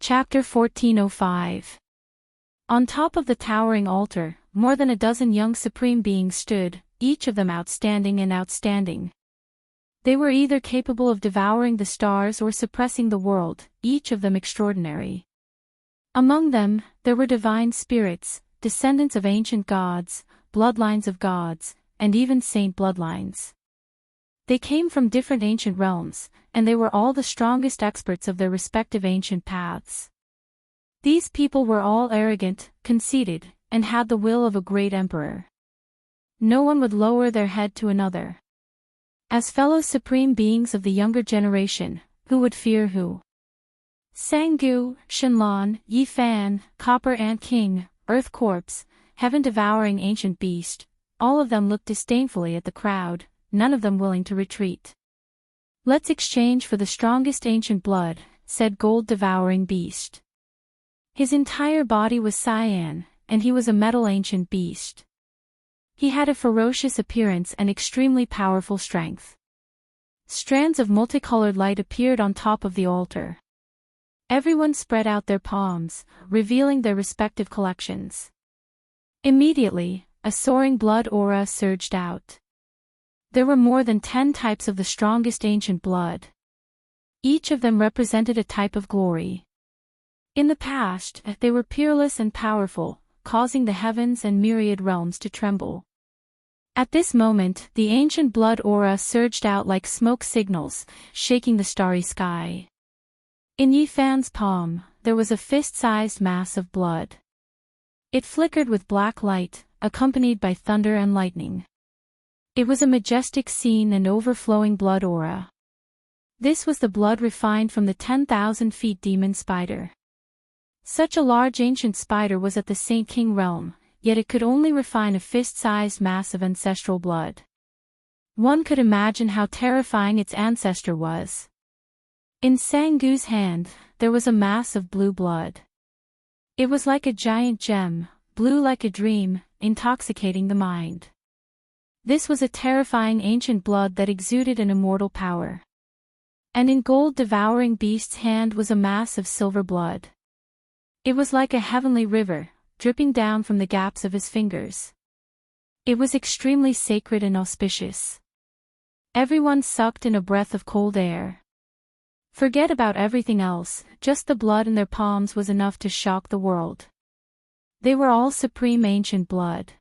Chapter 1405. On top of the towering altar, more than a dozen young supreme beings stood, each of them outstanding and outstanding. They were either capable of devouring the stars or suppressing the world, each of them extraordinary. Among them, there were divine spirits, descendants of ancient gods, bloodlines of gods, and even saint bloodlines. They came from different ancient realms, and they were all the strongest experts of their respective ancient paths. These people were all arrogant, conceited, and had the will of a great emperor. No one would lower their head to another. As fellow supreme beings of the younger generation, who would fear who? Sangu, Shenlong, Yifan, Copper Ant King, Earth Corpse, Heaven-devouring ancient beast, all of them looked disdainfully at the crowd, none of them willing to retreat. "Let's exchange for the strongest ancient blood," said Gold-devouring beast. His entire body was cyan, and he was a metal ancient beast. He had a ferocious appearance and extremely powerful strength. Strands of multicolored light appeared on top of the altar. Everyone spread out their palms, revealing their respective collections. Immediately, a soaring blood aura surged out. There were more than 10 types of the strongest ancient blood. Each of them represented a type of glory. In the past, they were peerless and powerful, causing the heavens and myriad realms to tremble. At this moment, the ancient blood aura surged out like smoke signals, shaking the starry sky. In Yifan's palm, there was a fist-sized mass of blood. It flickered with black light, accompanied by thunder and lightning. It was a majestic scene and overflowing blood aura. This was the blood refined from the 10,000 feet demon spider. Such a large ancient spider was at the Saint King realm, yet it could only refine a fist-sized mass of ancestral blood. One could imagine how terrifying its ancestor was. In Sangu's hand, there was a mass of blue blood. It was like a giant gem, blue like a dream, intoxicating the mind. This was a terrifying ancient blood that exuded an immortal power. And in Gold-devouring beast's hand was a mass of silver blood. It was like a heavenly river, dripping down from the gaps of his fingers. It was extremely sacred and auspicious. Everyone sucked in a breath of cold air. Forget about everything else, just the blood in their palms was enough to shock the world. They were all supreme ancient blood.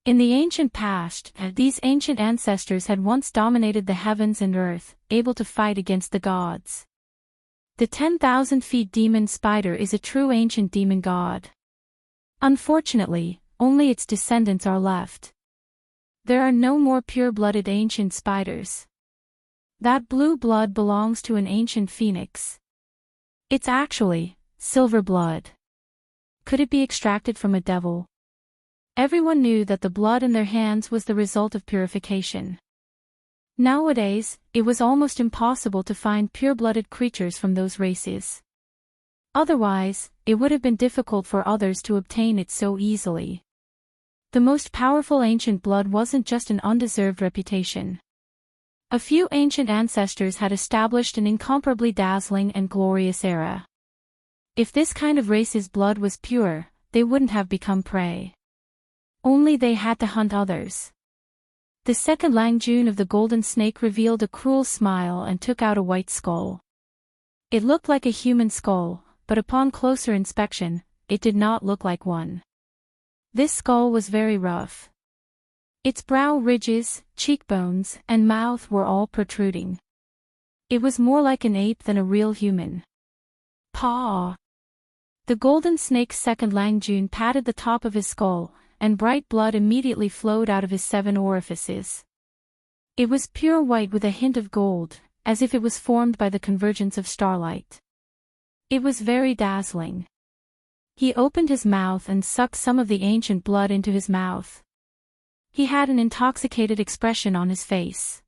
In the ancient past, these ancient ancestors had once dominated the heavens and earth, able to fight against the gods. The 10,000 feet demon spider is a true ancient demon god. Unfortunately, only its descendants are left. There are no more pure-blooded ancient spiders. That blue blood belongs to an ancient phoenix. It's actually silver blood. Could it be extracted from a devil? Everyone knew that the blood in their hands was the result of purification. Nowadays, it was almost impossible to find pure-blooded creatures from those races. Otherwise, it would have been difficult for others to obtain it so easily. The most powerful ancient blood wasn't just an undeserved reputation. A few ancient ancestors had established an incomparably dazzling and glorious era. If this kind of race's blood was pure, they wouldn't have become prey. Only they had to hunt others. The second Langjun of the golden snake revealed a cruel smile and took out a white skull. It looked like a human skull, but upon closer inspection, it did not look like one. This skull was very rough. Its brow ridges, cheekbones, and mouth were all protruding. It was more like an ape than a real human. Paw! The golden snake's second Langjun patted the top of his skull, and bright blood immediately flowed out of his 7 orifices. It was pure white with a hint of gold, as if it was formed by the convergence of starlight. It was very dazzling. He opened his mouth and sucked some of the ancient blood into his mouth. He had an intoxicated expression on his face.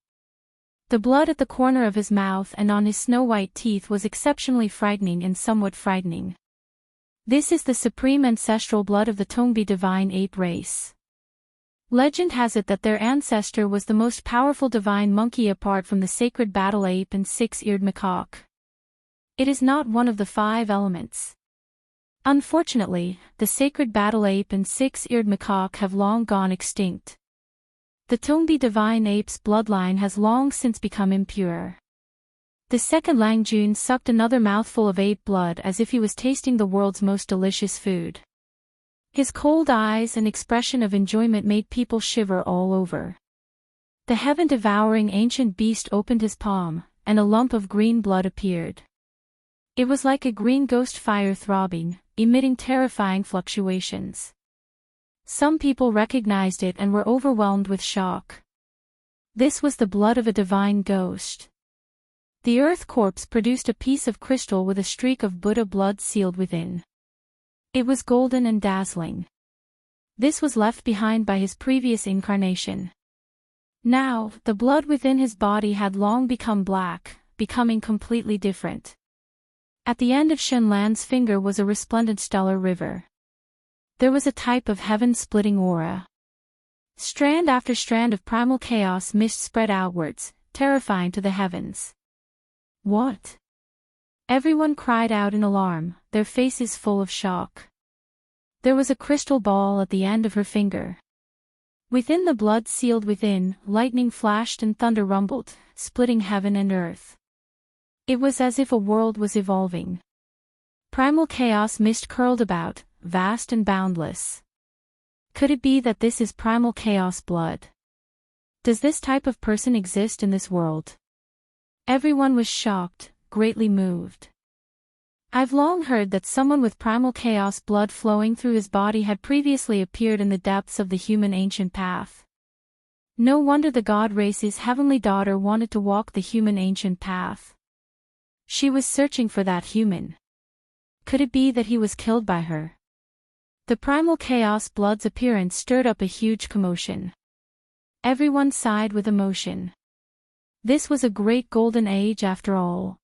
The blood at the corner of his mouth and on his snow-white teeth was exceptionally frightening and somewhat frightening. This is the supreme ancestral blood of the Tongbi divine ape race. Legend has it that their ancestor was the most powerful divine monkey apart from the sacred battle ape and 6-eared macaque. It is not one of the 5 elements. Unfortunately, the sacred battle ape and 6-eared macaque have long gone extinct. The Tongdi divine ape's bloodline has long since become impure. The second Lang Jun sucked another mouthful of ape blood as if he was tasting the world's most delicious food. His cold eyes and expression of enjoyment made people shiver all over. The heaven-devouring ancient beast opened his palm, and a lump of green blood appeared. It was like a green ghost fire throbbing, emitting terrifying fluctuations. Some people recognized it and were overwhelmed with shock. This was the blood of a divine ghost. The earth corpse produced a piece of crystal with a streak of Buddha blood sealed within. It was golden and dazzling. This was left behind by his previous incarnation. Now, the blood within his body had long become black, becoming completely different. At the end of Shenlan's finger was a resplendent stellar river. There was a type of heaven-splitting aura. Strand after strand of primal chaos mist spread outwards, terrifying to the heavens. What? Everyone cried out in alarm, their faces full of shock. There was a crystal ball at the end of her finger. Within the blood sealed within, lightning flashed and thunder rumbled, splitting heaven and earth. It was as if a world was evolving. Primal chaos mist curled about, vast and boundless. Could it be that this is primal chaos blood? Does this type of person exist in this world? Everyone was shocked, greatly moved. I've long heard that someone with primal chaos blood flowing through his body had previously appeared in the depths of the human ancient path. No wonder the god race's heavenly daughter wanted to walk the human ancient path. She was searching for that human. Could it be that he was killed by her? The primal chaos blood's appearance stirred up a huge commotion. Everyone sighed with emotion. This was a great golden age after all.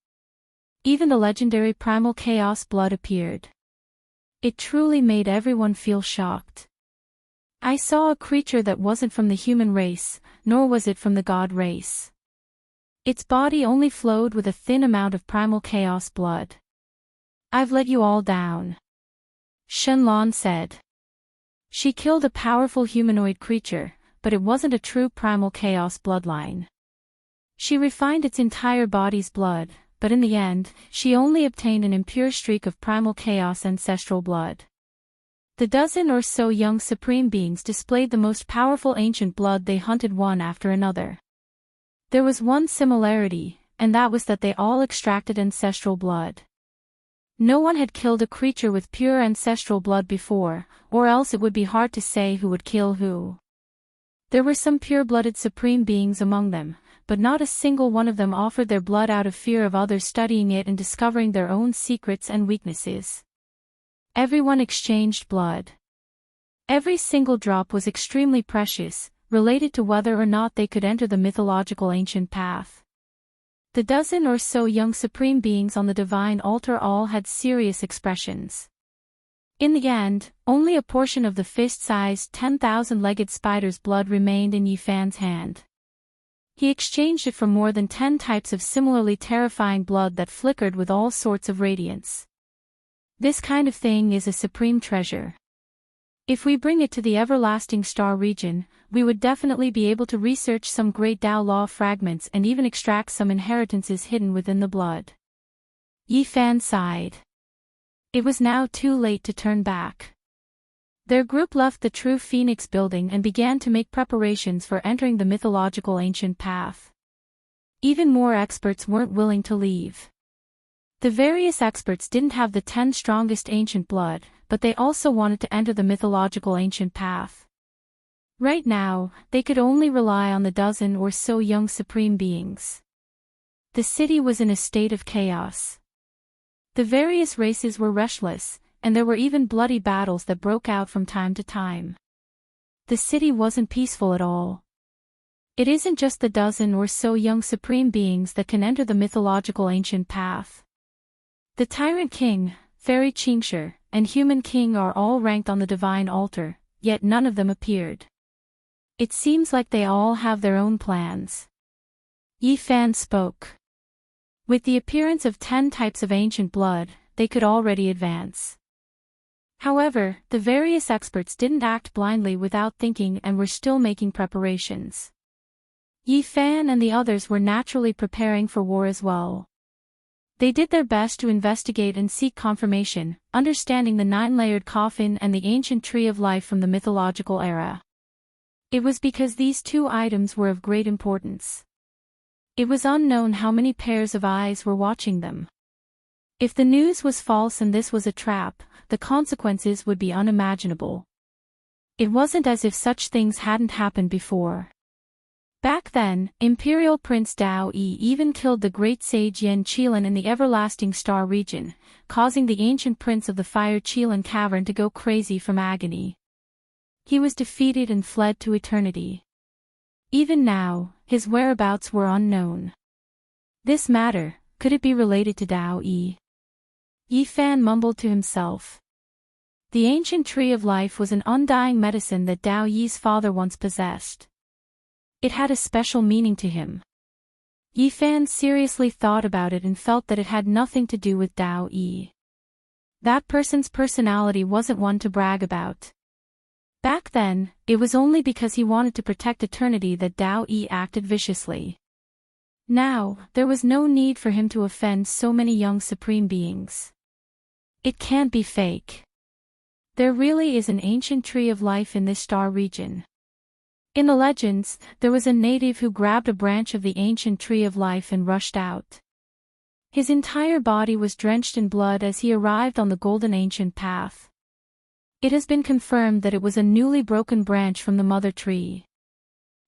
Even the legendary primal chaos blood appeared. It truly made everyone feel shocked. I saw a creature that wasn't from the human race, nor was it from the god race. Its body only flowed with a thin amount of primal chaos blood. I've let you all down, Shenlan said. She killed a powerful humanoid creature, but it wasn't a true primal chaos bloodline. She refined its entire body's blood, but in the end, she only obtained an impure streak of primal chaos ancestral blood. The dozen or so young supreme beings displayed the most powerful ancient blood they hunted one after another. There was one similarity, and that was that they all extracted ancestral blood. No one had killed a creature with pure ancestral blood before, or else it would be hard to say who would kill who. There were some pure-blooded supreme beings among them, but not a single one of them offered their blood out of fear of others studying it and discovering their own secrets and weaknesses. Everyone exchanged blood. Every single drop was extremely precious, related to whether or not they could enter the mythological ancient path. The dozen or so young supreme beings on the divine altar all had serious expressions. In the end, only a portion of the fist-sized 10,000-legged spider's blood remained in Yifan's hand. He exchanged it for more than 10 types of similarly terrifying blood that flickered with all sorts of radiance. This kind of thing is a supreme treasure. If we bring it to the everlasting star region, we would definitely be able to research some great Tao law fragments and even extract some inheritances hidden within the blood. Yifan sighed. It was now too late to turn back. Their group left the True Phoenix building and began to make preparations for entering the mythological ancient path. Even more experts weren't willing to leave. The various experts didn't have the 10 strongest ancient blood, but they also wanted to enter the mythological ancient path. Right now, they could only rely on the dozen or so young supreme beings. The city was in a state of chaos. The various races were restless, and there were even bloody battles that broke out from time to time. The city wasn't peaceful at all. It isn't just the dozen or so young supreme beings that can enter the mythological ancient path. The Tyrant King, Fairy Qingshi, and Human King are all ranked on the divine altar, yet none of them appeared. It seems like they all have their own plans. Yifan spoke. With the appearance of 10 types of ancient blood, they could already advance. However, the various experts didn't act blindly without thinking and were still making preparations. Yi Fan and the others were naturally preparing for war as well. They did their best to investigate and seek confirmation, understanding the 9-layered coffin and the ancient tree of life from the mythological era. It was because these 2 items were of great importance. It was unknown how many pairs of eyes were watching them. If the news was false and this was a trap, the consequences would be unimaginable. It wasn't as if such things hadn't happened before. Back then, Imperial Prince Dao Yi even killed the great sage Yen Qilan in the Everlasting Star region, causing the ancient prince of the Fire Qilan Cavern to go crazy from agony. He was defeated and fled to eternity. Even now, his whereabouts were unknown. This matter, could it be related to Dao Yi? Yi Fan mumbled to himself. The ancient tree of life was an undying medicine that Dao Yi's father once possessed. It had a special meaning to him. Yi Fan seriously thought about it and felt that it had nothing to do with Dao Yi. That person's personality wasn't one to brag about. Back then, it was only because he wanted to protect eternity that Dao Yi acted viciously. Now, there was no need for him to offend so many young supreme beings. It can't be fake. There really is an ancient tree of life in this star region. In the legends, there was a native who grabbed a branch of the ancient tree of life and rushed out. His entire body was drenched in blood as he arrived on the golden ancient path. It has been confirmed that it was a newly broken branch from the mother tree.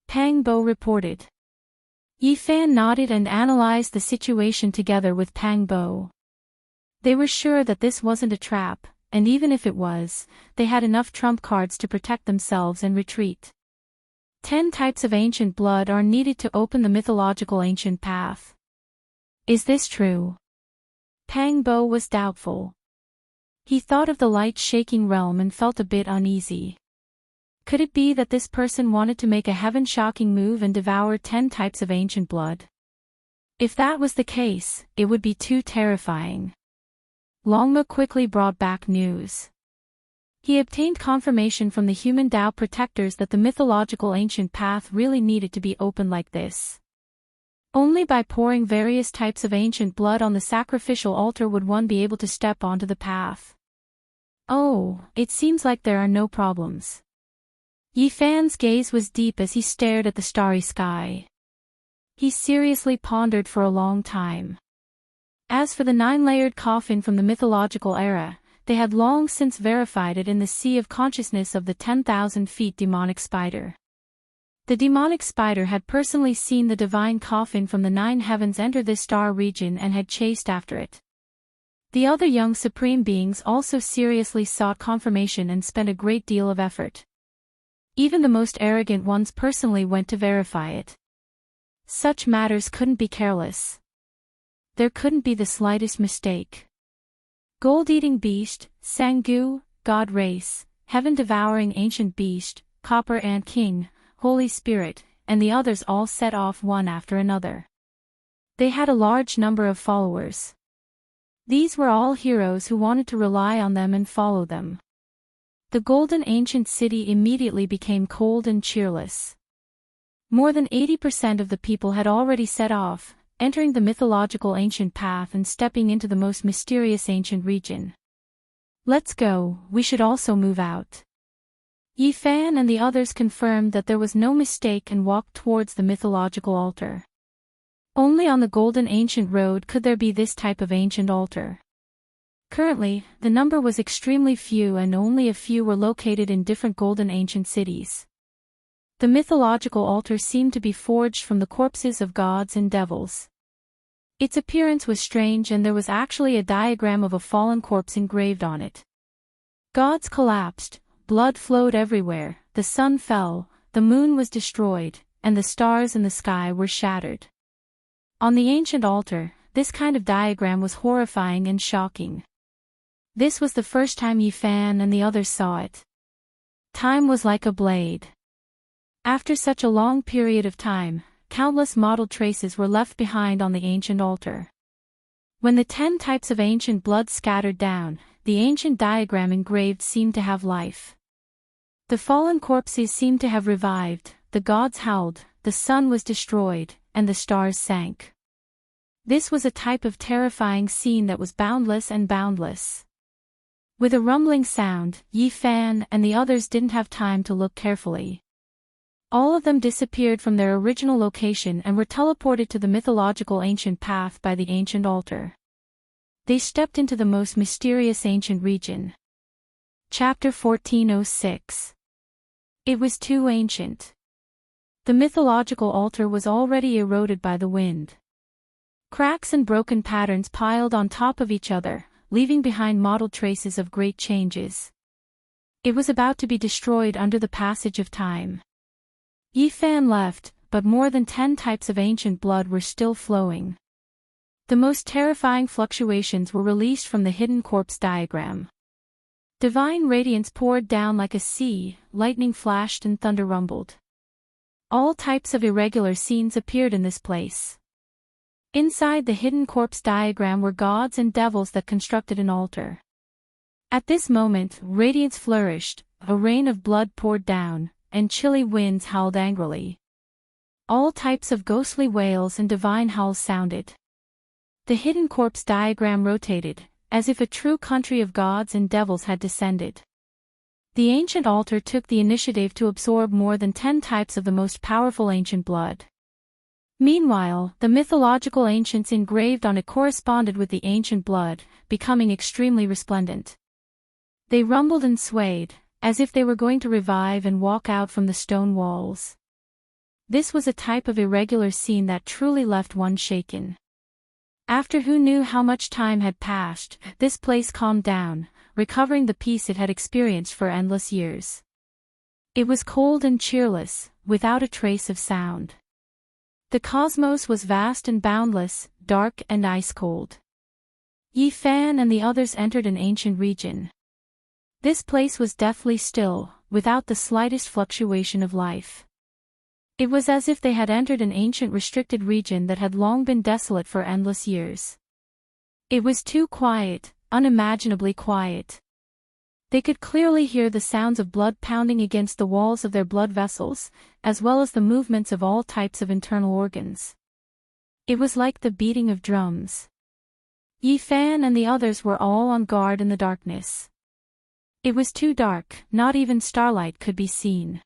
Pang Bo reported. Yi Fan nodded and analyzed the situation together with Pang Bo. They were sure that this wasn't a trap, and even if it was, they had enough trump cards to protect themselves and retreat. 10 types of ancient blood are needed to open the mythological ancient path. Is this true? Pang Bo was doubtful. He thought of the light-shaking realm and felt a bit uneasy. Could it be that this person wanted to make a heaven-shocking move and devour 10 types of ancient blood? If that was the case, it would be too terrifying. Longma quickly brought back news. He obtained confirmation from the human Dao protectors that the mythological ancient path really needed to be opened like this. Only by pouring various types of ancient blood on the sacrificial altar would one be able to step onto the path. Oh, it seems like there are no problems. Yi Fan's gaze was deep as he stared at the starry sky. He seriously pondered for a long time. As for the 9-layered coffin from the mythological era, they had long since verified it in the sea of consciousness of the 10,000 feet demonic spider. The demonic spider had personally seen the divine coffin from the 9 heavens enter this star region and had chased after it. The other young supreme beings also seriously sought confirmation and spent a great deal of effort. Even the most arrogant ones personally went to verify it. Such matters couldn't be careless. There couldn't be the slightest mistake. Gold-eating beast, Sangu, god race, heaven-devouring ancient beast, copper ant king, Holy Spirit, and the others all set off one after another. They had a large number of followers. These were all heroes who wanted to rely on them and follow them. The golden ancient city immediately became cold and cheerless. More than 80% of the people had already set off, entering the mythological ancient path and stepping into the most mysterious ancient region. Let's go, we should also move out. Yi Fan and the others confirmed that there was no mistake and walked towards the mythological altar. Only on the golden ancient road could there be this type of ancient altar. Currently, the number was extremely few and only a few were located in different golden ancient cities. The mythological altar seemed to be forged from the corpses of gods and devils. Its appearance was strange and there was actually a diagram of a fallen corpse engraved on it. Gods collapsed, blood flowed everywhere, the sun fell, the moon was destroyed, and the stars in the sky were shattered. On the ancient altar, this kind of diagram was horrifying and shocking. This was the first time Yi Fan and the others saw it. Time was like a blade. After such a long period of time, countless mottled traces were left behind on the ancient altar. When the 10 types of ancient blood scattered down, the ancient diagram engraved seemed to have life. The fallen corpses seemed to have revived, the gods howled, the sun was destroyed, and the stars sank. This was a type of terrifying scene that was boundless and boundless. With a rumbling sound, Yi Fan and the others didn't have time to look carefully. All of them disappeared from their original location and were teleported to the mythological ancient path by the ancient altar. They stepped into the most mysterious ancient region. Chapter 1406. It was too ancient. The mythological altar was already eroded by the wind. Cracks and broken patterns piled on top of each other, leaving behind mottled traces of great changes. It was about to be destroyed under the passage of time. Yi Fan left, but more than 10 types of ancient blood were still flowing. The most terrifying fluctuations were released from the hidden corpse diagram. Divine radiance poured down like a sea, lightning flashed and thunder rumbled. All types of irregular scenes appeared in this place. Inside the hidden corpse diagram were gods and devils that constructed an altar. At this moment, radiance flourished, a rain of blood poured down, and chilly winds howled angrily. All types of ghostly wails and divine howls sounded. The hidden corpse diagram rotated, as if a true country of gods and devils had descended. The ancient altar took the initiative to absorb more than 10 types of the most powerful ancient blood. Meanwhile, the mythological ancients engraved on it corresponded with the ancient blood, becoming extremely resplendent. They rumbled and swayed, as if they were going to revive and walk out from the stone walls. This was a type of irregular scene that truly left one shaken. After who knew how much time had passed, this place calmed down, recovering the peace it had experienced for endless years. It was cold and cheerless, without a trace of sound. The cosmos was vast and boundless, dark and ice-cold. Yi Fan and the others entered an ancient region. This place was deathly still, without the slightest fluctuation of life. It was as if they had entered an ancient restricted region that had long been desolate for endless years. It was too quiet, unimaginably quiet. They could clearly hear the sounds of blood pounding against the walls of their blood vessels, as well as the movements of all types of internal organs. It was like the beating of drums. Yi Fan and the others were all on guard in the darkness. It was too dark, not even starlight could be seen.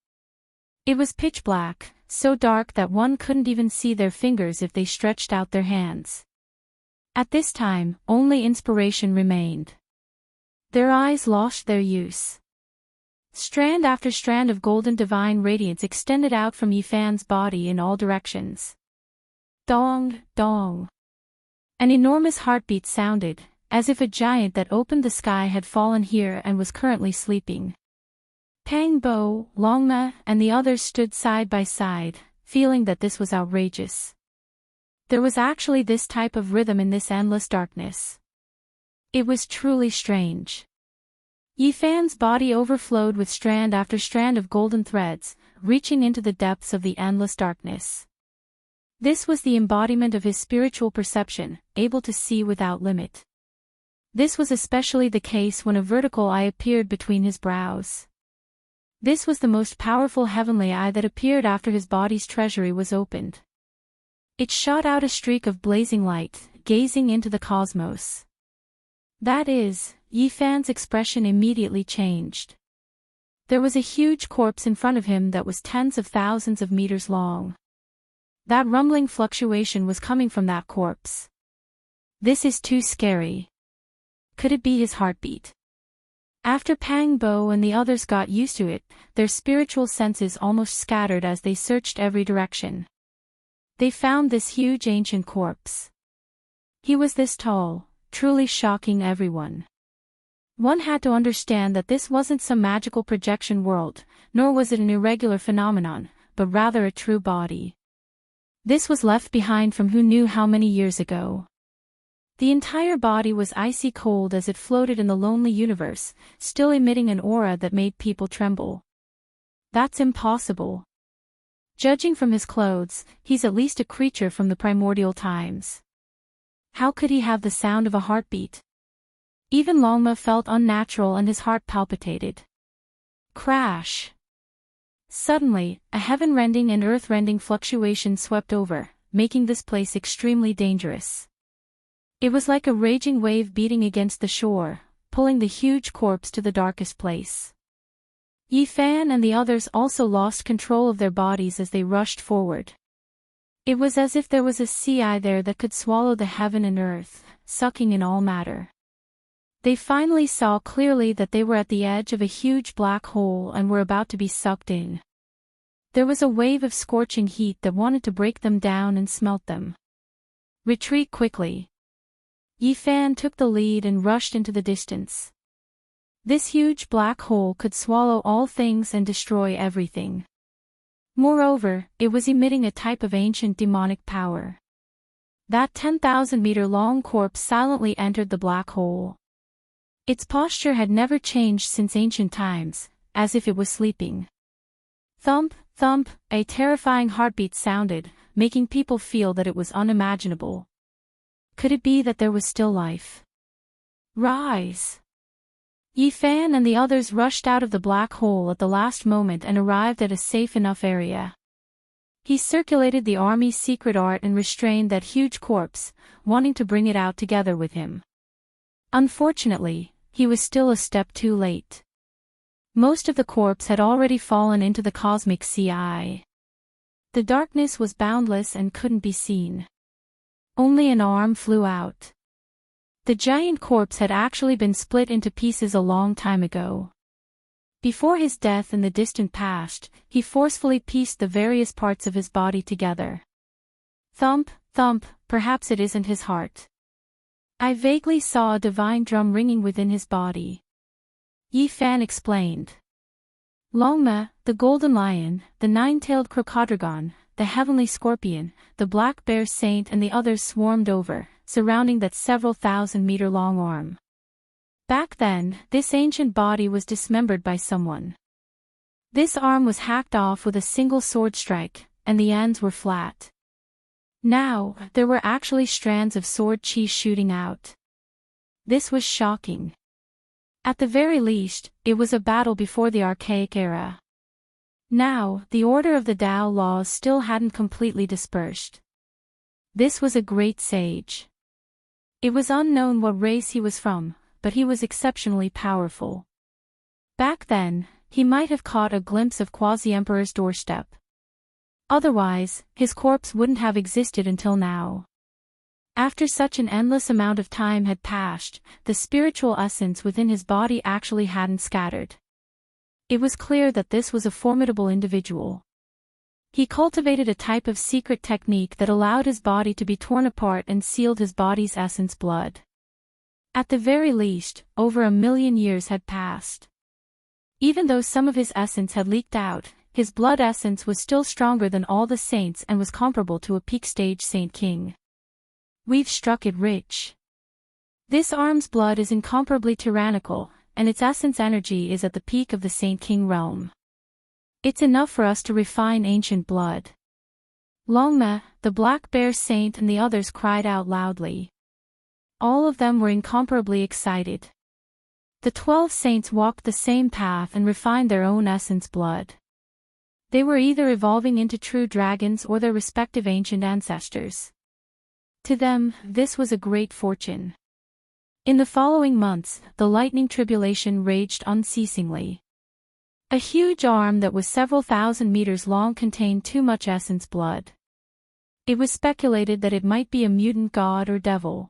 It was pitch black, so dark that one couldn't even see their fingers if they stretched out their hands. At this time, only inspiration remained. Their eyes lost their use. Strand after strand of golden divine radiance extended out from Yi Fan's body in all directions. Dong, dong. An enormous heartbeat sounded, as if a giant that opened the sky had fallen here and was currently sleeping. Pang Bo, Longma, and the others stood side by side, feeling that this was outrageous. There was actually this type of rhythm in this endless darkness. It was truly strange. Yi Fan's body overflowed with strand after strand of golden threads, reaching into the depths of the endless darkness. This was the embodiment of his spiritual perception, able to see without limit. This was especially the case when a vertical eye appeared between his brows. This was the most powerful heavenly eye that appeared after his body's treasury was opened. It shot out a streak of blazing light, gazing into the cosmos. That is, Yi Fan's expression immediately changed. There was a huge corpse in front of him that was tens of thousands of meters long. That rumbling fluctuation was coming from that corpse. This is too scary. Could it be his heartbeat? After Pang Bo and the others got used to it, their spiritual senses almost scattered as they searched every direction. They found this huge ancient corpse. He was this tall, truly shocking everyone. One had to understand that this wasn't some magical projection world, nor was it an irregular phenomenon, but rather a true body. This was left behind from who knew how many years ago. The entire body was icy cold as it floated in the lonely universe, still emitting an aura that made people tremble. That's impossible. Judging from his clothes, he's at least a creature from the primordial times. How could he have the sound of a heartbeat? Even Longma felt unnatural and his heart palpitated. Crash! Suddenly, a heaven-rending and earth-rending fluctuation swept over, making this place extremely dangerous. It was like a raging wave beating against the shore, pulling the huge corpse to the darkest place. Yi Fan and the others also lost control of their bodies as they rushed forward. It was as if there was a sea there that could swallow the heaven and earth, sucking in all matter. They finally saw clearly that they were at the edge of a huge black hole and were about to be sucked in. There was a wave of scorching heat that wanted to break them down and smelt them. Retreat quickly. Yi Fan took the lead and rushed into the distance. This huge black hole could swallow all things and destroy everything. Moreover, it was emitting a type of ancient demonic power. That 10,000-meter-long corpse silently entered the black hole. Its posture had never changed since ancient times, as if it was sleeping. Thump, thump, a terrifying heartbeat sounded, making people feel that it was unimaginable. Could it be that there was still life? Rise! Yi Fan and the others rushed out of the black hole at the last moment and arrived at a safe enough area. He circulated the army's secret art and restrained that huge corpse, wanting to bring it out together with him. Unfortunately, he was still a step too late. Most of the corpse had already fallen into the cosmic sea. The darkness was boundless and couldn't be seen. Only an arm flew out. The giant corpse had actually been split into pieces a long time ago. Before his death in the distant past, he forcefully pieced the various parts of his body together. Thump, thump, perhaps it isn't his heart. I vaguely saw a divine drum ringing within his body. Yi Fan explained. Longma, the golden lion, the nine-tailed crocodragon, the heavenly scorpion, the black bear saint and the others swarmed over, surrounding that several thousand-meter-long arm. Back then, this ancient body was dismembered by someone. This arm was hacked off with a single sword strike, and the ends were flat. Now, there were actually strands of sword chi shooting out. This was shocking. At the very least, it was a battle before the archaic era. Now, the order of the Tao laws still hadn't completely dispersed. This was a great sage. It was unknown what race he was from, but he was exceptionally powerful. Back then, he might have caught a glimpse of Quasi-Emperor's doorstep. Otherwise, his corpse wouldn't have existed until now. After such an endless amount of time had passed, the spiritual essence within his body actually hadn't scattered. It was clear that this was a formidable individual. He cultivated a type of secret technique that allowed his body to be torn apart and sealed his body's essence blood. At the very least, over 1,000,000 years had passed. Even though some of his essence had leaked out, his blood essence was still stronger than all the saints and was comparable to a peak stage Saint King. We've struck it rich. This arm's blood is incomparably tyrannical, and its essence energy is at the peak of the Saint King realm. It's enough for us to refine ancient blood. Longma, the black bear saint and the others cried out loudly. All of them were incomparably excited. The 12 saints walked the same path and refined their own essence blood. They were either evolving into true dragons or their respective ancient ancestors. To them, this was a great fortune. In the following months, the lightning tribulation raged unceasingly. A huge arm that was several thousand meters long contained too much essence blood. It was speculated that it might be a mutant god or devil.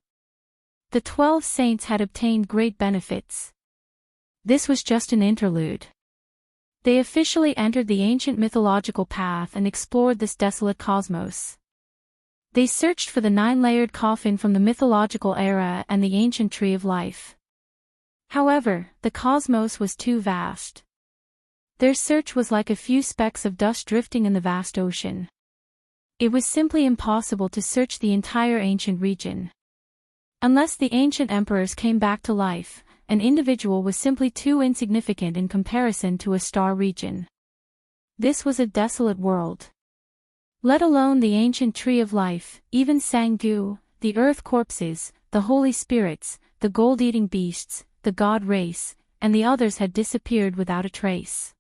The 12 saints had obtained great benefits. This was just an interlude. They officially entered the ancient mythological path and explored this desolate cosmos. They searched for the 9-layered coffin from the mythological era and the ancient tree of life. However, the cosmos was too vast. Their search was like a few specks of dust drifting in the vast ocean. It was simply impossible to search the entire ancient region. Unless the ancient emperors came back to life, an individual was simply too insignificant in comparison to a star region. This was a desolate world. Let alone the ancient tree of life, even Sangu, the earth corpses, the holy spirits, the gold-eating beasts, the god race, and the others had disappeared without a trace.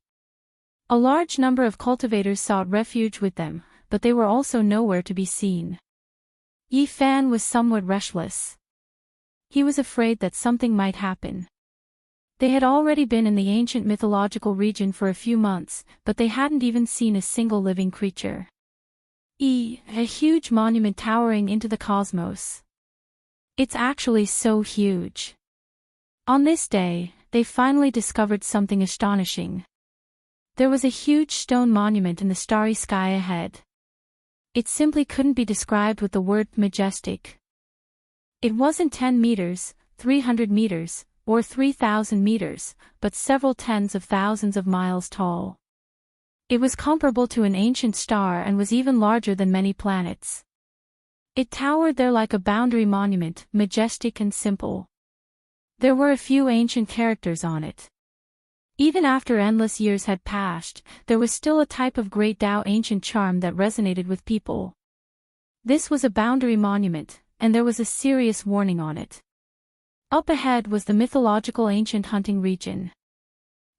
A large number of cultivators sought refuge with them, but they were also nowhere to be seen. Yi Fan was somewhat restless. He was afraid that something might happen. They had already been in the ancient mythological region for a few months, but they hadn't even seen a single living creature. A huge monument towering into the cosmos. It's actually so huge. On this day, they finally discovered something astonishing. There was a huge stone monument in the starry sky ahead. It simply couldn't be described with the word majestic. It wasn't 10 meters, 300 meters, or 3,000 meters, but several tens of thousands of miles tall. It was comparable to an ancient star and was even larger than many planets. It towered there like a boundary monument, majestic and simple. There were a few ancient characters on it. Even after endless years had passed, there was still a type of great Tao ancient charm that resonated with people. This was a boundary monument, and there was a serious warning on it. Up ahead was the mythological ancient hunting region.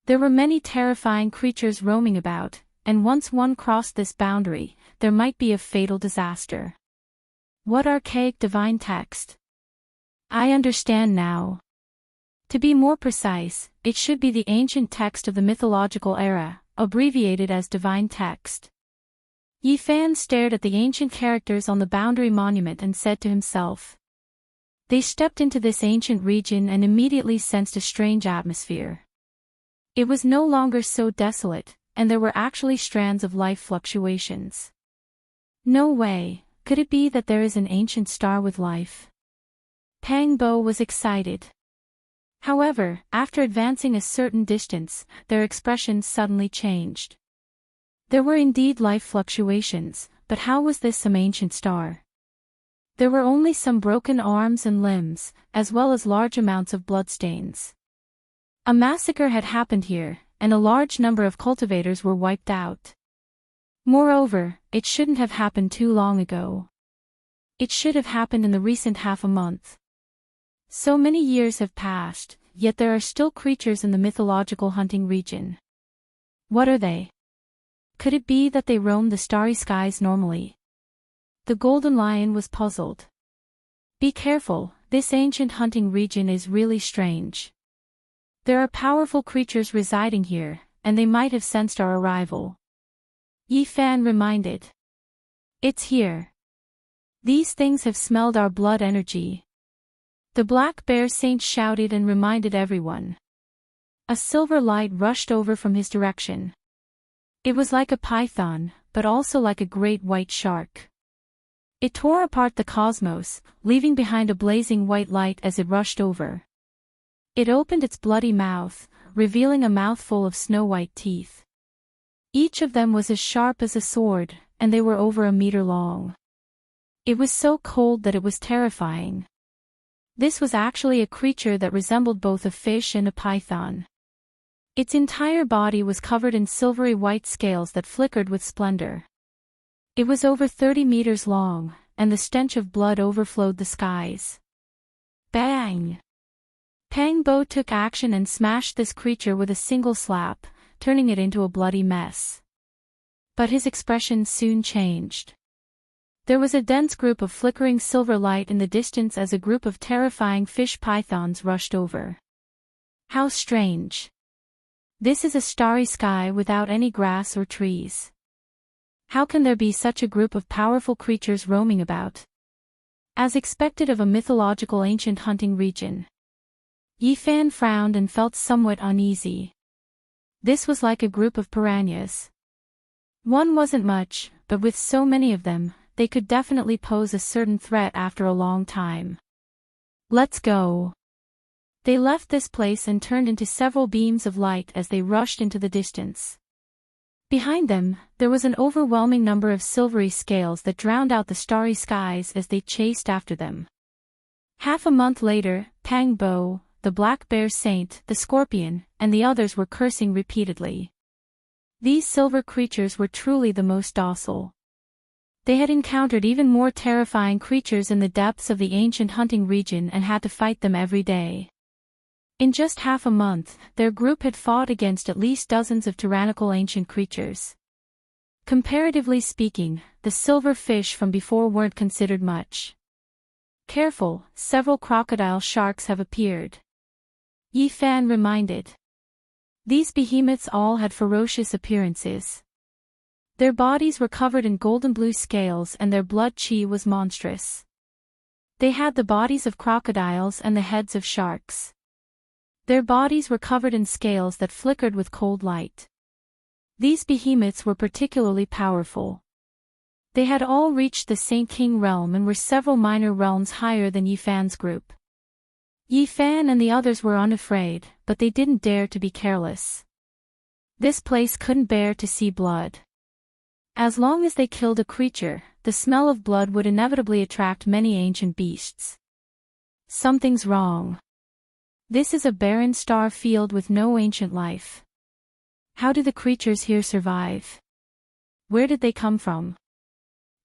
There were many terrifying creatures roaming about, and once one crossed this boundary, there might be a fatal disaster. What archaic divine text? I understand now. To be more precise, it should be the ancient text of the mythological era, abbreviated as divine text. Yi Fan stared at the ancient characters on the boundary monument and said to himself. They stepped into this ancient region and immediately sensed a strange atmosphere. It was no longer so desolate, and there were actually strands of life fluctuations. No way, could it be that there is an ancient star with life? Pang Bo was excited. However, after advancing a certain distance, their expressions suddenly changed. There were indeed life fluctuations, but how was this some ancient star? There were only some broken arms and limbs, as well as large amounts of bloodstains. A massacre had happened here, and a large number of cultivators were wiped out. Moreover, it shouldn't have happened too long ago. It should have happened in the recent half a month. So many years have passed, yet there are still creatures in the mythological hunting region. What are they? Could it be that they roam the starry skies normally? The golden lion was puzzled. Be careful, this ancient hunting region is really strange. There are powerful creatures residing here, and they might have sensed our arrival. Yi Fan reminded. It's here. These things have smelled our blood energy. The Black Bear Saint shouted and reminded everyone. A silver light rushed over from his direction. It was like a python, but also like a great white shark. It tore apart the cosmos, leaving behind a blazing white light as it rushed over. It opened its bloody mouth, revealing a mouthful of snow-white teeth. Each of them was as sharp as a sword, and they were over a meter long. It was so cold that it was terrifying. This was actually a creature that resembled both a fish and a python. Its entire body was covered in silvery white scales that flickered with splendor. It was over 30 meters long, and the stench of blood overflowed the skies. Bang! Pang Bo took action and smashed this creature with a single slap, turning it into a bloody mess. But his expression soon changed. There was a dense group of flickering silver light in the distance as a group of terrifying fish pythons rushed over. How strange. This is a starry sky without any grass or trees. How can there be such a group of powerful creatures roaming about? As expected of a mythological ancient hunting region. Yi Fan frowned and felt somewhat uneasy. This was like a group of piranhas. One wasn't much, but with so many of them, they could definitely pose a certain threat after a long time. Let's go. They left this place and turned into several beams of light as they rushed into the distance. Behind them, there was an overwhelming number of silvery scales that drowned out the starry skies as they chased after them. Half a month later, Pang Bo, the Black Bear Saint, the Scorpion, and the others were cursing repeatedly. These silver creatures were truly the most docile. They had encountered even more terrifying creatures in the depths of the ancient hunting region and had to fight them every day. In just half a month, their group had fought against at least dozens of tyrannical ancient creatures. Comparatively speaking, the silver fish from before weren't considered much. Careful, several crocodile sharks have appeared. Yi Fan reminded. These behemoths all had ferocious appearances. Their bodies were covered in golden blue scales and their blood chi was monstrous. They had the bodies of crocodiles and the heads of sharks. Their bodies were covered in scales that flickered with cold light. These behemoths were particularly powerful. They had all reached the Saint King realm and were several minor realms higher than Yi Fan's group. Yi Fan and the others were unafraid, but they didn't dare to be careless. This place couldn't bear to see blood. As long as they killed a creature, the smell of blood would inevitably attract many ancient beasts. Something's wrong. This is a barren star field with no ancient life. How do the creatures here survive? Where did they come from?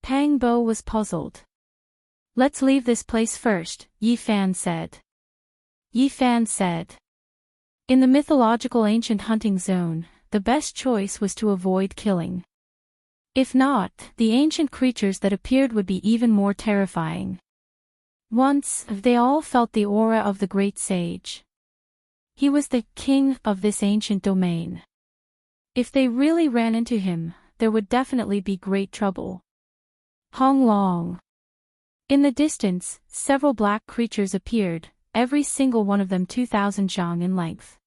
Pang Bo was puzzled. Let's leave this place first, Yi Fan said. Yi Fan said. In the mythological ancient hunting zone, the best choice was to avoid killing. If not, the ancient creatures that appeared would be even more terrifying. Once, they all felt the aura of the great sage. He was the king of this ancient domain. If they really ran into him, there would definitely be great trouble. Hong Long. In the distance, several black creatures appeared, every single one of them 2,000 zhang in length.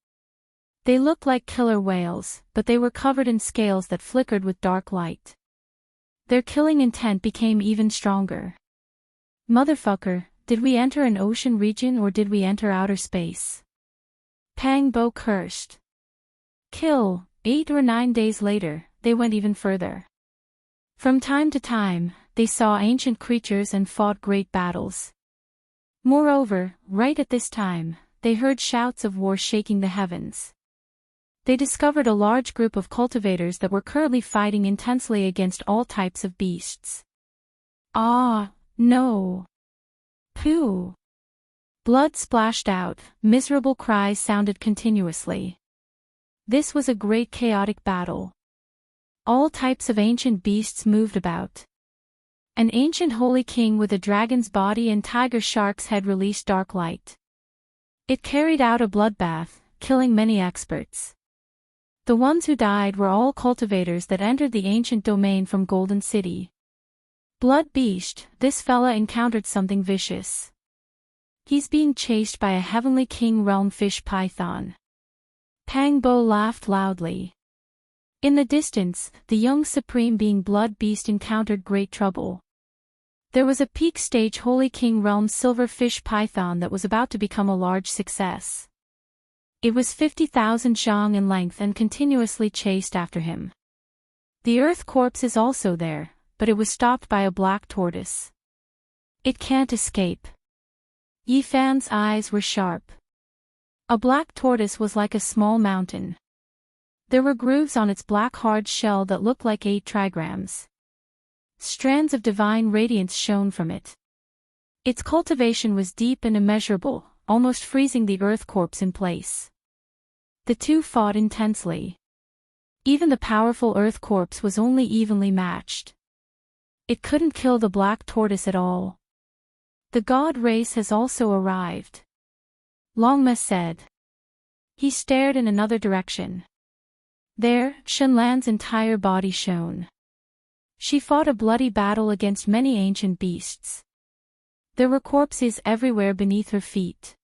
They looked like killer whales, but they were covered in scales that flickered with dark light. Their killing intent became even stronger. Motherfucker, did we enter an ocean region or did we enter outer space? Pang Bo cursed. Kill. 8 or 9 days later, they went even further. From time to time, they saw ancient creatures and fought great battles. Moreover, right at this time, they heard shouts of war shaking the heavens. They discovered a large group of cultivators that were currently fighting intensely against all types of beasts. Ah, no. Pooh. Blood splashed out, miserable cries sounded continuously. This was a great chaotic battle. All types of ancient beasts moved about. An ancient holy king with a dragon's body and tiger shark's head released dark light. It carried out a bloodbath, killing many experts. The ones who died were all cultivators that entered the ancient domain from Golden City. Blood beast, this fella encountered something vicious. He's being chased by a heavenly king realm fish python. Pang Bo laughed loudly. In the distance, the young supreme being blood beast encountered great trouble. There was a peak stage holy king realm silver fish python that was about to become a large success. It was 50,000 zhang in length and continuously chased after him. The earth corpse is also there, but it was stopped by a black tortoise. It can't escape. Yi Fan's eyes were sharp. A black tortoise was like a small mountain. There were grooves on its black hard shell that looked like 8 trigrams. Strands of divine radiance shone from it. Its cultivation was deep and immeasurable, almost freezing the earth corpse in place. The two fought intensely. Even the powerful earth corpse was only evenly matched. It couldn't kill the black tortoise at all. The god race has also arrived. Longma said. He stared in another direction. There, Shenlan's entire body shone. She fought a bloody battle against many ancient beasts. There were corpses everywhere beneath her feet.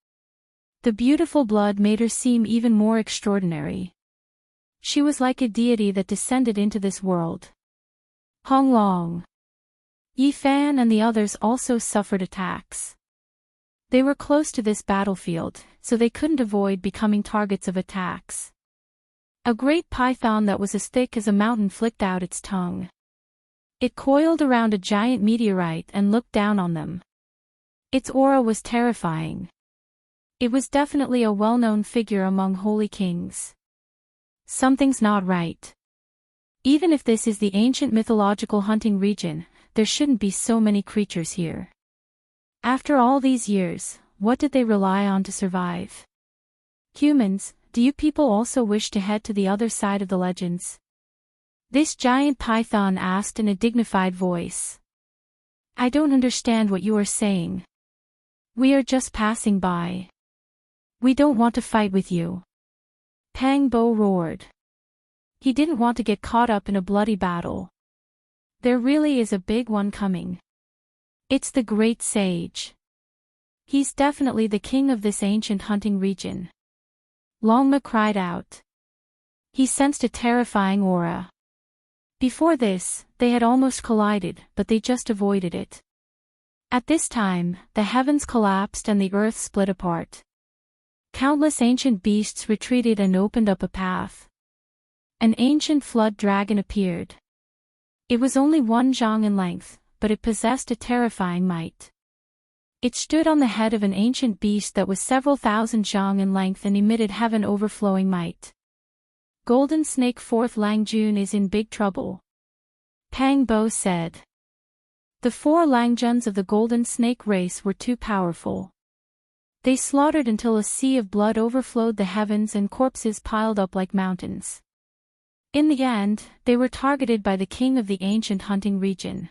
The beautiful blood made her seem even more extraordinary. She was like a deity that descended into this world. Hong Long. Yi Fan and the others also suffered attacks. They were close to this battlefield, so they couldn't avoid becoming targets of attacks. A great python that was as thick as a mountain flicked out its tongue. It coiled around a giant meteorite and looked down on them. Its aura was terrifying. It was definitely a well-known figure among holy kings. Something's not right. Even if this is the ancient mythological hunting region, there shouldn't be so many creatures here. After all these years, what did they rely on to survive? Humans, do you people also wish to head to the other side of the legends? This giant python asked in a dignified voice. I don't understand what you are saying. We are just passing by. We don't want to fight with you. Pang Bo roared. He didn't want to get caught up in a bloody battle. There really is a big one coming. It's the Great Sage. He's definitely the king of this ancient hunting region. Longma cried out. He sensed a terrifying aura. Before this, they had almost collided, but they just avoided it. At this time, the heavens collapsed and the earth split apart. Countless ancient beasts retreated and opened up a path. An ancient flood dragon appeared. It was only 1 zhang in length, but it possessed a terrifying might. It stood on the head of an ancient beast that was several thousand zhang in length and emitted heaven-overflowing might. Golden Snake 4th Langjun is in big trouble. Pang Bo said. The 4 Langjuns of the Golden Snake race were too powerful. They slaughtered until a sea of blood overflowed the heavens and corpses piled up like mountains. In the end, they were targeted by the king of the ancient hunting region.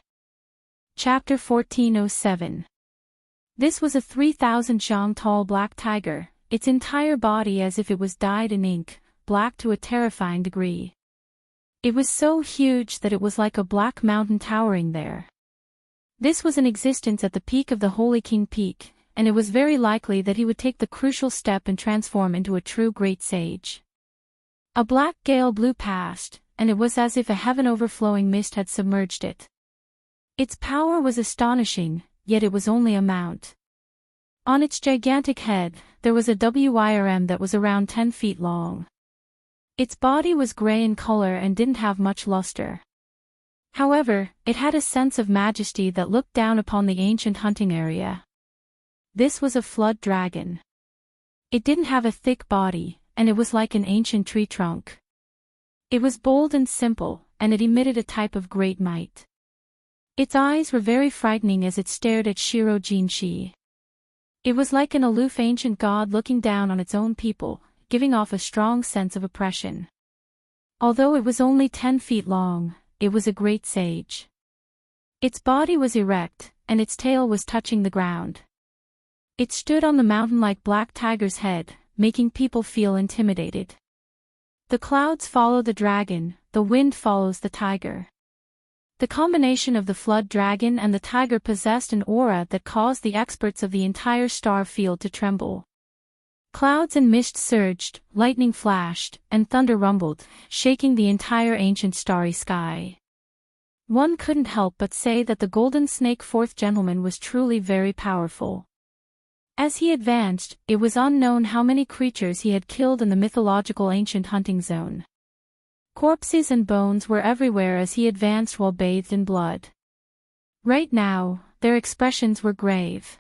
Chapter 1407. This was a 3,000 zhang tall black tiger, its entire body as if it was dyed in ink, black to a terrifying degree. It was so huge that it was like a black mountain towering there. This was in existence at the peak of the Holy King Peak, and it was very likely that he would take the crucial step and transform into a true great sage. A black gale blew past, and it was as if a heaven-overflowing mist had submerged it. Its power was astonishing, yet it was only a mount. On its gigantic head, there was a WIRM that was around 10 feet long. Its body was gray in color and didn't have much luster. However, it had a sense of majesty that looked down upon the ancient hunting area. This was a flood dragon. It didn't have a thick body, and it was like an ancient tree trunk. It was bold and simple, and it emitted a type of great might. Its eyes were very frightening as it stared at Shiro Jinshi. It was like an aloof ancient god looking down on its own people, giving off a strong sense of oppression. Although it was only 10 feet long, it was a great sage. Its body was erect, and its tail was touching the ground. It stood on the mountain like Black Tiger's head, making people feel intimidated. The clouds follow the dragon, the wind follows the tiger. The combination of the flood dragon and the tiger possessed an aura that caused the experts of the entire star field to tremble. Clouds and mist surged, lightning flashed, and thunder rumbled, shaking the entire ancient starry sky. One couldn't help but say that the Golden Snake 4th Gentleman was truly very powerful. As he advanced, it was unknown how many creatures he had killed in the mythological ancient hunting zone. Corpses and bones were everywhere as he advanced while bathed in blood. Right now, their expressions were grave.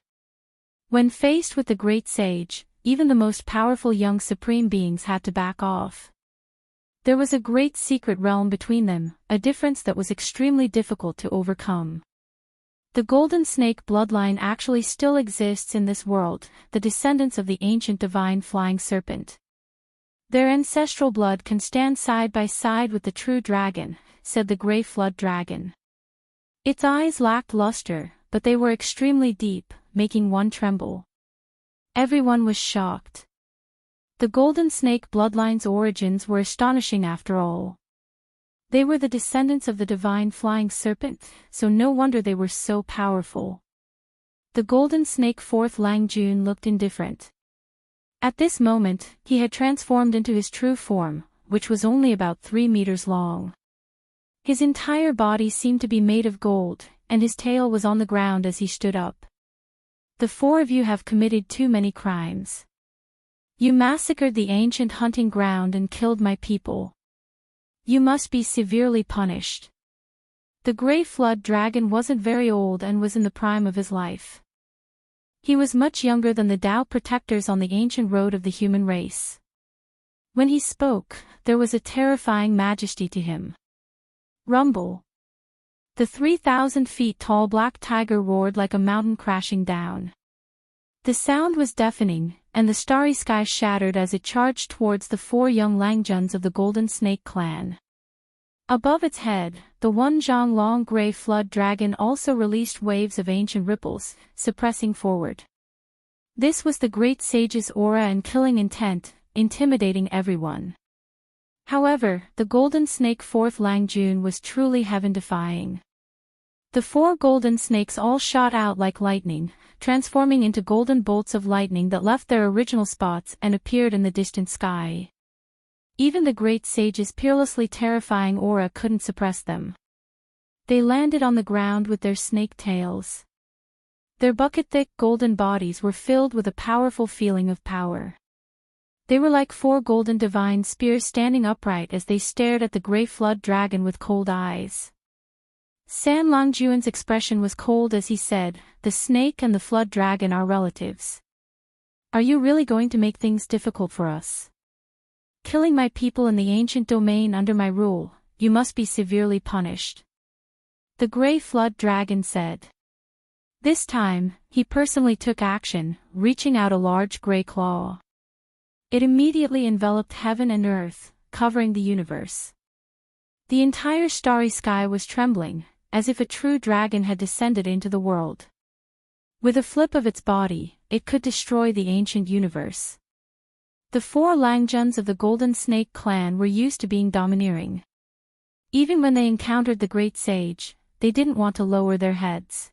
When faced with the great sage, even the most powerful young supreme beings had to back off. There was a great secret realm between them, a difference that was extremely difficult to overcome. The Golden Snake bloodline actually still exists in this world, the descendants of the ancient divine flying serpent. Their ancestral blood can stand side by side with the true dragon, said the gray flood dragon. Its eyes lacked luster, but they were extremely deep, making one tremble. Everyone was shocked. The Golden Snake bloodline's origins were astonishing after all. They were the descendants of the divine flying serpent, so no wonder they were so powerful. The Golden Snake 4th Langjun looked indifferent. At this moment, he had transformed into his true form, which was only about 3 meters long. His entire body seemed to be made of gold, and his tail was on the ground as he stood up. The 4 of you have committed too many crimes. You massacred the ancient hunting ground and killed my people. You must be severely punished. The gray flood dragon wasn't very old and was in the prime of his life. He was much younger than the Tao protectors on the ancient road of the human race. When he spoke, there was a terrifying majesty to him. Rumble. The 3,000 feet tall black tiger roared like a mountain crashing down. The sound was deafening, and the starry sky shattered as it charged towards the 4 young Langjuns of the Golden Snake clan. Above its head, the one Zhang long gray flood dragon also released waves of ancient ripples, suppressing forward. This was the great sage's aura and killing intent, intimidating everyone. However, the Golden Snake 4th Langjun was truly heaven-defying. The 4 golden snakes all shot out like lightning, transforming into golden bolts of lightning that left their original spots and appeared in the distant sky. Even the great sage's peerlessly terrifying aura couldn't suppress them. They landed on the ground with their snake tails. Their bucket-thick golden bodies were filled with a powerful feeling of power. They were like 4 golden divine spears standing upright as they stared at the gray flood dragon with cold eyes. San Longjuan's expression was cold as he said, "The snake and the flood dragon are relatives. Are you really going to make things difficult for us? Killing my people in the ancient domain under my rule, you must be severely punished." The gray flood dragon said. This time, he personally took action, reaching out a large gray claw. It immediately enveloped heaven and earth, covering the universe. The entire starry sky was trembling, as if a true dragon had descended into the world. With a flip of its body, it could destroy the ancient universe. The 4 Langjuns of the Golden Snake clan were used to being domineering. Even when they encountered the great sage, they didn't want to lower their heads.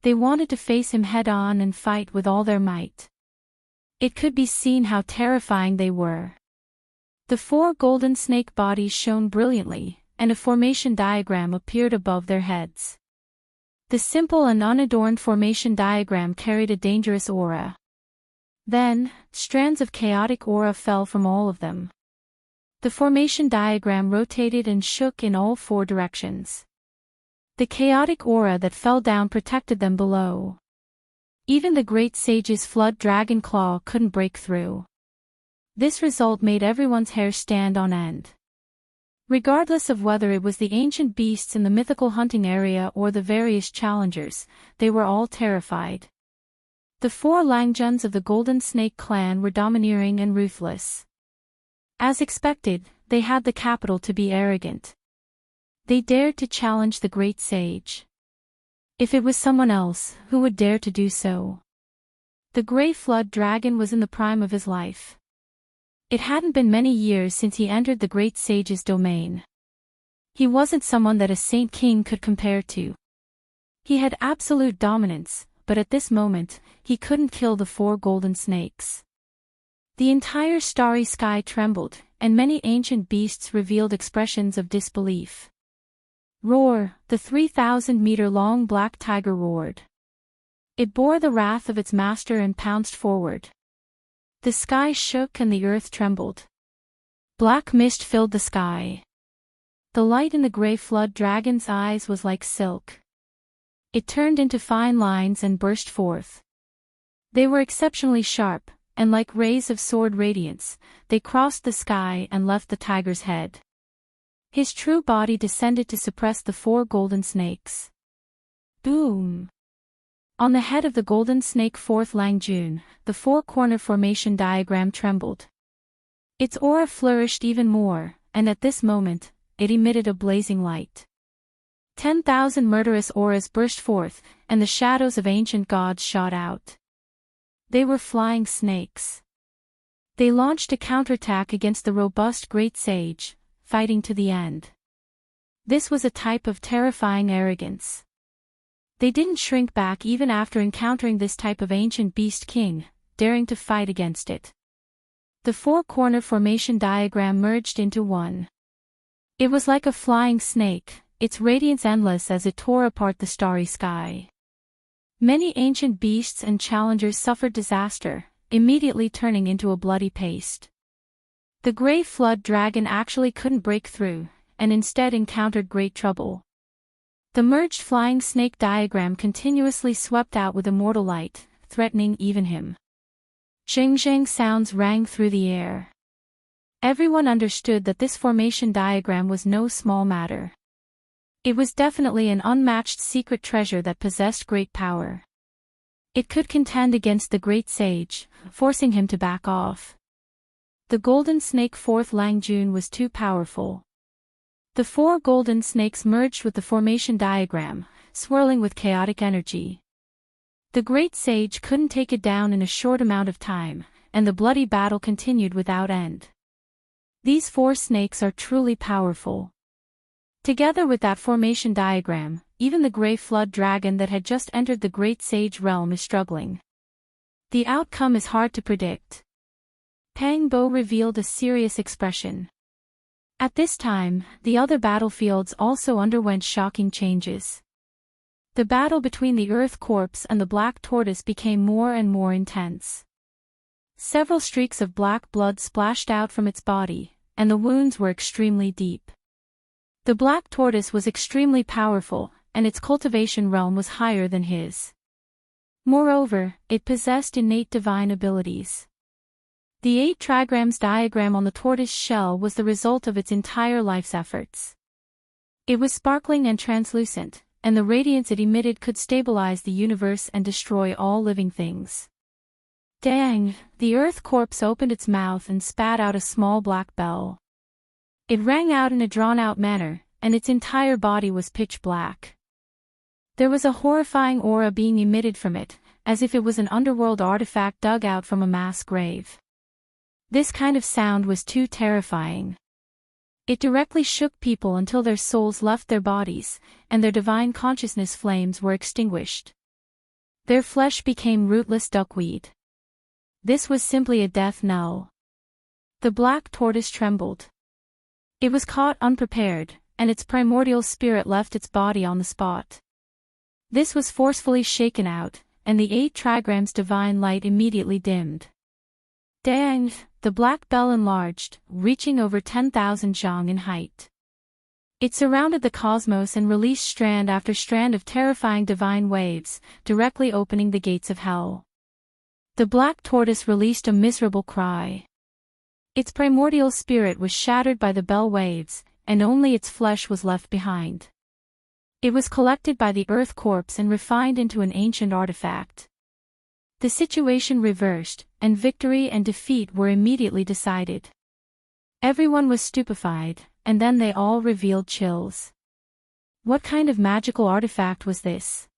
They wanted to face him head-on and fight with all their might. It could be seen how terrifying they were. The 4 golden snake bodies shone brilliantly, and a formation diagram appeared above their heads. The simple and unadorned formation diagram carried a dangerous aura. Then, strands of chaotic aura fell from all of them. The formation diagram rotated and shook in all 4 directions. The chaotic aura that fell down protected them below. Even the great sage's flood dragon claw couldn't break through. This result made everyone's hair stand on end. Regardless of whether it was the ancient beasts in the mythical hunting area or the various challengers, they were all terrified. The 4 Langjuns of the Golden Snake clan were domineering and ruthless. As expected, they had the capital to be arrogant. They dared to challenge the great sage. If it was someone else, who would dare to do so? The gray flood dragon was in the prime of his life. It hadn't been many years since he entered the great sage's domain. He wasn't someone that a saint king could compare to. He had absolute dominance, but at this moment, he couldn't kill the 4 golden snakes. The entire starry sky trembled, and many ancient beasts revealed expressions of disbelief. Roar, the 3,000-meter-long black tiger roared. It bore the wrath of its master and pounced forward. The sky shook and the earth trembled. Black mist filled the sky. The light in the gray flood dragon's eyes was like silk. It turned into fine lines and burst forth. They were exceptionally sharp, and like rays of sword radiance, they crossed the sky and left the tiger's head. His true body descended to suppress the 4 golden snakes. Boom! On the head of the golden snake 4th Langjun, the 4-corner formation diagram trembled. Its aura flourished even more, and at this moment, it emitted a blazing light. 10,000 murderous auras burst forth, and the shadows of ancient gods shot out. They were flying snakes. They launched a counterattack against the robust great sage, fighting to the end. This was a type of terrifying arrogance. They didn't shrink back even after encountering this type of ancient beast king, daring to fight against it. The 4-corner formation diagram merged into one. It was like a flying snake, its radiance endless as it tore apart the starry sky. Many ancient beasts and challengers suffered disaster, immediately turning into a bloody paste. The gray flood dragon actually couldn't break through, and instead encountered great trouble. The merged flying snake diagram continuously swept out with immortal light, threatening even him. Zheng sounds rang through the air. Everyone understood that this formation diagram was no small matter. It was definitely an unmatched secret treasure that possessed great power. It could contend against the great sage, forcing him to back off. The golden snake fourth Langjun was too powerful. The four golden snakes merged with the formation diagram, swirling with chaotic energy. The great sage couldn't take it down in a short amount of time, and the bloody battle continued without end. These four snakes are truly powerful. Together with that formation diagram, even the gray flood dragon that had just entered the great sage realm is struggling. The outcome is hard to predict. Pang Bo revealed a serious expression. At this time, the other battlefields also underwent shocking changes. The battle between the Earth Corpse and the Black Tortoise became more and more intense. Several streaks of black blood splashed out from its body, and the wounds were extremely deep. The Black Tortoise was extremely powerful, and its cultivation realm was higher than his. Moreover, it possessed innate divine abilities. The 8 trigrams diagram on the tortoise shell was the result of its entire life's efforts. It was sparkling and translucent, and the radiance it emitted could stabilize the universe and destroy all living things. Dang! The Earth Corpse opened its mouth and spat out a small black bell. It rang out in a drawn-out manner, and its entire body was pitch black. There was a horrifying aura being emitted from it, as if it was an underworld artifact dug out from a mass grave. This kind of sound was too terrifying. It directly shook people until their souls left their bodies, and their divine consciousness flames were extinguished. Their flesh became rootless duckweed. This was simply a death knell. The Black Tortoise trembled. It was caught unprepared, and its primordial spirit left its body on the spot. This was forcefully shaken out, and the 8 trigrams divine light immediately dimmed. Dang! The black bell enlarged, reaching over 10,000 zhang in height. It surrounded the cosmos and released strand after strand of terrifying divine waves, directly opening the gates of hell. The Black Tortoise released a miserable cry. Its primordial spirit was shattered by the bell waves, and only its flesh was left behind. It was collected by the Earth Corpse and refined into an ancient artifact. The situation reversed, and victory and defeat were immediately decided. Everyone was stupefied, and then they all revealed chills. What kind of magical artifact was this?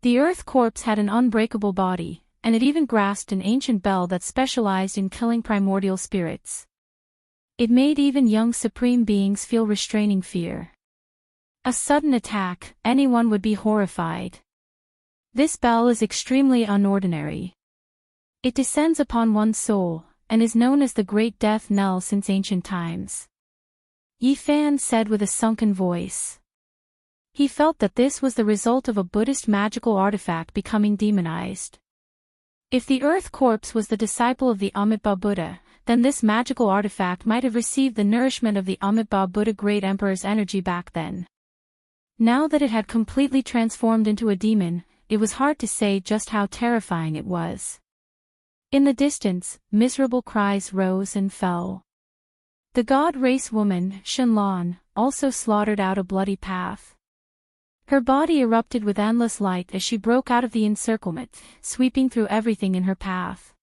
The Earth Corpse had an unbreakable body, and it even grasped an ancient bell that specialized in killing primordial spirits. It made even young supreme beings feel restraining fear. A sudden attack, anyone would be horrified. This bell is extremely unordinary. It descends upon one's soul, and is known as the Great Death Knell since ancient times. Yi Fan said with a sunken voice. He felt that this was the result of a Buddhist magical artifact becoming demonized. If the Earth Corpse was the disciple of the Amitabha Buddha, then this magical artifact might have received the nourishment of the Amitabha Buddha Great Emperor's energy back then. Now that it had completely transformed into a demon, it was hard to say just how terrifying it was. In the distance, miserable cries rose and fell. The god race woman, Shenlong, also slaughtered out a bloody path. Her body erupted with endless light as she broke out of the encirclement, sweeping through everything in her path.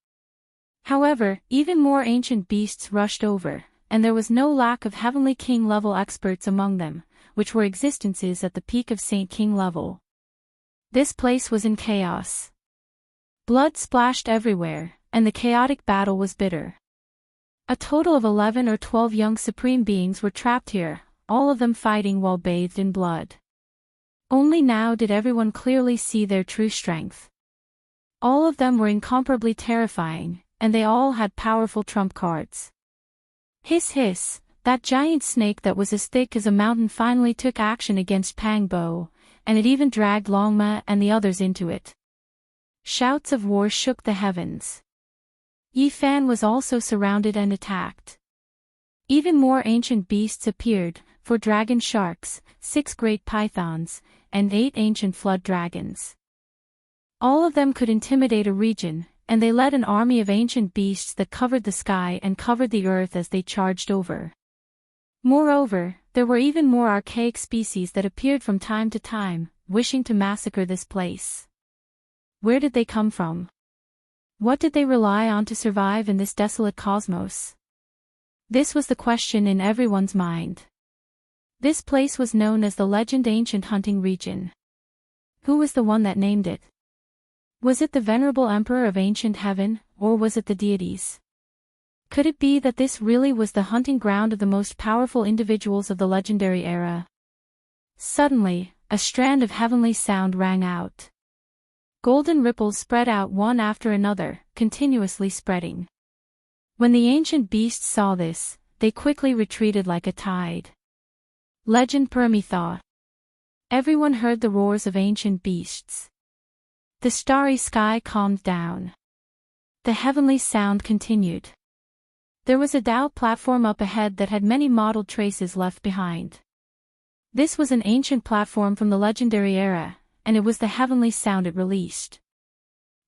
However, even more ancient beasts rushed over, and there was no lack of Heavenly King-level experts among them, which were existences at the peak of Saint King level. This place was in chaos. Blood splashed everywhere, and the chaotic battle was bitter. A total of 11 or 12 young supreme beings were trapped here, all of them fighting while bathed in blood. Only now did everyone clearly see their true strength. All of them were incomparably terrifying, and they all had powerful trump cards. Hiss hiss, that giant snake that was as thick as a mountain finally took action against Pang Bo, and it even dragged Longma and the others into it. Shouts of war shook the heavens. Yi Fan was also surrounded and attacked. Even more ancient beasts appeared, 4 dragon sharks, 6 great pythons, and 8 ancient flood dragons. All of them could intimidate a region, and they led an army of ancient beasts that covered the sky and covered the earth as they charged over. Moreover, There were even more archaic species that appeared from time to time, wishing to massacre this place. Where did they come from? What did they rely on to survive in this desolate cosmos? This was the question in everyone's mind. This place was known as the Legend Ancient Hunting Region. Who was the one that named it? Was it the venerable Emperor of Ancient Heaven, or was it the deities? Could it be that this really was the hunting ground of the most powerful individuals of the legendary era? Suddenly, a strand of heavenly sound rang out. Golden ripples spread out one after another, continuously spreading. When the ancient beasts saw this, they quickly retreated like a tide. Legend Permi thought. Everyone heard the roars of ancient beasts. The starry sky calmed down. The heavenly sound continued. There was a Tao platform up ahead that had many mottled traces left behind. This was an ancient platform from the legendary era, and it was the heavenly sound it released.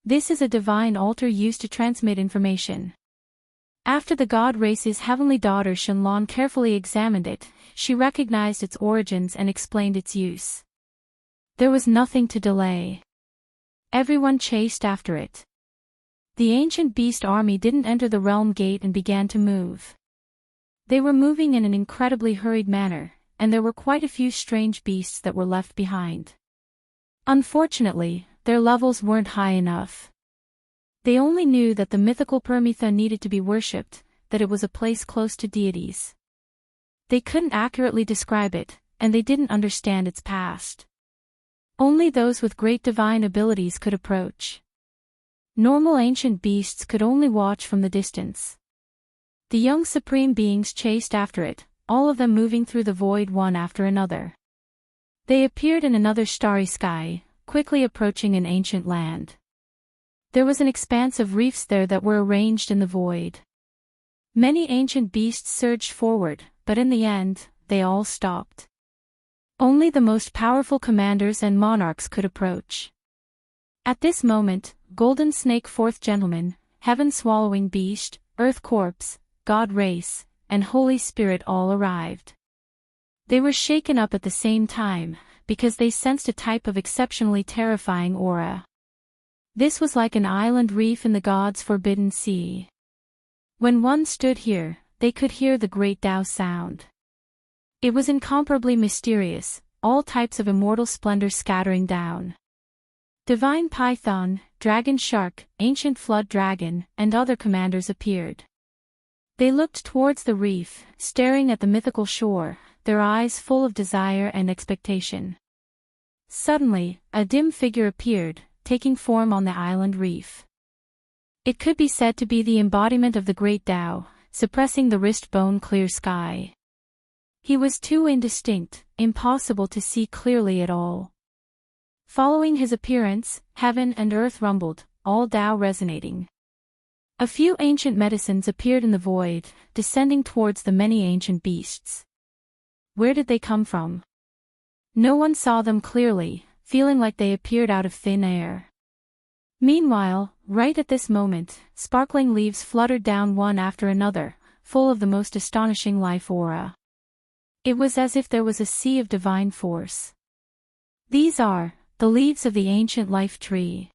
This is a divine altar used to transmit information. After the god race's heavenly daughter Shenlong carefully examined it, she recognized its origins and explained its use. There was nothing to delay. Everyone chased after it. The ancient beast army didn't enter the realm gate and began to move. They were moving in an incredibly hurried manner, and there were quite a few strange beasts that were left behind. Unfortunately, their levels weren't high enough. They only knew that the mythical Permitha needed to be worshipped, that it was a place close to deities. They couldn't accurately describe it, and they didn't understand its past. Only those with great divine abilities could approach. Normal ancient beasts could only watch from the distance. The young supreme beings chased after it, all of them moving through the void one after another. They appeared in another starry sky, quickly approaching an ancient land. There was an expanse of reefs there that were arranged in the void. Many ancient beasts surged forward, but in the end, they all stopped. Only the most powerful commanders and monarchs could approach. At this moment, Golden Snake Fourth Gentleman, Heaven Swallowing Beast, Earth Corpse, God Race, and Holy Spirit all arrived. They were shaken up at the same time, because they sensed a type of exceptionally terrifying aura. This was like an island reef in the god's forbidden sea. When one stood here, they could hear the great Tao sound. It was incomparably mysterious, all types of immortal splendor scattering down. Divine Python, Dragon Shark, Ancient Flood Dragon, and other commanders appeared. They looked towards the reef, staring at the mythical shore, their eyes full of desire and expectation. Suddenly, a dim figure appeared, taking form on the island reef. It could be said to be the embodiment of the great Tao, suppressing the wrist-bone clear sky. He was too indistinct, impossible to see clearly at all. Following his appearance, heaven and earth rumbled, all Tao resonating. A few ancient medicines appeared in the void, descending towards the many ancient beasts. Where did they come from? No one saw them clearly, feeling like they appeared out of thin air. Meanwhile, right at this moment, sparkling leaves fluttered down one after another, full of the most astonishing life aura. It was as if there was a sea of divine force. These are the leaves of the ancient life tree.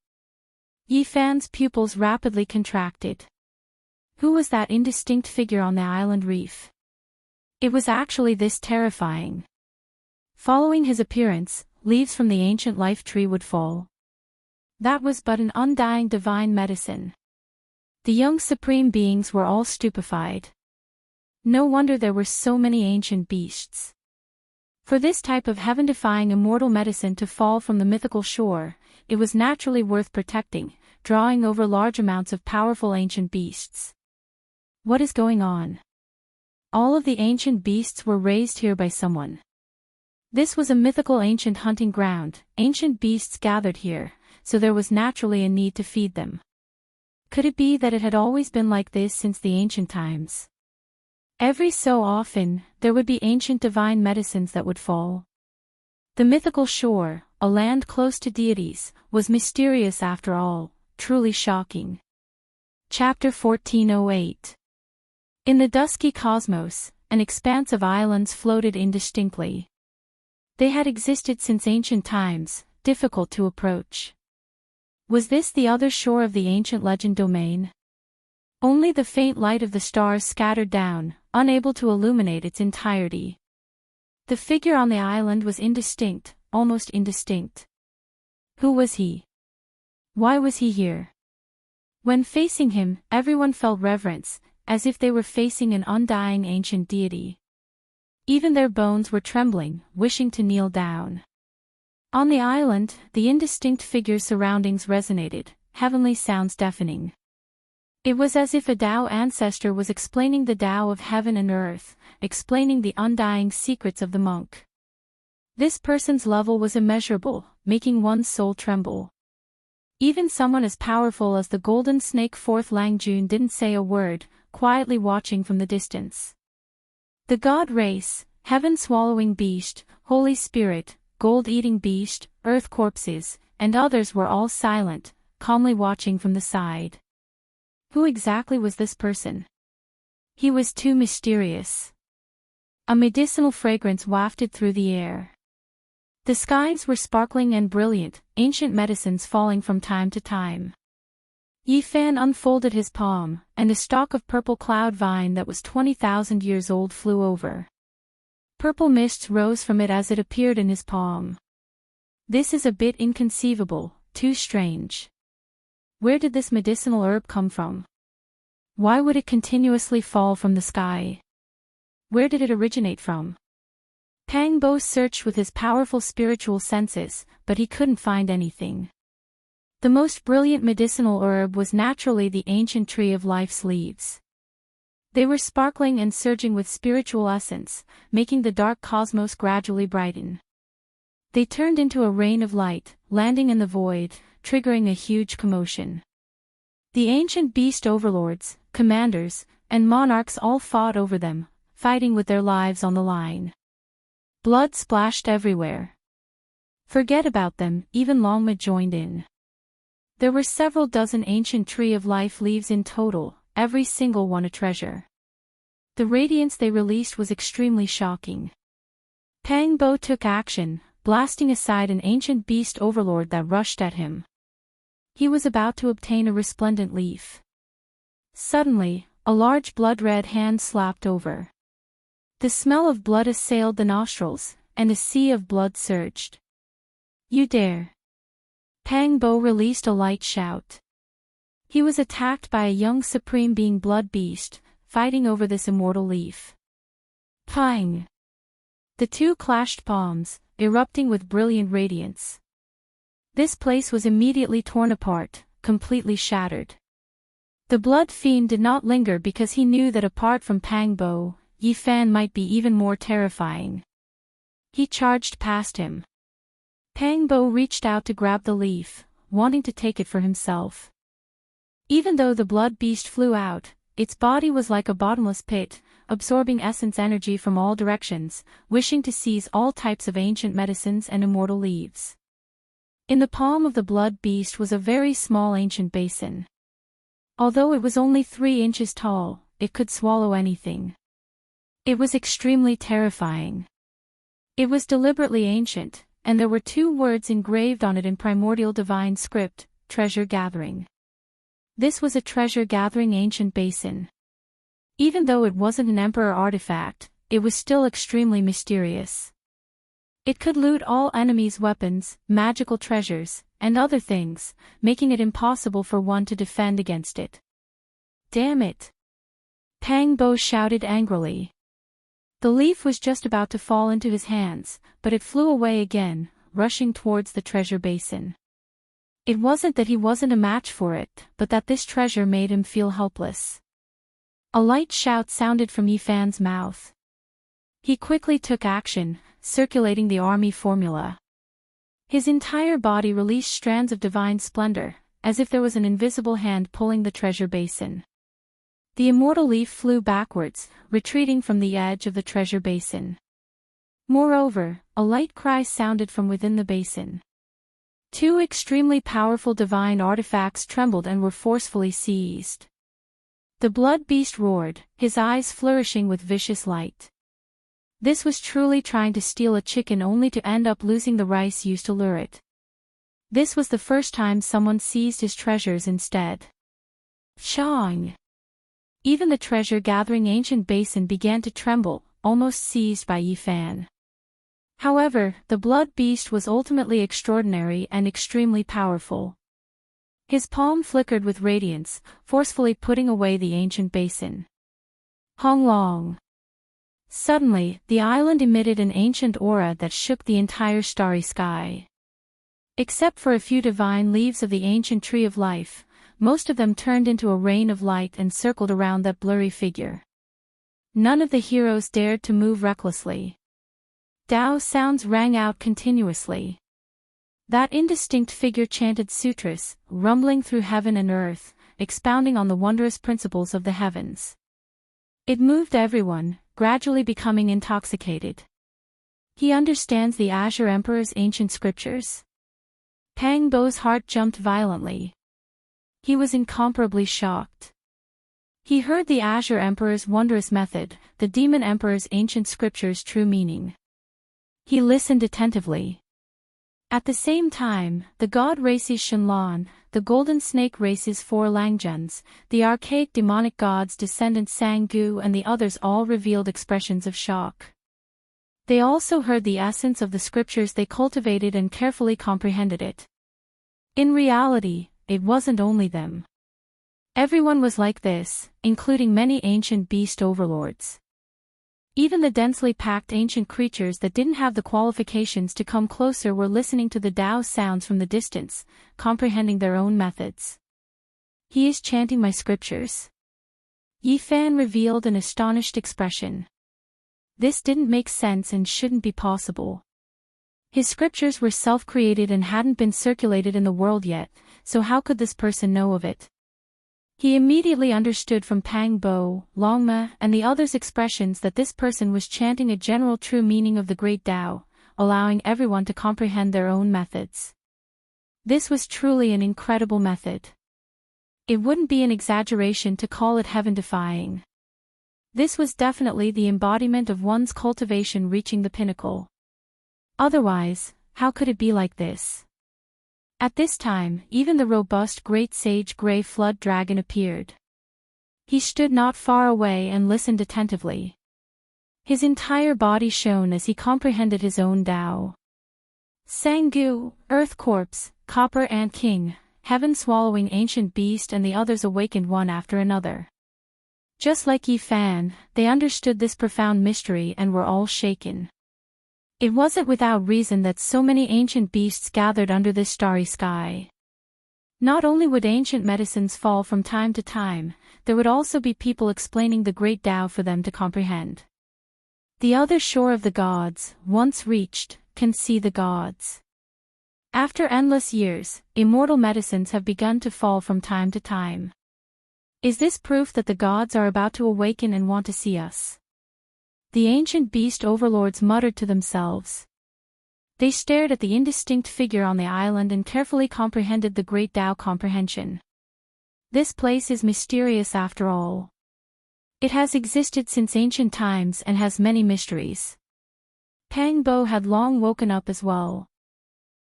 Yifan's pupils rapidly contracted. Who was that indistinct figure on the island reef? It was actually this terrifying. Following his appearance, leaves from the ancient life tree would fall. That was but an undying divine medicine. The young supreme beings were all stupefied. No wonder there were so many ancient beasts. For this type of heaven-defying immortal medicine to fall from the mythical shore, it was naturally worth protecting, drawing over large amounts of powerful ancient beasts. What is going on? All of the ancient beasts were raised here by someone. This was a mythical ancient hunting ground, ancient beasts gathered here, so there was naturally a need to feed them. Could it be that it had always been like this since the ancient times? Every so often, there would be ancient divine medicines that would fall. The mythical shore, a land close to deities, was mysterious after all, truly shocking. Chapter 1408. In the dusky cosmos, an expanse of islands floated indistinctly. They had existed since ancient times, difficult to approach. Was this the other shore of the ancient legend domain? Only the faint light of the stars scattered down, unable to illuminate its entirety. The figure on the island was indistinct, almost indistinct. Who was he? Why was he here? When facing him, everyone felt reverence, as if they were facing an undying ancient deity. Even their bones were trembling, wishing to kneel down. On the island, the indistinct figure's surroundings resonated, heavenly sounds deafening. It was as if a Tao ancestor was explaining the Tao of heaven and earth, explaining the undying secrets of the monk. This person's level was immeasurable, making one's soul tremble. Even someone as powerful as the golden snake Fourth Lang Jun didn't say a word, quietly watching from the distance. The god race, heaven-swallowing beast, Holy Spirit, gold-eating beast, earth corpses, and others were all silent, calmly watching from the side. Who exactly was this person? He was too mysterious. A medicinal fragrance wafted through the air. The skies were sparkling and brilliant, ancient medicines falling from time to time. Yi Fan unfolded his palm, and a stalk of purple cloud vine that was 20,000 years old flew over. Purple mists rose from it as it appeared in his palm. This is a bit inconceivable, too strange. Where did this medicinal herb come from? Why would it continuously fall from the sky? Where did it originate from? Pang Bo searched with his powerful spiritual senses, but he couldn't find anything. The most brilliant medicinal herb was naturally the ancient tree of life's leaves. They were sparkling and surging with spiritual essence, making the dark cosmos gradually brighten. They turned into a rain of light, landing in the void, triggering a huge commotion. The ancient beast overlords, commanders, and monarchs all fought over them, fighting with their lives on the line. Blood splashed everywhere. Forget about them, even Longma joined in. There were several dozen ancient tree of life leaves in total, every single one a treasure. The radiance they released was extremely shocking. Pang Bo took action, blasting aside an ancient beast overlord that rushed at him. He was about to obtain a resplendent leaf. Suddenly, a large blood-red hand slapped over. The smell of blood assailed the nostrils, and a sea of blood surged. You dare! Pang Bo released a light shout. He was attacked by a young supreme being blood beast, fighting over this immortal leaf. Pang! The two clashed palms, erupting with brilliant radiance. This place was immediately torn apart, completely shattered. The blood fiend did not linger because he knew that apart from Pang Bo, Yi Fan might be even more terrifying. He charged past him. Pang Bo reached out to grab the leaf, wanting to take it for himself. Even though the blood beast flew out, its body was like a bottomless pit, absorbing essence energy from all directions, wishing to seize all types of ancient medicines and immortal leaves. In the palm of the blood beast was a very small ancient basin. Although it was only 3 inches tall, it could swallow anything. It was extremely terrifying. It was deliberately ancient, and there were 2 words engraved on it in primordial divine script, treasure gathering. This was a treasure gathering ancient basin. Even though it wasn't an emperor artifact, it was still extremely mysterious. It could loot all enemies' weapons, magical treasures, and other things, making it impossible for one to defend against it. Damn it! Pang Bo shouted angrily. The leaf was just about to fall into his hands, but it flew away again, rushing towards the treasure basin. It wasn't that he wasn't a match for it, but that this treasure made him feel helpless. A light shout sounded from Yi Fan's mouth. He quickly took action, circulating the army formula. His entire body released strands of divine splendor, as if there was an invisible hand pulling the treasure basin. The immortal leaf flew backwards, retreating from the edge of the treasure basin. Moreover, a light cry sounded from within the basin. 2 extremely powerful divine artifacts trembled and were forcefully seized. The blood beast roared, his eyes flourishing with vicious light. This was truly trying to steal a chicken only to end up losing the rice used to lure it. This was the first time someone seized his treasures instead. Shang! Even the treasure-gathering ancient basin began to tremble, almost seized by Yi Fan. However, the blood beast was ultimately extraordinary and extremely powerful. His palm flickered with radiance, forcefully putting away the ancient basin. Hong Long! Suddenly, the island emitted an ancient aura that shook the entire starry sky. Except for a few divine leaves of the ancient tree of life, most of them turned into a rain of light and circled around that blurry figure. None of the heroes dared to move recklessly. Tao sounds rang out continuously. That indistinct figure chanted sutras, rumbling through heaven and earth, expounding on the wondrous principles of the heavens. It moved everyone, gradually becoming intoxicated. He understands the Azure Emperor's ancient scriptures? Pang Bo's heart jumped violently. He was incomparably shocked. He heard the Azure Emperor's wondrous method, the Demon Emperor's ancient scriptures' true meaning. He listened attentively. At the same time, the god races Shenlong, the golden snake races four Langjuns, the archaic demonic god's descendant Sang-gu and the others all revealed expressions of shock. They also heard the essence of the scriptures they cultivated and carefully comprehended it. In reality, it wasn't only them. Everyone was like this, including many ancient beast overlords. Even the densely packed ancient creatures that didn't have the qualifications to come closer were listening to the Tao sounds from the distance, comprehending their own methods. He is chanting my scriptures. Yi Fan revealed an astonished expression. This didn't make sense and shouldn't be possible. His scriptures were self-created and hadn't been circulated in the world yet, so how could this person know of it? He immediately understood from Pang Bo, Longma, and the others' expressions that this person was chanting a general true meaning of the Great Tao, allowing everyone to comprehend their own methods. This was truly an incredible method. It wouldn't be an exaggeration to call it heaven-defying. This was definitely the embodiment of one's cultivation reaching the pinnacle. Otherwise, how could it be like this? At this time, even the robust great sage Grey Flood Dragon appeared. He stood not far away and listened attentively. His entire body shone as he comprehended his own Tao. Sang-gu, Earth Corpse, Copper Ant King, Heaven-swallowing Ancient Beast and the others awakened one after another. Just like Yi Fan, they understood this profound mystery and were all shaken. It wasn't without reason that so many ancient beasts gathered under this starry sky. Not only would ancient medicines fall from time to time, there would also be people explaining the great Tao for them to comprehend. The other shore of the gods, once reached, can see the gods. After endless years, immortal medicines have begun to fall from time to time. Is this proof that the gods are about to awaken and want to see us? The ancient beast overlords muttered to themselves. They stared at the indistinct figure on the island and carefully comprehended the great Tao comprehension. This place is mysterious after all. It has existed since ancient times and has many mysteries. Pang Bo had long woken up as well.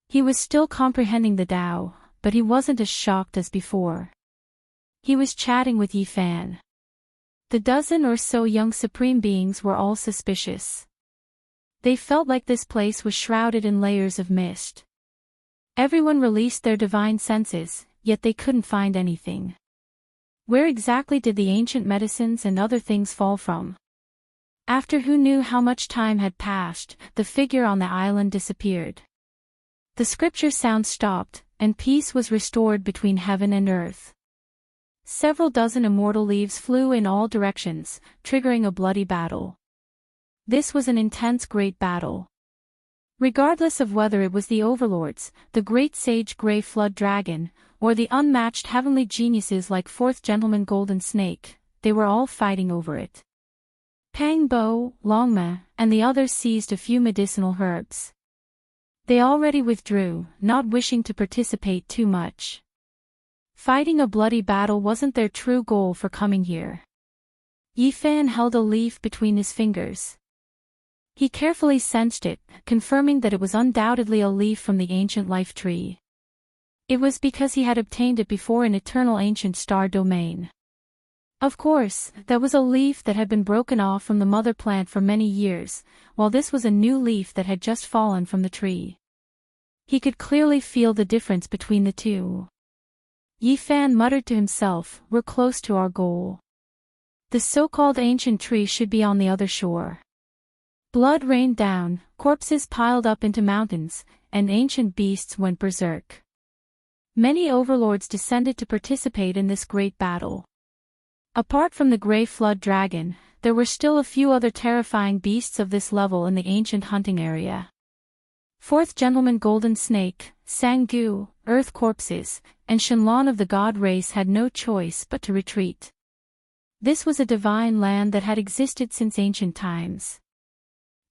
He was still comprehending the Tao, but he wasn't as shocked as before. He was chatting with Yi Fan. The dozen or so young supreme beings were all suspicious. They felt like this place was shrouded in layers of mist. Everyone released their divine senses, yet they couldn't find anything. Where exactly did the ancient medicines and other things fall from? After who knew how much time had passed, the figure on the island disappeared. The scripture sound stopped, and peace was restored between heaven and earth. Several dozen immortal leaves flew in all directions, triggering a bloody battle. This was an intense great battle. Regardless of whether it was the overlords, the great sage Grey Flood Dragon, or the unmatched heavenly geniuses like Fourth Gentleman Golden Snake, they were all fighting over it. Pang Bo, Longma, and the others seized a few medicinal herbs. They already withdrew, not wishing to participate too much. Fighting a bloody battle wasn't their true goal for coming here. Yifan held a leaf between his fingers. He carefully sensed it, confirming that it was undoubtedly a leaf from the ancient life tree. It was because he had obtained it before in eternal ancient star domain. Of course, that was a leaf that had been broken off from the mother plant for many years, while this was a new leaf that had just fallen from the tree. He could clearly feel the difference between the two. Yifan muttered to himself, "We're close to our goal. The so-called ancient tree should be on the other shore." Blood rained down, corpses piled up into mountains, and ancient beasts went berserk. Many overlords descended to participate in this great battle. Apart from the Grey Flood Dragon, there were still a few other terrifying beasts of this level in the ancient hunting area. Fourth Gentleman Golden Snake, Sangu, Earth Corpses, and Shenlong of the God race had no choice but to retreat. This was a divine land that had existed since ancient times.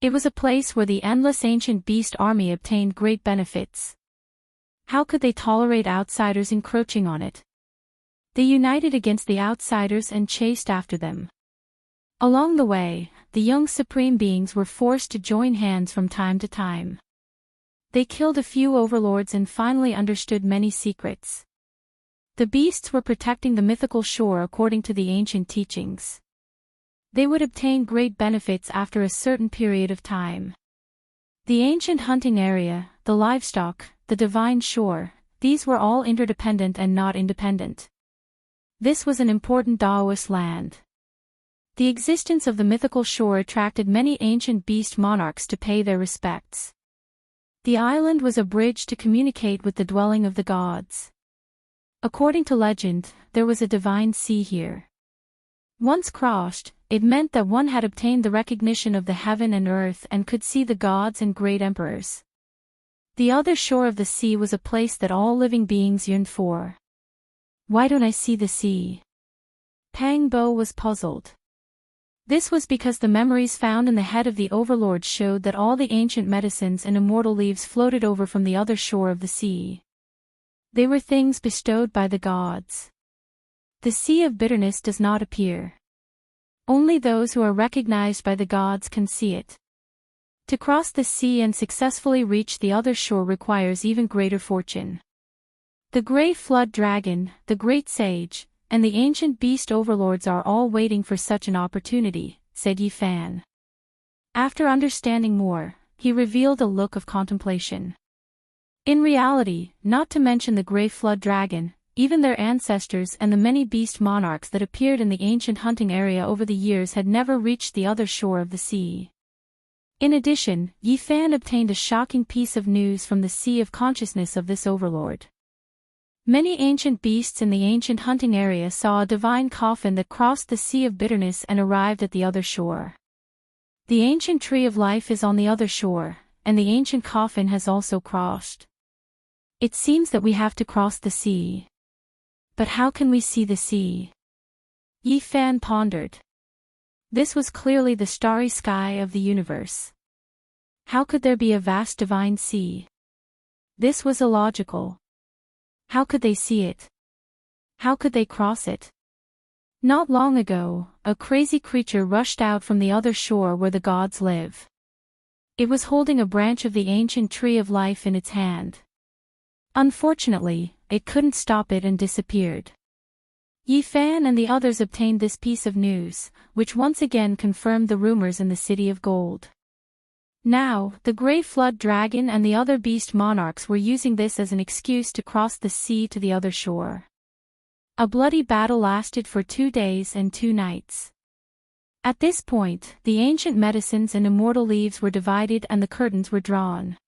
It was a place where the endless ancient beast army obtained great benefits. How could they tolerate outsiders encroaching on it? They united against the outsiders and chased after them. Along the way, the young supreme beings were forced to join hands from time to time. They killed a few overlords and finally understood many secrets. The beasts were protecting the mythical shore according to the ancient teachings. They would obtain great benefits after a certain period of time. The ancient hunting area, the livestock, the divine shore, these were all interdependent and not independent. This was an important Taoist land. The existence of the mythical shore attracted many ancient beast monarchs to pay their respects. The island was a bridge to communicate with the dwelling of the gods. According to legend, there was a divine sea here. Once crossed, it meant that one had obtained the recognition of the heaven and earth and could see the gods and great emperors. The other shore of the sea was a place that all living beings yearned for. Why don't I see the sea? Pang Bo was puzzled. This was because the memories found in the head of the overlord showed that all the ancient medicines and immortal leaves floated over from the other shore of the sea. They were things bestowed by the gods. The sea of bitterness does not appear. Only those who are recognized by the gods can see it. To cross the sea and successfully reach the other shore requires even greater fortune. The Grey Flood Dragon, the Great Sage, and the ancient beast overlords are all waiting for such an opportunity, said Yifan. After understanding more, he revealed a look of contemplation. In reality, not to mention the Grey Flood Dragon, even their ancestors and the many beast monarchs that appeared in the ancient hunting area over the years had never reached the other shore of the sea. In addition, Yifan obtained a shocking piece of news from the sea of consciousness of this overlord. Many ancient beasts in the ancient hunting area saw a divine coffin that crossed the sea of bitterness and arrived at the other shore. The ancient tree of life is on the other shore, and the ancient coffin has also crossed. It seems that we have to cross the sea. But how can we see the sea? Yifan pondered. This was clearly the starry sky of the universe. How could there be a vast divine sea? This was illogical. How could they see it? How could they cross it? Not long ago, a crazy creature rushed out from the other shore where the gods live. It was holding a branch of the ancient tree of life in its hand. Unfortunately, it couldn't stop it and disappeared. Yifan and the others obtained this piece of news, which once again confirmed the rumors in the City of Gold. Now, the Grey Flood Dragon and the other beast monarchs were using this as an excuse to cross the sea to the other shore. A bloody battle lasted for 2 days and 2 nights. At this point, the ancient medicines and immortal leaves were divided and the curtains were drawn.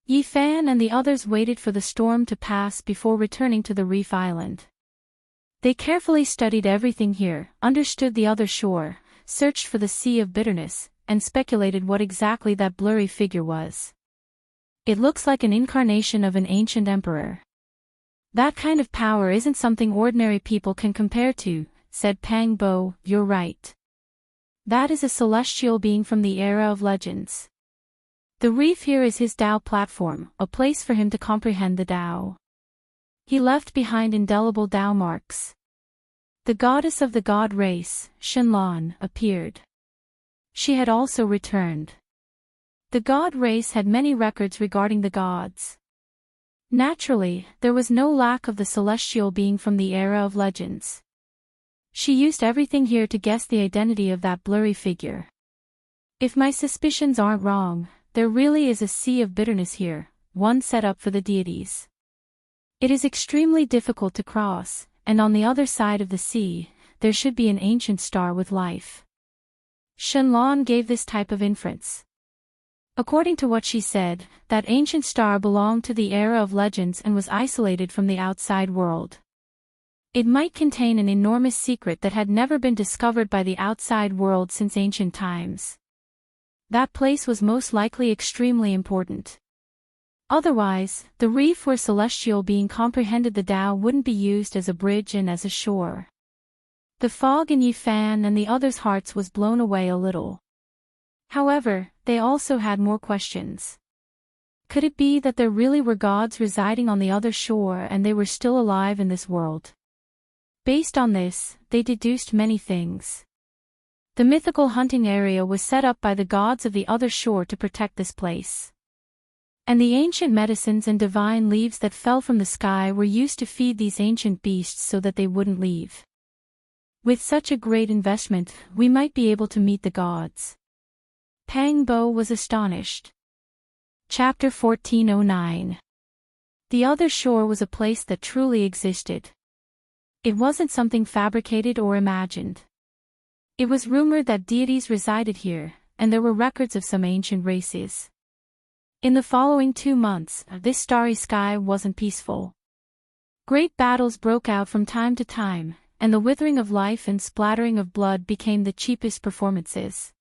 Yifan and the others waited for the storm to pass before returning to the reef island. They carefully studied everything here, understood the other shore, searched for the Sea of Bitterness, and speculated what exactly that blurry figure was. It looks like an incarnation of an ancient emperor. That kind of power isn't something ordinary people can compare to, said Pang Bo. You're right. That is a celestial being from the era of legends. The reef here is his Tao platform, a place for him to comprehend the Tao. He left behind indelible Tao marks. The goddess of the god race, Shenlong, appeared. She had also returned. The god race had many records regarding the gods. Naturally, there was no lack of the celestial being from the era of legends. She used everything here to guess the identity of that blurry figure. If my suspicions aren't wrong, there really is a sea of bitterness here, one set up for the deities. It is extremely difficult to cross, and on the other side of the sea, there should be an ancient star with life. Shenlong gave this type of inference. According to what she said, that ancient star belonged to the era of legends and was isolated from the outside world. It might contain an enormous secret that had never been discovered by the outside world since ancient times. That place was most likely extremely important. Otherwise, the reef where celestial being comprehended the Tao wouldn't be used as a bridge and as a shore. The fog in Yifan and the others' hearts was blown away a little. However, they also had more questions. Could it be that there really were gods residing on the other shore and they were still alive in this world? Based on this, they deduced many things. The mythical hunting area was set up by the gods of the other shore to protect this place. And the ancient medicines and divine leaves that fell from the sky were used to feed these ancient beasts so that they wouldn't leave. With such a great investment, we might be able to meet the gods. Pang Bo was astonished. Chapter 1409. The other shore was a place that truly existed. It wasn't something fabricated or imagined. It was rumored that deities resided here, and there were records of some ancient races. In the following 2 months, this starry sky wasn't peaceful. Great battles broke out from time to time, and the withering of life and splattering of blood became the cheapest performances.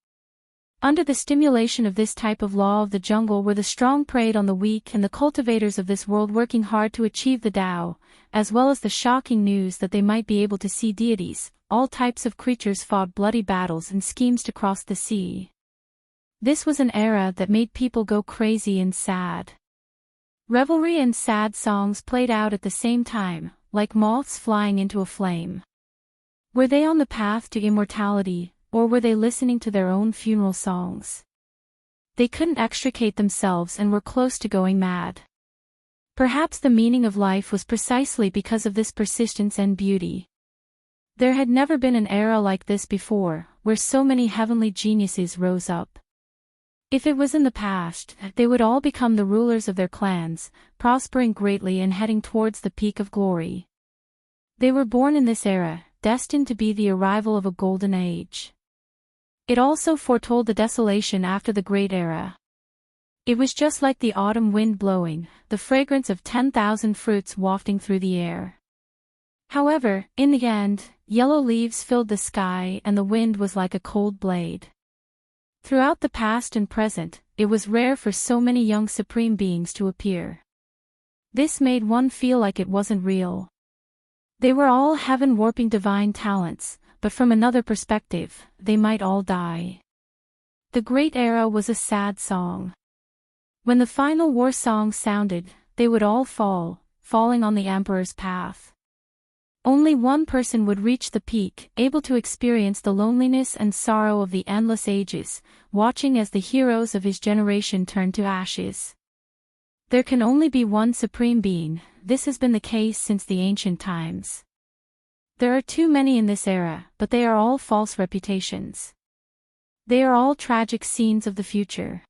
Under the stimulation of this type of law of the jungle where the strong preyed on the weak and the cultivators of this world working hard to achieve the Tao, as well as the shocking news that they might be able to see deities, all types of creatures fought bloody battles and schemes to cross the sea. This was an era that made people go crazy and sad. Revelry and sad songs played out at the same time, like moths flying into a flame. Were they on the path to immortality, or were they listening to their own funeral songs? They couldn't extricate themselves and were close to going mad. Perhaps the meaning of life was precisely because of this persistence and beauty. There had never been an era like this before, where so many heavenly geniuses rose up. If it was in the past, they would all become the rulers of their clans, prospering greatly and heading towards the peak of glory. They were born in this era, destined to be the arrival of a golden age. It also foretold the desolation after the Great Era. It was just like the autumn wind blowing, the fragrance of 10,000 fruits wafting through the air. However, in the end, yellow leaves filled the sky and the wind was like a cold blade. Throughout the past and present, it was rare for so many young supreme beings to appear. This made one feel like it wasn't real. They were all heaven-warping divine talents, but from another perspective, they might all die. The Great Era was a sad song. When the final war song sounded, they would all fall, falling on the Emperor's path. Only one person would reach the peak, able to experience the loneliness and sorrow of the endless ages, watching as the heroes of his generation turn to ashes. There can only be one supreme being, this has been the case since the ancient times. There are too many in this era, but they are all false reputations. They are all tragic scenes of the future.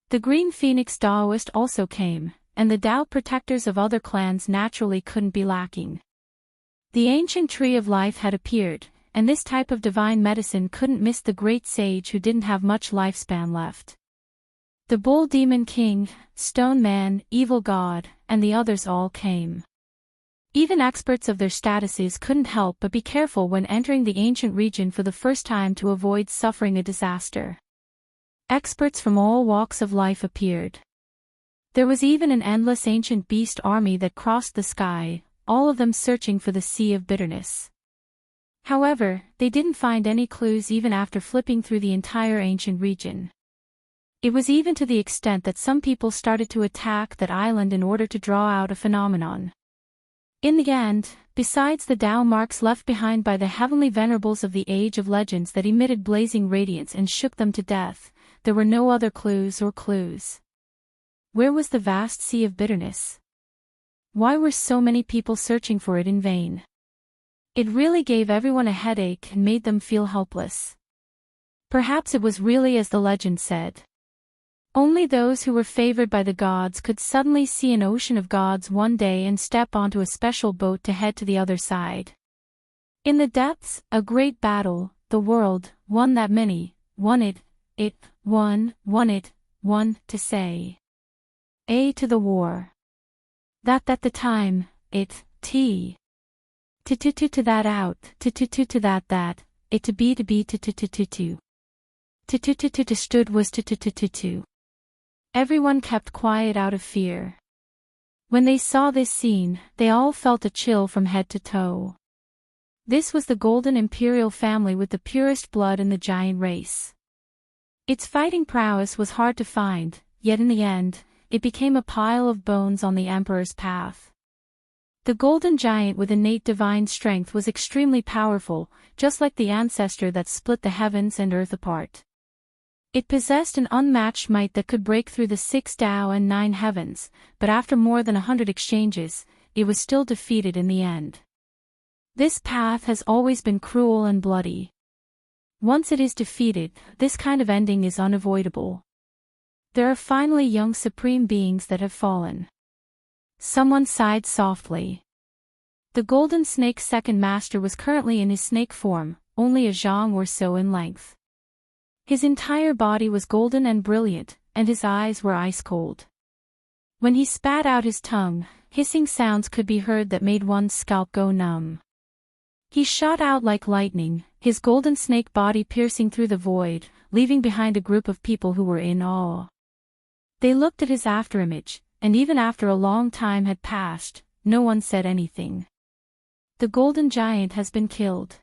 The Green Phoenix Taoist also came, and the Tao protectors of other clans naturally couldn't be lacking. The ancient tree of life had appeared, and this type of divine medicine couldn't miss the great sage who didn't have much lifespan left. The Bull Demon King, Stone Man, Evil God, and the others all came. Even experts of their statuses couldn't help but be careful when entering the ancient region for the first time to avoid suffering a disaster. Experts from all walks of life appeared. There was even an endless ancient beast army that crossed the sky, all of them searching for the Sea of Bitterness. However, they didn't find any clues even after flipping through the entire ancient region. It was even to the extent that some people started to attack that island in order to draw out a phenomenon. In the end, besides the Tao marks left behind by the heavenly venerables of the Age of Legends that emitted blazing radiance and shook them to death, there were no other clues. Where was the vast sea of bitterness? Why were so many people searching for it in vain? It really gave everyone a headache and made them feel helpless. Perhaps it was really as the legend said. Only those who were favored by the gods could suddenly see an ocean of gods one day and step onto a special boat to head to the other side. In the depths, a great battle, the world, one that many, wanted to say. A to the war. That the time, to that out, to that, it to be to stood was to. Everyone kept quiet out of fear. When they saw this scene, they all felt a chill from head to toe. This was the Golden Imperial family with the purest blood in the giant race. Its fighting prowess was hard to find, yet in the end, it became a pile of bones on the Emperor's path. The Golden Giant with innate divine strength was extremely powerful, just like the ancestor that split the heavens and earth apart. It possessed an unmatched might that could break through the 6 Tao and 9 heavens, but after more than 100 exchanges, it was still defeated in the end. This path has always been cruel and bloody. Once it is defeated, this kind of ending is unavoidable. There are finally young supreme beings that have fallen. Someone sighed softly. The Golden Snake's second master was currently in his snake form, only a zhang or so in length. His entire body was golden and brilliant, and his eyes were ice cold. When he spat out his tongue, hissing sounds could be heard that made one's scalp go numb. He shot out like lightning, his golden snake body piercing through the void, leaving behind a group of people who were in awe. They looked at his afterimage, and even after a long time had passed, no one said anything. The Golden Giant has been killed.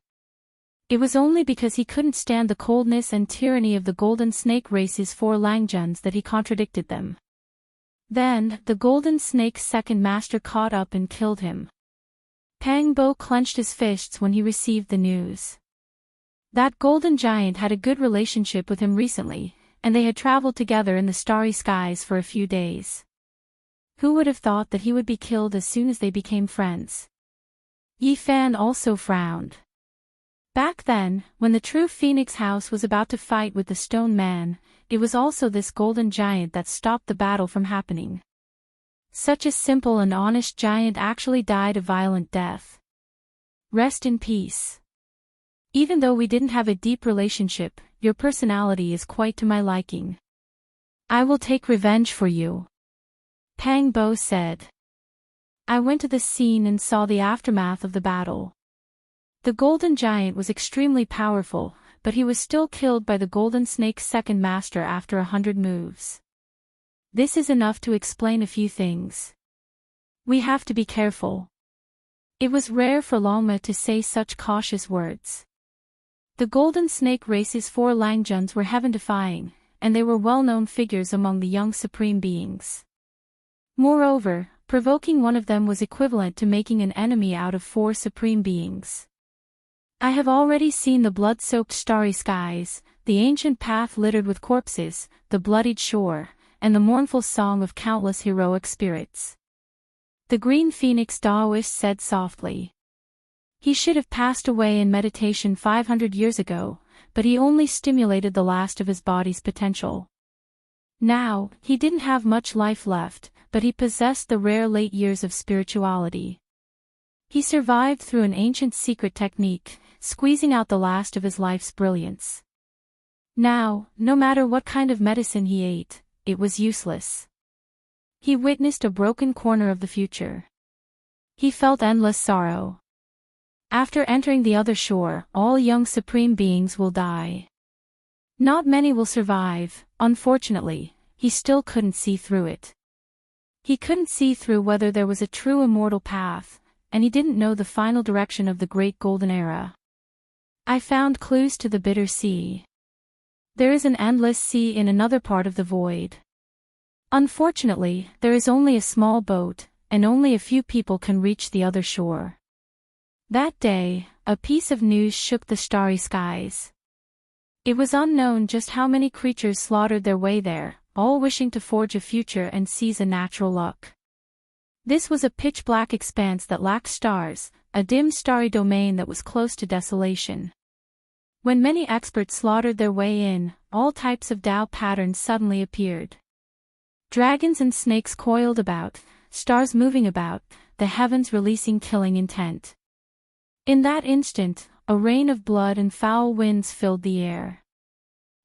It was only because he couldn't stand the coldness and tyranny of the Golden Snake race's 4 Langjuns that he contradicted them. Then, the Golden Snake's second master caught up and killed him. Pang Bo clenched his fists when he received the news. That Golden Giant had a good relationship with him recently, and they had traveled together in the starry skies for a few days. Who would have thought that he would be killed as soon as they became friends? Yi Fan also frowned. Back then, when the true Phoenix House was about to fight with the Stone Man, it was also this Golden Giant that stopped the battle from happening. Such a simple and honest giant actually died a violent death. Rest in peace. Even though we didn't have a deep relationship, your personality is quite to my liking. I will take revenge for you. Pang Bo said. I went to the scene and saw the aftermath of the battle. The Golden Giant was extremely powerful, but he was still killed by the Golden Snake's second master after 100 moves. This is enough to explain a few things. We have to be careful. It was rare for Longma to say such cautious words. The Golden Snake race's 4 Langjuns were heaven-defying, and they were well-known figures among the young supreme beings. Moreover, provoking one of them was equivalent to making an enemy out of 4 supreme beings. I have already seen the blood-soaked starry skies, the ancient path littered with corpses, the bloodied shore, and the mournful song of countless heroic spirits. The Green Phoenix Daoist said softly. He should have passed away in meditation 500 years ago, but he only stimulated the last of his body's potential. Now, he didn't have much life left, but he possessed the rare late years of spirituality. He survived through an ancient secret technique, squeezing out the last of his life's brilliance. Now, no matter what kind of medicine he ate, it was useless. He witnessed a broken corner of the future. He felt endless sorrow. After entering the other shore, all young supreme beings will die. Not many will survive, unfortunately. He still couldn't see through it. He couldn't see through whether there was a true immortal path, and he didn't know the final direction of the Great Golden Era. I found clues to the bitter sea. There is an endless sea in another part of the void. Unfortunately, there is only a small boat, and only a few people can reach the other shore. That day, a piece of news shook the starry skies. It was unknown just how many creatures slaughtered their way there, all wishing to forge a future and seize a natural luck. This was a pitch-black expanse that lacked stars, a dim starry domain that was close to desolation. When many experts slaughtered their way in, all types of Tao patterns suddenly appeared. Dragons and snakes coiled about, stars moving about, the heavens releasing killing intent. In that instant, a rain of blood and foul winds filled the air.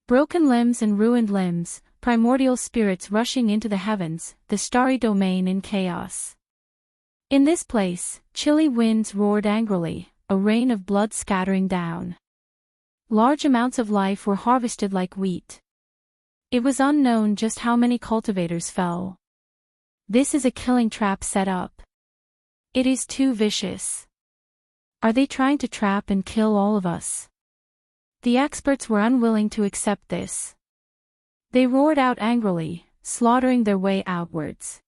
Broken limbs and ruined limbs, primordial spirits rushing into the heavens, the starry domain in chaos. In this place, chilly winds roared angrily, a rain of blood scattering down. Large amounts of life were harvested like wheat. It was unknown just how many cultivators fell. This is a killing trap set up. It is too vicious. Are they trying to trap and kill all of us? The experts were unwilling to accept this. They roared out angrily, slaughtering their way outwards.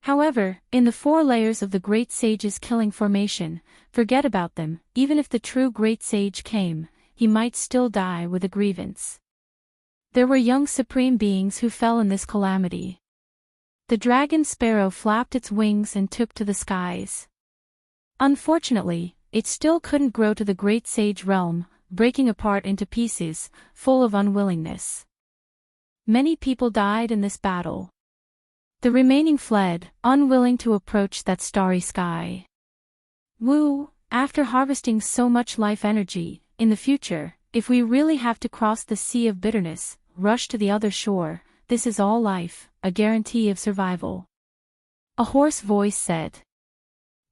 However, in the 4 layers of the Great Sage's killing formation, forget about them, even if the true Great Sage came, he might still die with a grievance. There were young supreme beings who fell in this calamity. The dragon sparrow flapped its wings and took to the skies. Unfortunately, it still couldn't grow to the Great Sage realm, breaking apart into pieces, full of unwillingness. Many people died in this battle. The remaining fled, unwilling to approach that starry sky. Woo, after harvesting so much life energy, in the future, if we really have to cross the sea of bitterness, rush to the other shore, this is all life, a guarantee of survival. A hoarse voice said.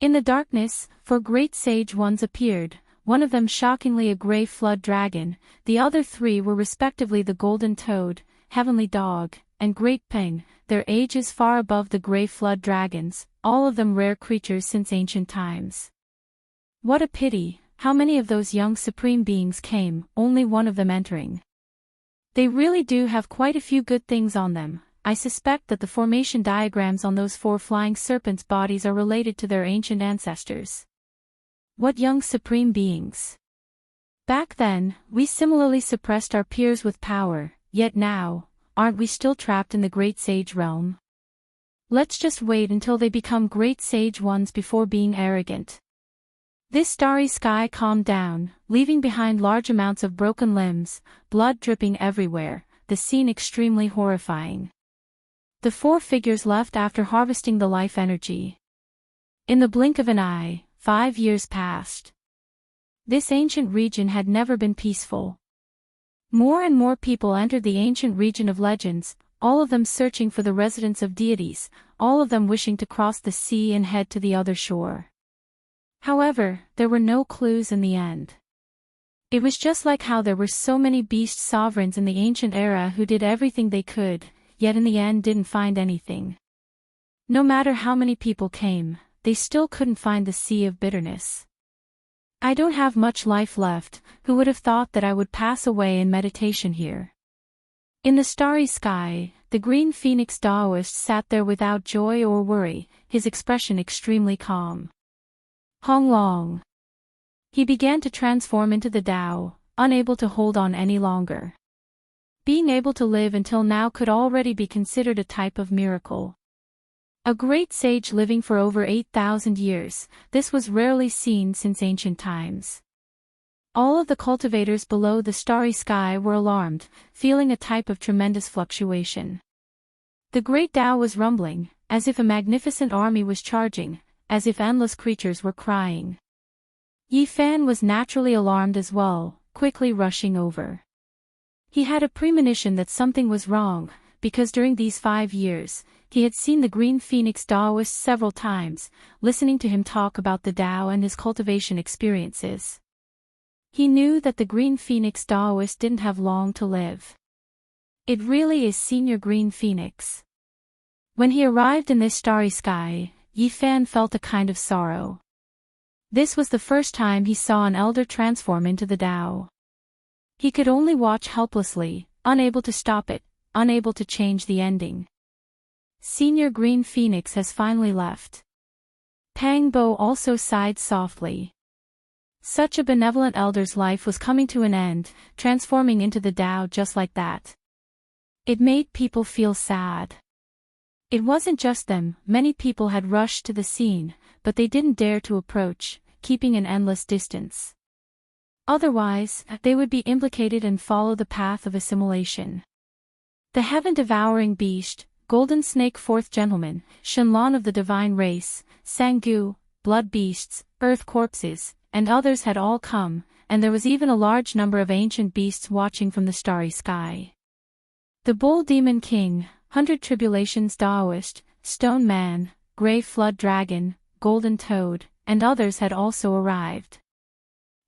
In the darkness, 4 great sage ones appeared, one of them shockingly a gray flood dragon, the other 3 were respectively the golden toad, heavenly dog, and great peng, their ages far above the gray flood dragons, all of them rare creatures since ancient times. What a pity, how many of those young supreme beings came, only one of them entering. They really do have quite a few good things on them. I suspect that the formation diagrams on those 4 flying serpents' bodies are related to their ancient ancestors. What young supreme beings! Back then, we similarly suppressed our peers with power, yet now, aren't we still trapped in the Great Sage realm? Let's just wait until they become Great Sage ones before being arrogant. This starry sky calmed down, leaving behind large amounts of broken limbs, blood dripping everywhere, the scene extremely horrifying. The 4 figures left after harvesting the life energy. In the blink of an eye, 5 years passed. This ancient region had never been peaceful. More and more people entered the ancient region of legends, all of them searching for the residence of deities, all of them wishing to cross the sea and head to the other shore. However, there were no clues in the end. It was just like how there were so many beast sovereigns in the ancient era who did everything they could, yet in the end didn't find anything. No matter how many people came, they still couldn't find the sea of bitterness. I don't have much life left, who would have thought that I would pass away in meditation here? In the starry sky, the green phoenix Taoist sat there without joy or worry, his expression extremely calm. Hong Long. He began to transform into the Tao, unable to hold on any longer. Being able to live until now could already be considered a type of miracle. A great sage living for over 8,000 years, this was rarely seen since ancient times. All of the cultivators below the starry sky were alarmed, feeling a type of tremendous fluctuation. The great Tao was rumbling, as if a magnificent army was charging, as if endless creatures were crying. Yi Fan was naturally alarmed as well, quickly rushing over. He had a premonition that something was wrong, because during these 5 years, he had seen the Green Phoenix Taoist several times, listening to him talk about the Tao and his cultivation experiences. He knew that the Green Phoenix Taoist didn't have long to live. It really is Senior Green Phoenix. When he arrived in this starry sky, Yi Fan felt a kind of sorrow. This was the first time he saw an elder transform into the Tao. He could only watch helplessly, unable to stop it, unable to change the ending. Senior Green Phoenix has finally left. Pang Bo also sighed softly. Such a benevolent elder's life was coming to an end, transforming into the Tao just like that. It made people feel sad. It wasn't just them, many people had rushed to the scene, but they didn't dare to approach, keeping an endless distance. Otherwise, they would be implicated and follow the path of assimilation. The heaven-devouring beast, Golden Snake Fourth Gentleman, Shenlong of the divine race, Sangu, blood beasts, earth corpses, and others had all come, and there was even a large number of ancient beasts watching from the starry sky. The Bull Demon King, 100 Tribulations Daoist, Stone Man, Grey Flood Dragon, Golden Toad, and others had also arrived.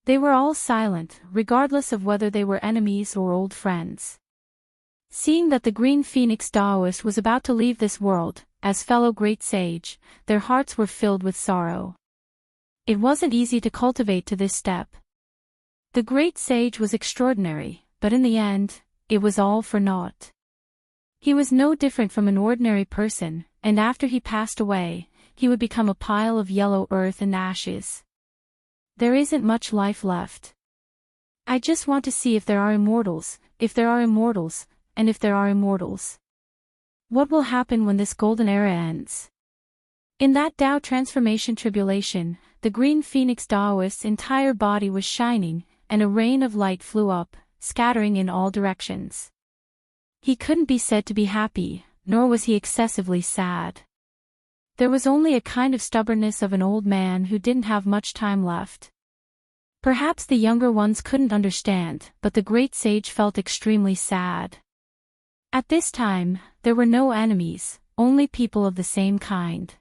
They were all silent, regardless of whether they were enemies or old friends. Seeing that the Green Phoenix Daoist was about to leave this world, as fellow great sage, their hearts were filled with sorrow. It wasn't easy to cultivate to this step. The great sage was extraordinary, but in the end, it was all for naught. He was no different from an ordinary person, and after he passed away, he would become a pile of yellow earth and ashes. There isn't much life left. I just want to see if there are immortals, if there are immortals, and if there are immortals. What will happen when this golden era ends? In that Tao transformation tribulation, the Green Phoenix Daoist's entire body was shining, and a rain of light flew up, scattering in all directions. He couldn't be said to be happy, nor was he excessively sad. There was only a kind of stubbornness of an old man who didn't have much time left. Perhaps the younger ones couldn't understand, but the great sage felt extremely sad. At this time, there were no enemies, only people of the same kind.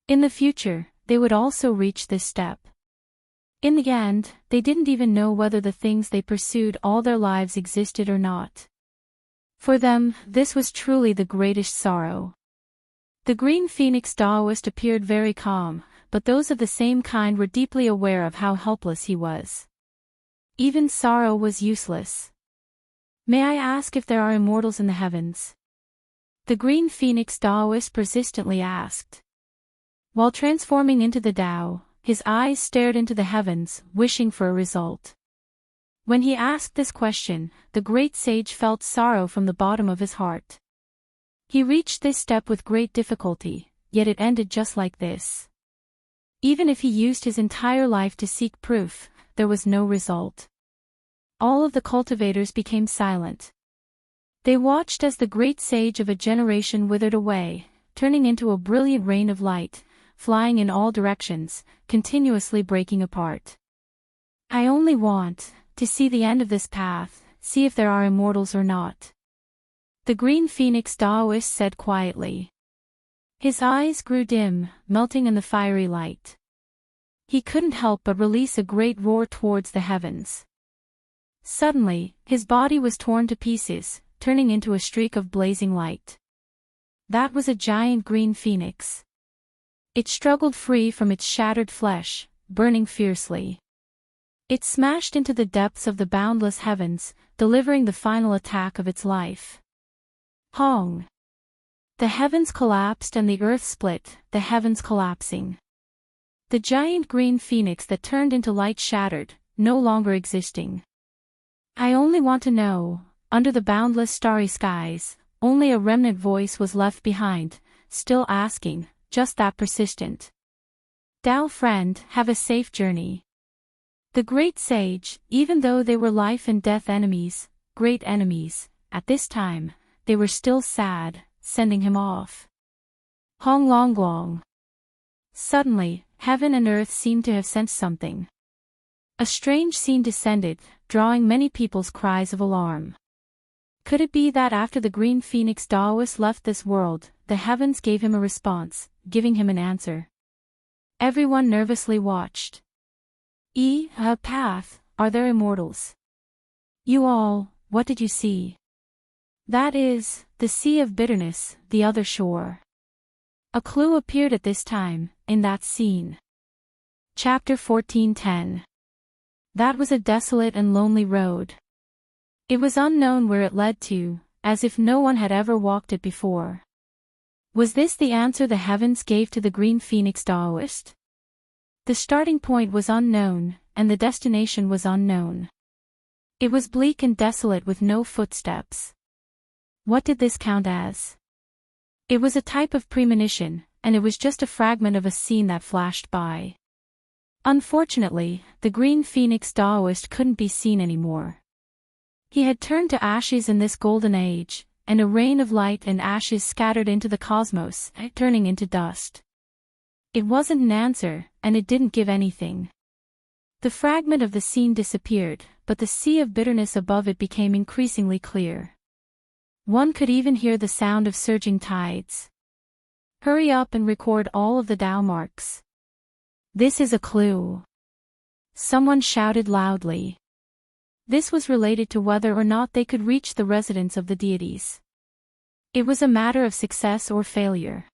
In the future, they would also reach this step. In the end, they didn't even know whether the things they pursued all their lives existed or not. For them, this was truly the greatest sorrow. The Green Phoenix Daoist appeared very calm, but those of the same kind were deeply aware of how helpless he was. Even sorrow was useless. May I ask if there are immortals in the heavens? The Green Phoenix Daoist persistently asked. While transforming into the Tao, his eyes stared into the heavens, wishing for a result. When he asked this question, the great sage felt sorrow from the bottom of his heart. He reached this step with great difficulty, yet it ended just like this. Even if he used his entire life to seek proof, there was no result. All of the cultivators became silent. They watched as the great sage of a generation withered away, turning into a brilliant rain of light, flying in all directions, continuously breaking apart. I only want to see the end of this path, see if there are immortals or not. The Green Phoenix Daoist said quietly. His eyes grew dim, melting in the fiery light. He couldn't help but release a great roar towards the heavens. Suddenly, his body was torn to pieces, turning into a streak of blazing light. That was a giant green phoenix. It struggled free from its shattered flesh, burning fiercely. It smashed into the depths of the boundless heavens, delivering the final attack of its life. Hong! The heavens collapsed and the earth split, the heavens collapsing. The giant green phoenix that turned into light shattered, no longer existing. I only want to know, under the boundless starry skies, only a remnant voice was left behind, still asking, just that persistent. Tao friend, have a safe journey. The great sage, even though they were life and death enemies, great enemies, at this time, they were still sad, sending him off. Hong Long Long. Suddenly, heaven and earth seemed to have sensed something. A strange scene descended, drawing many people's cries of alarm. Could it be that after the Green Phoenix Daoist left this world, the heavens gave him a response, giving him an answer? Everyone nervously watched. A path, are there immortals? You all, what did you see? That is, the sea of bitterness, the other shore. A clue appeared at this time, in that scene. Chapter 1410. That was a desolate and lonely road. It was unknown where it led to, as if no one had ever walked it before. Was this the answer the heavens gave to the green phoenix Taoist? The starting point was unknown, and the destination was unknown. It was bleak and desolate with no footsteps. What did this count as? It was a type of premonition, and it was just a fragment of a scene that flashed by. Unfortunately, the green phoenix Taoist couldn't be seen anymore. He had turned to ashes in this golden age, and a rain of light and ashes scattered into the cosmos, turning into dust. It wasn't an answer, and it didn't give anything. The fragment of the scene disappeared, but the sea of bitterness above it became increasingly clear. One could even hear the sound of surging tides. Hurry up and record all of the Tao marks. This is a clue. Someone shouted loudly. This was related to whether or not they could reach the residence of the deities. It was a matter of success or failure.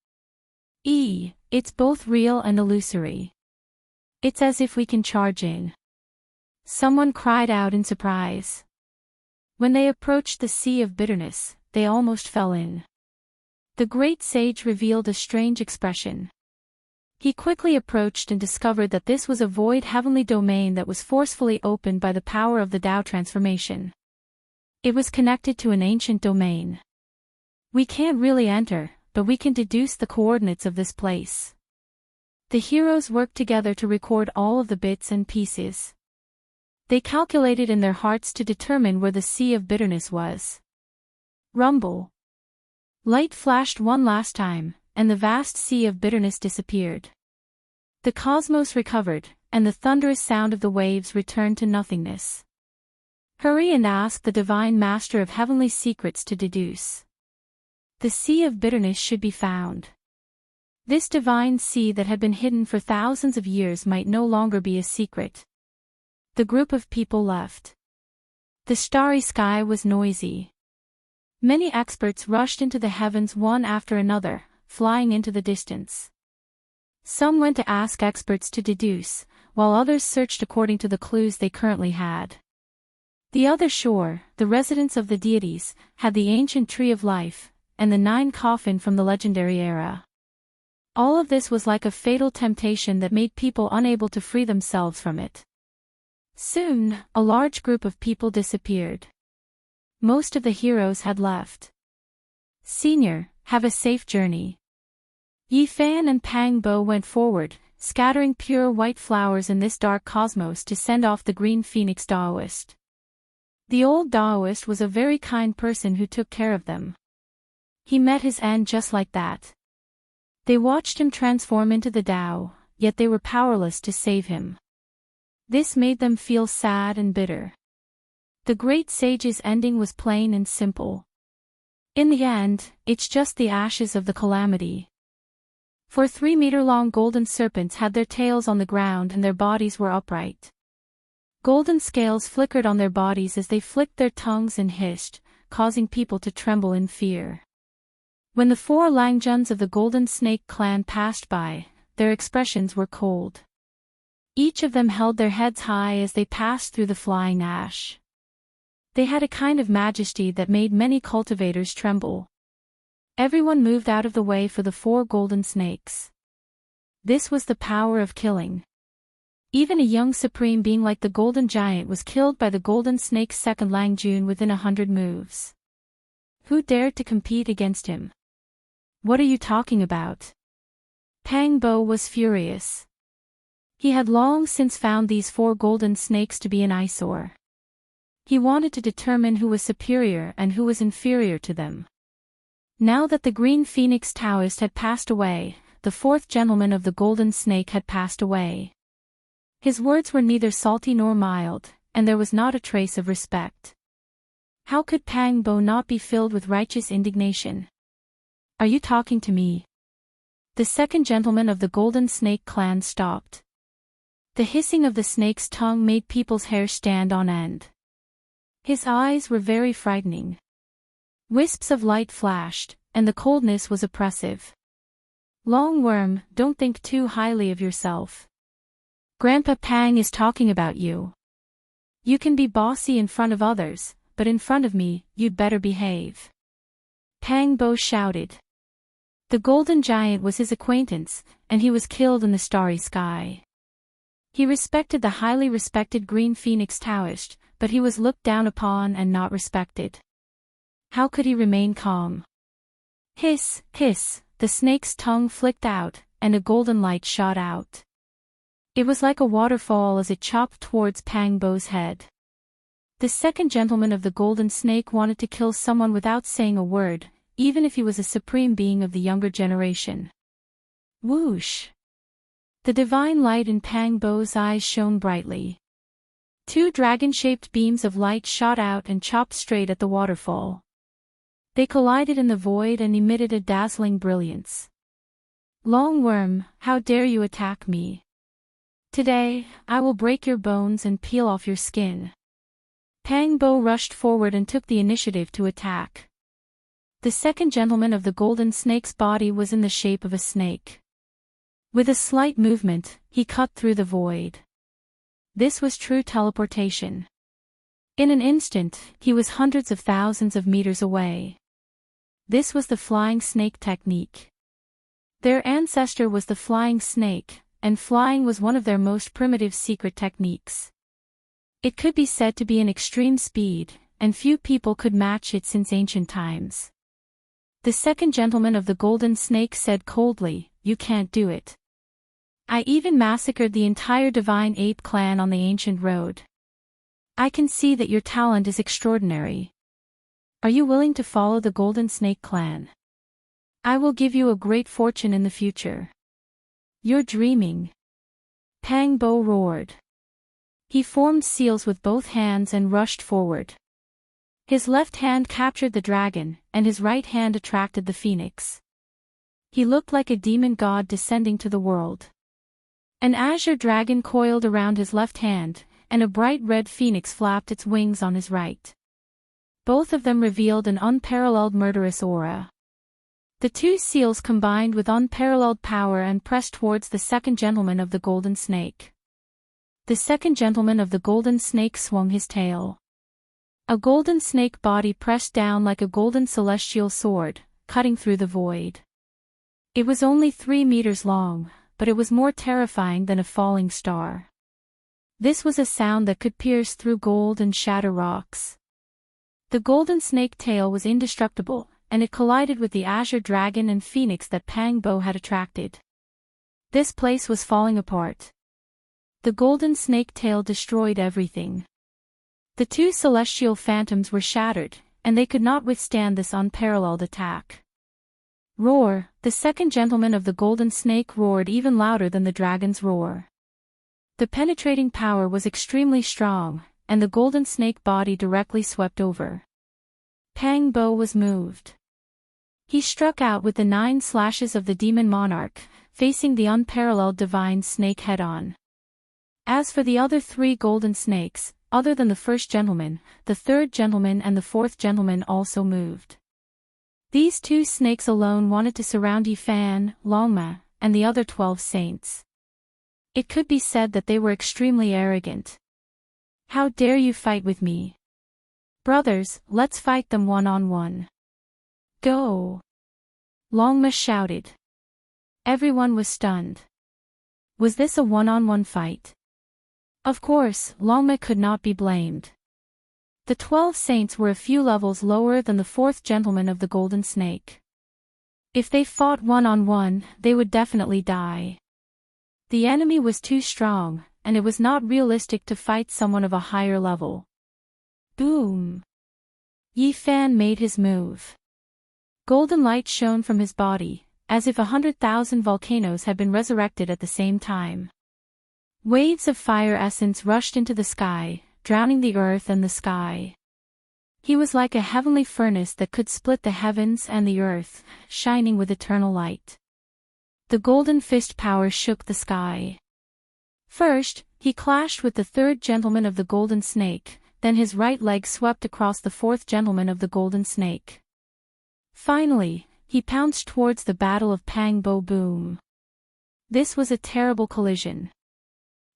It's both real and illusory. It's as if we can charge in. Someone cried out in surprise. When they approached the sea of bitterness, they almost fell in. The great sage revealed a strange expression. He quickly approached and discovered that this was a void heavenly domain that was forcefully opened by the power of the Tao transformation. It was connected to an ancient domain. We can't really enter, but we can deduce the coordinates of this place. The heroes worked together to record all of the bits and pieces. They calculated in their hearts to determine where the sea of bitterness was. Rumble. Light flashed one last time, and the vast sea of bitterness disappeared. The cosmos recovered, and the thunderous sound of the waves returned to nothingness. Hurry and ask the divine master of heavenly secrets to deduce. The sea of bitterness should be found. This divine sea that had been hidden for thousands of years might no longer be a secret. The group of people left. The starry sky was noisy. Many experts rushed into the heavens one after another, flying into the distance. Some went to ask experts to deduce, while others searched according to the clues they currently had. The other shore, the residence of the deities, had the ancient tree of life, and the 9 coffin from the legendary era. All of this was like a fatal temptation that made people unable to free themselves from it. Soon, a large group of people disappeared. Most of the heroes had left. Senior, have a safe journey. Yi Fan and Pang Bo went forward, scattering pure white flowers in this dark cosmos to send off the green phoenix Taoist. The old Taoist was a very kind person who took care of them. He met his end just like that. They watched him transform into the Tao, yet they were powerless to save him. This made them feel sad and bitter. The great sage's ending was plain and simple. In the end, it's just the ashes of the calamity. 4 3-meter-long golden serpents had their tails on the ground and their bodies were upright. Golden scales flickered on their bodies as they flicked their tongues and hissed, causing people to tremble in fear. When the 4 Langjuns of the Golden Snake clan passed by, their expressions were cold. Each of them held their heads high as they passed through the flying ash. They had a kind of majesty that made many cultivators tremble. Everyone moved out of the way for the 4 golden snakes. This was the power of killing. Even a young supreme being like the golden giant was killed by the golden snake's second Langjun within 100 moves. Who dared to compete against him? What are you talking about? Pang Bo was furious. He had long since found these 4 golden snakes to be an eyesore. He wanted to determine who was superior and who was inferior to them. Now that the green phoenix Taoist had passed away, the 4th gentleman of the golden snake had passed away. His words were neither salty nor mild, and there was not a trace of respect. How could Pang Bo not be filled with righteous indignation? Are you talking to me? The 2nd gentleman of the golden snake clan stopped. The hissing of the snake's tongue made people's hair stand on end. His eyes were very frightening. Wisps of light flashed, and the coldness was oppressive. Long Worm, don't think too highly of yourself. Grandpa Pang is talking about you. You can be bossy in front of others, but in front of me, you'd better behave. Pang Bo shouted. The golden giant was his acquaintance, and he was killed in the starry sky. He respected the highly respected green phoenix Taoist, but he was looked down upon and not respected. How could he remain calm? Hiss, hiss, the snake's tongue flicked out, and a golden light shot out. It was like a waterfall as it chopped towards Pang Bo's head. The second gentleman of the golden snake wanted to kill someone without saying a word, even if he was a supreme being of the younger generation. Whoosh! The divine light in Pang Bo's eyes shone brightly. Two dragon-shaped beams of light shot out and chopped straight at the waterfall. They collided in the void and emitted a dazzling brilliance. Long worm, how dare you attack me? Today, I will break your bones and peel off your skin. Pang Bo rushed forward and took the initiative to attack. The second gentleman of the golden snake's body was in the shape of a snake. With a slight movement, he cut through the void. This was true teleportation. In an instant, he was hundreds of thousands of meters away. This was the flying snake technique. Their ancestor was the flying snake, and flying was one of their most primitive secret techniques. It could be said to be an extreme speed, and few people could match it since ancient times. The second gentleman of the golden snake said coldly, "You can't do it. I even massacred the entire divine ape clan on the ancient road. I can see that your talent is extraordinary. Are you willing to follow the golden snake clan? I will give you a great fortune in the future." "You're dreaming." Pang Bo roared. He formed seals with both hands and rushed forward. His left hand captured the dragon, and his right hand attracted the phoenix. He looked like a demon god descending to the world. An azure dragon coiled around his left hand, and a bright red phoenix flapped its wings on his right. Both of them revealed an unparalleled murderous aura. The two seals combined with unparalleled power and pressed towards the second gentleman of the golden snake. The second gentleman of the golden snake swung his tail. A golden snake body pressed down like a golden celestial sword, cutting through the void. It was only 3 meters long, but it was more terrifying than a falling star. This was a sound that could pierce through gold and shatter rocks. The golden snake tail was indestructible, and it collided with the azure dragon and phoenix that Pang Bo had attracted. This place was falling apart. The golden snake tail destroyed everything. The two celestial phantoms were shattered, and they could not withstand this unparalleled attack. Roar! The second gentleman of the golden snake roared even louder than the dragon's roar. The penetrating power was extremely strong, and the golden snake body directly swept over. Pang Bo was moved. He struck out with the 9 slashes of the demon monarch, facing the unparalleled divine snake head-on. As for the other 3 golden snakes, other than the first gentleman, the third gentleman and the fourth gentleman also moved. These 2 snakes alone wanted to surround Yifan, Longma, and the other 12 saints. It could be said that they were extremely arrogant. "How dare you fight with me? Brothers, let's fight them one-on-one. Go!" Longma shouted. Everyone was stunned. Was this a one-on-one fight? Of course, Longma could not be blamed. The 12 saints were a few levels lower than the fourth gentleman of the golden snake. If they fought one-on-one, they would definitely die. The enemy was too strong, and it was not realistic to fight someone of a higher level. Boom! Yifan made his move. Golden light shone from his body, as if 100,000 volcanoes had been resurrected at the same time. Waves of fire essence rushed into the sky, drowning the earth and the sky. He was like a heavenly furnace that could split the heavens and the earth, shining with eternal light. The golden fist power shook the sky. First, he clashed with the third gentleman of the golden snake, then his right leg swept across the fourth gentleman of the golden snake. Finally, he pounced towards the battle of Pang Bo Boom. This was a terrible collision.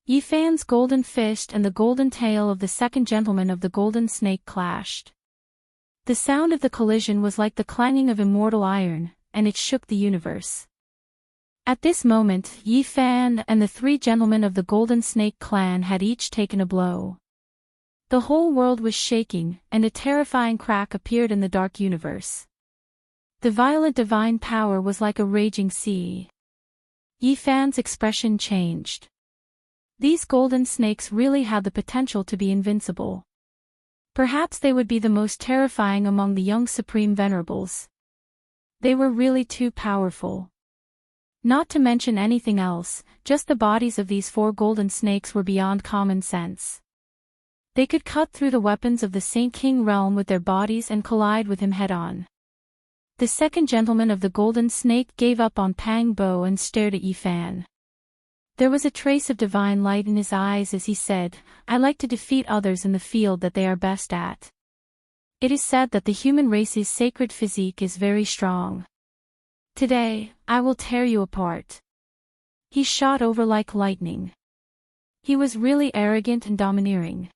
Yifan's golden fist and the golden tail of the second gentleman of the golden snake clashed. The sound of the collision was like the clanging of immortal iron, and it shook the universe. At this moment, Yi Fan and the 3 gentlemen of the Golden Snake clan had each taken a blow. The whole world was shaking, and a terrifying crack appeared in the dark universe. The violent divine power was like a raging sea. Yi Fan's expression changed. These golden snakes really had the potential to be invincible. Perhaps they would be the most terrifying among the young Supreme Venerables. They were really too powerful. Not to mention anything else, just the bodies of these 4 golden snakes were beyond common sense. They could cut through the weapons of the Saint King realm with their bodies and collide with him head-on. The second gentleman of the Golden Snake gave up on Pang Bo and stared at Yi Fan. There was a trace of divine light in his eyes as he said, "I like to defeat others in the field that they are best at. It is said that the human race's sacred physique is very strong. Today, I will tear you apart." He shot over like lightning. He was really arrogant and domineering.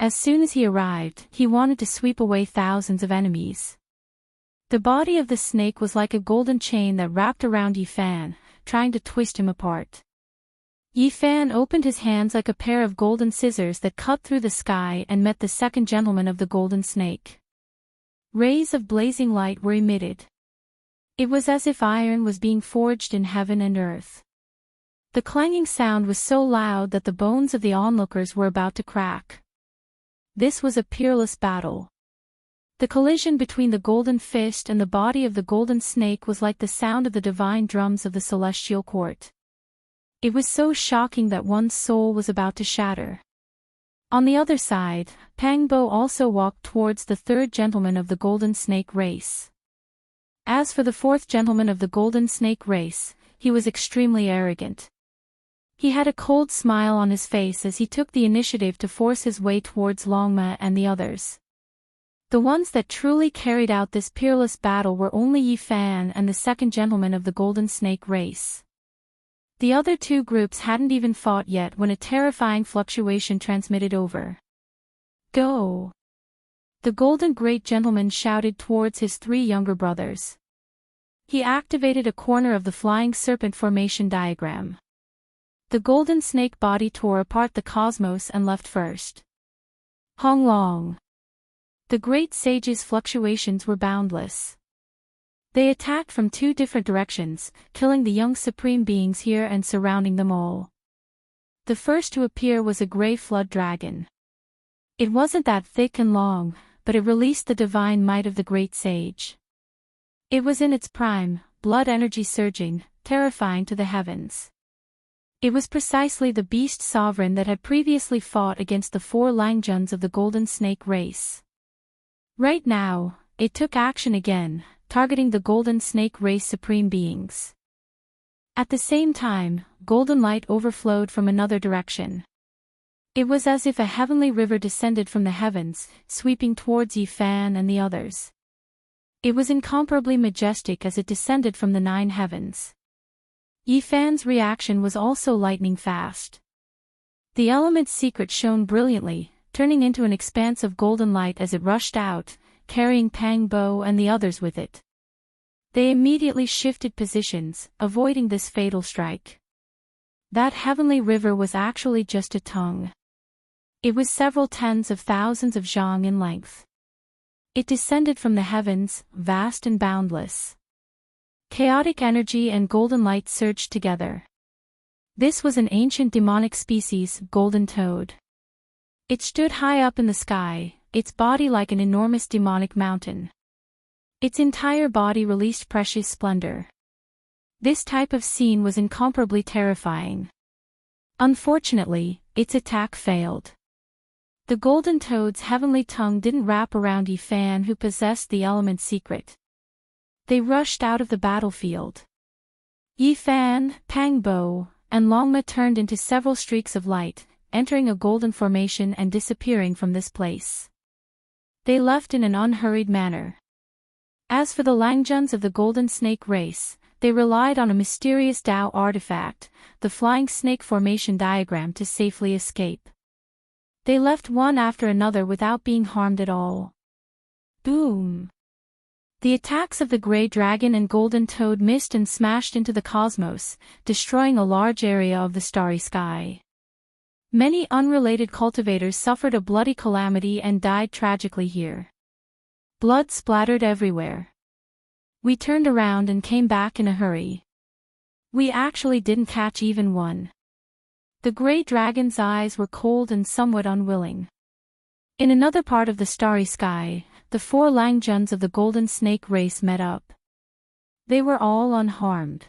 As soon as he arrived, he wanted to sweep away thousands of enemies. The body of the snake was like a golden chain that wrapped around Yi Fan, trying to twist him apart. Yi Fan opened his hands like a pair of golden scissors that cut through the sky and met the second gentleman of the Golden Snake. Rays of blazing light were emitted. It was as if iron was being forged in heaven and earth. The clanging sound was so loud that the bones of the onlookers were about to crack. This was a peerless battle. The collision between the golden fist and the body of the golden snake was like the sound of the divine drums of the celestial court. It was so shocking that one's soul was about to shatter. On the other side, Pang Bo also walked towards the 3rd gentleman of the Golden Snake race. As for the 4th gentleman of the Golden Snake race, he was extremely arrogant. He had a cold smile on his face as he took the initiative to force his way towards Longma and the others. The ones that truly carried out this peerless battle were only Yi Fan and the second gentleman of the Golden Snake race. The other 2 groups hadn't even fought yet when a terrifying fluctuation transmitted over. "Go!" The Golden Great Gentleman shouted towards his 3 younger brothers. He activated a corner of the Flying Serpent formation diagram. The Golden Snake body tore apart the cosmos and left first. Hong Long. The Great Sage's fluctuations were boundless. They attacked from 2 different directions, killing the young Supreme Beings here and surrounding them all. The first to appear was a gray flood dragon. It wasn't that thick and long, but it released the divine might of the Great Sage. It was in its prime, blood energy surging, terrifying to the heavens. It was precisely the beast sovereign that had previously fought against the 4 Langjuns of the Golden Snake race. Right now, it took action again, targeting the Golden Snake race Supreme Beings. At the same time, golden light overflowed from another direction. It was as if a heavenly river descended from the heavens, sweeping towards Yi Fan and the others. It was incomparably majestic as it descended from the 9 heavens. Yi Fan's reaction was also lightning fast. The element's secret shone brilliantly, turning into an expanse of golden light as it rushed out, carrying Pang Bo and the others with it. They immediately shifted positions, avoiding this fatal strike. That heavenly river was actually just a tongue. It was several tens of thousands of zhang in length. It descended from the heavens, vast and boundless. Chaotic energy and golden light surged together. This was an ancient demonic species, golden toad. It stood high up in the sky, its body like an enormous demonic mountain. Its entire body released precious splendor. This type of scene was incomparably terrifying. Unfortunately, its attack failed. The golden toad's heavenly tongue didn't wrap around Yi Fan, who possessed the element's secret. They rushed out of the battlefield. Yi Fan, Pang Bo, and Longma turned into several streaks of light, entering a golden formation and disappearing from this place. They left in an unhurried manner. As for the Langjuns of the Golden Snake race, they relied on a mysterious Tao artifact, the Flying Snake Formation diagram, to safely escape. They left one after another without being harmed at all. Boom! The attacks of the gray dragon and golden toad missed and smashed into the cosmos, destroying a large area of the starry sky. Many unrelated cultivators suffered a bloody calamity and died tragically here. Blood splattered everywhere. We turned around and came back in a hurry. We actually didn't catch even one. The gray dragon's eyes were cold and somewhat unwilling. In another part of the starry sky, the 4 Langjuns of the golden snake race met up. They were all unharmed.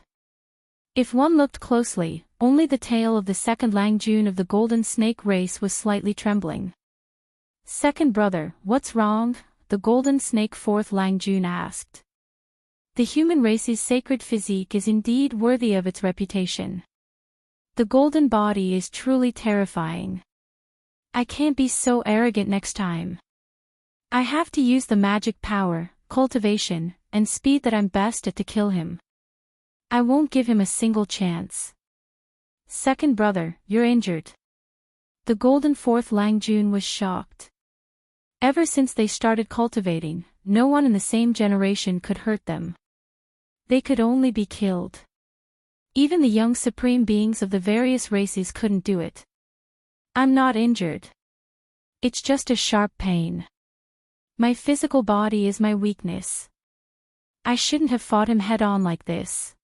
If one looked closely, only the tail of the second Langjun of the golden snake race was slightly trembling. "Second brother, what's wrong?" the golden snake fourth Langjun asked. The human race's sacred physique is indeed worthy of its reputation. The golden body is truly terrifying. I can't be so arrogant next time. I have to use the magic power, cultivation, and speed that I'm best at to kill him. I won't give him a single chance. "Second brother, you're injured." The golden fourth Langjun was shocked. Ever since they started cultivating, no one in the same generation could hurt them. They could only be killed. Even the young supreme beings of the various races couldn't do it. "I'm not injured. It's just a sharp pain. My physical body is my weakness. I shouldn't have fought him head-on like this.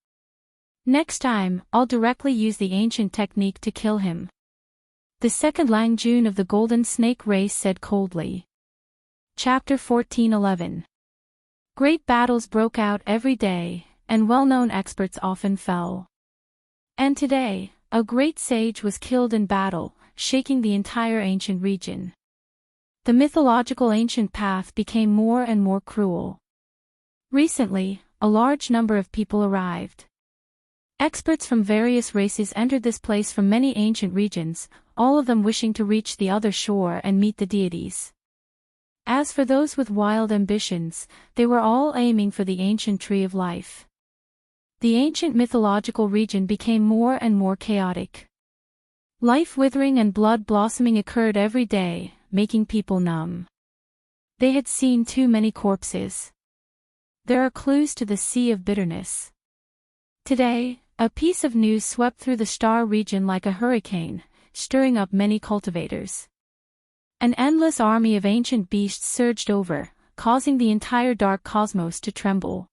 Next time, I'll directly use the ancient technique to kill him," the second Langjun of the golden snake race said coldly. Chapter 14:11. Great battles broke out every day, and well-known experts often fell. And today, a great sage was killed in battle, shaking the entire ancient region. The mythological ancient path became more and more cruel. Recently, a large number of people arrived. Experts from various races entered this place from many ancient regions, all of them wishing to reach the other shore and meet the deities. As for those with wild ambitions, they were all aiming for the ancient tree of life. The ancient mythological region became more and more chaotic. Life withering and blood blossoming occurred every day, making people numb. They had seen too many corpses. There are clues to the sea of bitterness. Today, a piece of news swept through the star region like a hurricane, stirring up many cultivators. An endless army of ancient beasts surged over, causing the entire dark cosmos to tremble.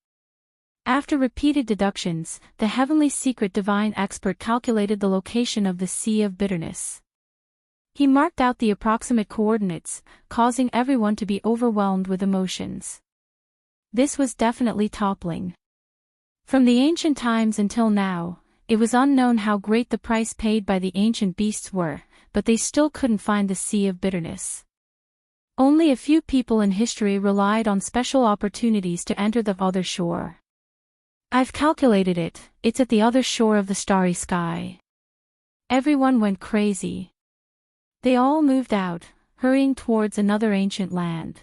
After repeated deductions, the heavenly secret divine expert calculated the location of the Sea of Bitterness. He marked out the approximate coordinates, causing everyone to be overwhelmed with emotions. This was definitely toppling. From the ancient times until now, it was unknown how great the price paid by the ancient beasts were, but they still couldn't find the Sea of Bitterness. Only a few people in history relied on special opportunities to enter the other shore. "I've calculated it, it's at the other shore of the starry sky." Everyone went crazy. They all moved out, hurrying towards another ancient land.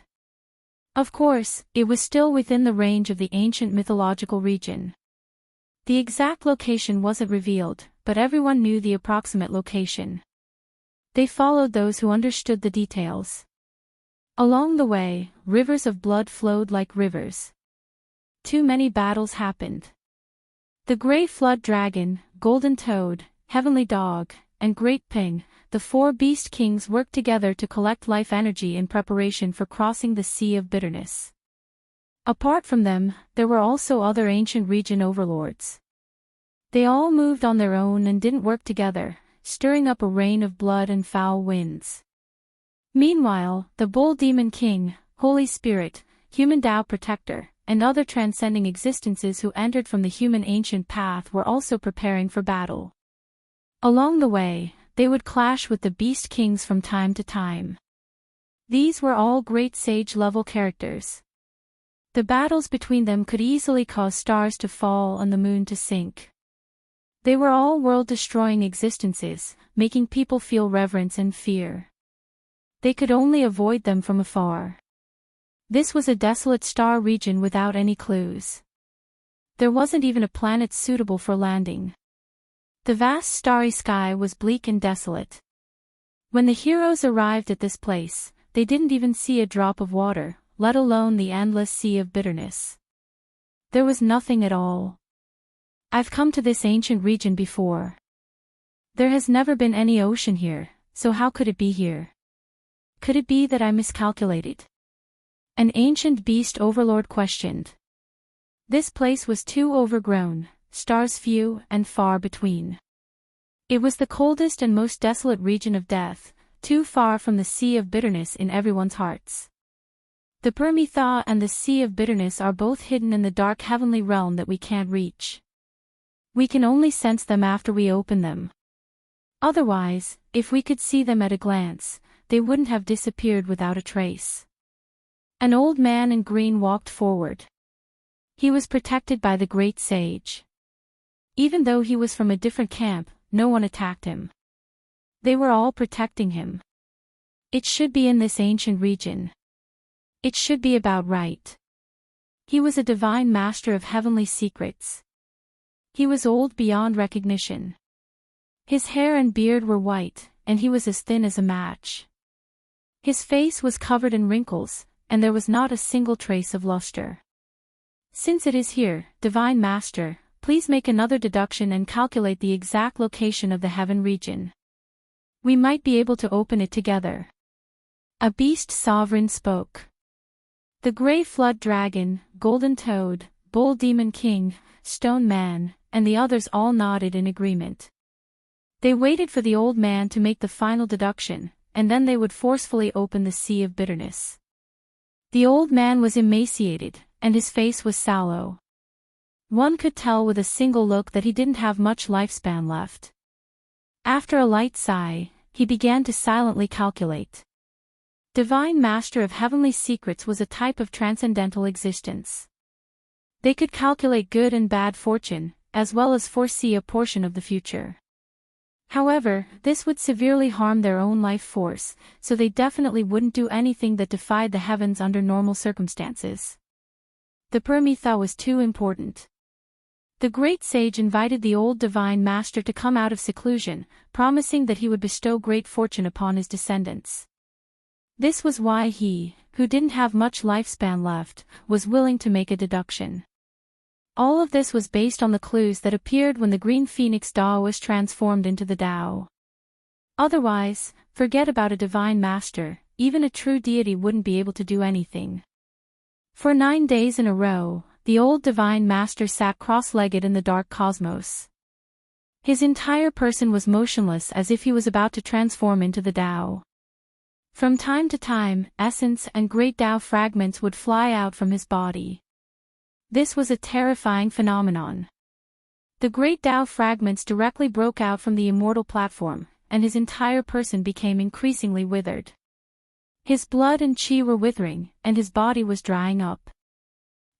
Of course, it was still within the range of the ancient mythological region. The exact location wasn't revealed, but everyone knew the approximate location. They followed those who understood the details. Along the way, rivers of blood flowed like rivers. Too many battles happened. The Grey Flood Dragon, Golden Toad, Heavenly Dog, and Great Ping, the 4 Beast Kings worked together to collect life energy in preparation for crossing the Sea of Bitterness. Apart from them, there were also other ancient region overlords. They all moved on their own and didn't work together, stirring up a rain of blood and foul winds. Meanwhile, the Bull Demon King, Holy Spirit, Human Tao Protector, and other transcending existences who entered from the human ancient path were also preparing for battle. Along the way, they would clash with the Beast Kings from time to time. These were all great sage-level characters. The battles between them could easily cause stars to fall and the moon to sink. They were all world-destroying existences, making people feel reverence and fear. They could only avoid them from afar. This was a desolate star region without any clues. There wasn't even a planet suitable for landing. The vast starry sky was bleak and desolate. When the heroes arrived at this place, they didn't even see a drop of water, let alone the endless sea of bitterness. There was nothing at all. I've come to this ancient region before. There has never been any ocean here, so how could it be here? Could it be that I miscalculated? An ancient beast overlord questioned. This place was too overgrown, stars few and far between. It was the coldest and most desolate region of death, too far from the sea of bitterness in everyone's hearts. The Permitha and the sea of bitterness are both hidden in the dark heavenly realm that we can't reach. We can only sense them after we open them. Otherwise, if we could see them at a glance, they wouldn't have disappeared without a trace. An old man in green walked forward. He was protected by the great sage. Even though he was from a different camp, no one attacked him. They were all protecting him. It should be in this ancient region. It should be about right. He was a divine master of heavenly secrets. He was old beyond recognition. His hair and beard were white, and he was as thin as a match. His face was covered in wrinkles, and there was not a single trace of luster. Since it is here, Divine Master, please make another deduction and calculate the exact location of the heaven region. We might be able to open it together. A beast sovereign spoke. The Grey Flood Dragon, Golden Toad, Bull Demon King, Stone Man, and the others all nodded in agreement. They waited for the old man to make the final deduction, and then they would forcefully open the sea of bitterness. The old man was emaciated, and his face was sallow. One could tell with a single look that he didn't have much lifespan left. After a light sigh, he began to silently calculate. Divine Master of Heavenly Secrets was a type of transcendental existence. They could calculate good and bad fortune, as well as foresee a portion of the future. However, this would severely harm their own life force, so they definitely wouldn't do anything that defied the heavens under normal circumstances. The Permitha was too important. The great sage invited the old divine master to come out of seclusion, promising that he would bestow great fortune upon his descendants. This was why he, who didn't have much lifespan left, was willing to make a deduction. All of this was based on the clues that appeared when the green phoenix Dao was transformed into the Dao. Otherwise, forget about a divine master, even a true deity wouldn't be able to do anything. For 9 days in a row, the old divine master sat cross-legged in the dark cosmos. His entire person was motionless as if he was about to transform into the Dao. From time to time, essence and great Dao fragments would fly out from his body. This was a terrifying phenomenon. The great Dao fragments directly broke out from the immortal platform, and his entire person became increasingly withered. His blood and chi were withering, and his body was drying up.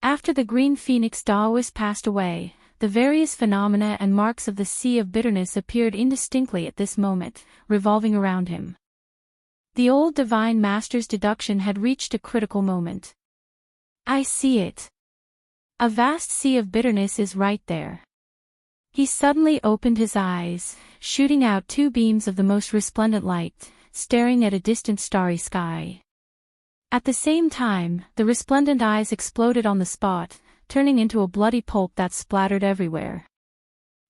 After the green phoenix Daoist passed away, the various phenomena and marks of the sea of bitterness appeared indistinctly at this moment, revolving around him. The old divine master's deduction had reached a critical moment. I see it. A vast sea of bitterness is right there. He suddenly opened his eyes, shooting out 2 beams of the most resplendent light, staring at a distant starry sky. At the same time, the resplendent eyes exploded on the spot, turning into a bloody pulp that splattered everywhere.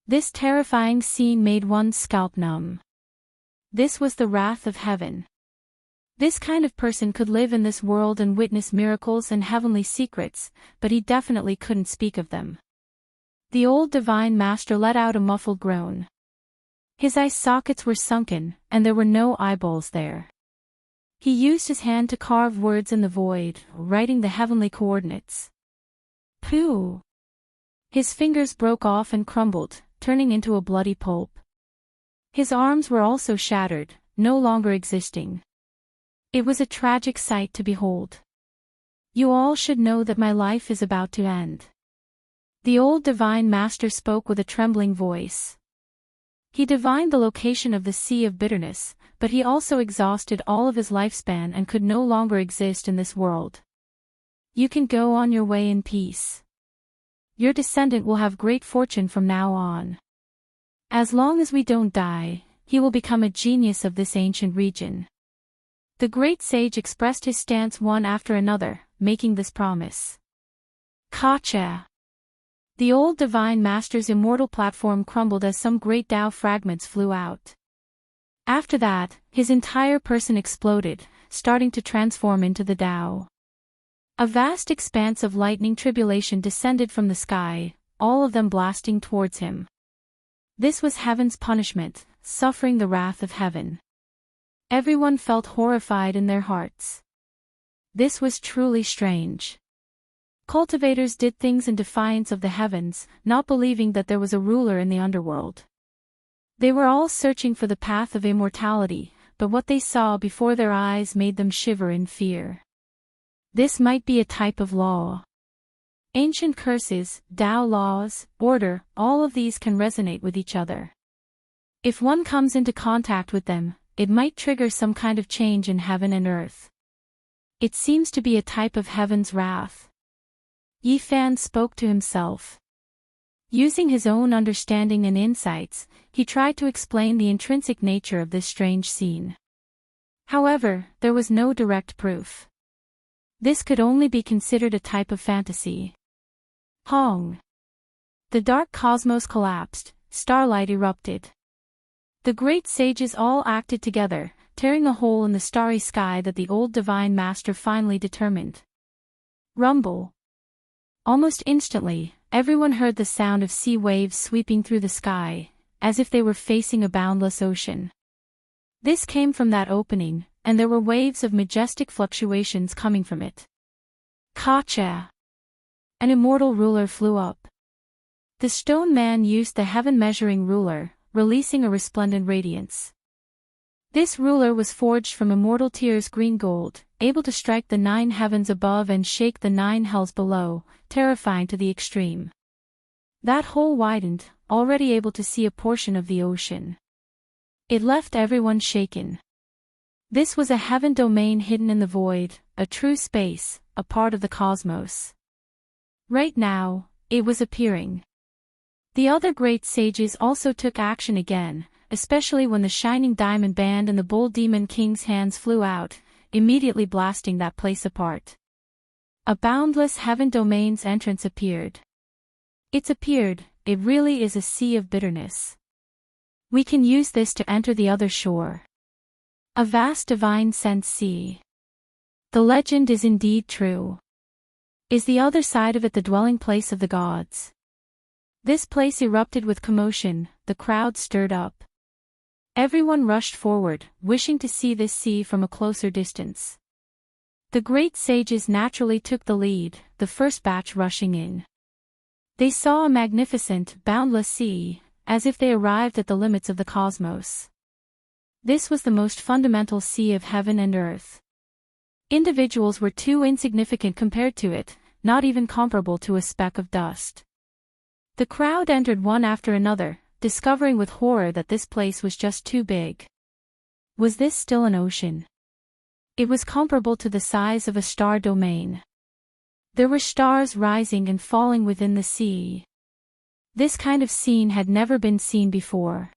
This terrifying scene made one's scalp numb. This was the wrath of heaven. This kind of person could live in this world and witness miracles and heavenly secrets, but he definitely couldn't speak of them. The old divine master let out a muffled groan. His eye sockets were sunken, and there were no eyeballs there. He used his hand to carve words in the void, writing the heavenly coordinates. Pooh! His fingers broke off and crumbled, turning into a bloody pulp. His arms were also shattered, no longer existing. It was a tragic sight to behold. You all should know that my life is about to end. The old divine master spoke with a trembling voice. He divined the location of the sea of bitterness, but he also exhausted all of his lifespan and could no longer exist in this world. You can go on your way in peace. Your descendant will have great fortune from now on. As long as we don't die, he will become a genius of this ancient region. The great sage expressed his stance one after another, making this promise. Kacha! The old divine master's immortal platform crumbled as some great Tao fragments flew out. After that, his entire person exploded, starting to transform into the Tao. A vast expanse of lightning tribulation descended from the sky, all of them blasting towards him. This was heaven's punishment, suffering the wrath of heaven. Everyone felt horrified in their hearts. This was truly strange. Cultivators did things in defiance of the heavens, not believing that there was a ruler in the underworld. They were all searching for the path of immortality, but what they saw before their eyes made them shiver in fear. This might be a type of law. Ancient curses, Tao laws, order, all of these can resonate with each other. If one comes into contact with them, it might trigger some kind of change in heaven and earth. It seems to be a type of heaven's wrath. Yi Fan spoke to himself. Using his own understanding and insights, he tried to explain the intrinsic nature of this strange scene. However, there was no direct proof. This could only be considered a type of fantasy. Hong. The dark cosmos collapsed, starlight erupted. The great sages all acted together, tearing a hole in the starry sky that the old divine master finally determined. Rumble. Almost instantly, everyone heard the sound of sea waves sweeping through the sky, as if they were facing a boundless ocean. This came from that opening, and there were waves of majestic fluctuations coming from it. Kacha! An immortal ruler flew up. The stone man used the heaven-measuring ruler, releasing a resplendent radiance. This ruler was forged from immortal tears green gold, able to strike the 9 heavens above and shake the 9 hells below, terrifying to the extreme. That hole widened, already able to see a portion of the ocean. It left everyone shaken. This was a heaven domain hidden in the void, a true space, a part of the cosmos. Right now, it was appearing. The other great sages also took action again, especially when the shining diamond band and the bull demon king's hands flew out, immediately blasting that place apart. A boundless heaven domain's entrance appeared. It really is a sea of bitterness. We can use this to enter the other shore. A vast divine sent sea. The legend is indeed true. Is the other side of it the dwelling place of the gods? This place erupted with commotion, the crowd stirred up. Everyone rushed forward, wishing to see this sea from a closer distance. The great sages naturally took the lead, the first batch rushing in. They saw a magnificent, boundless sea, as if they arrived at the limits of the cosmos. This was the most fundamental sea of heaven and earth. Individuals were too insignificant compared to it, not even comparable to a speck of dust. The crowd entered one after another, discovering with horror that this place was just too big. Was this still an ocean? It was comparable to the size of a star domain. There were stars rising and falling within the sea. This kind of scene had never been seen before.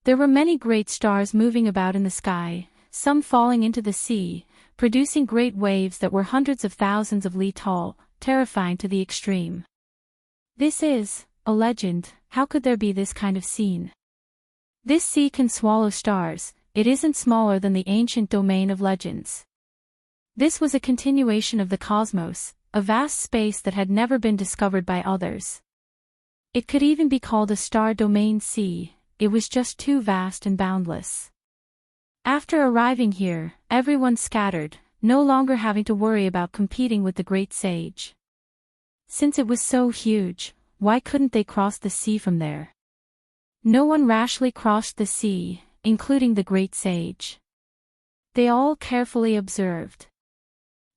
There were many great stars moving about in the sky, some falling into the sea, producing great waves that were hundreds of thousands of li tall, terrifying to the extreme. This is a legend. How could there be this kind of scene? This sea can swallow stars, it isn't smaller than the ancient domain of legends. This was a continuation of the cosmos, a vast space that had never been discovered by others. It could even be called a star domain sea, it was just too vast and boundless. After arriving here, everyone scattered, no longer having to worry about competing with the great sage. Since it was so huge, why couldn't they cross the sea from there? No one rashly crossed the sea, including the great sage. They all carefully observed.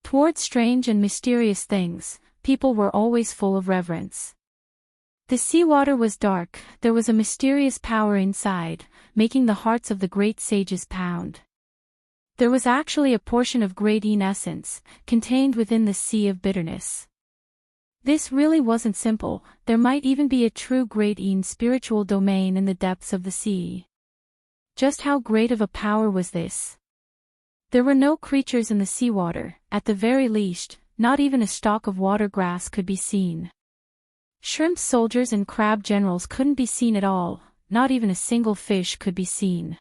Toward strange and mysterious things, people were always full of reverence. The seawater was dark, there was a mysterious power inside, making the hearts of the great sages pound. There was actually a portion of great essence, contained within the sea of bitterness. This really wasn't simple, there might even be a true great spiritual domain in the depths of the sea. Just how great of a power was this? There were no creatures in the seawater, at the very least, not even a stalk of water grass could be seen. Shrimp soldiers and crab generals couldn't be seen at all, not even a single fish could be seen.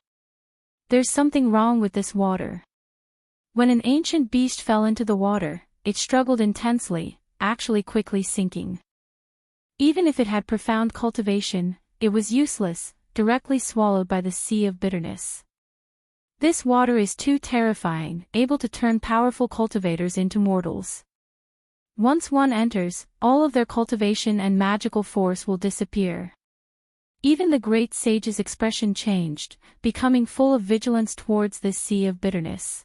There's something wrong with this water. When an ancient beast fell into the water, it struggled intensely, actually quickly sinking. Even if it had profound cultivation, it was useless, directly swallowed by the sea of bitterness. This water is too terrifying, able to turn powerful cultivators into mortals. Once one enters, all of their cultivation and magical force will disappear. Even the great sage's expression changed, becoming full of vigilance towards this sea of bitterness.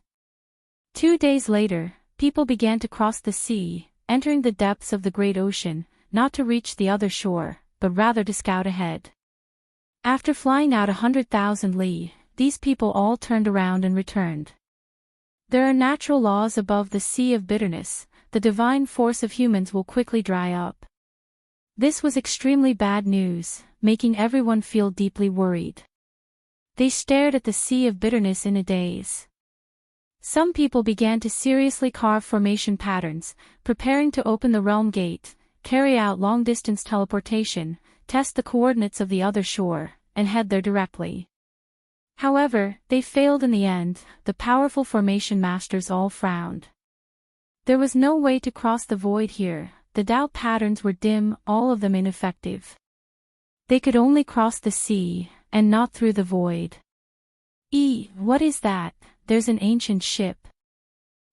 2 days later, people began to cross the sea, entering the depths of the great ocean, not to reach the other shore, but rather to scout ahead. After flying out 100,000 li, these people all turned around and returned. There are natural laws above the sea of bitterness. The divine force of humans will quickly dry up. This was extremely bad news, making everyone feel deeply worried. They stared at the sea of bitterness in a daze. Some people began to seriously carve formation patterns, preparing to open the realm gate, carry out long-distance teleportation, test the coordinates of the other shore, and head there directly. However, they failed in the end. The powerful formation masters all frowned. There was no way to cross the void here, the doubt patterns were dim, all of them ineffective. They could only cross the sea, and not through the void. What is that? There's an ancient ship.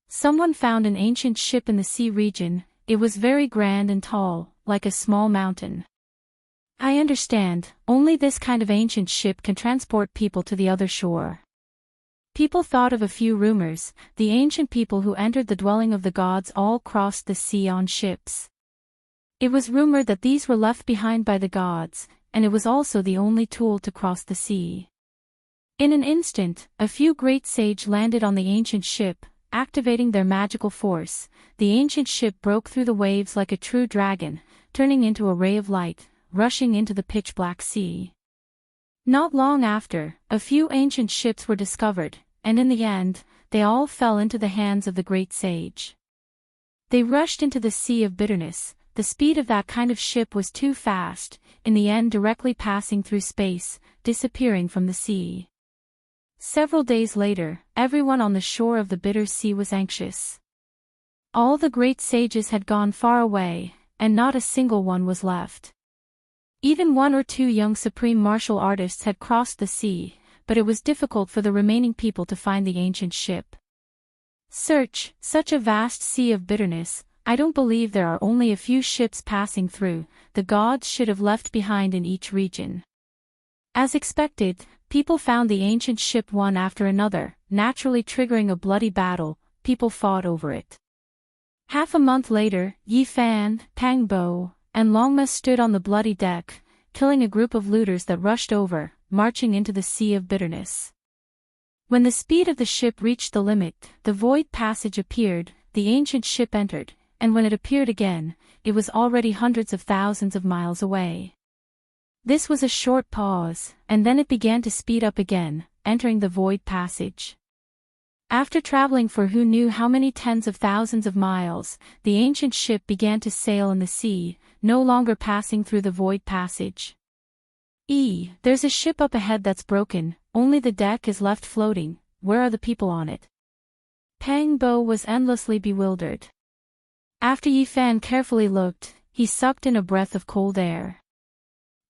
Someone found an ancient ship in the sea region. It was very grand and tall, like a small mountain. I understand, only this kind of ancient ship can transport people to the other shore. People thought of a few rumors. The ancient people who entered the dwelling of the gods all crossed the sea on ships. It was rumored that these were left behind by the gods, and it was also the only tool to cross the sea. In an instant, a few great sages landed on the ancient ship, activating their magical force. The ancient ship broke through the waves like a true dragon, turning into a ray of light, rushing into the pitch-black sea. Not long after, a few ancient ships were discovered, and in the end, they all fell into the hands of the great sage. They rushed into the sea of bitterness. The speed of that kind of ship was too fast, in the end directly passing through space, disappearing from the sea. Several days later, everyone on the shore of the bitter sea was anxious. All the great sages had gone far away, and not a single one was left. Even 1 or 2 young supreme martial artists had crossed the sea, but it was difficult for the remaining people to find the ancient ship. Search, such a vast sea of bitterness, I don't believe there are only a few ships passing through, the gods should have left behind in each region. As expected, people found the ancient ship one after another, naturally triggering a bloody battle. People fought over it. Half a month later, Yi Fan, Tang Bo, and Longma stood on the bloody deck, killing a group of looters that rushed over, marching into the sea of bitterness. When the speed of the ship reached the limit, the void passage appeared, the ancient ship entered, and when it appeared again, it was already hundreds of thousands of miles away. This was a short pause, and then it began to speed up again, entering the void passage. After traveling for who knew how many tens of thousands of miles, the ancient ship began to sail in the sea, no longer passing through the void passage. There's a ship up ahead that's broken, only the deck is left floating, where are the people on it? Pang Bo was endlessly bewildered. After Yi Fan carefully looked, he sucked in a breath of cold air.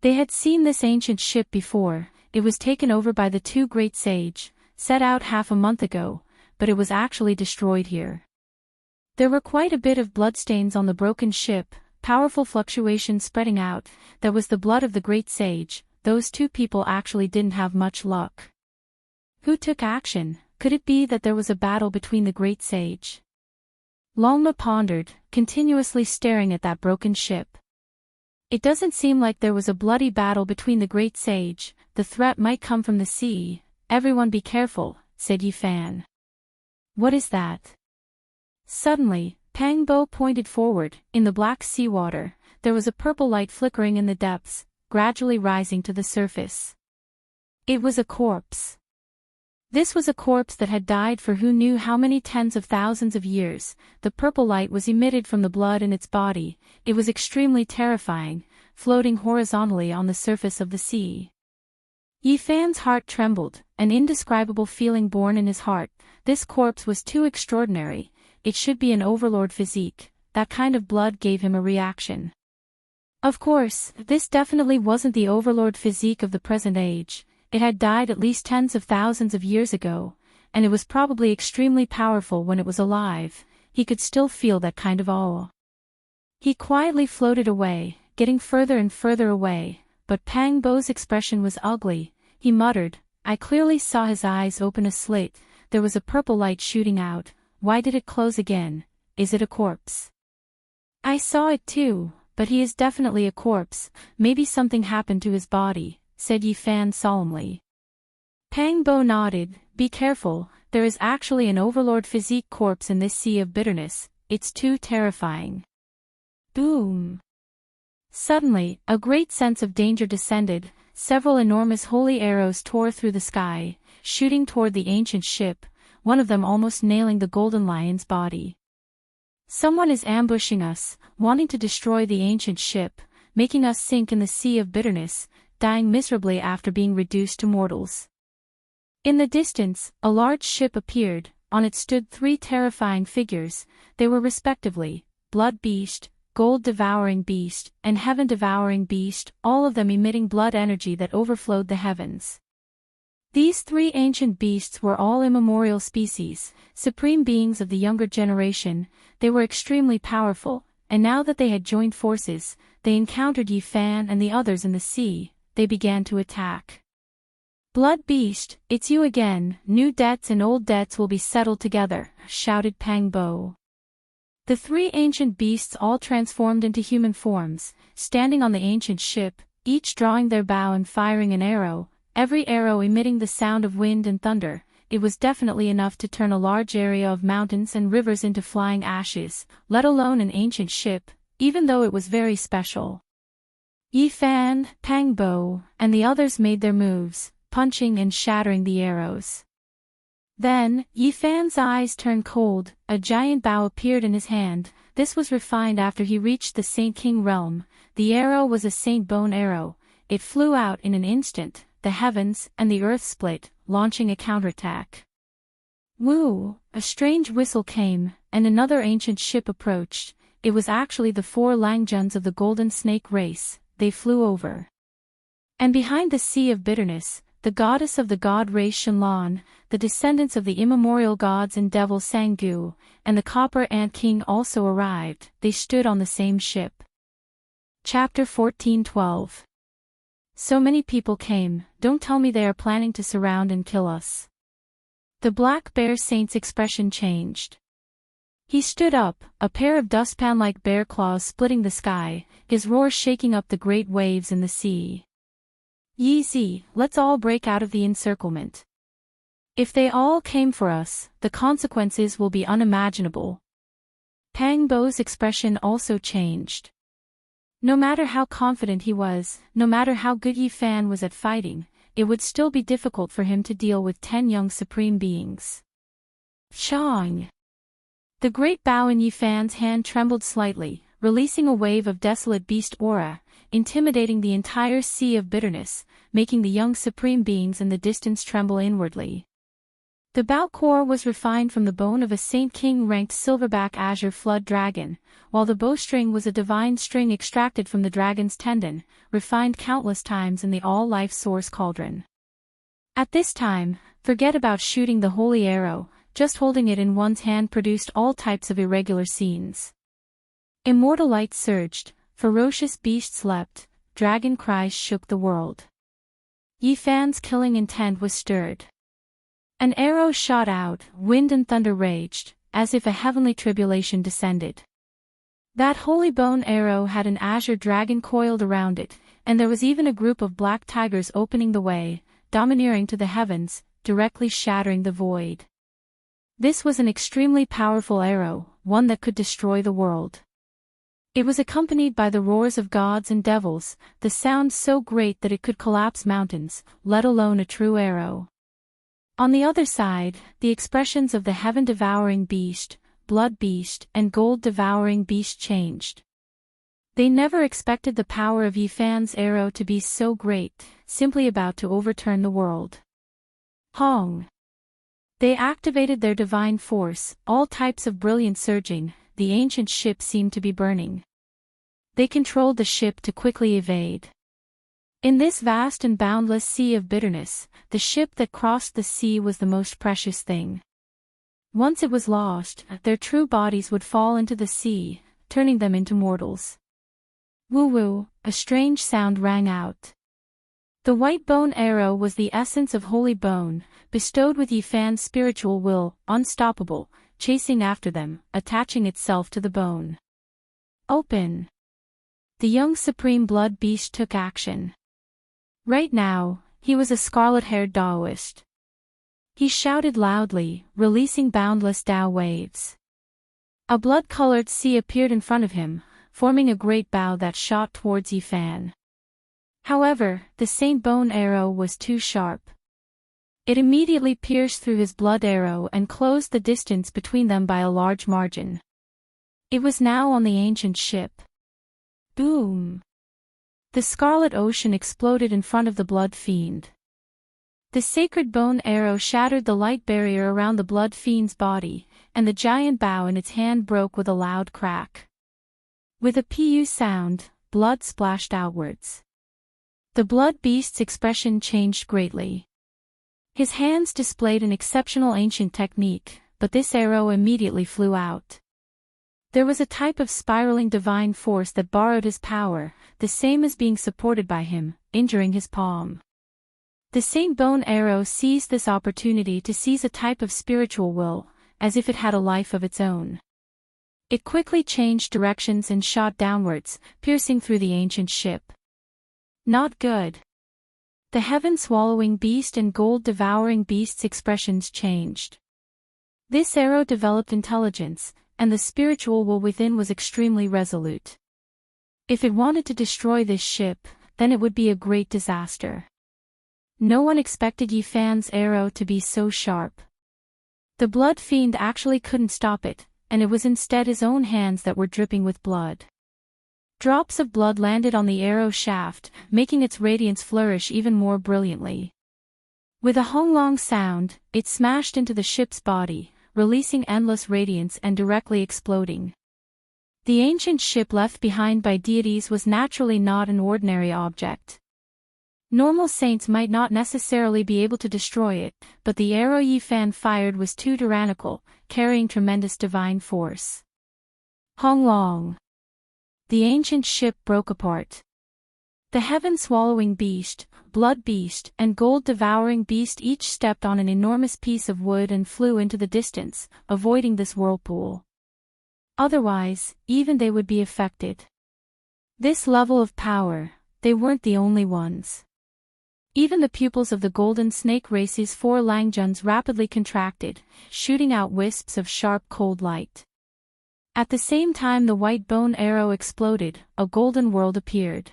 They had seen this ancient ship before. It was taken over by the 2 great sages, set out half a month ago, but it was actually destroyed here. There were quite a bit of bloodstains on the broken ship, powerful fluctuations spreading out. That was the blood of the great sage. Those 2 people actually didn't have much luck. Who took action? Could it be that there was a battle between the great sage? Longma pondered, continuously staring at that broken ship. It doesn't seem like there was a bloody battle between the great sage. The threat might come from the sea. Everyone be careful, said Yi Fan. What is that? Suddenly, Pang Bo pointed forward. In the black seawater, there was a purple light flickering in the depths, gradually rising to the surface. It was a corpse. This was a corpse that had died for who knew how many tens of thousands of years. The purple light was emitted from the blood in its body. It was extremely terrifying, floating horizontally on the surface of the sea. Yifan's heart trembled, an indescribable feeling born in his heart. This corpse was too extraordinary. It should be an overlord physique. That kind of blood gave him a reaction. Of course, this definitely wasn't the overlord physique of the present age. It had died at least tens of thousands of years ago, and it was probably extremely powerful when it was alive. He could still feel that kind of awe. He quietly floated away, getting further and further away, but Pang Bo's expression was ugly. He muttered, I clearly saw his eyes open a slit. There was a purple light shooting out. Why did it close again? Is it a corpse? I saw it too, but he is definitely a corpse. Maybe something happened to his body, said Yifan solemnly. Pang Bo nodded. Be careful, there is actually an overlord physique corpse in this sea of bitterness. It's too terrifying. Boom! Suddenly, a great sense of danger descended. Several enormous holy arrows tore through the sky, shooting toward the ancient ship, one of them almost nailing the golden lion's body. Someone is ambushing us, wanting to destroy the ancient ship, making us sink in the sea of bitterness, dying miserably after being reduced to mortals. In the distance, a large ship appeared. On it stood three terrifying figures. They were respectively Blood Beast, Gold-Devouring Beast, and Heaven-Devouring Beast, all of them emitting blood energy that overflowed the heavens. These three ancient beasts were all immemorial species, supreme beings of the younger generation. They were extremely powerful, and now that they had joined forces, they encountered Yifan and the others in the sea. They began to attack. Blood Beast, it's you again. New debts and old debts will be settled together, shouted Pang Bo. The three ancient beasts all transformed into human forms, standing on the ancient ship, each drawing their bow and firing an arrow, every arrow emitting the sound of wind and thunder. It was definitely enough to turn a large area of mountains and rivers into flying ashes, let alone an ancient ship, even though it was very special. Yifan, Pang Bo, and the others made their moves, punching and shattering the arrows. Then, Yifan's eyes turned cold. A giant bow appeared in his hand. This was refined after he reached the Saint King realm. The arrow was a Saint Bone arrow. It flew out in an instant. The heavens and the earth split, launching a counterattack. Woo! A strange whistle came, and another ancient ship approached. It was actually the four Langjuns of the Golden Snake race. They flew over. And behind the Sea of Bitterness, the goddess of the god race Shenlong, the descendants of the immemorial gods and devil Sanggu, and the Copper Ant King also arrived. They stood on the same ship. Chapter 14:12. So many people came. Don't tell me they are planning to surround and kill us. The Black Bear Saint's expression changed. He stood up, a pair of dustpan-like bear claws splitting the sky, his roar shaking up the great waves in the sea. Yeezy, let's all break out of the encirclement. If they all came for us, the consequences will be unimaginable. Pang Bo's expression also changed. No matter how confident he was, no matter how good Yifan was at fighting, it would still be difficult for him to deal with 10 young supreme beings. Shang! The great bow in Yifan's hand trembled slightly, releasing a wave of desolate beast aura, intimidating the entire sea of bitterness, making the young supreme beings in the distance tremble inwardly. The bow core was refined from the bone of a Saint King-ranked silverback azure flood dragon, while the bowstring was a divine string extracted from the dragon's tendon, refined countless times in the all-life source cauldron. At this time, forget about shooting the holy arrow, just holding it in one's hand produced all types of irregular scenes. Immortal light surged, ferocious beasts leapt, dragon cries shook the world. Yifan's killing intent was stirred. An arrow shot out, wind and thunder raged, as if a heavenly tribulation descended. That holy bone arrow had an azure dragon coiled around it, and there was even a group of black tigers opening the way, domineering to the heavens, directly shattering the void. This was an extremely powerful arrow, one that could destroy the world. It was accompanied by the roars of gods and devils, the sound so great that it could collapse mountains, let alone a true arrow. On the other side, the expressions of the heaven-devouring beast, blood beast, and gold-devouring beast changed. They never expected the power of Yifan's arrow to be so great, simply about to overturn the world. Hong! They activated their divine force, all types of brilliant surging. The ancient ship seemed to be burning. They controlled the ship to quickly evade. In this vast and boundless sea of bitterness, the ship that crossed the sea was the most precious thing. Once it was lost, their true bodies would fall into the sea, turning them into mortals. Woo-woo, a strange sound rang out. The white bone arrow was the essence of holy bone, bestowed with Yifan's spiritual will, unstoppable, chasing after them, attaching itself to the bone. Open! The young supreme blood beast took action. Right now, he was a scarlet-haired Taoist. He shouted loudly, releasing boundless Tao waves. A blood-colored sea appeared in front of him, forming a great bow that shot towards Yifan. However, the Saint Bone arrow was too sharp. It immediately pierced through his blood arrow and closed the distance between them by a large margin. It was now on the ancient ship. Boom! The scarlet ocean exploded in front of the blood fiend. The sacred bone arrow shattered the light barrier around the blood fiend's body, and the giant bow in its hand broke with a loud crack. With a pu sound, blood splashed outwards. The blood beast's expression changed greatly. His hands displayed an exceptional ancient technique, but this arrow immediately flew out. There was a type of spiraling divine force that borrowed his power, the same as being supported by him, injuring his palm. The Saint Bone arrow seized this opportunity to seize a type of spiritual will, as if it had a life of its own. It quickly changed directions and shot downwards, piercing through the ancient ship. Not good. The heaven-swallowing beast and gold-devouring beast's expressions changed. This arrow developed intelligence, and the spiritual will within was extremely resolute. If it wanted to destroy this ship, then it would be a great disaster. No one expected Yifan's arrow to be so sharp. The blood fiend actually couldn't stop it, and it was instead his own hands that were dripping with blood. Drops of blood landed on the arrow shaft, making its radiance flourish even more brilliantly. With a honglong sound, it smashed into the ship's body, releasing endless radiance and directly exploding. The ancient ship left behind by deities was naturally not an ordinary object. Normal saints might not necessarily be able to destroy it, but the arrow Yifan fired was too tyrannical, carrying tremendous divine force. Honglong! The ancient ship broke apart. The heaven-swallowing beast, blood beast, and gold-devouring beast each stepped on an enormous piece of wood and flew into the distance, avoiding this whirlpool. Otherwise, even they would be affected. This level of power, they weren't the only ones. Even the pupils of the golden snake race's 4 Langjuns rapidly contracted, shooting out wisps of sharp cold light. At the same time the white bone arrow exploded, a golden world appeared.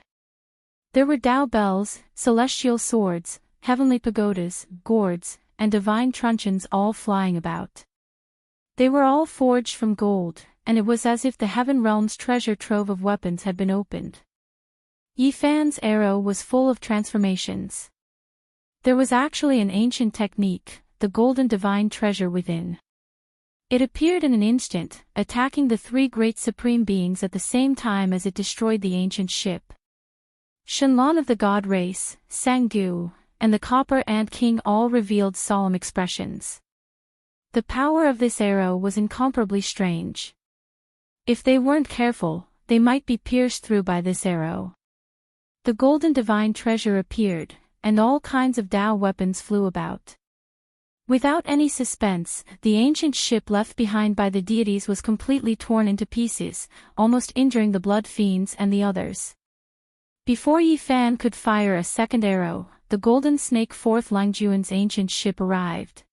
There were Tao bells, celestial swords, heavenly pagodas, gourds, and divine truncheons all flying about. They were all forged from gold, and it was as if the heaven realm's treasure trove of weapons had been opened. Yifan's arrow was full of transformations. There was actually an ancient technique, the golden divine treasure within. It appeared in an instant, attacking the 3 great supreme beings at the same time as it destroyed the ancient ship. Shenlong of the god race, Sanggu, and the Copper Ant King all revealed solemn expressions. The power of this arrow was incomparably strange. If they weren't careful, they might be pierced through by this arrow. The golden divine treasure appeared, and all kinds of Tao weapons flew about. Without any suspense, the ancient ship left behind by the deities was completely torn into pieces, almost injuring the blood fiends and the others. Before Yifan could fire a second arrow, the golden snake 4th Langjuan's ancient ship arrived.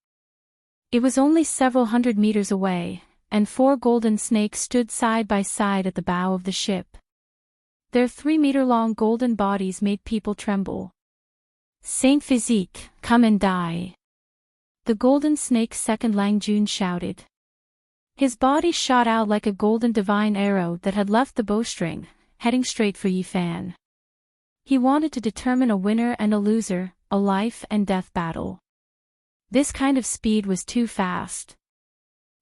It was only several hundred meters away, and 4 golden snakes stood side by side at the bow of the ship. Their 3-meter-long golden bodies made people tremble. Saint Physique, come and die. The golden snake's second Langjun shouted. His body shot out like a golden divine arrow that had left the bowstring, heading straight for Yifan. He wanted to determine a winner and a loser, a life and death battle. This kind of speed was too fast.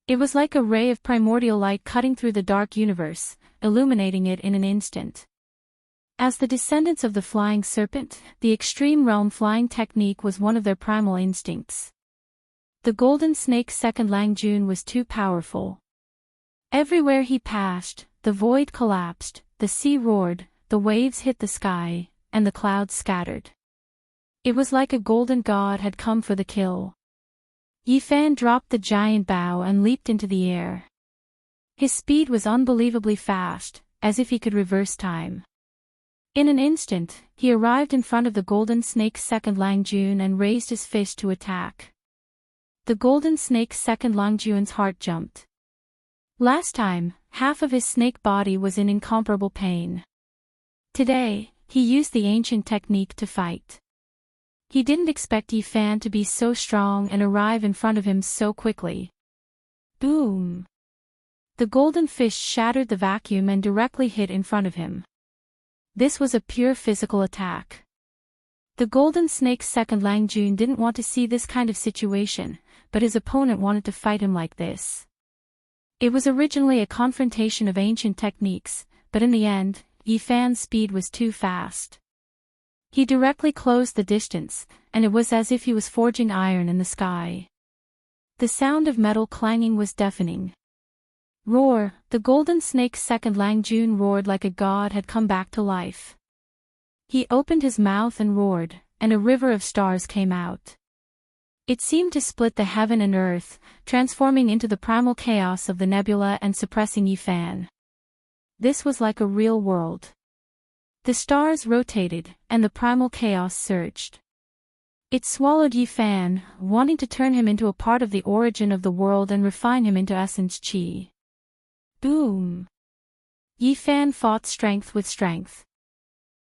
It was like a ray of primordial light cutting through the dark universe, illuminating it in an instant. As the descendants of the flying serpent, the extreme realm flying technique was one of their primal instincts. The golden snake's second Langjun was too powerful. Everywhere he passed, the void collapsed, the sea roared, the waves hit the sky, and the clouds scattered. It was like a golden god had come for the kill. Yifan dropped the giant bow and leaped into the air. His speed was unbelievably fast, as if he could reverse time. In an instant, he arrived in front of the golden snake's second Langjun and raised his fist to attack. The golden snake's second Langjun's heart jumped. Last time, half of his snake body was in incomparable pain. Today, he used the ancient technique to fight. He didn't expect Yifan to be so strong and arrive in front of him so quickly. Boom! The golden fist shattered the vacuum and directly hit in front of him. This was a pure physical attack. The golden snake's second Langjun didn't want to see this kind of situation, but his opponent wanted to fight him like this. It was originally a confrontation of ancient techniques, but in the end, Yifan's speed was too fast. He directly closed the distance, and it was as if he was forging iron in the sky. The sound of metal clanging was deafening. Roar! The golden snake's second Langjun roared like a god had come back to life. He opened his mouth and roared, and a river of stars came out. It seemed to split the heaven and earth, transforming into the primal chaos of the nebula and suppressing Yifan. This was like a real world. The stars rotated, and the primal chaos surged. It swallowed Yifan, wanting to turn him into a part of the origin of the world and refine him into essence chi. Boom! Yifan fought strength with strength.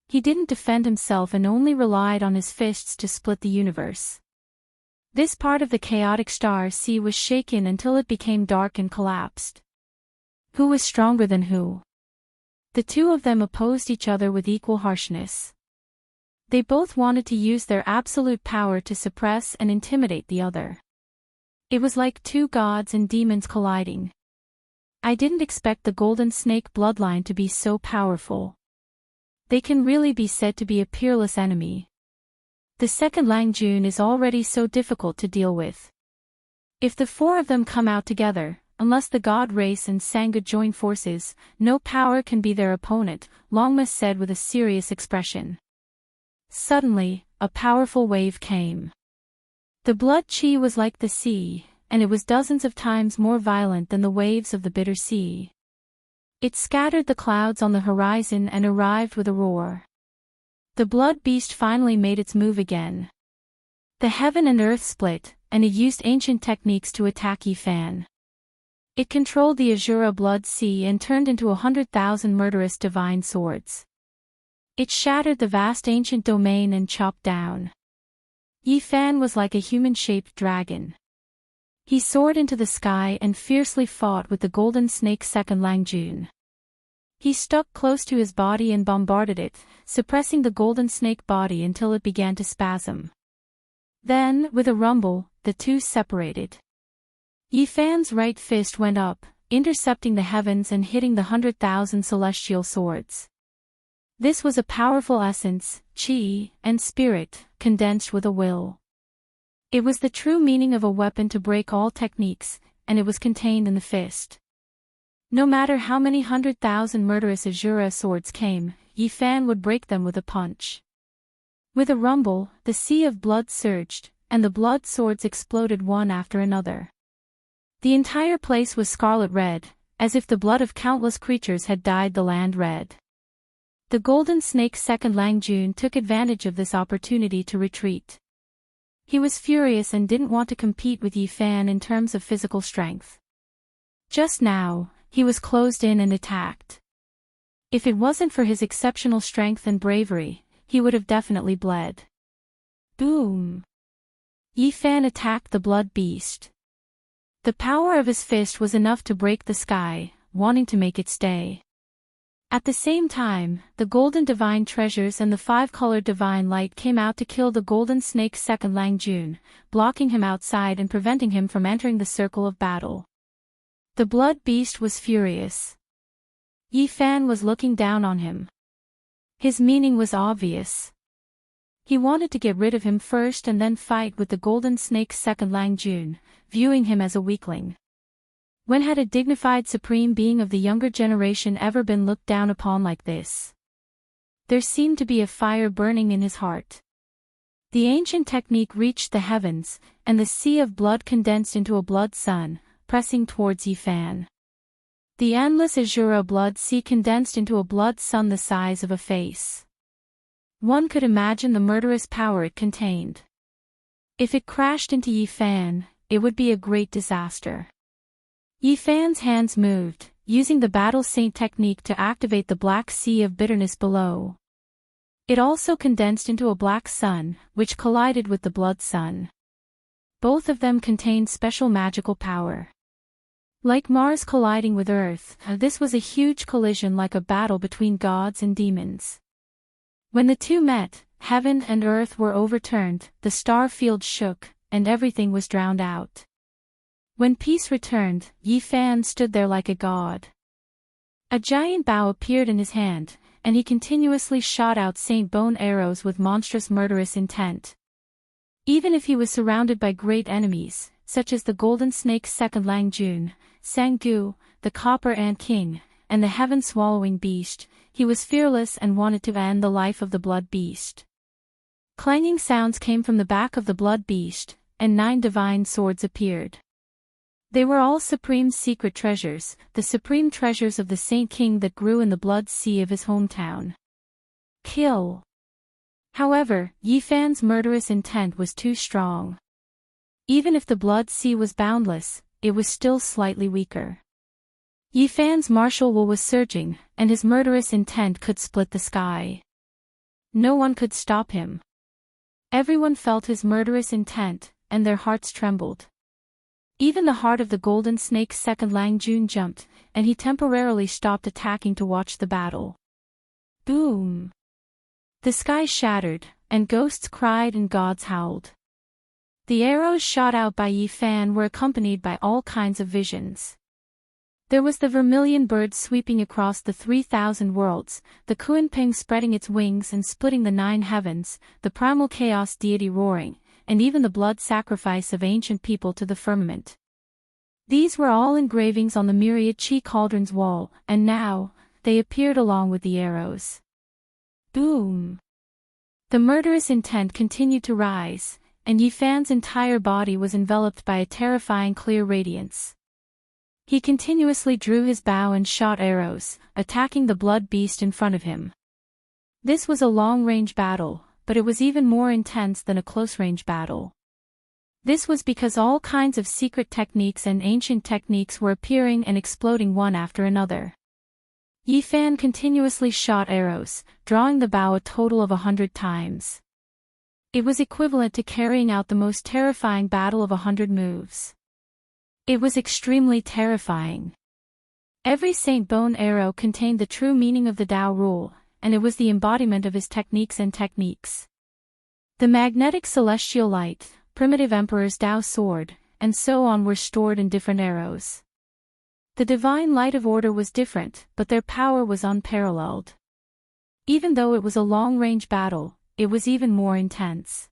He didn't defend himself and only relied on his fists to split the universe. This part of the chaotic star sea was shaken until it became dark and collapsed. Who was stronger than who? The two of them opposed each other with equal harshness. They both wanted to use their absolute power to suppress and intimidate the other. It was like two gods and demons colliding. I didn't expect the golden snake bloodline to be so powerful. They can really be said to be a peerless enemy. The second Langjun is already so difficult to deal with. If the four of them come out together, unless the god race and Sangha join forces, no power can be their opponent, Longmas said with a serious expression. Suddenly, a powerful wave came. The blood chi was like the sea, and it was dozens of times more violent than the waves of the bitter sea. It scattered the clouds on the horizon and arrived with a roar. The blood beast finally made its move again. The heaven and earth split, and it used ancient techniques to attack Yifan. It controlled the Azura blood sea and turned into 100,000 murderous divine swords. It shattered the vast ancient domain and chopped down. Yifan was like a human-shaped dragon. He soared into the sky and fiercely fought with the golden snake's second Langjun. He stuck close to his body and bombarded it, suppressing the golden snake body until it began to spasm. Then, with a rumble, the two separated. Yifan's right fist went up, intercepting the heavens and hitting the 100,000 celestial swords. This was a powerful essence, chi, and spirit, condensed with a will. It was the true meaning of a weapon to break all techniques, and it was contained in the fist. No matter how many 100,000 murderous Azura swords came, Yifan would break them with a punch. With a rumble, the sea of blood surged, and the blood swords exploded one after another. The entire place was scarlet red, as if the blood of countless creatures had dyed the land red. The golden snake's second Langjun took advantage of this opportunity to retreat. He was furious and didn't want to compete with Yifan in terms of physical strength. Just now, he was closed in and attacked. If it wasn't for his exceptional strength and bravery, he would have definitely bled. Boom! Yifan attacked the blood beast. The power of his fist was enough to break the sky, wanting to make it stay. At the same time, the golden divine treasures and the five-colored divine light came out to kill the golden snake's second Lang Jun, blocking him outside and preventing him from entering the circle of battle. The blood beast was furious. Yifan was looking down on him. His meaning was obvious. He wanted to get rid of him first and then fight with the golden snake's second Lang Jun, viewing him as a weakling. When had a dignified supreme being of the younger generation ever been looked down upon like this? There seemed to be a fire burning in his heart. The ancient technique reached the heavens, and the sea of blood condensed into a blood sun, pressing towards Yifan. The endless azure blood sea condensed into a blood sun the size of a face. One could imagine the murderous power it contained. If it crashed into Yifan, it would be a great disaster. Yifan's hands moved, using the Battle Saint technique to activate the black sea of bitterness below. It also condensed into a black sun, which collided with the blood sun. Both of them contained special magical power. Like Mars colliding with Earth, this was a huge collision like a battle between gods and demons. When the two met, heaven and earth were overturned, the star field shook, and everything was drowned out. When peace returned, Yifan stood there like a god. A giant bow appeared in his hand, and he continuously shot out Saint Bone arrows with monstrous murderous intent. Even if he was surrounded by great enemies, such as the golden snake's second Lang Jun, Sangu, the copper ant king, and the heaven-swallowing beast, he was fearless and wanted to end the life of the blood beast. Clanging sounds came from the back of the blood beast, and 9 divine swords appeared. They were all supreme secret treasures, the supreme treasures of the Saint King that grew in the blood sea of his hometown. Kill. However, Yifan's murderous intent was too strong. Even if the blood sea was boundless, it was still slightly weaker. Yifan's martial will was surging, and his murderous intent could split the sky. No one could stop him. Everyone felt his murderous intent, and their hearts trembled. Even the heart of the golden snake's second Lang Jun jumped, and he temporarily stopped attacking to watch the battle. Boom! The sky shattered, and ghosts cried and gods howled. The arrows shot out by Yifan were accompanied by all kinds of visions. There was the vermilion bird sweeping across the 3,000 worlds, the Kunping spreading its wings and splitting the 9 heavens, the primal chaos deity roaring, and even the blood sacrifice of ancient people to the firmament. These were all engravings on the myriad chi cauldron's wall, and now, they appeared along with the arrows. Boom! The murderous intent continued to rise, and Yifan's entire body was enveloped by a terrifying clear radiance. He continuously drew his bow and shot arrows, attacking the blood beast in front of him. This was a long-range battle, but it was even more intense than a close-range battle. This was because all kinds of secret techniques and ancient techniques were appearing and exploding one after another. Yifan continuously shot arrows, drawing the bow a total of 100 times. It was equivalent to carrying out the most terrifying battle of 100 moves. It was extremely terrifying. Every Saint Bone arrow contained the true meaning of the Tao rule, and it was the embodiment of his techniques and techniques. The magnetic celestial light, primitive emperor's Tao sword, and so on were stored in different arrows. The divine light of order was different, but their power was unparalleled. Even though it was a long-range battle, it was even more intense.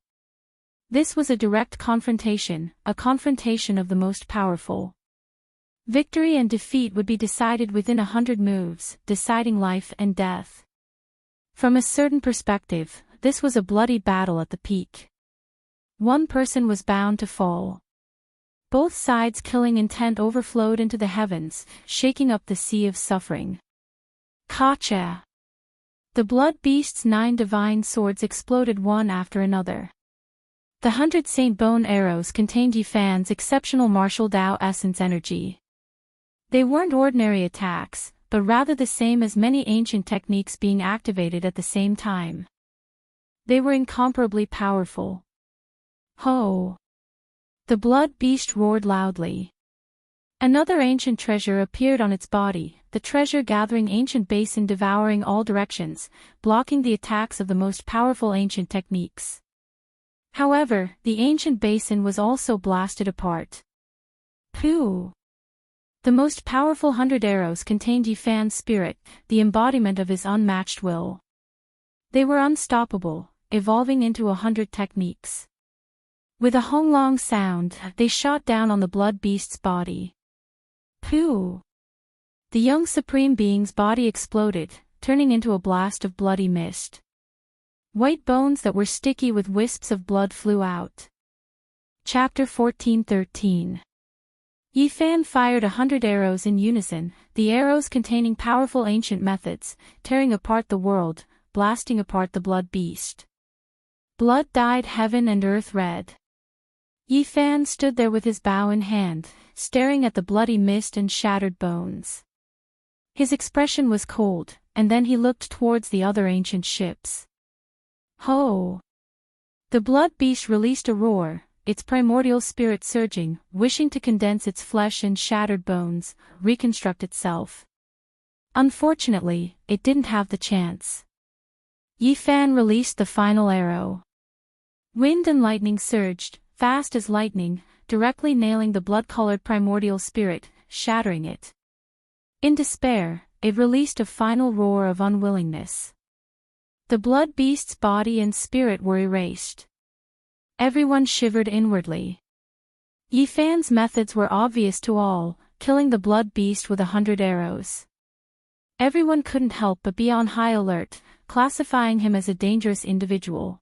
This was a direct confrontation, a confrontation of the most powerful. Victory and defeat would be decided within 100 moves, deciding life and death. From a certain perspective, this was a bloody battle at the peak. One person was bound to fall. Both sides' killing intent overflowed into the heavens, shaking up the sea of suffering. Kacha! The blood beast's 9 divine swords exploded one after another. The 100 Saint Bone arrows contained Yifan's exceptional martial Tao essence energy. They weren't ordinary attacks, but rather the same as many ancient techniques being activated at the same time. They were incomparably powerful. Ho! The blood beast roared loudly. Another ancient treasure appeared on its body, the treasure-gathering ancient basin devouring all directions, blocking the attacks of the most powerful ancient techniques. However, the ancient basin was also blasted apart. Pooh! The most powerful 100 arrows contained Yifan's spirit, the embodiment of his unmatched will. They were unstoppable, evolving into 100 techniques. With a honglong sound, they shot down on the blood beast's body. Pooh! The young supreme being's body exploded, turning into a blast of bloody mist. White bones that were sticky with wisps of blood flew out. Chapter 14:13. Yifan fired 100 arrows in unison, the arrows containing powerful ancient methods, tearing apart the world, blasting apart the blood beast. Blood dyed heaven and earth red. Yifan stood there with his bow in hand, staring at the bloody mist and shattered bones. His expression was cold, and then he looked towards the other ancient ships. Ho! The blood beast released a roar, its primordial spirit surging, wishing to condense its flesh and shattered bones, reconstruct itself. Unfortunately, it didn't have the chance. Yifan released the final arrow. Wind and lightning surged, fast as lightning, directly nailing the blood-colored primordial spirit, shattering it. In despair, it released a final roar of unwillingness. The blood beast's body and spirit were erased. Everyone shivered inwardly. Yifan's methods were obvious to all, killing the blood beast with 100 arrows. Everyone couldn't help but be on high alert, classifying him as a dangerous individual.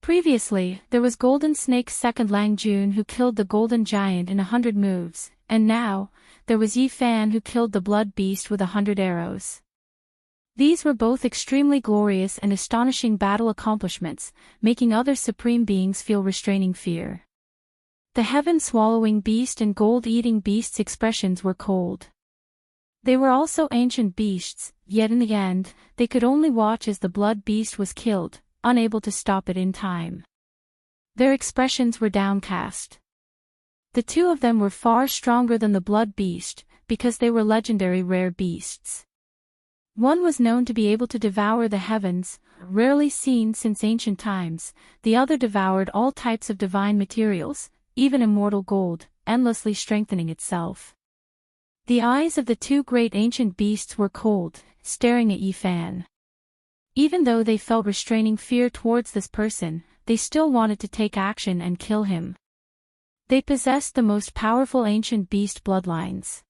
Previously, there was Golden Snake's second Lang Jun who killed the Golden Giant in 100 moves, and now, there was Yifan who killed the blood beast with 100 arrows. These were both extremely glorious and astonishing battle accomplishments, making other supreme beings feel restraining fear. The heaven-swallowing beast and gold-eating beast's expressions were cold. They were also ancient beasts, yet in the end, they could only watch as the blood beast was killed, unable to stop it in time. Their expressions were downcast. The two of them were far stronger than the blood beast, because they were legendary rare beasts. One was known to be able to devour the heavens, rarely seen since ancient times, the other devoured all types of divine materials, even immortal gold, endlessly strengthening itself. The eyes of the two great ancient beasts were cold, staring at Yifan. Even though they felt restraining fear towards this person, they still wanted to take action and kill him. They possessed the most powerful ancient beast bloodlines.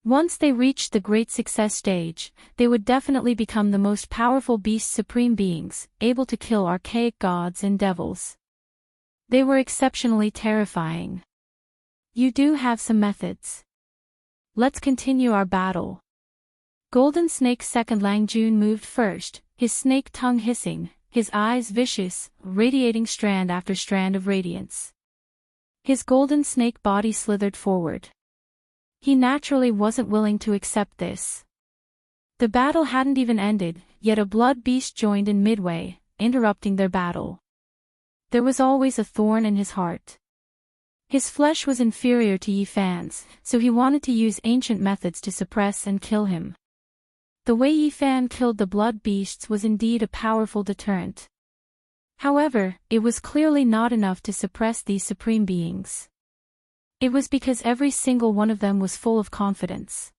Once they reached the great success stage, they would definitely become the most powerful beast supreme beings, able to kill archaic gods and devils. They were exceptionally terrifying. You do have some methods. Let's continue our battle. Golden Snake's second Lang Jun moved first, his snake tongue hissing, his eyes vicious, radiating strand after strand of radiance. His golden snake body slithered forward. He naturally wasn't willing to accept this. The battle hadn't even ended, yet a blood beast joined in midway, interrupting their battle. There was always a thorn in his heart. His flesh was inferior to Yifan's, so he wanted to use ancient methods to suppress and kill him. The way Yifan killed the blood beasts was indeed a powerful deterrent. However, it was clearly not enough to suppress these supreme beings. It was because every single one of them was full of confidence.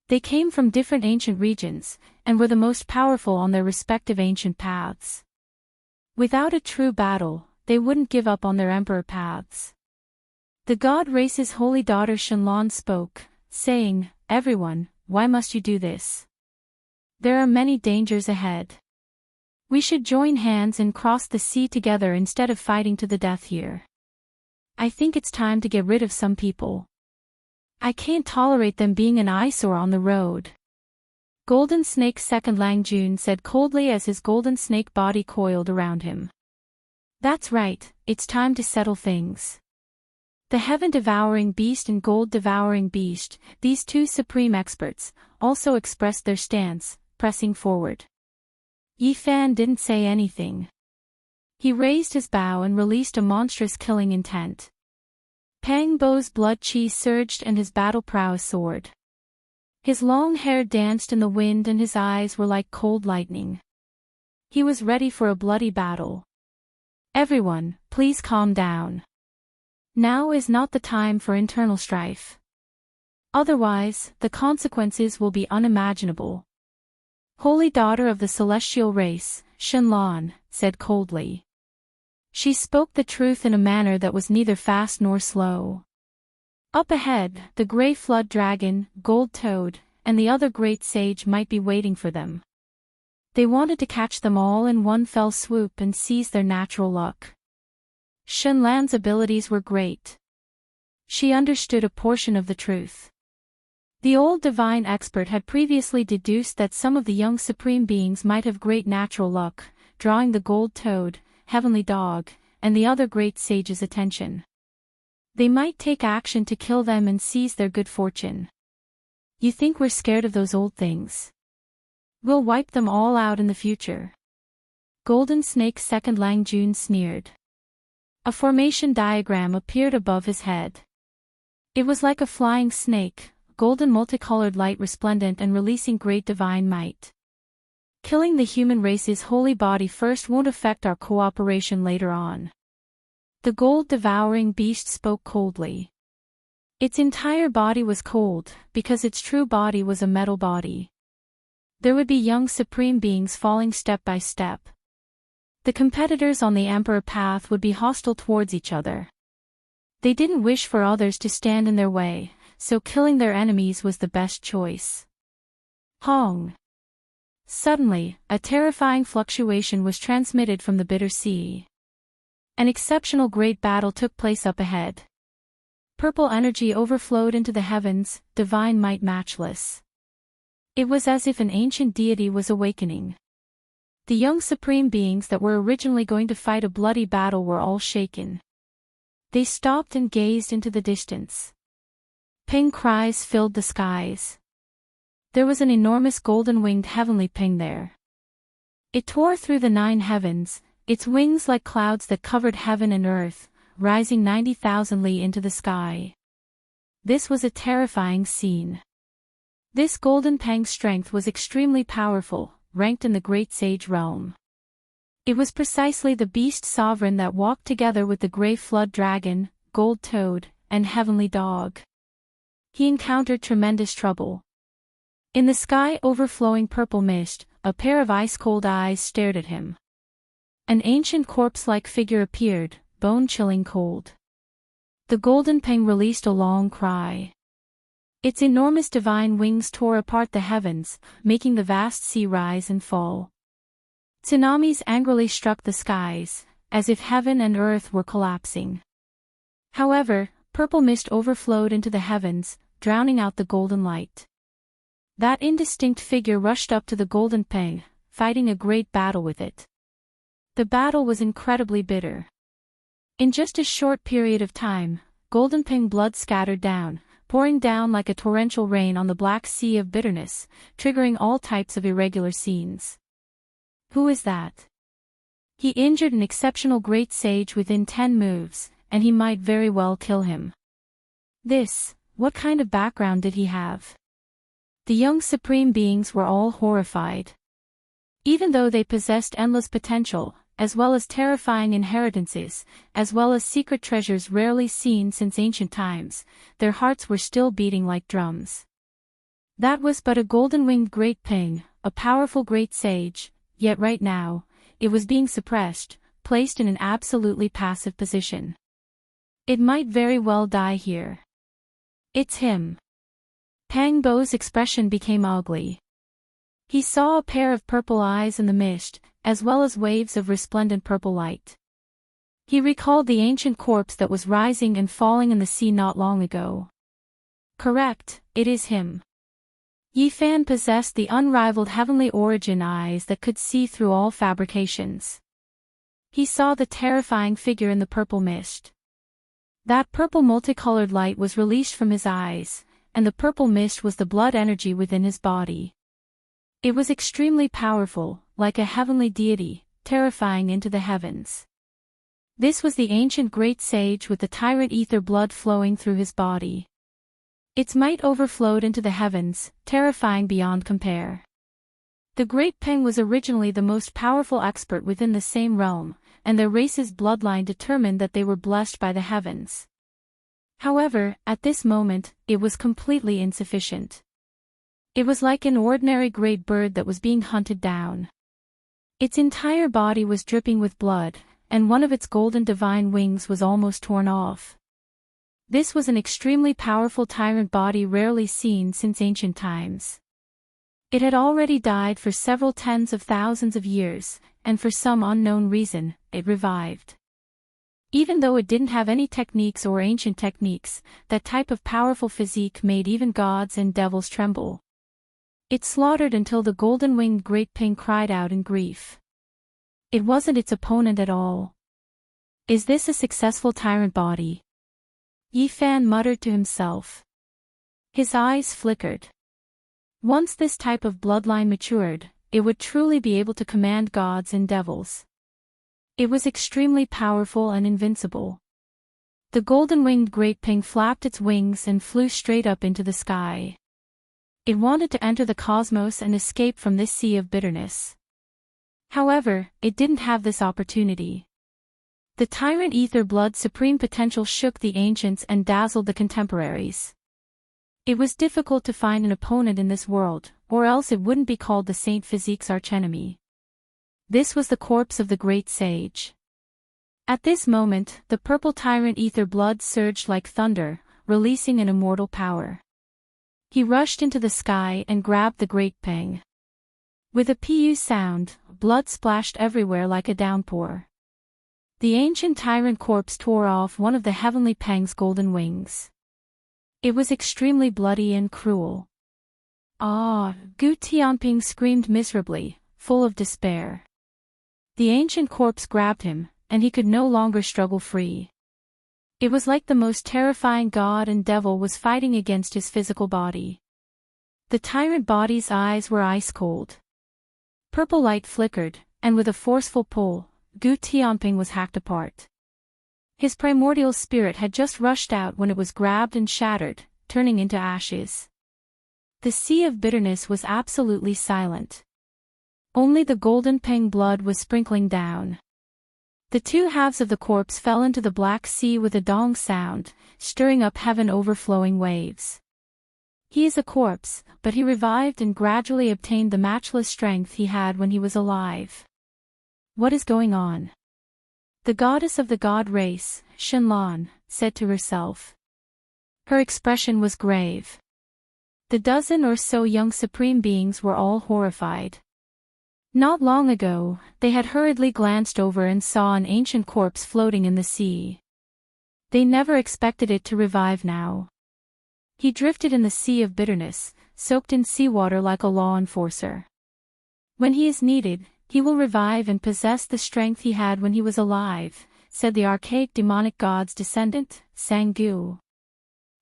They came from different ancient regions, and were the most powerful on their respective ancient paths. Without a true battle, they wouldn't give up on their emperor paths. The god race's holy daughter Shenlong spoke, saying, "Everyone, why must you do this? There are many dangers ahead. We should join hands and cross the sea together instead of fighting to the death here. I think it's time to get rid of some people. I can't tolerate them being an eyesore on the road." Golden Snake's second Lang Jun said coldly as his golden snake body coiled around him. "That's right, it's time to settle things." The heaven-devouring beast and gold-devouring beast, these two supreme experts, also expressed their stance, pressing forward. Yifan didn't say anything. He raised his bow and released a monstrous killing intent. Pang Bo's blood chi surged and his battle prowess soared. His long hair danced in the wind and his eyes were like cold lightning. He was ready for a bloody battle. Everyone, please calm down. Now is not the time for internal strife. Otherwise, the consequences will be unimaginable. Holy daughter of the celestial race, Shenlong said coldly. She spoke the truth in a manner that was neither fast nor slow. Up ahead, the gray flood dragon, Gold Toad, and the other great sage might be waiting for them. They wanted to catch them all in one fell swoop and seize their natural luck. Shenlong's abilities were great. She understood a portion of the truth. The old divine expert had previously deduced that some of the young supreme beings might have great natural luck, drawing the Gold Toad, Heavenly Dog, and the other great sage's attention. They might take action to kill them and seize their good fortune. You think we're scared of those old things? We'll wipe them all out in the future. Golden Snake Second Lang Jun sneered. A formation diagram appeared above his head. It was like a flying snake, golden multicolored light resplendent and releasing great divine might. Killing the human race's holy body first won't affect our cooperation later on. The gold-devouring beast spoke coldly. Its entire body was cold, because its true body was a metal body. There would be young supreme beings falling step by step. The competitors on the Emperor path would be hostile towards each other. They didn't wish for others to stand in their way, so killing their enemies was the best choice. Hong! Suddenly, a terrifying fluctuation was transmitted from the bitter sea. An exceptional great battle took place up ahead. Purple energy overflowed into the heavens, divine might matchless. It was as if an ancient deity was awakening. The young supreme beings that were originally going to fight a bloody battle were all shaken. They stopped and gazed into the distance. Ping cries filled the skies. There was an enormous golden-winged heavenly ping there. It tore through the 9 heavens, its wings like clouds that covered heaven and earth, rising 90,000 li into the sky. This was a terrifying scene. This golden pang's strength was extremely powerful, ranked in the great sage realm. It was precisely the beast sovereign that walked together with the gray flood dragon, Gold Toad, and Heavenly Dog. He encountered tremendous trouble. In the sky overflowing purple mist, a pair of ice-cold eyes stared at him. An ancient corpse-like figure appeared, bone-chilling cold. The golden pang released a long cry. Its enormous divine wings tore apart the heavens, making the vast sea rise and fall. Tsunamis angrily struck the skies, as if heaven and earth were collapsing. However, purple mist overflowed into the heavens, drowning out the golden light. That indistinct figure rushed up to the golden pang, fighting a great battle with it. The battle was incredibly bitter. In just a short period of time, golden pang blood scattered down, pouring down like a torrential rain on the black sea of bitterness, triggering all types of irregular scenes. Who is that? He injured an exceptional great sage within 10 moves, and he might very well kill him. What kind of background did he have? The young supreme beings were all horrified. Even though they possessed endless potential, as well as terrifying inheritances, as well as secret treasures rarely seen since ancient times, their hearts were still beating like drums. That was but a golden-winged great pang, a powerful great sage, yet right now, it was being suppressed, placed in an absolutely passive position. It might very well die here. It's him. Pang Bo's expression became ugly. He saw a pair of purple eyes in the mist, as well as waves of resplendent purple light. He recalled the ancient corpse that was rising and falling in the sea not long ago. Correct, it is him. Yi Fan possessed the unrivaled heavenly origin eyes that could see through all fabrications. He saw the terrifying figure in the purple mist. That purple multicolored light was released from his eyes, and the purple mist was the blood energy within his body. It was extremely powerful, like a heavenly deity, terrifying into the heavens. This was the ancient great sage with the tyrant ether blood flowing through his body. Its might overflowed into the heavens, terrifying beyond compare. The Great Peng was originally the most powerful expert within the same realm, and their race's bloodline determined that they were blessed by the heavens. However, at this moment, it was completely insufficient. It was like an ordinary great bird that was being hunted down. Its entire body was dripping with blood, and one of its golden divine wings was almost torn off. This was an extremely powerful tyrant body rarely seen since ancient times. It had already died for several tens of thousands of years, and for some unknown reason, it revived. Even though it didn't have any techniques or ancient techniques, that type of powerful physique made even gods and devils tremble. It slaughtered until the golden-winged Great Peng cried out in grief. It wasn't its opponent at all. Is this a successful tyrant body? Yi Fan muttered to himself. His eyes flickered. Once this type of bloodline matured, it would truly be able to command gods and devils. It was extremely powerful and invincible. The golden-winged Great Peng flapped its wings and flew straight up into the sky. It wanted to enter the cosmos and escape from this sea of bitterness. However, it didn't have this opportunity. The tyrant ether blood's supreme potential shook the ancients and dazzled the contemporaries. It was difficult to find an opponent in this world, or else it wouldn't be called the Saint Physique's archenemy. This was the corpse of the great sage. At this moment, the purple tyrant ether blood surged like thunder, releasing an immortal power. He rushed into the sky and grabbed the Great Peng. With a pu sound, blood splashed everywhere like a downpour. The ancient tyrant corpse tore off one of the heavenly Peng's golden wings. It was extremely bloody and cruel. Ah! Gu Tianping screamed miserably, full of despair. The ancient corpse grabbed him, and he could no longer struggle free. It was like the most terrifying god and devil was fighting against his physical body. The tyrant body's eyes were ice cold. Purple light flickered, and with a forceful pull, Gu Tianping was hacked apart. His primordial spirit had just rushed out when it was grabbed and shattered, turning into ashes. The sea of bitterness was absolutely silent. Only the golden Peng blood was sprinkling down. The two halves of the corpse fell into the black sea with a dong sound, stirring up heaven overflowing waves. He is a corpse, but he revived and gradually obtained the matchless strength he had when he was alive. What is going on? The goddess of the god race, Shenlan, said to herself. Her expression was grave. The dozen or so young supreme beings were all horrified. Not long ago, they had hurriedly glanced over and saw an ancient corpse floating in the sea. They never expected it to revive now. He drifted in the sea of bitterness, soaked in seawater like a law enforcer. When he is needed, he will revive and possess the strength he had when he was alive, said the archaic demonic god's descendant, Sanggu.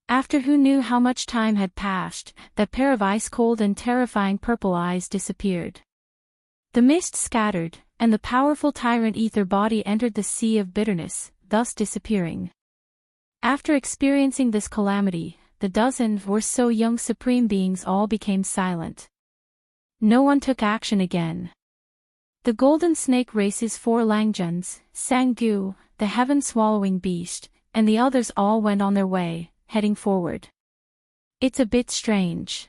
After who knew how much time had passed, that pair of ice-cold and terrifying purple eyes disappeared. The mist scattered, and the powerful tyrant ether body entered the sea of bitterness, thus disappearing. After experiencing this calamity, the dozen or so young supreme beings all became silent. No one took action again. The golden snake race's 4 Langjuns, Sanggu, the heaven-swallowing beast, and the others all went on their way, heading forward. It's a bit strange.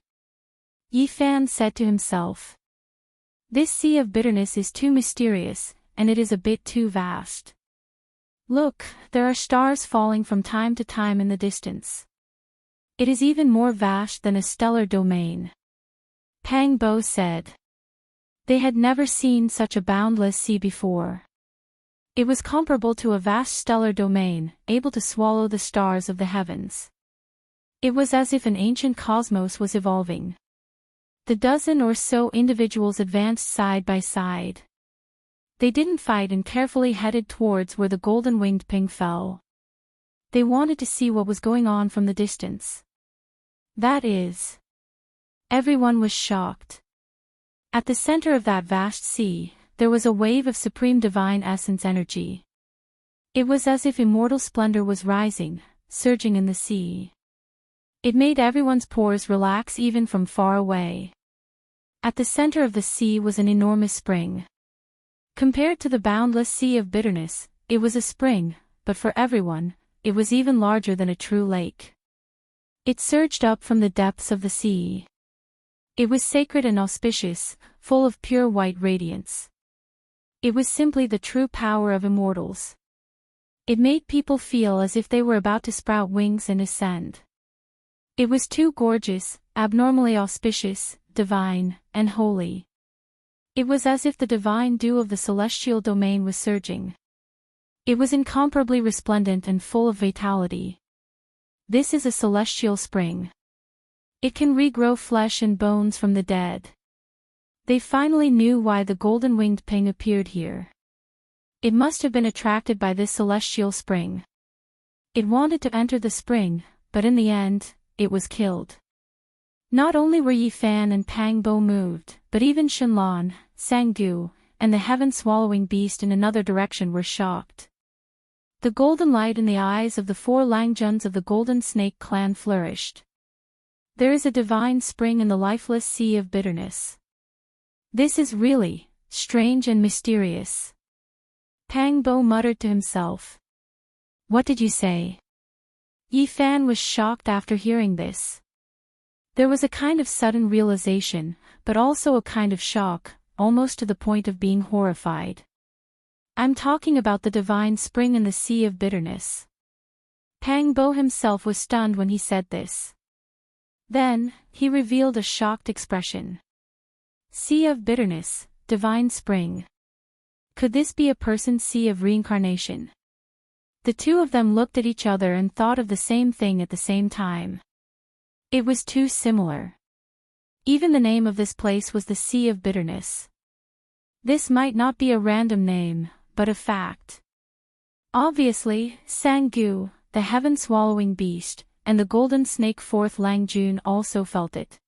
Yi Fan said to himself. This sea of bitterness is too mysterious, and it is a bit too vast. Look, there are stars falling from time to time in the distance. It is even more vast than a stellar domain. Pang Bo said. They had never seen such a boundless sea before. It was comparable to a vast stellar domain, able to swallow the stars of the heavens. It was as if an ancient cosmos was evolving. The dozen or so individuals advanced side by side. They didn't fight and carefully headed towards where the golden-winged Peng fell. They wanted to see what was going on from the distance. That is. Everyone was shocked. At the center of that vast sea, there was a wave of supreme divine essence energy. It was as if immortal splendor was rising, surging in the sea. It made everyone's pores relax even from far away. At the center of the sea was an enormous spring. Compared to the boundless sea of bitterness, it was a spring, but for everyone, it was even larger than a true lake. It surged up from the depths of the sea. It was sacred and auspicious, full of pure white radiance. It was simply the true power of immortals. It made people feel as if they were about to sprout wings and ascend. It was too gorgeous, abnormally auspicious, divine, and holy. It was as if the divine dew of the celestial domain was surging. It was incomparably resplendent and full of vitality. This is a celestial spring. It can regrow flesh and bones from the dead. They finally knew why the golden-winged ping appeared here. It must have been attracted by this celestial spring. It wanted to enter the spring, but in the end, it was killed. Not only were Yi Fan and Pang Bo moved, but even Shenlong, Sanggu, and the heaven-swallowing beast in another direction were shocked. The golden light in the eyes of the 4 Langjuns of the Golden Snake clan flourished. There is a divine spring in the lifeless sea of bitterness. This is really strange and mysterious. Pang Bo muttered to himself. What did you say? Yi Fan was shocked after hearing this. There was a kind of sudden realization, but also a kind of shock, almost to the point of being horrified. I'm talking about the divine spring in the sea of bitterness. Pang Bo himself was stunned when he said this. Then, he revealed a shocked expression. Sea of bitterness, divine spring. Could this be a person's sea of reincarnation? The two of them looked at each other and thought of the same thing at the same time. It was too similar. Even the name of this place was the Sea of Bitterness. This might not be a random name, but a fact. Obviously, Sanggu, the heaven-swallowing beast, and the golden snake 4th Langjun also felt it.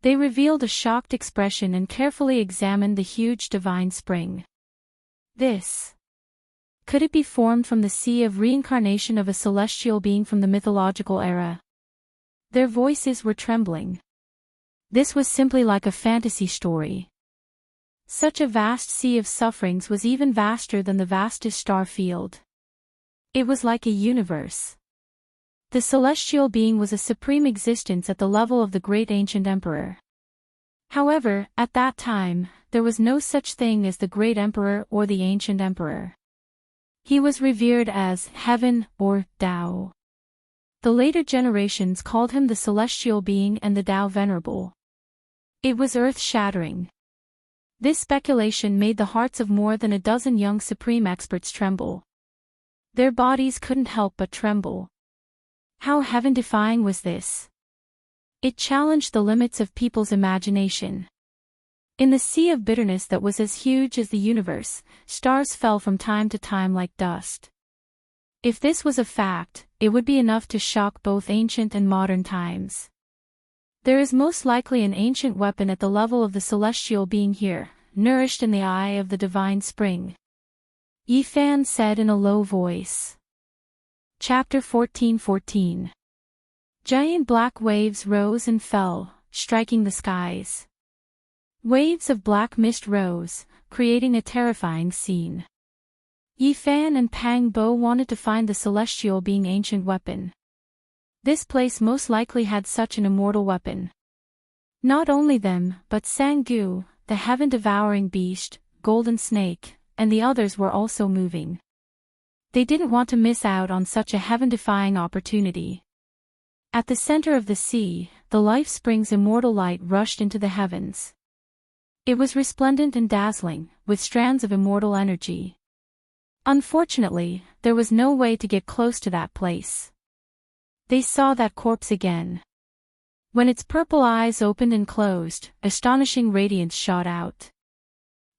They revealed a shocked expression and carefully examined the huge divine spring. This. Could it be formed from the sea of reincarnation of a celestial being from the mythological era? Their voices were trembling. This was simply like a fantasy story. Such a vast sea of sufferings was even vaster than the vastest star field. It was like a universe. The celestial being was a supreme existence at the level of the great ancient emperor. However, at that time, there was no such thing as the great emperor or the ancient emperor. He was revered as heaven or Tao. The later generations called him the celestial being and the Tao venerable. It was earth-shattering. This speculation made the hearts of more than a dozen young supreme experts tremble. Their bodies couldn't help but tremble. How heaven-defying was this? It challenged the limits of people's imagination. In the sea of bitterness that was as huge as the universe, stars fell from time to time like dust. If this was a fact, it would be enough to shock both ancient and modern times. There is most likely an ancient weapon at the level of the celestial being here, nourished in the eye of the divine spring. Yi Fan said in a low voice. Chapter 14:14. Giant black waves rose and fell, striking the skies. Waves of black mist rose, creating a terrifying scene. Yi Fan and Pang Bo wanted to find the celestial being ancient weapon. This place most likely had such an immortal weapon. Not only them, but Sanggu, the heaven-devouring beast, golden snake, and the others were also moving. They didn't want to miss out on such a heaven-defying opportunity. At the center of the sea, the life spring's immortal light rushed into the heavens. It was resplendent and dazzling, with strands of immortal energy. Unfortunately, there was no way to get close to that place. They saw that corpse again. When its purple eyes opened and closed, astonishing radiance shot out.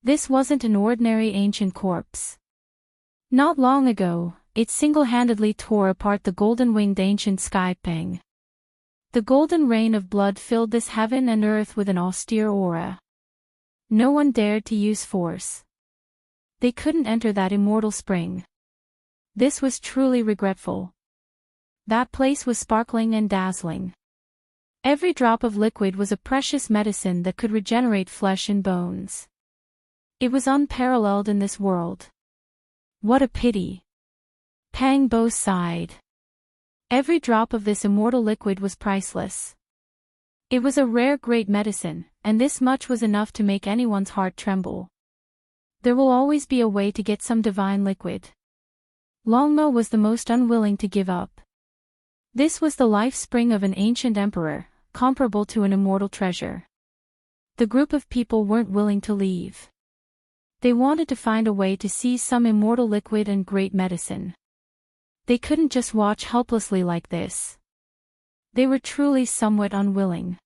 This wasn't an ordinary ancient corpse. Not long ago, it single-handedly tore apart the golden-winged ancient sky ping. The golden rain of blood filled this heaven and earth with an austere aura. No one dared to use force. They couldn't enter that immortal spring. This was truly regretful. That place was sparkling and dazzling. Every drop of liquid was a precious medicine that could regenerate flesh and bones. It was unparalleled in this world. What a pity. Pang Bo sighed. Every drop of this immortal liquid was priceless. It was a rare great medicine, and this much was enough to make anyone's heart tremble. There will always be a way to get some divine liquid. Longmo was the most unwilling to give up. This was the life spring of an ancient emperor, comparable to an immortal treasure. The group of people weren't willing to leave. They wanted to find a way to seize some immortal liquid and great medicine. They couldn't just watch helplessly like this. They were truly somewhat unwilling.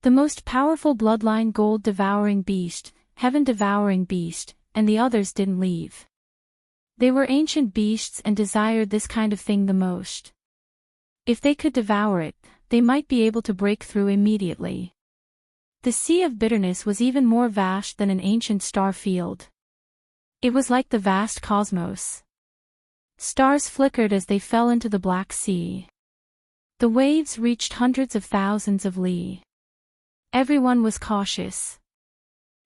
The most powerful bloodline gold-devouring beast, heaven-devouring beast, and the others didn't leave. They were ancient beasts and desired this kind of thing the most. If they could devour it, they might be able to break through immediately. The Sea of Bitterness was even more vast than an ancient star field. It was like the vast cosmos. Stars flickered as they fell into the Black Sea. The waves reached hundreds of thousands of li. Everyone was cautious.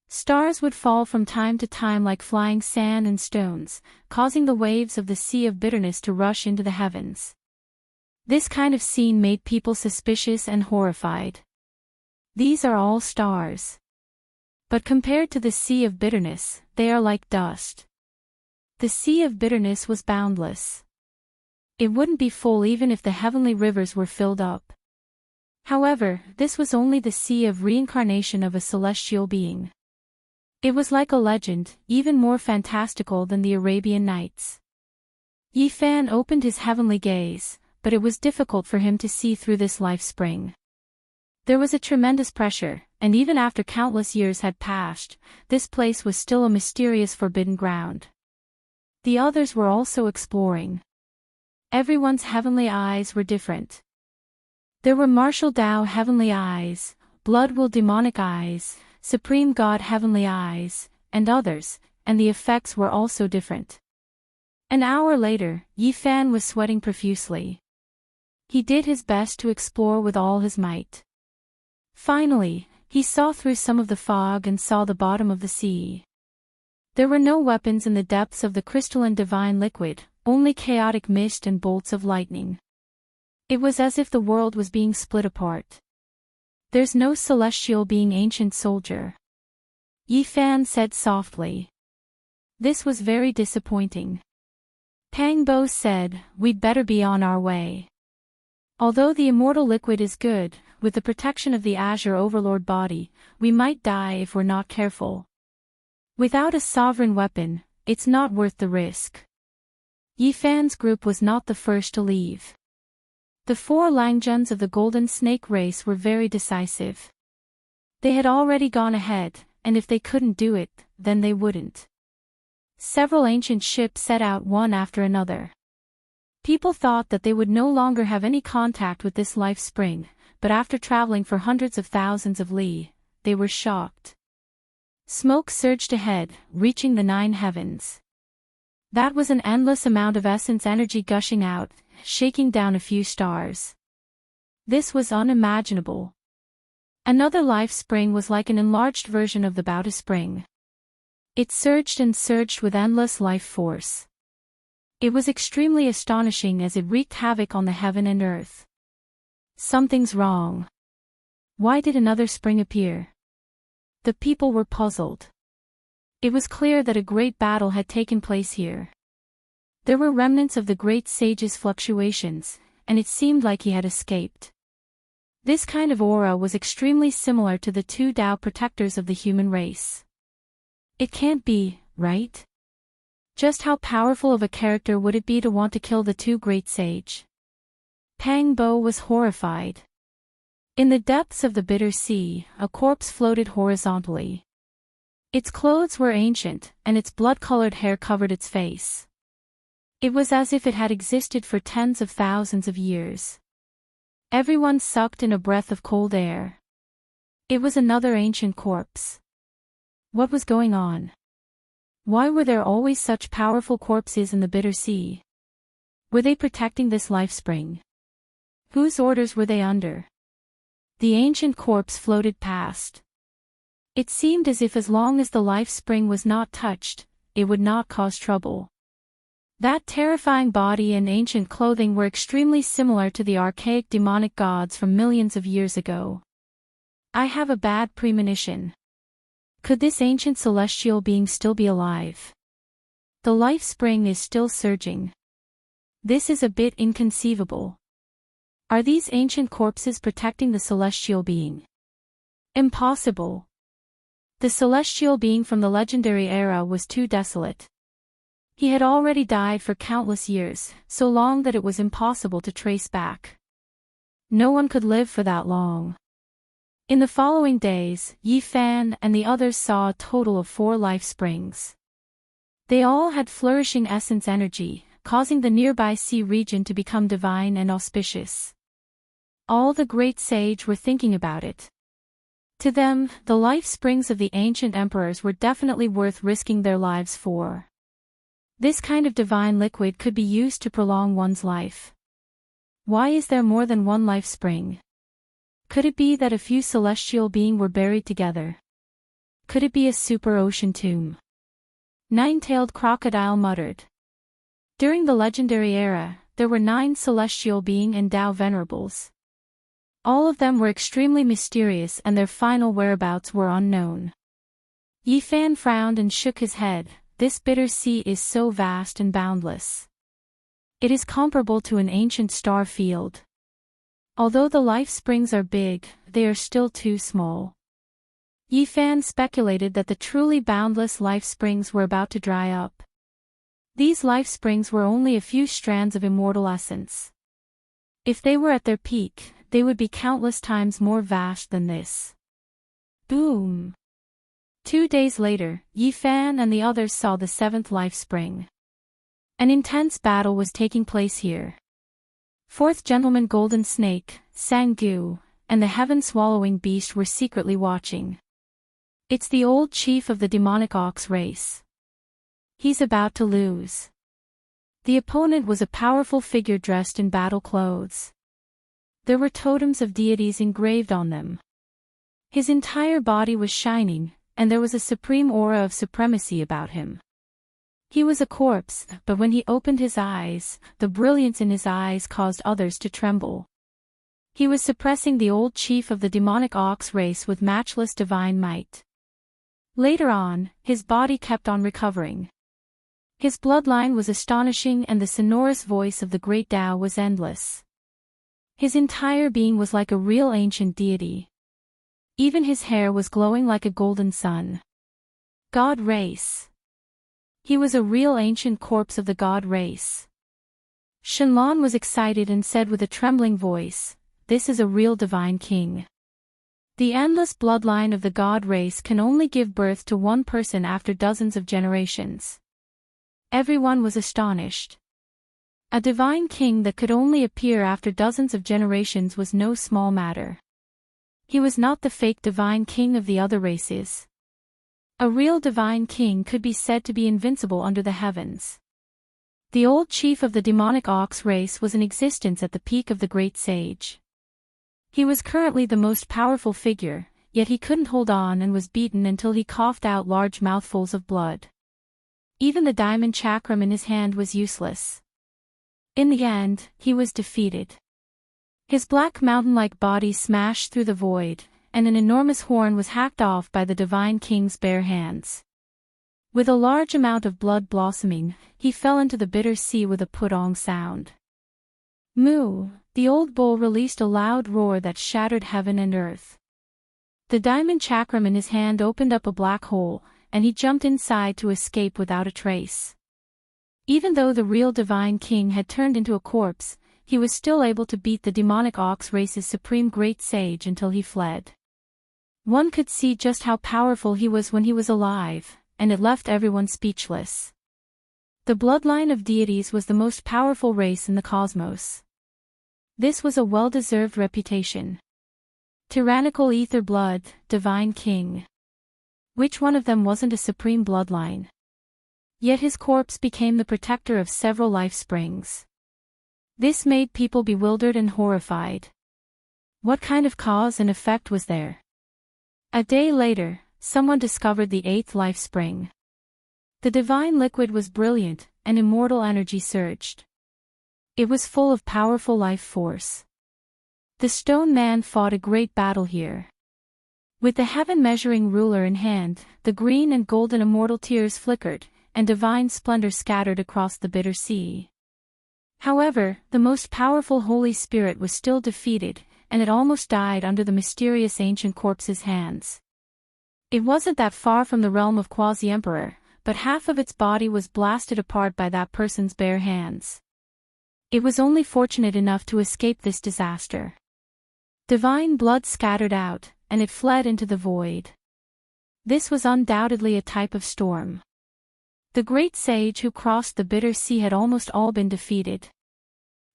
Stars would fall from time to time like flying sand and stones, causing the waves of the Sea of Bitterness to rush into the heavens. This kind of scene made people suspicious and horrified. These are all stars. But compared to the Sea of Bitterness, they are like dust. The Sea of Bitterness was boundless. It wouldn't be full even if the heavenly rivers were filled up. However, this was only the sea of reincarnation of a celestial being. It was like a legend, even more fantastical than the Arabian Nights. Yi Fan opened his heavenly gaze, but it was difficult for him to see through this life spring. There was a tremendous pressure, and even after countless years had passed, this place was still a mysterious forbidden ground. The others were also exploring. Everyone's heavenly eyes were different. There were martial Tao heavenly eyes, blood will demonic eyes, supreme God heavenly eyes, and others, and the effects were also different. An hour later, Yi Fan was sweating profusely. He did his best to explore with all his might. Finally, he saw through some of the fog and saw the bottom of the sea. There were no weapons in the depths of the crystalline divine liquid, only chaotic mist and bolts of lightning. It was as if the world was being split apart. There's no celestial being ancient soldier. Yi Fan said softly. This was very disappointing. Pang Bo said, we'd better be on our way. Although the immortal liquid is good, with the protection of the Azure Overlord body, we might die if we're not careful. Without a sovereign weapon, it's not worth the risk. Yi Fan's group was not the first to leave. The 4 Langjuns of the Golden Snake race were very decisive. They had already gone ahead, and if they couldn't do it, then they wouldn't. Several ancient ships set out one after another. People thought that they would no longer have any contact with this life spring, but after traveling for hundreds of thousands of li, they were shocked. Smoke surged ahead, reaching the 9 heavens. That was an endless amount of essence energy gushing out, shaking down a few stars. This was unimaginable. Another life spring was like an enlarged version of the Bauta spring. It surged and surged with endless life force. It was extremely astonishing as it wreaked havoc on the heaven and earth. Something's wrong. Why did another spring appear? The people were puzzled. It was clear that a great battle had taken place here. There were remnants of the great sage's fluctuations, and it seemed like he had escaped. This kind of aura was extremely similar to the 2 Tao protectors of the human race. It can't be, right? Just how powerful of a character would it be to want to kill the 2 great sage? Pang Bo was horrified. In the depths of the bitter sea, a corpse floated horizontally. Its clothes were ancient, and its blood-colored hair covered its face. It was as if it had existed for tens of thousands of years. Everyone sucked in a breath of cold air. It was another ancient corpse. What was going on? Why were there always such powerful corpses in the bitter sea? Were they protecting this life spring? Whose orders were they under? The ancient corpse floated past. It seemed as if as long as the life spring was not touched, it would not cause trouble. That terrifying body and ancient clothing were extremely similar to the archaic demonic gods from millions of years ago. I have a bad premonition. Could this ancient celestial being still be alive? The life spring is still surging. This is a bit inconceivable. Are these ancient corpses protecting the celestial being? Impossible. The celestial being from the legendary era was too desolate. He had already died for countless years, so long that it was impossible to trace back. No one could live for that long. In the following days, Yi Fan and the others saw a total of 4 life springs. They all had flourishing essence energy, causing the nearby sea region to become divine and auspicious. All the great sage were thinking about it. To them, the life springs of the ancient emperors were definitely worth risking their lives for. This kind of divine liquid could be used to prolong one's life. Why is there more than one life spring? Could it be that a few celestial beings were buried together? Could it be a super ocean tomb? Nine-tailed crocodile muttered. During the legendary era, there were 9 celestial beings and Tao venerables. All of them were extremely mysterious and their final whereabouts were unknown. Yi Fan frowned and shook his head. This bitter sea is so vast and boundless. It is comparable to an ancient star field. Although the life springs are big, they are still too small. Yi Fan speculated that the truly boundless life springs were about to dry up. These life springs were only a few strands of immortal essence. If they were at their peak, they would be countless times more vast than this. Boom! 2 days later, Yi Fan and the others saw the 7th life spring. An intense battle was taking place here. 4th Gentleman Golden Snake, Sang-gu, and the heaven-swallowing beast were secretly watching. It's the old chief of the demonic ox race. He's about to lose. The opponent was a powerful figure dressed in battle clothes. There were totems of deities engraved on them. His entire body was shining, and there was a supreme aura of supremacy about him. He was a corpse, but when he opened his eyes, the brilliance in his eyes caused others to tremble. He was suppressing the old chief of the demonic ox race with matchless divine might. Later on, his body kept on recovering. His bloodline was astonishing and the sonorous voice of the great Tao was endless. His entire being was like a real ancient deity. Even his hair was glowing like a golden sun. God race. He was a real ancient corpse of the god race. Shenlong was excited and said with a trembling voice, "This is a real divine king." The endless bloodline of the god race can only give birth to one person after dozens of generations. Everyone was astonished. A divine king that could only appear after dozens of generations was no small matter. He was not the fake divine king of the other races. A real divine king could be said to be invincible under the heavens. The old chief of the demonic ox race was in existence at the peak of the great sage. He was currently the most powerful figure, yet he couldn't hold on and was beaten until he coughed out large mouthfuls of blood. Even the diamond chakram in his hand was useless. In the end, he was defeated. His black mountain-like body smashed through the void, and an enormous horn was hacked off by the divine king's bare hands. With a large amount of blood blossoming, he fell into the bitter sea with a putong sound. Moo! The old bull released a loud roar that shattered heaven and earth. The diamond chakram in his hand opened up a black hole, and he jumped inside to escape without a trace. Even though the real divine king had turned into a corpse, he was still able to beat the demonic ox race's supreme great sage until he fled. One could see just how powerful he was when he was alive, and it left everyone speechless. The bloodline of deities was the most powerful race in the cosmos. This was a well-deserved reputation. Tyrannical ether blood, divine king. Which one of them wasn't a supreme bloodline? Yet his corpse became the protector of several life springs. This made people bewildered and horrified. What kind of cause and effect was there? A day later, someone discovered the eighth life spring. The divine liquid was brilliant, and immortal energy surged. It was full of powerful life force. The stone man fought a great battle here. With the heaven-measuring ruler in hand, the green and golden immortal tears flickered, and divine splendor scattered across the bitter sea. However, the most powerful Holy Spirit was still defeated, and it almost died under the mysterious ancient corpse's hands. It wasn't that far from the realm of Quasi-Emperor, but half of its body was blasted apart by that person's bare hands. It was only fortunate enough to escape this disaster. Divine blood scattered out, and it fled into the void. This was undoubtedly a type of storm. The great sage who crossed the bitter sea had almost all been defeated.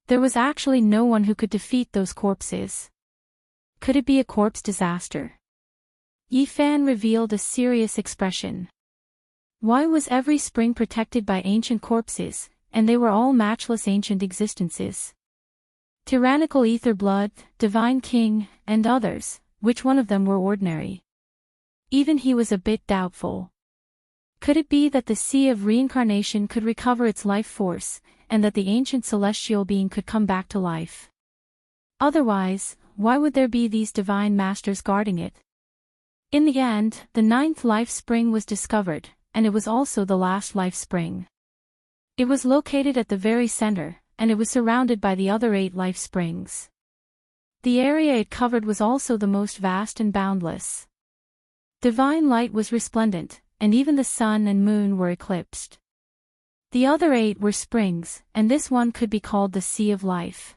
There was actually no one who could defeat those corpses. Could it be a corpse disaster? Yifan revealed a serious expression. Why was every spring protected by ancient corpses, and they were all matchless ancient existences? Tyrannical ether blood, divine king, and others, which one of them were ordinary? Even he was a bit doubtful. Could it be that the sea of reincarnation could recover its life force, and that the ancient celestial being could come back to life? Otherwise, why would there be these divine masters guarding it? In the end, the ninth life spring was discovered, and it was also the last life spring. It was located at the very center, and it was surrounded by the other 8 life springs. The area it covered was also the most vast and boundless. Divine light was resplendent, and even the sun and moon were eclipsed. The other 8 were springs, and this one could be called the Sea of Life.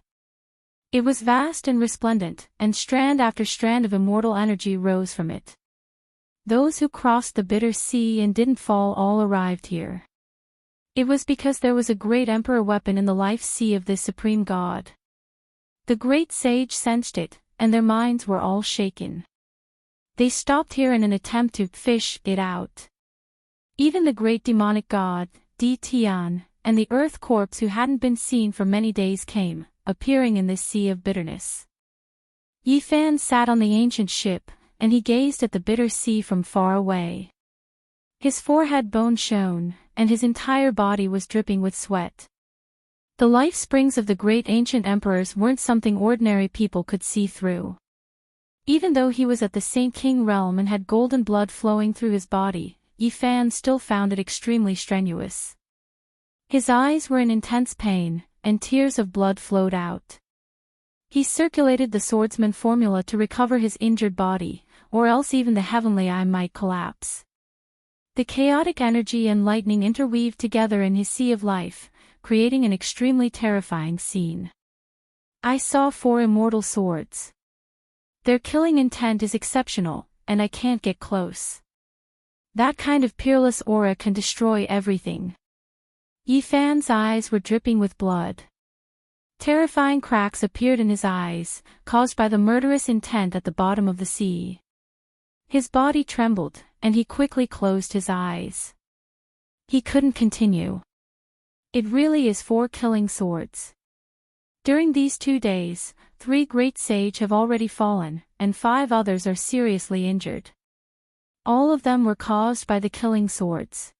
It was vast and resplendent, and strand after strand of immortal energy rose from it. Those who crossed the bitter sea and didn't fall all arrived here. It was because there was a great emperor weapon in the life sea of this supreme god. The great sage sensed it, and their minds were all shaken. They stopped here in an attempt to fish it out. Even the great demonic god, Di Tian, and the earth corpse who hadn't been seen for many days came, appearing in this sea of bitterness. Yifan sat on the ancient ship, and he gazed at the bitter sea from far away. His forehead bone shone, and his entire body was dripping with sweat. The life springs of the great ancient emperors weren't something ordinary people could see through. Even though he was at the Saint King realm and had golden blood flowing through his body, Yifan still found it extremely strenuous. His eyes were in intense pain, and tears of blood flowed out. He circulated the swordsman formula to recover his injured body, or else even the heavenly eye might collapse. The chaotic energy and lightning interweaved together in his sea of life, creating an extremely terrifying scene. I saw 4 immortal swords. Their killing intent is exceptional, and I can't get close. That kind of peerless aura can destroy everything. Yifan's eyes were dripping with blood. Terrifying cracks appeared in his eyes, caused by the murderous intent at the bottom of the sea. His body trembled, and he quickly closed his eyes. He couldn't continue. It really is 4 killing swords. During these 2 days, 3 great sage have already fallen, and 5 others are seriously injured. All of them were caused by the killing swords.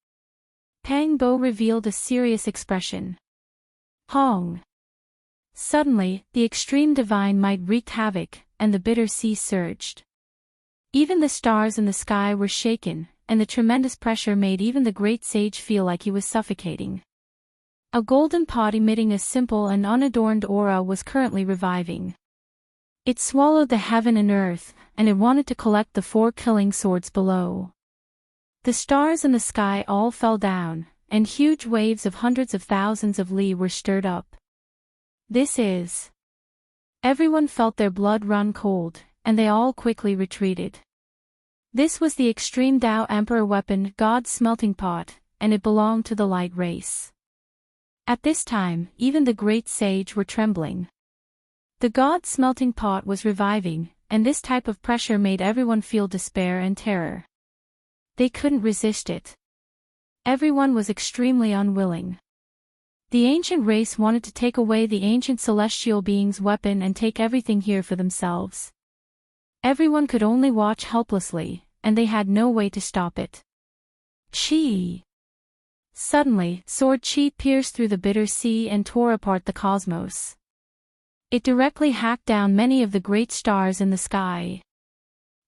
Pang Bo revealed a serious expression. Hong. Suddenly, the extreme divine might wreaked havoc, and the bitter sea surged. Even the stars in the sky were shaken, and the tremendous pressure made even the great sage feel like he was suffocating. A golden pot emitting a simple and unadorned aura was currently reviving. It swallowed the heaven and earth, and it wanted to collect the 4 killing swords below. The stars in the sky all fell down, and huge waves of hundreds of thousands of li were stirred up. This is. Everyone felt their blood run cold, and they all quickly retreated. This was the extreme Tao Emperor weapon, God's smelting pot, and it belonged to the light race. At this time, even the great sage were trembling. The God's smelting pot was reviving, and this type of pressure made everyone feel despair and terror. They couldn't resist it. Everyone was extremely unwilling. The ancient race wanted to take away the ancient celestial being's weapon and take everything here for themselves. Everyone could only watch helplessly, and they had no way to stop it. Chi! Suddenly, sword Chi pierced through the bitter sea and tore apart the cosmos. It directly hacked down many of the great stars in the sky.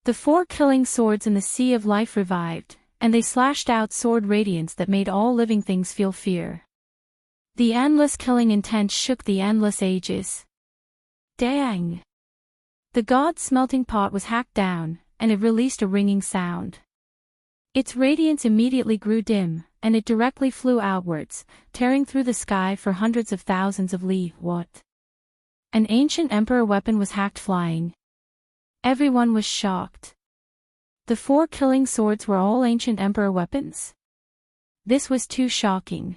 The 4 killing swords in the sea of life revived, and they slashed out sword radiance that made all living things feel fear. The endless killing intent shook the endless ages. Dang! The god's smelting pot was hacked down, and it released a ringing sound. Its radiance immediately grew dim, and it directly flew outwards, tearing through the sky for hundreds of thousands of li. What? An ancient emperor weapon was hacked flying. Everyone was shocked. The 4 killing swords were all ancient emperor weapons? This was too shocking.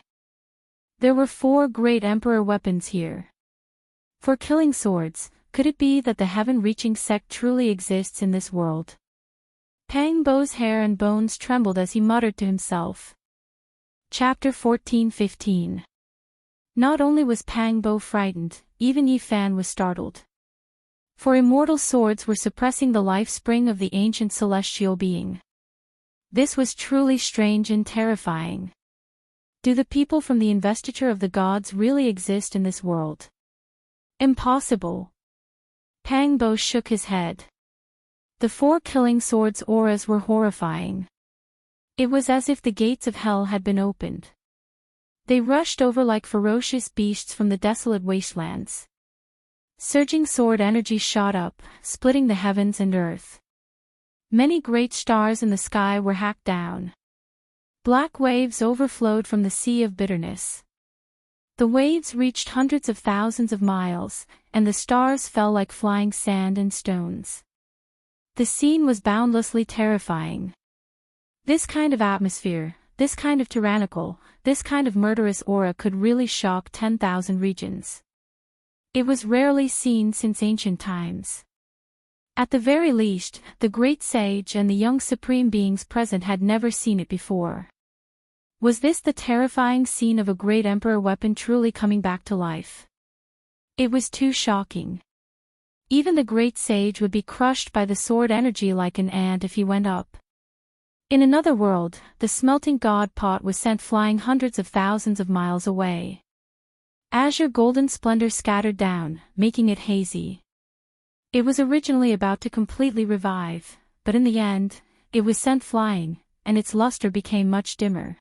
There were 4 great emperor weapons here. 4 killing swords, could it be that the heaven-reaching sect truly exists in this world? Pang Bo's hair and bones trembled as he muttered to himself. Chapter 14-15. Not only was Pang Bo frightened, even Yi Fan was startled. For immortal swords were suppressing the life spring of the ancient celestial being. This was truly strange and terrifying. Do the people from the investiture of the gods really exist in this world? Impossible. Pang Bo shook his head. The 4 killing swords' auras were horrifying. It was as if the gates of hell had been opened. They rushed over like ferocious beasts from the desolate wastelands. Surging sword energy shot up, splitting the heavens and earth. Many great stars in the sky were hacked down. Black waves overflowed from the sea of bitterness. The waves reached hundreds of thousands of miles, and the stars fell like flying sand and stones. The scene was boundlessly terrifying. This kind of atmosphere, this kind of tyrannical, this kind of murderous aura could really shock 10,000 regions. It was rarely seen since ancient times. At the very least, the great sage and the young supreme beings present had never seen it before. Was this the terrifying scene of a great emperor weapon truly coming back to life? It was too shocking. Even the great sage would be crushed by the sword energy like an ant if he went up. In another world, the smelting god pot was sent flying hundreds of thousands of miles away. Azure golden splendor scattered down, making it hazy. It was originally about to completely revive, but in the end, it was sent flying, and its luster became much dimmer.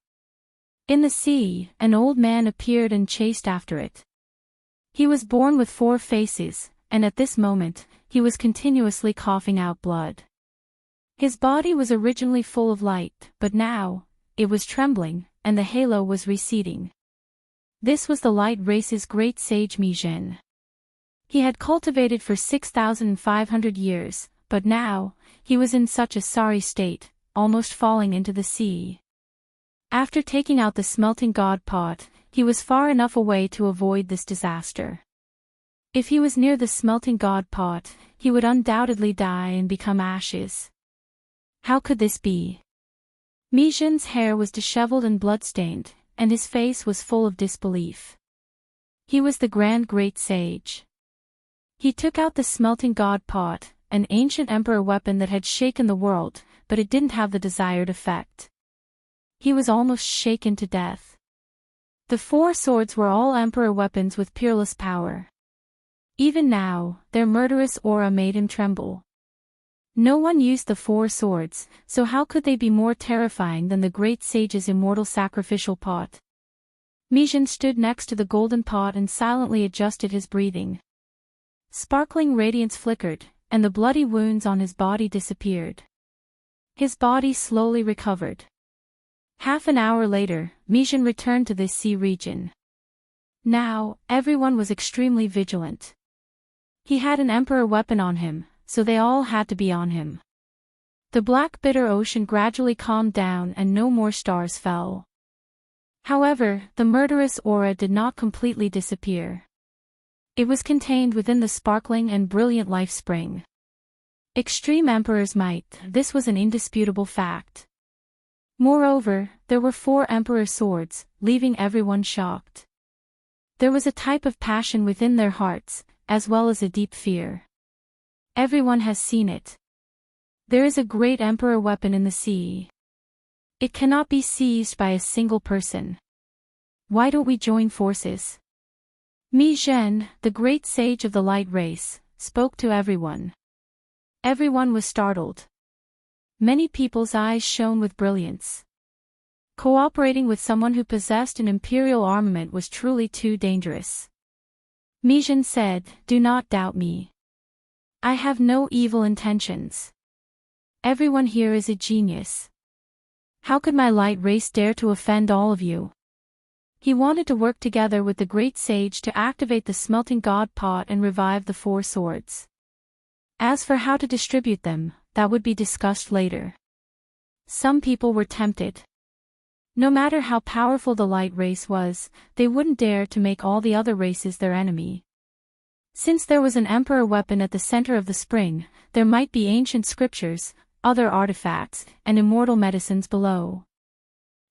In the sea, an old man appeared and chased after it. He was born with 4 faces, and at this moment, he was continuously coughing out blood. His body was originally full of light, but now, it was trembling, and the halo was receding. This was the light race's great sage Mijin. He had cultivated for 6,500 years, but now, he was in such a sorry state, almost falling into the sea. After taking out the smelting god pot, he was far enough away to avoid this disaster. If he was near the smelting god pot, he would undoubtedly die and become ashes. How could this be? Mijin's hair was disheveled and bloodstained, and his face was full of disbelief. He was the grand great sage. He took out the smelting god pot, an ancient emperor weapon that had shaken the world, but it didn't have the desired effect. He was almost shaken to death. The 4 swords were all emperor weapons with peerless power. Even now, their murderous aura made him tremble. No one used the 4 swords, so how could they be more terrifying than the great sage's immortal sacrificial pot? Mijin stood next to the golden pot and silently adjusted his breathing. Sparkling radiance flickered, and the bloody wounds on his body disappeared. His body slowly recovered. Half an hour later, Mijin returned to this sea region. Now, everyone was extremely vigilant. He had an emperor weapon on him, so they all had to be on him. The black bitter ocean gradually calmed down and no more stars fell. However, the murderous aura did not completely disappear. It was contained within the sparkling and brilliant life spring. Extreme emperors might, this was an indisputable fact. Moreover, there were 4 emperor swords, leaving everyone shocked. There was a type of passion within their hearts, as well as a deep fear. Everyone has seen it. There is a great emperor weapon in the sea. It cannot be seized by a single person. Why don't we join forces? Mi Zhen, the great sage of the light race, spoke to everyone. Everyone was startled. Many people's eyes shone with brilliance. Cooperating with someone who possessed an imperial armament was truly too dangerous. Mi Zhen said, "Do not doubt me. I have no evil intentions. Everyone here is a genius. How could my light race dare to offend all of you?" He wanted to work together with the great sage to activate the smelting god pot and revive the four swords. As for how to distribute them, that would be discussed later. Some people were tempted. No matter how powerful the light race was, they wouldn't dare to make all the other races their enemy. Since there was an emperor weapon at the center of the spring, there might be ancient scriptures, other artifacts, and immortal medicines below.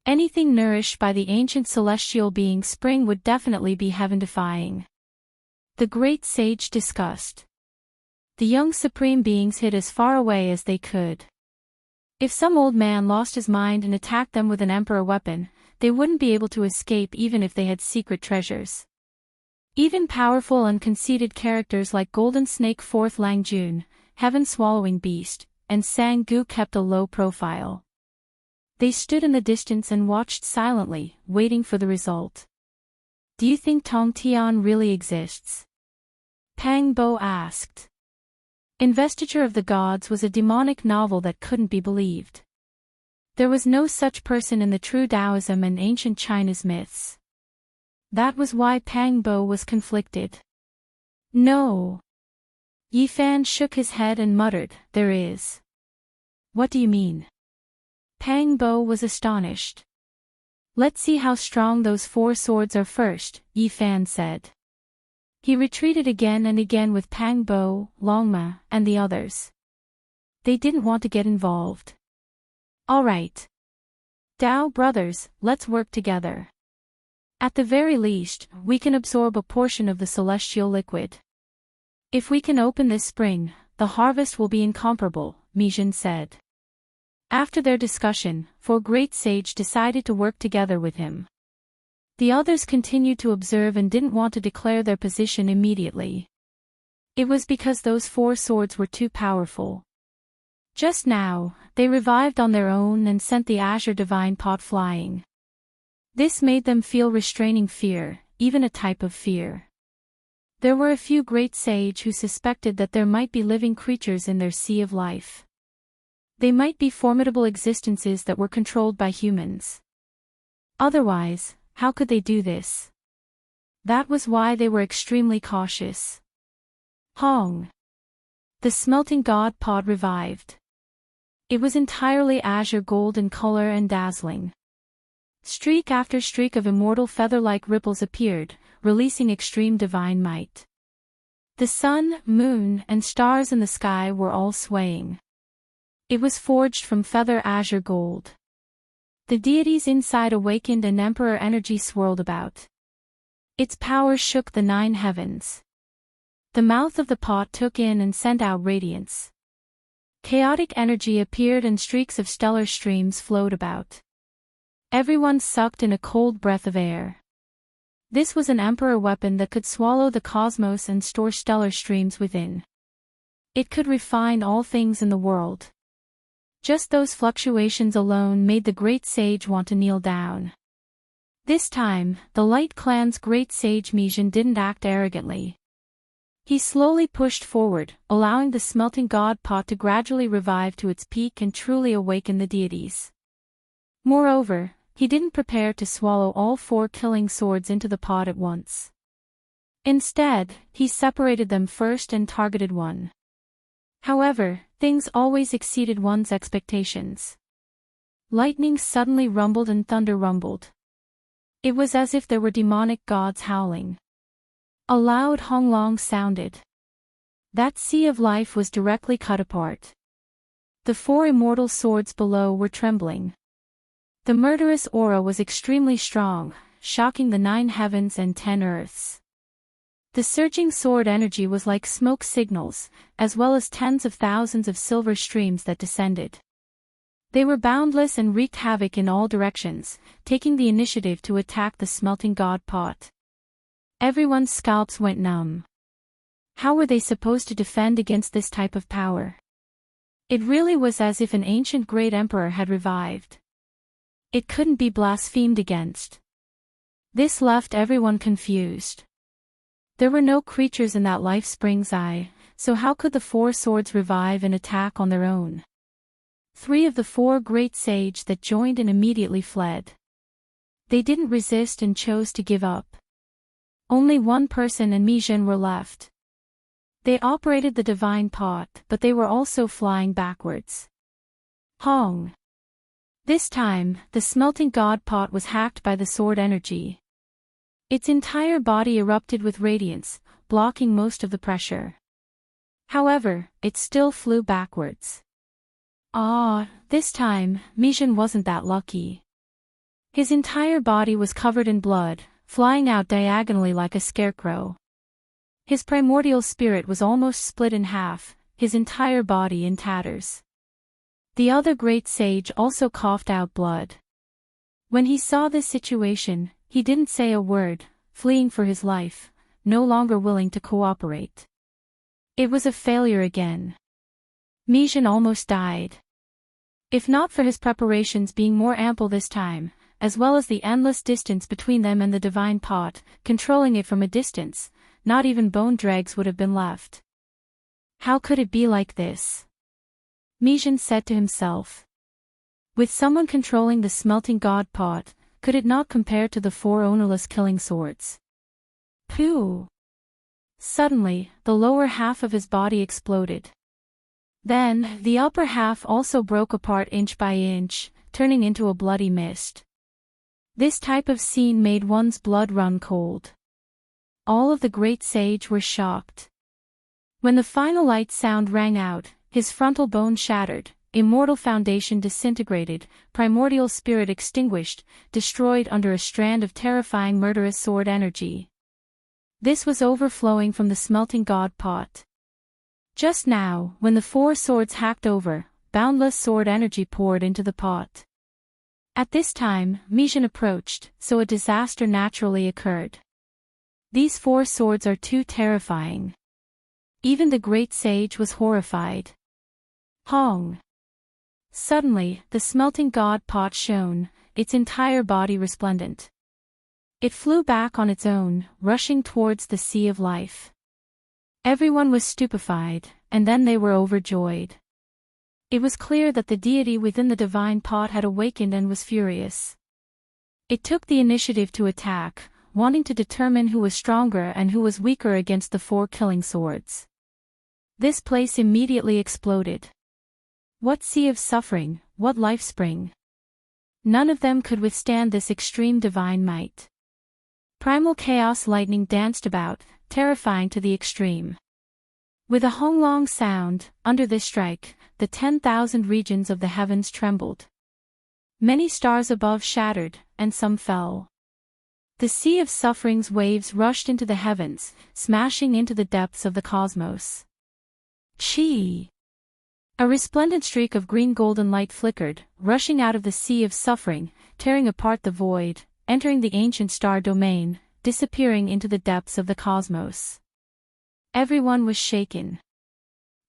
Anything nourished by the ancient celestial being spring would definitely be heaven-defying. The great sage discussed. The young supreme beings hid as far away as they could. If some old man lost his mind and attacked them with an emperor weapon, they wouldn't be able to escape even if they had secret treasures. Even powerful and conceited characters like Golden Snake 4th Lang Jun, Heaven-Swallowing Beast, and Sang Gu kept a low profile. They stood in the distance and watched silently, waiting for the result. "Do you think Tong Tian really exists?" Pang Bo asked. Investiture of the Gods was a demonic novel that couldn't be believed. There was no such person in the true Taoism and ancient China's myths. That was why Pang Bo was conflicted. "No." Yi Fan shook his head and muttered, "There is." "What do you mean?" Pang Bo was astonished. "Let's see how strong those four swords are first," Yi Fan said. He retreated again and again with Pang Bo, Longma, and the others. They didn't want to get involved. "All right. Dao brothers, let's work together. At the very least, we can absorb a portion of the celestial liquid. If we can open this spring, the harvest will be incomparable," Mi Zhen said. After their discussion, Four Great Sage decided to work together with him. The others continued to observe and didn't want to declare their position immediately. It was because those four swords were too powerful. Just now, they revived on their own and sent the Azure Divine Pot flying. This made them feel restraining fear, even a type of fear. There were a few great sage who suspected that there might be living creatures in their sea of life. They might be formidable existences that were controlled by humans. Otherwise, how could they do this? That was why they were extremely cautious. Hong. The smelting god pod revived. It was entirely azure gold in color and dazzling. Streak after streak of immortal feather-like ripples appeared, releasing extreme divine might. The sun, moon, and stars in the sky were all swaying. It was forged from feather azure gold. The deities inside awakened and emperor energy swirled about. Its power shook the 9 heavens. The mouth of the pot took in and sent out radiance. Chaotic energy appeared and streaks of stellar streams flowed about. Everyone sucked in a cold breath of air. This was an emperor weapon that could swallow the cosmos and store stellar streams within. It could refine all things in the world. Just those fluctuations alone made the great sage want to kneel down. This time, the Light Clan's great sage Mi Zhen didn't act arrogantly. He slowly pushed forward, allowing the smelting god pot to gradually revive to its peak and truly awaken the deities. Moreover, he didn't prepare to swallow all 4 killing swords into the pot at once. Instead, he separated them first and targeted one. However, things always exceeded one's expectations. Lightning suddenly rumbled and thunder rumbled. It was as if there were demonic gods howling. A loud honglong sounded. That sea of life was directly cut apart. The 4 immortal swords below were trembling. The murderous aura was extremely strong, shocking the 9 heavens and 10 earths. The surging sword energy was like smoke signals, as well as tens of thousands of silver streams that descended. They were boundless and wreaked havoc in all directions, taking the initiative to attack the smelting god pot. Everyone's scalps went numb. How were they supposed to defend against this type of power? It really was as if an ancient great emperor had revived. It couldn't be blasphemed against. This left everyone confused. There were no creatures in that life spring's eye, so how could the 4 swords revive and attack on their own? 3 of the 4 great sage that joined in immediately fled. They didn't resist and chose to give up. Only one person and Mijin were left. They operated the divine pot, but they were also flying backwards. Hong. This time, the smelting god pot was hacked by the sword energy. Its entire body erupted with radiance, blocking most of the pressure. However, it still flew backwards. This time, Mijin wasn't that lucky. His entire body was covered in blood, flying out diagonally like a scarecrow. His primordial spirit was almost split in half, his entire body in tatters. The other great sage also coughed out blood. When he saw this situation, he didn't say a word, fleeing for his life, no longer willing to cooperate. It was a failure again. Mijin almost died. If not for his preparations being more ample this time, as well as the endless distance between them and the divine pot, controlling it from a distance, not even bone dregs would have been left. How could it be like this? Mijin said to himself. With someone controlling the smelting god pot, could it not compare to the 4 ownerless killing swords? Pooh! Suddenly, the lower half of his body exploded. Then, the upper half also broke apart inch by inch, turning into a bloody mist. This type of scene made one's blood run cold. All of the great sage were shocked. When the final light sound rang out, his frontal bone shattered, immortal foundation disintegrated, primordial spirit extinguished, destroyed under a strand of terrifying murderous sword energy. This was overflowing from the smelting god pot. Just now, when the 4 swords hacked over, boundless sword energy poured into the pot. At this time, Mijin approached, so a disaster naturally occurred. These 4 swords are too terrifying. Even the great sage was horrified. Hong. Suddenly, the smelting god pot shone, its entire body resplendent. It flew back on its own, rushing towards the sea of life. Everyone was stupefied, and then they were overjoyed. It was clear that the deity within the divine pot had awakened and was furious. It took the initiative to attack, wanting to determine who was stronger and who was weaker against the 4 killing swords. This place immediately exploded. What sea of suffering, what life spring! None of them could withstand this extreme divine might. Primal chaos lightning danced about, terrifying to the extreme. With a honglong sound, under this strike, the 10,000 regions of the heavens trembled. Many stars above shattered, and some fell. The sea of suffering's waves rushed into the heavens, smashing into the depths of the cosmos. Chi! A resplendent streak of green-golden light flickered, rushing out of the sea of suffering, tearing apart the void, entering the ancient star domain, disappearing into the depths of the cosmos. Everyone was shaken.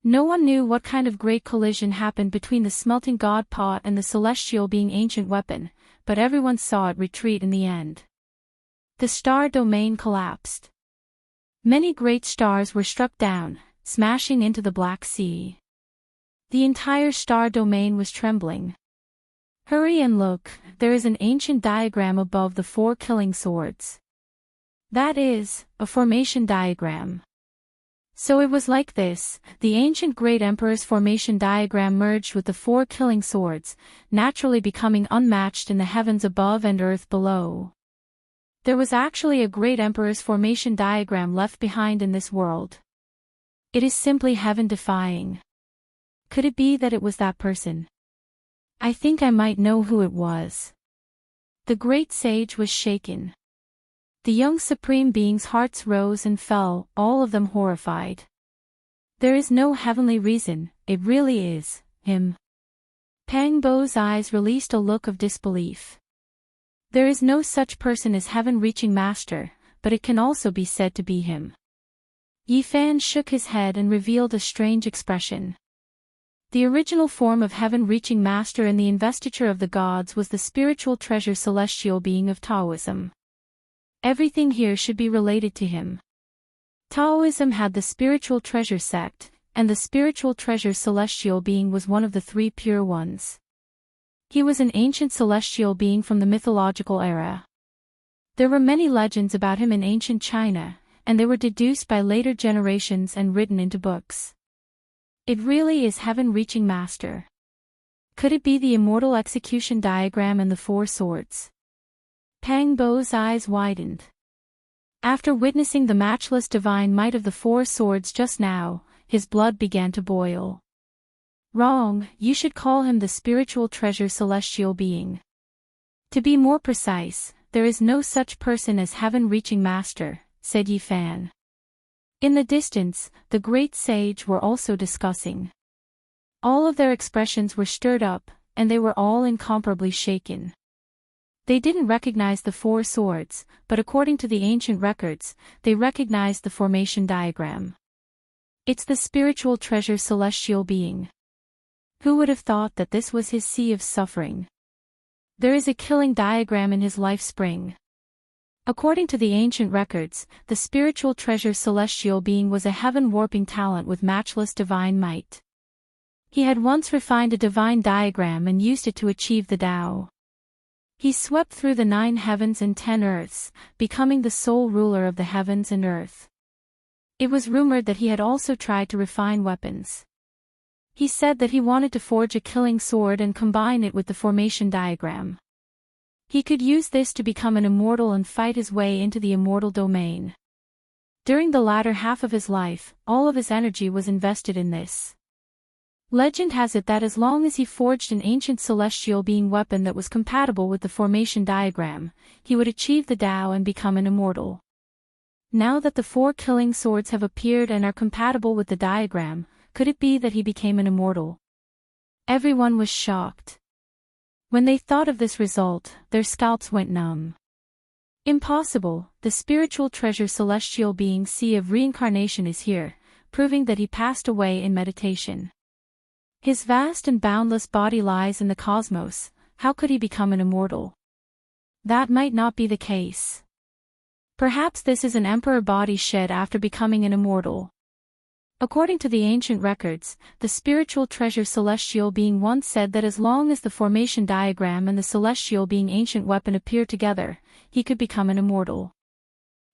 No one knew what kind of great collision happened between the smelting god pot and the celestial being ancient weapon, but everyone saw it retreat in the end. The star domain collapsed. Many great stars were struck down, smashing into the Black Sea. The entire star domain was trembling. Hurry and look, there is an ancient diagram above the 4 killing swords. That is, a formation diagram. So it was like this, the ancient great emperor's formation diagram merged with the 4 killing swords, naturally becoming unmatched in the heavens above and earth below. There was actually a great emperor's formation diagram left behind in this world. It is simply heaven-defying. Could it be that it was that person? I think I might know who it was. The great sage was shaken. The young Supreme Being's hearts rose and fell, all of them horrified. There is no heavenly reason, it really is him. Pang Bo's eyes released a look of disbelief. There is no such person as heaven-reaching master, but it can also be said to be him. Yi Fan shook his head and revealed a strange expression. The original form of heaven-reaching master in the investiture of the gods was the spiritual treasure celestial being of Taoism. Everything here should be related to him. Taoism had the spiritual treasure sect, and the spiritual treasure celestial being was one of the three pure ones. He was an ancient celestial being from the mythological era. There were many legends about him in ancient China, and they were deduced by later generations and written into books. It really is heaven-reaching master. Could it be the immortal execution diagram and the four swords? Pang Bo's eyes widened. After witnessing the matchless divine might of the four swords just now, his blood began to boil. Wrong, you should call him the spiritual treasure celestial being. To be more precise, there is no such person as heaven-reaching master, said Yi Fan. In the distance, the great sage were also discussing. All of their expressions were stirred up, and they were all incomparably shaken. They didn't recognize the four swords, but according to the ancient records, they recognized the formation diagram. It's the spiritual treasure celestial being. Who would have thought that this was his sea of suffering? There is a killing diagram in his life spring. According to the ancient records, the spiritual treasure celestial being was a heaven-warping talent with matchless divine might. He had once refined a divine diagram and used it to achieve the Tao. He swept through the 9 heavens and 10 earths, becoming the sole ruler of the heavens and earth. It was rumored that he had also tried to refine weapons. He said that he wanted to forge a killing sword and combine it with the formation diagram. He could use this to become an immortal and fight his way into the immortal domain. During the latter half of his life, all of his energy was invested in this. Legend has it that as long as he forged an ancient celestial being weapon that was compatible with the formation diagram, he would achieve the Tao and become an immortal. Now that the 4 killing swords have appeared and are compatible with the diagram, could it be that he became an immortal? Everyone was shocked. When they thought of this result, their scalps went numb. Impossible, the spiritual treasure celestial being sea of reincarnation is here, proving that he passed away in meditation. His vast and boundless body lies in the cosmos, how could he become an immortal? That might not be the case. Perhaps this is an emperor body shed after becoming an immortal. According to the ancient records, the spiritual treasure celestial being once said that as long as the formation diagram and the celestial being ancient weapon appear together, he could become an immortal.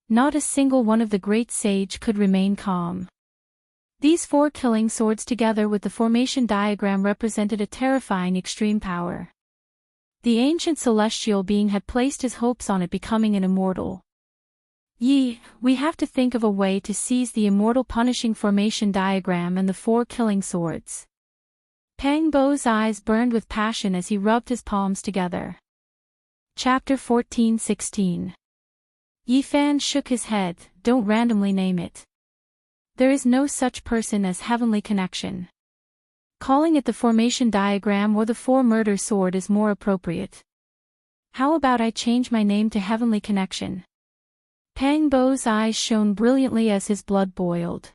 Not a single one of the great sage could remain calm. These 4 killing swords together with the formation diagram represented a terrifying extreme power. The ancient celestial being had placed his hopes on it becoming an immortal. We have to think of a way to seize the immortal punishing formation diagram and the 4 killing swords. Pang Bo's eyes burned with passion as he rubbed his palms together. Chapter 14-16. Yi Fan shook his head, don't randomly name it. There is no such person as heavenly connection. Calling it the formation diagram or the 4-murder sword is more appropriate. How about I change my name to heavenly connection? Pang Bo's eyes shone brilliantly as his blood boiled.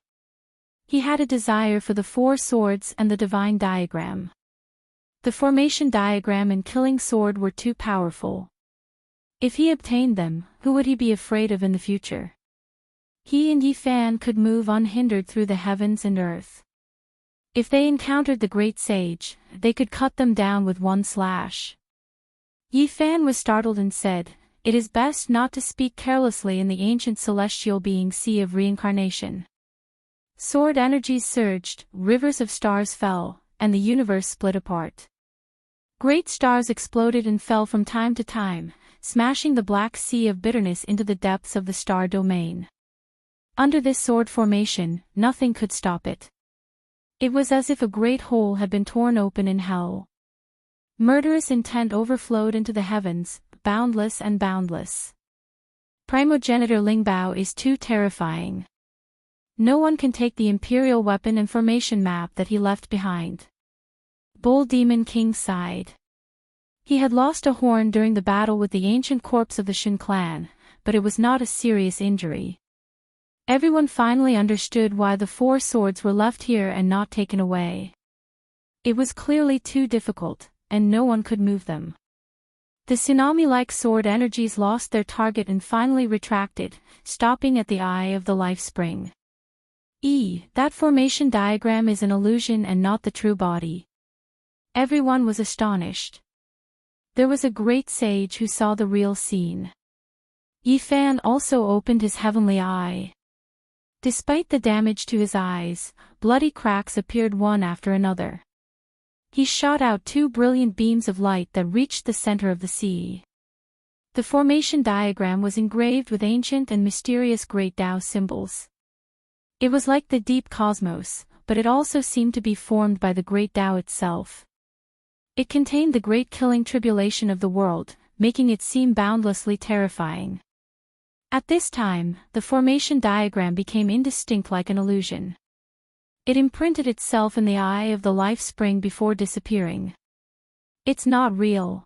He had a desire for the 4 swords and the divine diagram. The formation diagram and killing sword were too powerful. If he obtained them, who would he be afraid of in the future? He and Yi Fan could move unhindered through the heavens and earth. If they encountered the great sage, they could cut them down with one slash. Yi Fan was startled and said, "It is best not to speak carelessly in the ancient celestial being sea of reincarnation." Sword energies surged, rivers of stars fell, and the universe split apart. Great stars exploded and fell from time to time, smashing the black sea of bitterness into the depths of the star domain. Under this sword formation, nothing could stop it. It was as if a great hole had been torn open in hell. Murderous intent overflowed into the heavens, boundless and boundless. Primogenitor Lingbao is too terrifying. No one can take the Imperial weapon and formation map that he left behind. Bull Demon King sighed. He had lost a horn during the battle with the ancient corpse of the Shin clan, but it was not a serious injury. Everyone finally understood why the 4 swords were left here and not taken away. It was clearly too difficult, and no one could move them. The tsunami-like sword energies lost their target and finally retracted, stopping at the eye of the life spring. That formation diagram is an illusion and not the true body. Everyone was astonished. There was a great sage who saw the real scene. Yi Fan also opened his heavenly eye. Despite the damage to his eyes, bloody cracks appeared one after another. He shot out 2 brilliant beams of light that reached the center of the sea. The formation diagram was engraved with ancient and mysterious Great Tao symbols. It was like the deep cosmos, but it also seemed to be formed by the Great Tao itself. It contained the great killing tribulation of the world, making it seem boundlessly terrifying. At this time, the formation diagram became indistinct like an illusion. It imprinted itself in the eye of the life spring before disappearing. It's not real.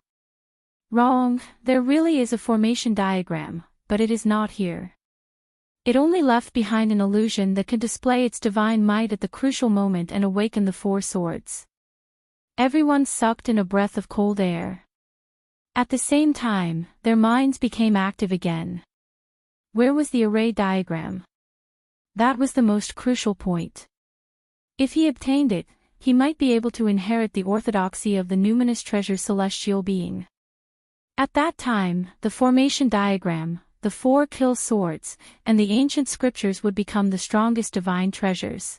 Wrong, there really is a formation diagram, but it is not here. It only left behind an illusion that can display its divine might at the crucial moment and awaken the 4 swords. Everyone sucked in a breath of cold air. At the same time, their minds became active again. Where was the array diagram? That was the most crucial point. If he obtained it, he might be able to inherit the orthodoxy of the numinous treasure celestial being. At that time, the formation diagram, the 4 kill swords, and the ancient scriptures would become the strongest divine treasures.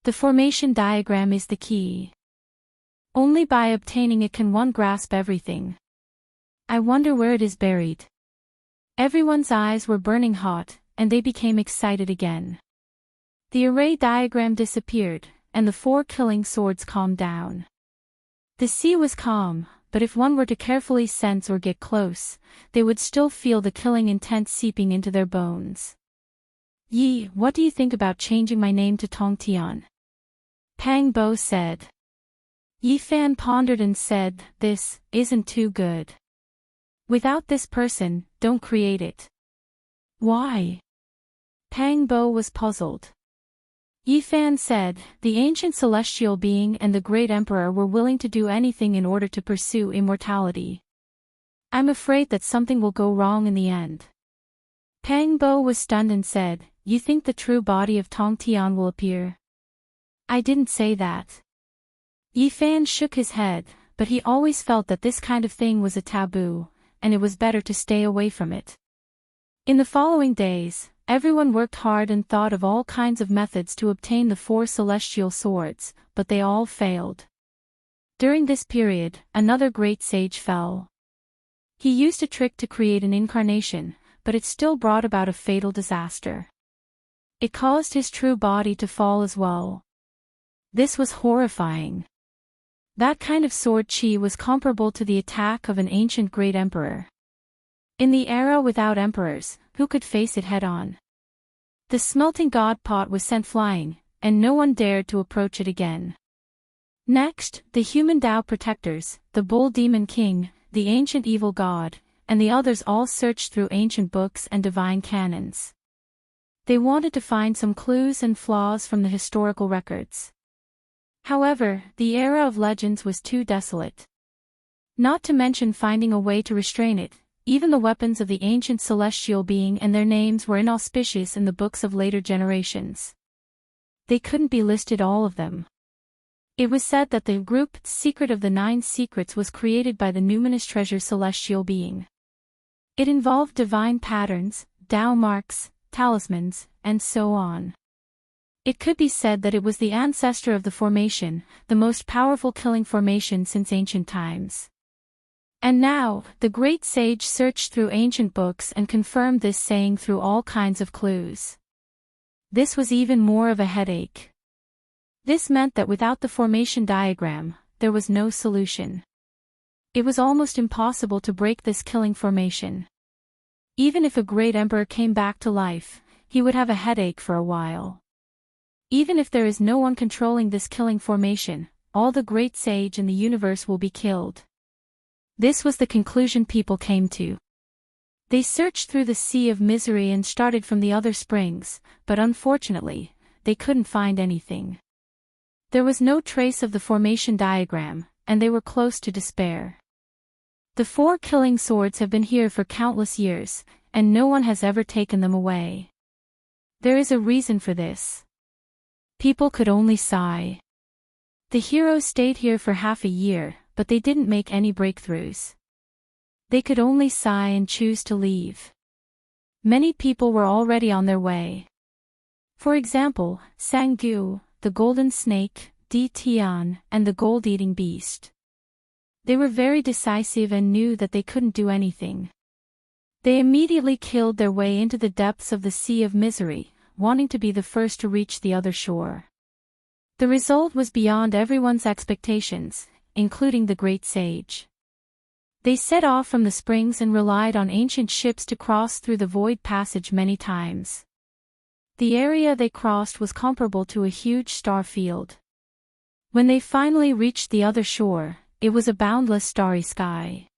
The formation diagram is the key. Only by obtaining it can one grasp everything. I wonder where it is buried. Everyone's eyes were burning hot, and they became excited again. The array diagram disappeared, and the 4 killing swords calmed down. The sea was calm, but if one were to carefully sense or get close, they would still feel the killing intent seeping into their bones. Yi, what do you think about changing my name to Tong Tian? Pang Bo said. Yi Fan pondered and said, this isn't too good. Without this person, don't create it. Why? Pang Bo was puzzled. Yi Fan said, the ancient celestial being and the great emperor were willing to do anything in order to pursue immortality. I'm afraid that something will go wrong in the end. Pang Bo was stunned and said, you think the true body of Tong Tian will appear? I didn't say that. Yi Fan shook his head, but he always felt that this kind of thing was a taboo, and it was better to stay away from it. In the following days, everyone worked hard and thought of all kinds of methods to obtain the 4 celestial swords, but they all failed. During this period, another great sage fell. He used a trick to create an incarnation, but it still brought about a fatal disaster. It caused his true body to fall as well. This was horrifying. That kind of sword chi was comparable to the attack of an ancient great emperor. In the era without emperors, who could face it head-on? The smelting god pot was sent flying, and no one dared to approach it again. Next, the human Tao protectors, the bull demon king, the ancient evil god, and the others all searched through ancient books and divine canons. They wanted to find some clues and flaws from the historical records. However, the era of legends was too desolate. Not to mention finding a way to restrain it, even the weapons of the ancient celestial being and their names were inauspicious in the books of later generations. They couldn't be listed all of them. It was said that the group Secret of the 9 Secrets was created by the numinous treasure celestial being. It involved divine patterns, Tao marks, talismans, and so on. It could be said that it was the ancestor of the formation, the most powerful killing formation since ancient times. And now, the great sage searched through ancient books and confirmed this saying through all kinds of clues. This was even more of a headache. This meant that without the formation diagram, there was no solution. It was almost impossible to break this killing formation. Even if a great emperor came back to life, he would have a headache for a while. Even if there is no one controlling this killing formation, all the great sage in the universe will be killed. This was the conclusion people came to. They searched through the sea of misery and started from the other springs, but unfortunately, they couldn't find anything. There was no trace of the formation diagram, and they were close to despair. The 4 killing swords have been here for countless years, and no one has ever taken them away. There is a reason for this. People could only sigh. The heroes stayed here for half a year, but they didn't make any breakthroughs. They could only sigh and choose to leave. Many people were already on their way. For example, Sangu, the golden snake, Di Tian, and the gold-eating beast. They were very decisive and knew that they couldn't do anything. They immediately killed their way into the depths of the sea of misery, wanting to be the first to reach the other shore. The result was beyond everyone's expectations, including the great sage. They set off from the springs and relied on ancient ships to cross through the void passage many times. The area they crossed was comparable to a huge star field. When they finally reached the other shore, it was a boundless starry sky.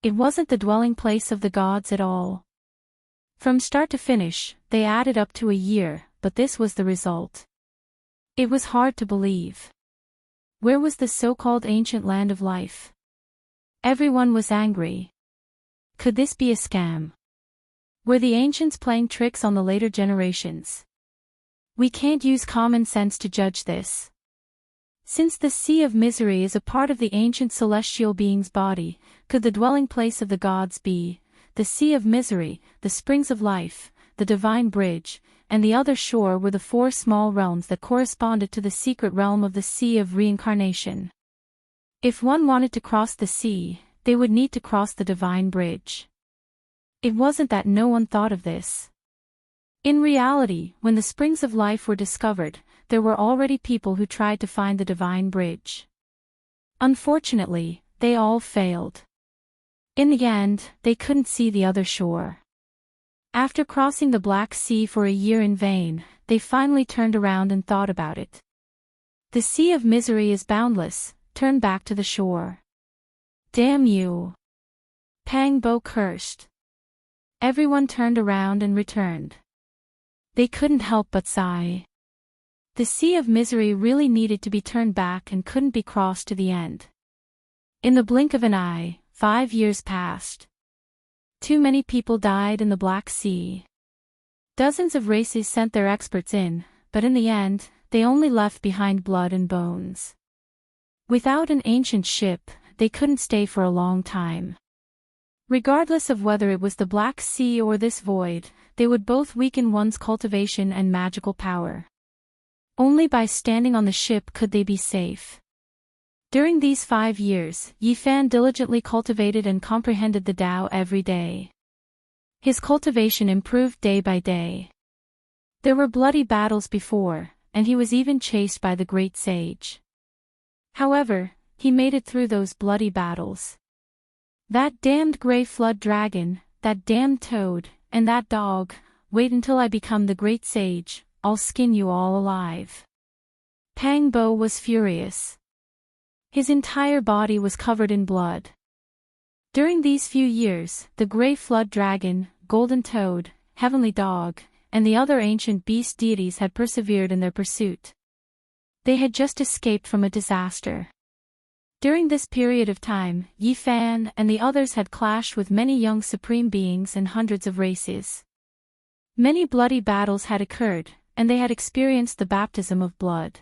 It wasn't the dwelling place of the gods at all. From start to finish, they added up to a year, but this was the result. It was hard to believe. Where was the so-called ancient land of life? Everyone was angry. Could this be a scam? Were the ancients playing tricks on the later generations? We can't use common sense to judge this. Since the Sea of Misery is a part of the ancient celestial being's body, could the dwelling place of the gods be the Sea of Misery, the Springs of Life, the Divine Bridge, and the other shore were the 4 small realms that corresponded to the secret realm of the Sea of Reincarnation. If one wanted to cross the sea, they would need to cross the Divine Bridge. It wasn't that no one thought of this. In reality, when the Springs of Life were discovered, there were already people who tried to find the Divine Bridge. Unfortunately, they all failed. In the end, they couldn't see the other shore. After crossing the Black Sea for a year in vain, they finally turned around and thought about it. The Sea of Misery is boundless, turn back to the shore. Damn you! Pang Bo cursed. Everyone turned around and returned. They couldn't help but sigh. The Sea of Misery really needed to be turned back and couldn't be crossed to the end. In the blink of an eye, 5 years passed. Too many people died in the Black Sea. Dozens of races sent their experts in, but in the end, they only left behind blood and bones. Without an ancient ship, they couldn't stay for a long time. Regardless of whether it was the Black Sea or this void, they would both weaken one's cultivation and magical power. Only by standing on the ship could they be safe. During these 5 years, Yifan diligently cultivated and comprehended the Tao every day. His cultivation improved day by day. There were bloody battles before, and he was even chased by the great sage. However, he made it through those bloody battles. That damned grey flood dragon, that damned toad, and that dog, wait until I become the great sage, I'll skin you all alive. Pang Bo was furious. His entire body was covered in blood. During these few years, the grey flood dragon, golden toad, heavenly dog, and the other ancient beast deities had persevered in their pursuit. They had just escaped from a disaster. During this period of time, Yifan and the others had clashed with many young supreme beings and hundreds of races. Many bloody battles had occurred, and they had experienced the baptism of blood.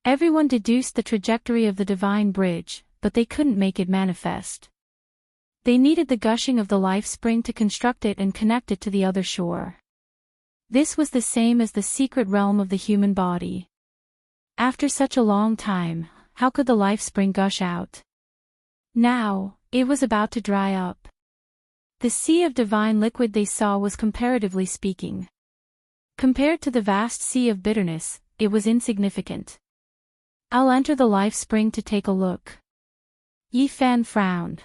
Everyone deduced the trajectory of the Divine Bridge, but they couldn't make it manifest. They needed the gushing of the life spring to construct it and connect it to the other shore. This was the same as the secret realm of the human body. After such a long time, how could the life spring gush out? Now, it was about to dry up. The sea of divine liquid they saw was comparatively speaking. Compared to the vast sea of bitterness, it was insignificant. I'll enter the life spring to take a look. Yifan frowned.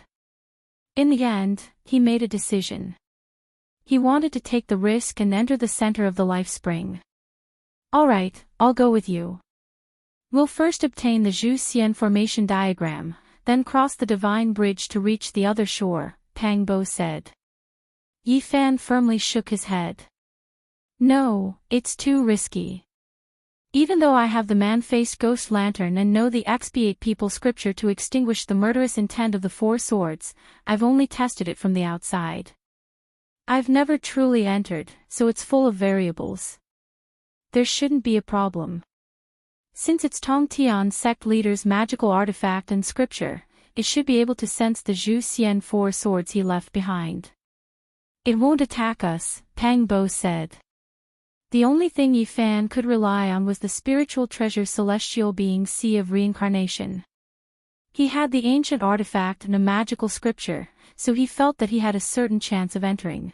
In the end, he made a decision. He wanted to take the risk and enter the center of the life spring. All right, I'll go with you. We'll first obtain the Zhu Xian formation diagram, then cross the divine bridge to reach the other shore, Pang Bo said. Yi Fan firmly shook his head. No, it's too risky. Even though I have the man-faced ghost lantern and know the expiate people scripture to extinguish the murderous intent of the four swords, I've only tested it from the outside. I've never truly entered, so it's full of variables. There shouldn't be a problem. Since it's Tong Tian sect leader's magical artifact and scripture, it should be able to sense the Zhu Xian four swords he left behind. It won't attack us, Pang Bo said. The only thing Yi Fan could rely on was the spiritual treasure celestial being Sea of Reincarnation. He had the ancient artifact and a magical scripture, so he felt that he had a certain chance of entering.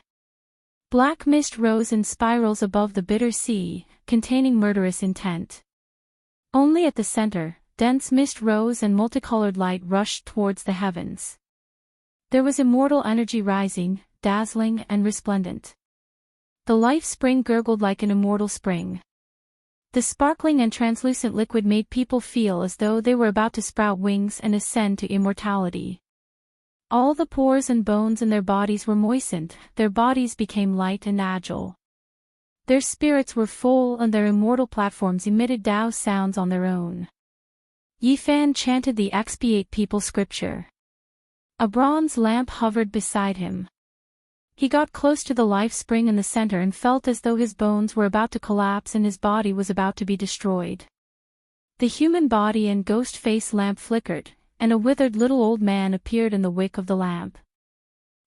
Black mist rose in spirals above the bitter sea, containing murderous intent. Only at the center, dense mist rose and multicolored light rushed towards the heavens. There was immortal energy rising, dazzling and resplendent. The life spring gurgled like an immortal spring. The sparkling and translucent liquid made people feel as though they were about to sprout wings and ascend to immortality. All the pores and bones in their bodies were moistened, their bodies became light and agile. Their spirits were full and their immortal platforms emitted Tao sounds on their own. Yi Fan chanted the expiate people scripture. A bronze lamp hovered beside him. He got close to the life spring in the center and felt as though his bones were about to collapse and his body was about to be destroyed. The human body and ghost face lamp flickered, and a withered little old man appeared in the wick of the lamp.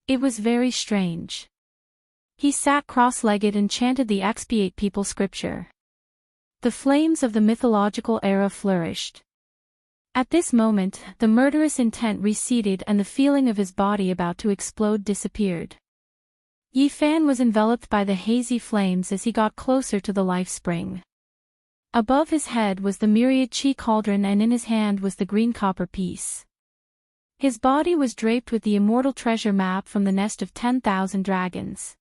It was very strange. He sat cross-legged and chanted the expiate people scripture. The flames of the mythological era flourished. At this moment, the murderous intent receded and the feeling of his body about to explode disappeared. Yi Fan was enveloped by the hazy flames as he got closer to the life spring. Above his head was the myriad chi cauldron and in his hand was the green copper piece. His body was draped with the immortal treasure map from the nest of 10,000 dragons.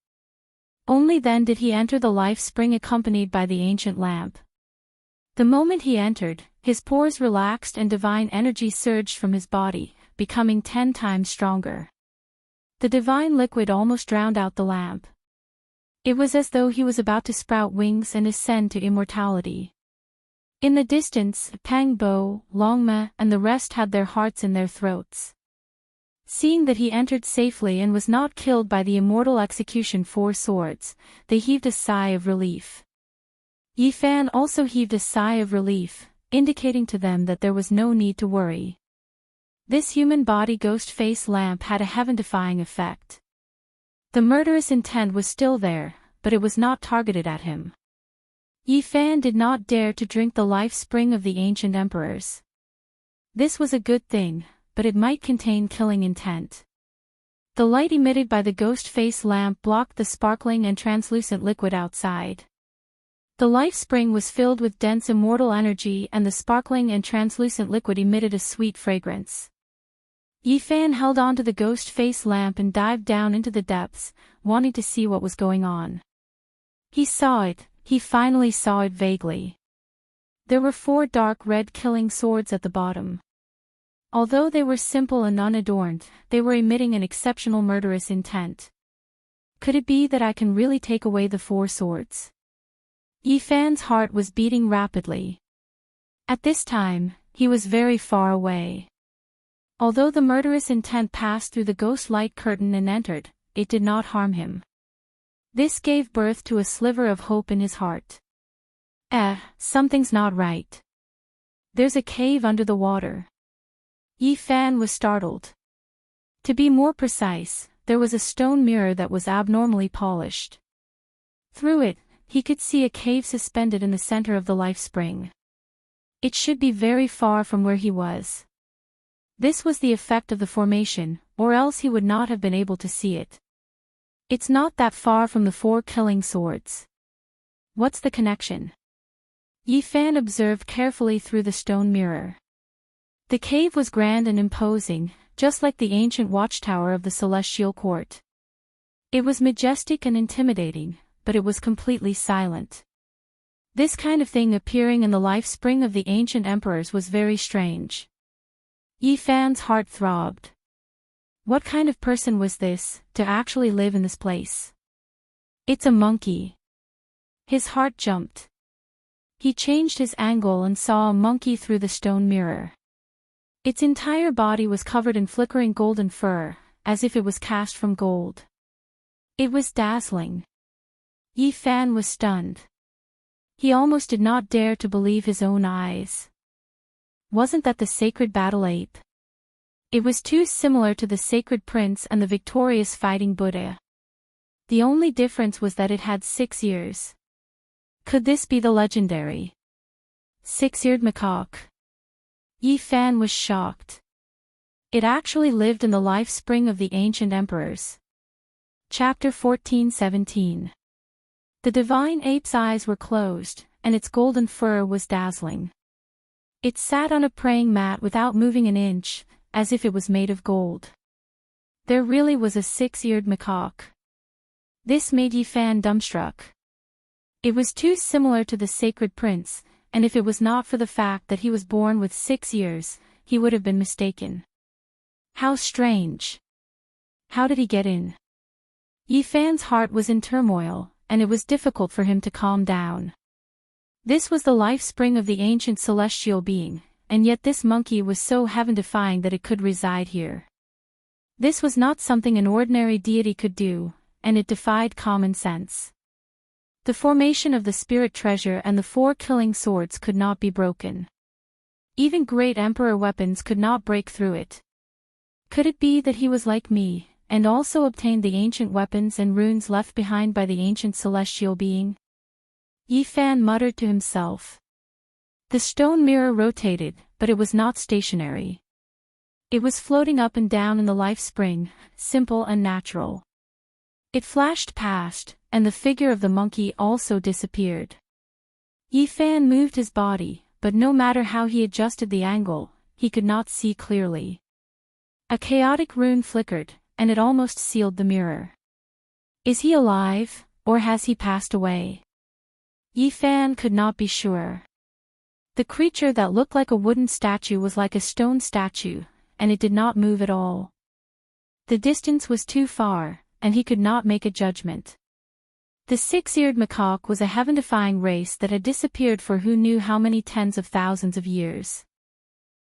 Only then did he enter the life spring accompanied by the ancient lamp. The moment he entered, his pores relaxed and divine energy surged from his body, becoming 10 times stronger. The divine liquid almost drowned out the lamp. It was as though he was about to sprout wings and ascend to immortality. In the distance, Pang Bo, Longma, and the rest had their hearts in their throats. Seeing that he entered safely and was not killed by the immortal execution four swords, they heaved a sigh of relief. Yi Fan also heaved a sigh of relief, indicating to them that there was no need to worry. This human body ghost face lamp had a heaven-defying effect. The murderous intent was still there, but it was not targeted at him. Yi Fan did not dare to drink the life spring of the ancient emperors. This was a good thing, but it might contain killing intent. The light emitted by the ghost face lamp blocked the sparkling and translucent liquid outside. The life spring was filled with dense immortal energy and the sparkling and translucent liquid emitted a sweet fragrance. Yi Fan held on to the ghost face lamp and dived down into the depths, wanting to see what was going on. He saw it, he finally saw it vaguely. There were 4 dark red killing swords at the bottom. Although they were simple and unadorned, they were emitting an exceptional murderous intent. Could it be that I can really take away the 4 swords? Yi Fan's heart was beating rapidly. At this time, he was very far away. Although the murderous intent passed through the ghost light curtain and entered, it did not harm him. This gave birth to a sliver of hope in his heart. Something's not right. There's a cave under the water. Yi Fan was startled. To be more precise, there was a stone mirror that was abnormally polished. Through it, he could see a cave suspended in the center of the life spring. It should be very far from where he was. This was the effect of the formation, or else he would not have been able to see it. It's not that far from the 4 killing swords. What's the connection? Yi Fan observed carefully through the stone mirror. The cave was grand and imposing, just like the ancient watchtower of the celestial court. It was majestic and intimidating, but it was completely silent. This kind of thing appearing in the life spring of the ancient emperors was very strange. Yi Fan's heart throbbed. What kind of person was this, to actually live in this place? It's a monkey. His heart jumped. He changed his angle and saw a monkey through the stone mirror. Its entire body was covered in flickering golden fur, as if it was cast from gold. It was dazzling. Yi Fan was stunned. He almost did not dare to believe his own eyes. Wasn't that the sacred battle ape? It was too similar to the sacred prince and the victorious fighting Buddha. The only difference was that it had 6 ears. Could this be the legendary 6-eared macaque? Yi Fan was shocked. It actually lived in the life spring of the ancient emperors. Chapter 14:17. The divine ape's eyes were closed, and its golden fur was dazzling. It sat on a praying mat without moving an inch, as if it was made of gold. There really was a 6-eared macaque. This made Yi Fan dumbstruck. It was too similar to the sacred prince, and if it was not for the fact that he was born with 6 ears, he would have been mistaken. How strange. How did he get in? Yi Fan's heart was in turmoil, and it was difficult for him to calm down. This was the life spring of the ancient celestial being, and yet this monkey was so heaven-defying that it could reside here. This was not something an ordinary deity could do, and it defied common sense. The formation of the spirit treasure and the 4 killing swords could not be broken. Even great emperor weapons could not break through it. Could it be that he was like me, and also obtained the ancient weapons and runes left behind by the ancient celestial being? Yi Fan muttered to himself. The stone mirror rotated, but it was not stationary. It was floating up and down in the life spring, simple and natural. It flashed past, and the figure of the monkey also disappeared. Yi Fan moved his body, but no matter how he adjusted the angle, he could not see clearly. A chaotic rune flickered, and it almost sealed the mirror. Is he alive, or has he passed away? Yi Fan could not be sure. The creature that looked like a wooden statue was like a stone statue, and it did not move at all. The distance was too far, and he could not make a judgment. The 6-eared macaque was a heaven-defying race that had disappeared for who knew how many tens of thousands of years.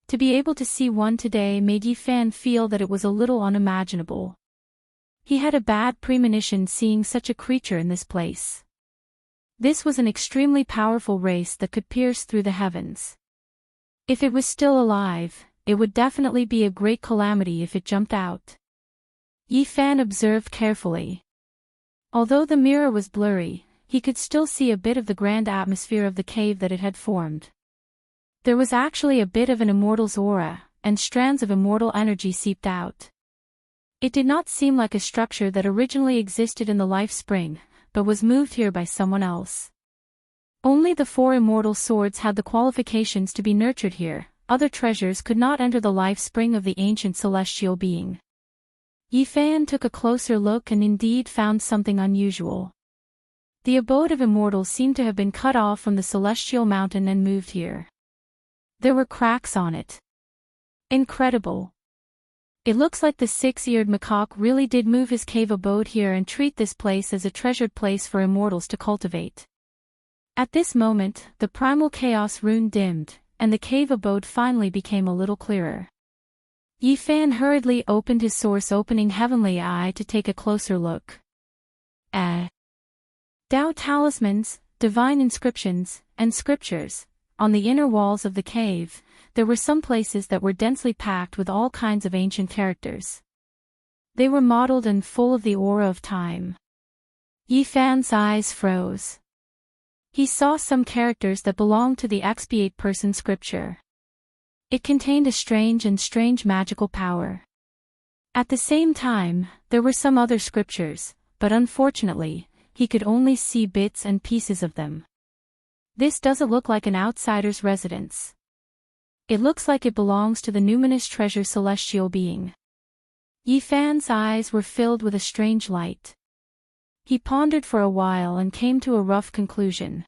To be able to see one today made Yi Fan feel that it was a little unimaginable. He had a bad premonition seeing such a creature in this place. This was an extremely powerful race that could pierce through the heavens. If it was still alive, it would definitely be a great calamity if it jumped out. Yi Fan observed carefully. Although the mirror was blurry, he could still see a bit of the grand atmosphere of the cave that it had formed. There was actually a bit of an immortal's aura, and strands of immortal energy seeped out. It did not seem like a structure that originally existed in the life spring, but was moved here by someone else. Only the 4 immortal swords had the qualifications to be nurtured here. Other treasures could not enter the life spring of the ancient celestial being. Yi Fan took a closer look and indeed found something unusual. The abode of immortals seemed to have been cut off from the celestial mountain and moved here. There were cracks on it. Incredible. It looks like the 6-eared macaque really did move his cave abode here and treat this place as a treasured place for immortals to cultivate. At this moment, the primal chaos rune dimmed, and the cave abode finally became a little clearer. Yi Fan hurriedly opened his source-opening heavenly eye to take a closer look. Tao talismans, divine inscriptions, and scriptures. On the inner walls of the cave, there were some places that were densely packed with all kinds of ancient characters. They were mottled and full of the aura of time. Yi Fan's eyes froze. He saw some characters that belonged to the Expiate person scripture. It contained a strange magical power. At the same time, there were some other scriptures, but unfortunately, he could only see bits and pieces of them. This doesn't look like an outsider's residence. It looks like it belongs to the numinous treasure celestial being. Yi Fan's eyes were filled with a strange light. He pondered for a while and came to a rough conclusion.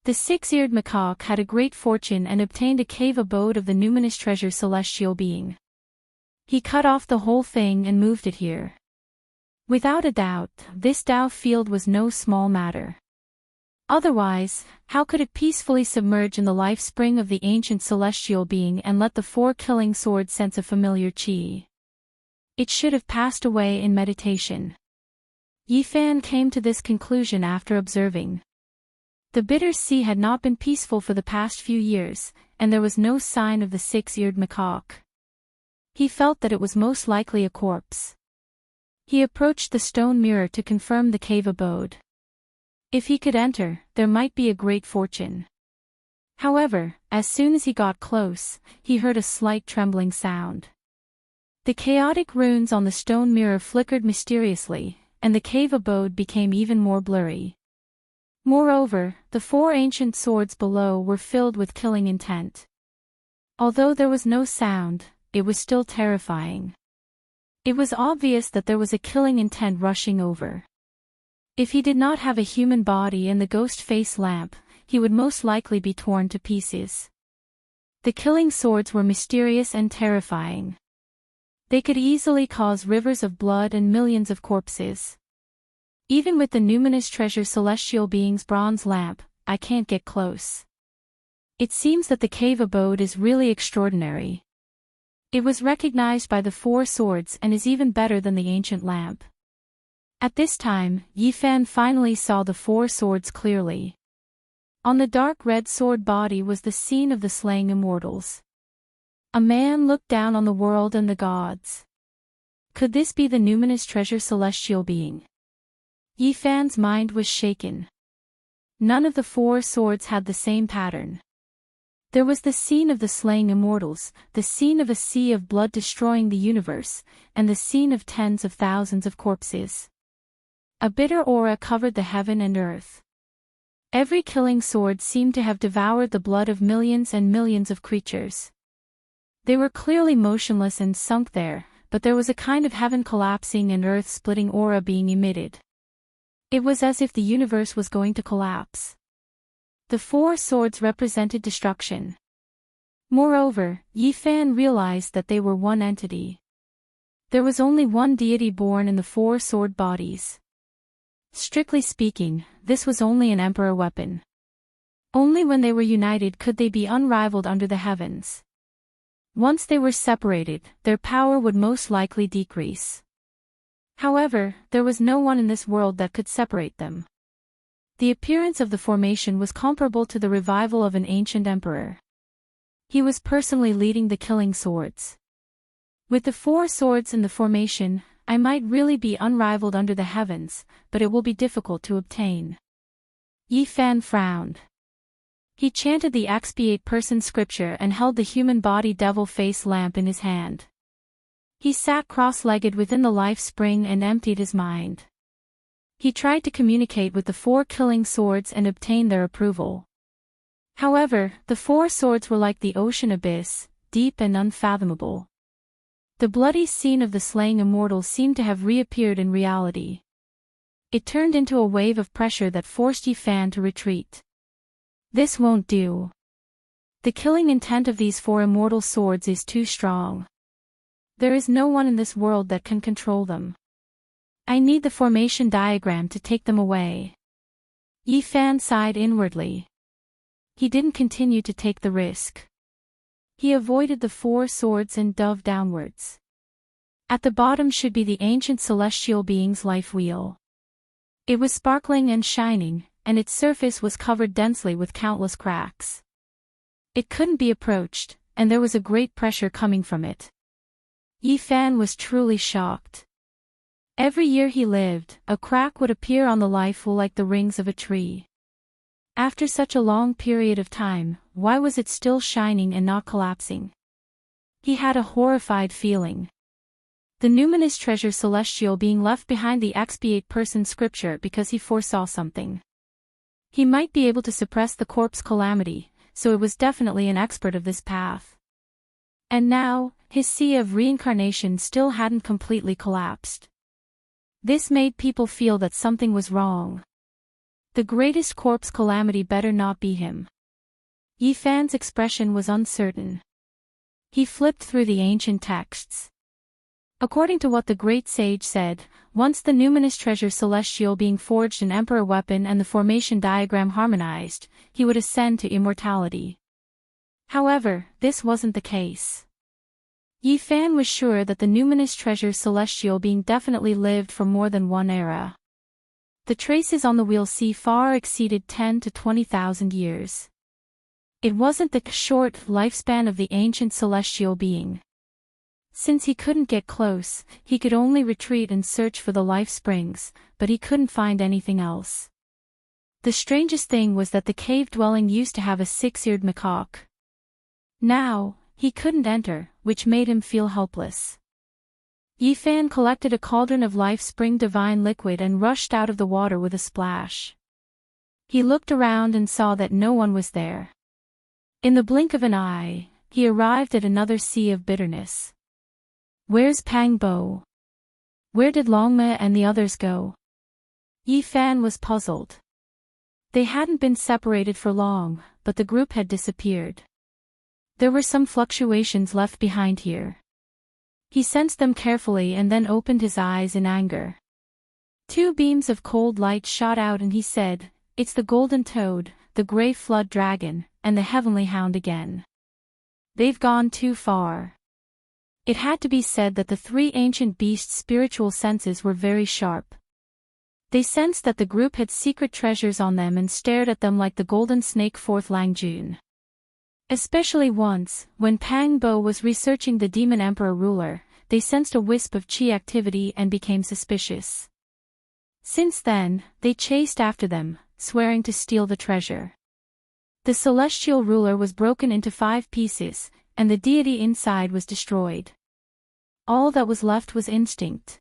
The six-eared macaque had a great fortune and obtained a cave abode of the numinous treasure celestial being. He cut off the whole thing and moved it here. Without a doubt, this Tao field was no small matter. Otherwise, how could it peacefully submerge in the life spring of the ancient celestial being and let the four killing swords sense a familiar chi? It should have passed away in meditation. Yifan came to this conclusion after observing. The bitter sea had not been peaceful for the past few years, and there was no sign of the six-eared macaque. He felt that it was most likely a corpse. He approached the stone mirror to confirm the cave abode. If he could enter, there might be a great fortune. However, as soon as he got close, he heard a slight trembling sound. The chaotic runes on the stone mirror flickered mysteriously, and the cave abode became even more blurry. Moreover, the four ancient swords below were filled with killing intent. Although there was no sound, it was still terrifying. It was obvious that there was a killing intent rushing over. If he did not have a human body and the ghost face lamp, he would most likely be torn to pieces. The killing swords were mysterious and terrifying. They could easily cause rivers of blood and millions of corpses. Even with the numinous treasure celestial being's bronze lamp, I can't get close. It seems that the cave abode is really extraordinary. It was recognized by the four swords and is even better than the ancient lamp. At this time, Yifan finally saw the four swords clearly. On the dark red sword body was the scene of the slaying immortals. A man looked down on the world and the gods. Could this be the numinous treasure celestial being? Yifan's mind was shaken. None of the four swords had the same pattern. There was the scene of the slaying immortals, the scene of a sea of blood destroying the universe, and the scene of tens of thousands of corpses. A bitter aura covered the heaven and earth. Every killing sword seemed to have devoured the blood of millions and millions of creatures. They were clearly motionless and sunk there, but there was a kind of heaven collapsing and earth-splitting aura being emitted. It was as if the universe was going to collapse. The four swords represented destruction. Moreover, Yifan realized that they were one entity. There was only one deity born in the four sword bodies. Strictly speaking, this was only an emperor weapon. Only when they were united could they be unrivaled under the heavens. Once they were separated, their power would most likely decrease. However, there was no one in this world that could separate them. The appearance of the formation was comparable to the revival of an ancient emperor. He was personally leading the killing swords. With the four swords in the formation, I might really be unrivaled under the heavens, but it will be difficult to obtain. Yifan frowned. He chanted the Expiate person scripture and held the human body devil face lamp in his hand. He sat cross-legged within the life spring and emptied his mind. He tried to communicate with the four killing swords and obtain their approval. However, the four swords were like the ocean abyss, deep and unfathomable. The bloody scene of the slaying immortals seemed to have reappeared in reality. It turned into a wave of pressure that forced Yifan to retreat. This won't do. The killing intent of these four immortal swords is too strong. There is no one in this world that can control them. I need the formation diagram to take them away. Yifan sighed inwardly. He didn't continue to take the risk. He avoided the four swords and dove downwards. At the bottom should be the ancient celestial being's life wheel. It was sparkling and shining, and its surface was covered densely with countless cracks. It couldn't be approached, and there was a great pressure coming from it. Yifan was truly shocked. Every year he lived, a crack would appear on the life wheel like the rings of a tree. After such a long period of time, why was it still shining and not collapsing? He had a horrified feeling. The numinous treasure celestial being left behind the Expiate person scripture because he foresaw something. He might be able to suppress the corpse calamity, so it was definitely an expert of this path. And now, his sea of reincarnation still hadn't completely collapsed. This made people feel that something was wrong. The greatest corpse calamity better not be him. Yi Fan's expression was uncertain. He flipped through the ancient texts. According to what the great sage said, once the numinous treasure celestial being forged an emperor weapon and the formation diagram harmonized, he would ascend to immortality. However, this wasn't the case. Yi Fan was sure that the numinous treasure celestial being definitely lived for more than one era. The traces on the wheel C far exceeded 10 to 20,000 years. It wasn't the short lifespan of the ancient celestial being. Since he couldn't get close, he could only retreat and search for the life springs, but he couldn't find anything else. The strangest thing was that the cave dwelling used to have a 6-eared macaque. Now, he couldn't enter, which made him feel helpless. Yi Fan collected a cauldron of life spring divine liquid and rushed out of the water with a splash. He looked around and saw that no one was there. In the blink of an eye, he arrived at another sea of bitterness. Where's Pang Bo? Where did Longma and the others go? Yi Fan was puzzled. They hadn't been separated for long, but the group had disappeared. There were some fluctuations left behind here. He sensed them carefully and then opened his eyes in anger. 2 beams of cold light shot out and he said, "It's the golden toad, the grey flood dragon, and the heavenly hound again. They've gone too far." It had to be said that the 3 ancient beasts' spiritual senses were very sharp. They sensed that the group had secret treasures on them and stared at them like the golden snake Fourth Lang Jun. Especially once, when Pang Bo was researching the demon emperor ruler, they sensed a wisp of chi activity and became suspicious. Since then, they chased after them, swearing to steal the treasure. The celestial ruler was broken into 5 pieces, and the deity inside was destroyed. All that was left was instinct.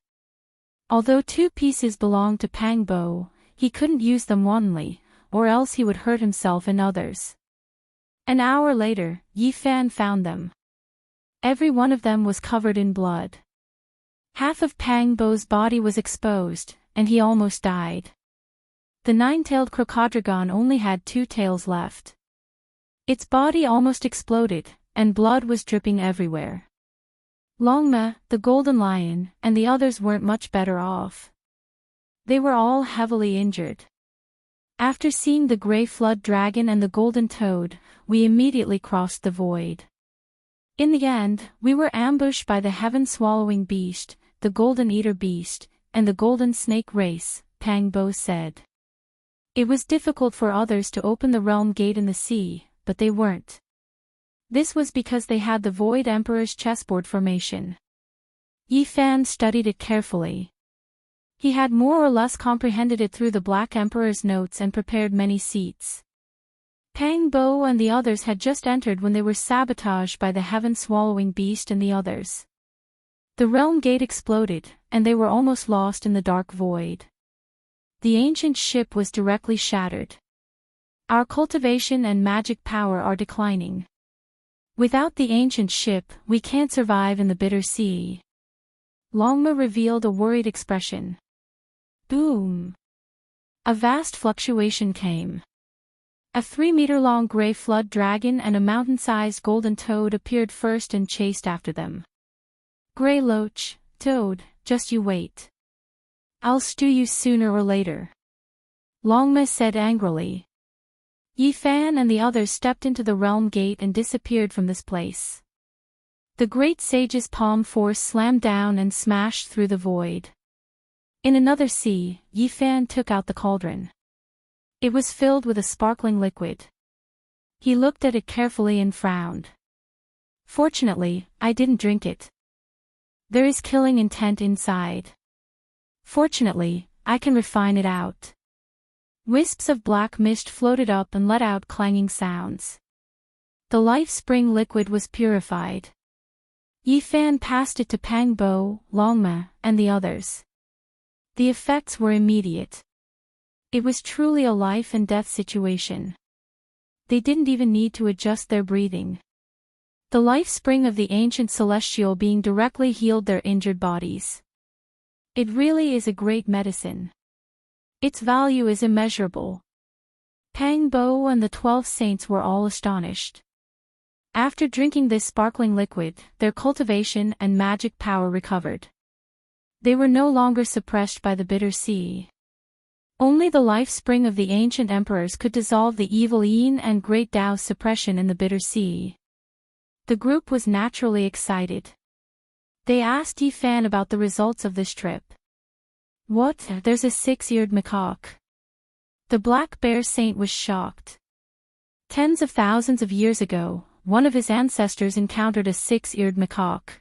Although 2 pieces belonged to Pang Bo, he couldn't use them wantonly, or else he would hurt himself and others. An hour later, Yi Fan found them. Every one of them was covered in blood. Half of Pang Bo's body was exposed, and he almost died. The 9-tailed crocodile only had 2 tails left. Its body almost exploded, and blood was dripping everywhere. Longma, the golden lion, and the others weren't much better off. They were all heavily injured. After seeing the grey flood dragon and the golden toad, we immediately crossed the void. In the end, we were ambushed by the heaven-swallowing beast, the golden eater beast, and the golden snake race, Pang Bo said. It was difficult for others to open the realm gate in the sea, but they weren't. This was because they had the Void Emperor's chessboard formation. Yi Fan studied it carefully. He had more or less comprehended it through the Black Emperor's notes and prepared many seats. Pang Bo and the others had just entered when they were sabotaged by the heaven-swallowing beast and the others. The realm gate exploded, and they were almost lost in the dark void. The ancient ship was directly shattered. Our cultivation and magic power are declining. Without the ancient ship, we can't survive in the bitter sea. Longma revealed a worried expression. Boom! A vast fluctuation came. A 3-meter-long grey flood dragon and a mountain-sized golden toad appeared first and chased after them. Grey Loach, Toad, just you wait. I'll stew you sooner or later. Longma said angrily. Yi Fan and the others stepped into the realm gate and disappeared from this place. The great sage's palm force slammed down and smashed through the void. In another sea, Yi Fan took out the cauldron. It was filled with a sparkling liquid. He looked at it carefully and frowned. Fortunately, I didn't drink it. There is killing intent inside. Fortunately, I can refine it out. Wisps of black mist floated up and let out clanging sounds. The life spring liquid was purified. Yi Fan passed it to Pang Bo, Longma, and the others. The effects were immediate. It was truly a life and death situation. They didn't even need to adjust their breathing. The life spring of the ancient celestial being directly healed their injured bodies. It really is a great medicine. Its value is immeasurable. Pang Bo and the 12 saints were all astonished. After drinking this sparkling liquid, their cultivation and magic power recovered. They were no longer suppressed by the bitter sea. Only the life spring of the ancient emperors could dissolve the evil yin and great Tao's suppression in the bitter sea. The group was naturally excited. They asked Yi Fan about the results of this trip. What? There's a 6-eared macaque. The black bear saint was shocked. Tens of thousands of years ago, one of his ancestors encountered a 6-eared macaque.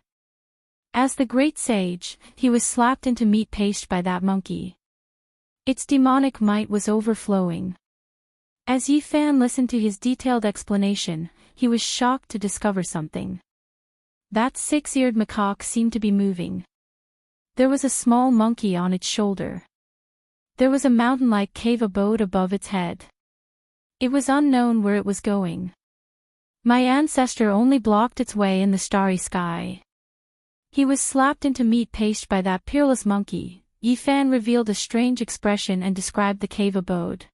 As the great sage, he was slapped into meat paste by that monkey. Its demonic might was overflowing. As Yi Fan listened to his detailed explanation, he was shocked to discover something. That 6-eared macaque seemed to be moving. There was a small monkey on its shoulder. There was a mountain-like cave abode above its head. It was unknown where it was going. My ancestor only blocked its way in the starry sky. He was slapped into meat paste by that peerless monkey. Yi Fan revealed a strange expression and described the cave abode.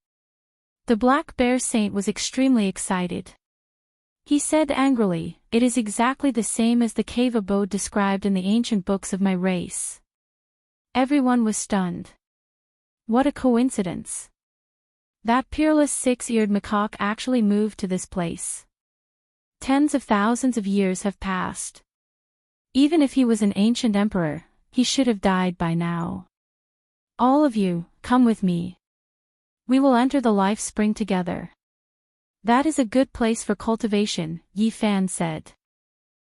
The black bear saint was extremely excited. He said angrily, "It is exactly the same as the cave abode described in the ancient books of my race." Everyone was stunned. What a coincidence. That peerless 6-eared macaque actually moved to this place. Tens of thousands of years have passed. Even if he was an ancient emperor, he should have died by now. All of you, come with me. We will enter the life spring together. That is a good place for cultivation, Yi Fan said.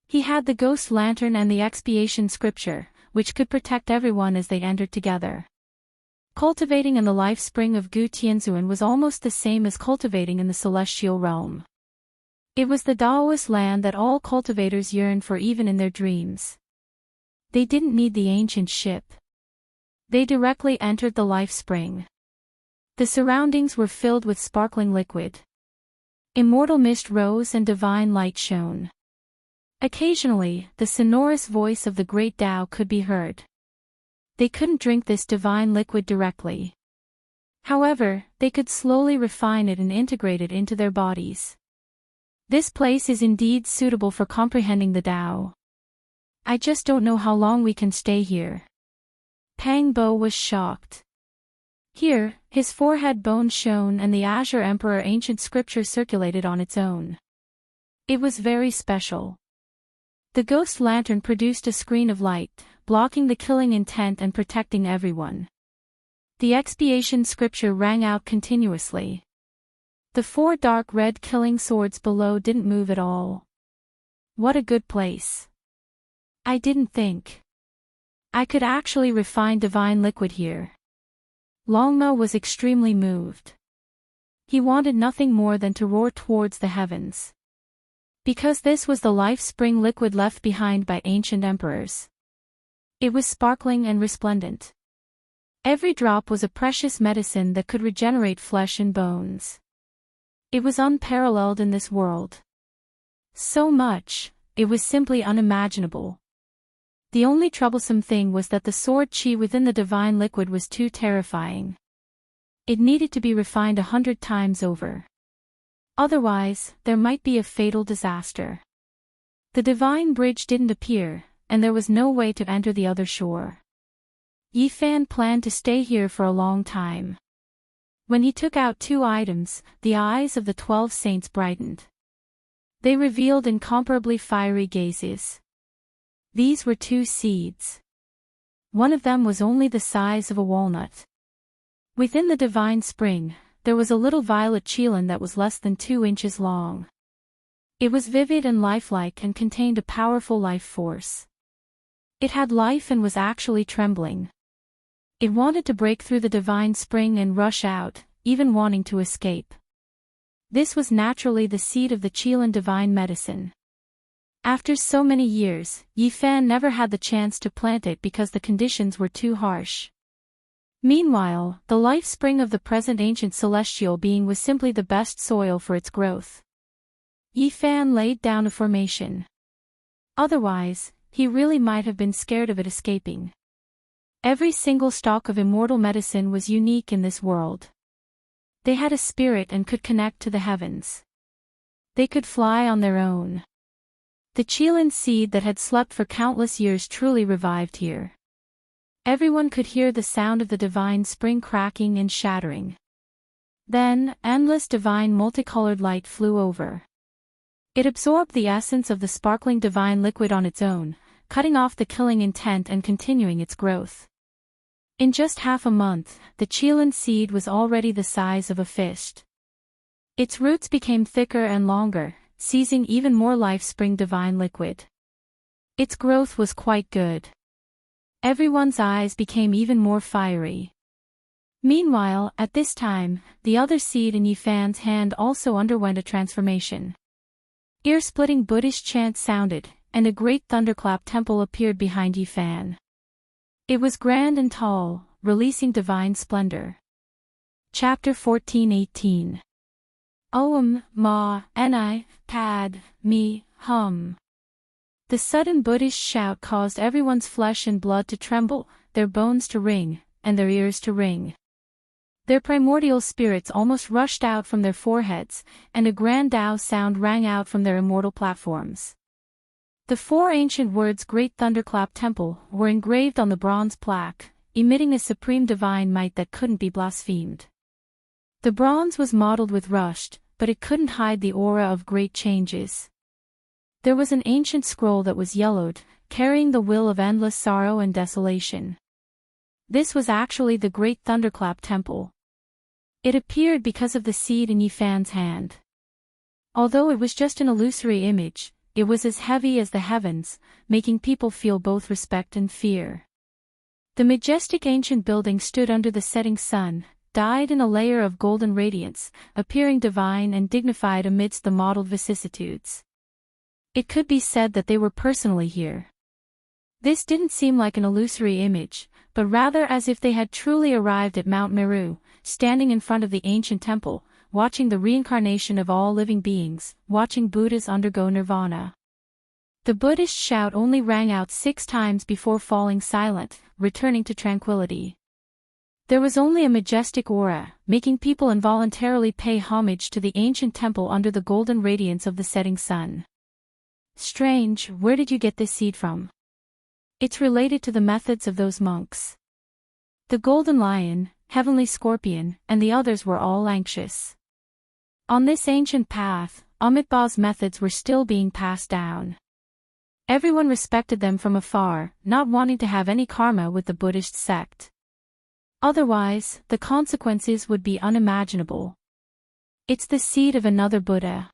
He had the ghost lantern and the expiation scripture, which could protect everyone as they entered together. Cultivating in the life spring of Gu Tianzuan was almost the same as cultivating in the celestial realm. It was the Taoist land that all cultivators yearned for even in their dreams. They didn't need the ancient ship. They directly entered the life spring. The surroundings were filled with sparkling liquid. Immortal mist rose and divine light shone. Occasionally, the sonorous voice of the great Tao could be heard. They couldn't drink this divine liquid directly. However, they could slowly refine it and integrate it into their bodies. This place is indeed suitable for comprehending the Tao. I just don't know how long we can stay here. Pang Bo was shocked. Here, his forehead bone shone and the Azure Emperor ancient scripture circulated on its own. It was very special. The ghost lantern produced a screen of light, blocking the killing intent and protecting everyone. The expiation scripture rang out continuously. The 4 dark red killing swords below didn't move at all. What a good place. I didn't think I could actually refine divine liquid here. Longma was extremely moved. He wanted nothing more than to roar towards the heavens. Because this was the life spring liquid left behind by ancient emperors. It was sparkling and resplendent. Every drop was a precious medicine that could regenerate flesh and bones. It was unparalleled in this world. So much, it was simply unimaginable. The only troublesome thing was that the sword chi within the divine liquid was too terrifying. It needed to be refined 100 times over. Otherwise, there might be a fatal disaster. The divine bridge didn't appear, and there was no way to enter the other shore. Yi Fan planned to stay here for a long time. When he took out 2 items, the eyes of the 12 saints brightened. They revealed incomparably fiery gazes. These were 2 seeds. One of them was only the size of a walnut. Within the divine spring, there was a little violet qilin that was less than 2 inches long. It was vivid and lifelike and contained a powerful life force. It had life and was actually trembling. It wanted to break through the divine spring and rush out, even wanting to escape. This was naturally the seed of the qilin divine medicine. After so many years, Yi Fan never had the chance to plant it because the conditions were too harsh. Meanwhile, the life spring of the present ancient celestial being was simply the best soil for its growth. Yi Fan laid down a formation. Otherwise, he really might have been scared of it escaping. Every single stalk of immortal medicine was unique in this world. They had a spirit and could connect to the heavens. They could fly on their own. The Qilin seed that had slept for countless years truly revived here. Everyone could hear the sound of the divine spring cracking and shattering. Then, endless divine multicolored light flew over. It absorbed the essence of the sparkling divine liquid on its own, cutting off the killing intent and continuing its growth. In just half a month, the Qilin seed was already the size of a fist. Its roots became thicker and longer, seizing even more life-spring divine liquid. Its growth was quite good. Everyone's eyes became even more fiery. Meanwhile, at this time, the other seed in Yifan's hand also underwent a transformation. Ear-splitting Buddhist chants sounded, and a great thunderclap temple appeared behind Yifan. It was grand and tall, releasing divine splendor. Chapter 14:18. Om, Ma, Ni, Pad, Mi, Hum. The sudden Buddhist shout caused everyone's flesh and blood to tremble, their bones to ring, and their ears to ring. Their primordial spirits almost rushed out from their foreheads, and a grand Tao sound rang out from their immortal platforms. The four ancient words Great Thunderclap Temple were engraved on the bronze plaque, emitting a supreme divine might that couldn't be blasphemed. The bronze was mottled with rust, but it couldn't hide the aura of great changes. There was an ancient scroll that was yellowed, carrying the will of endless sorrow and desolation. This was actually the Great Thunderclap Temple. It appeared because of the seed in Yifan's hand. Although it was just an illusory image, it was as heavy as the heavens, making people feel both respect and fear. The majestic ancient building stood under the setting sun, dyed in a layer of golden radiance, appearing divine and dignified amidst the mottled vicissitudes. It could be said that they were personally here. This didn't seem like an illusory image, but rather as if they had truly arrived at Mount Meru, standing in front of the ancient temple, watching the reincarnation of all living beings, watching Buddhas undergo nirvana. The Buddhist shout only rang out 6 times before falling silent, returning to tranquility. There was only a majestic aura, making people involuntarily pay homage to the ancient temple under the golden radiance of the setting sun. Strange, where did you get this seed from? It's related to the methods of those monks. The golden lion, heavenly scorpion, and the others were all anxious. On this ancient path, Amitabha's methods were still being passed down. Everyone respected them from afar, not wanting to have any karma with the Buddhist sect. Otherwise, the consequences would be unimaginable. It's the seed of another Buddha.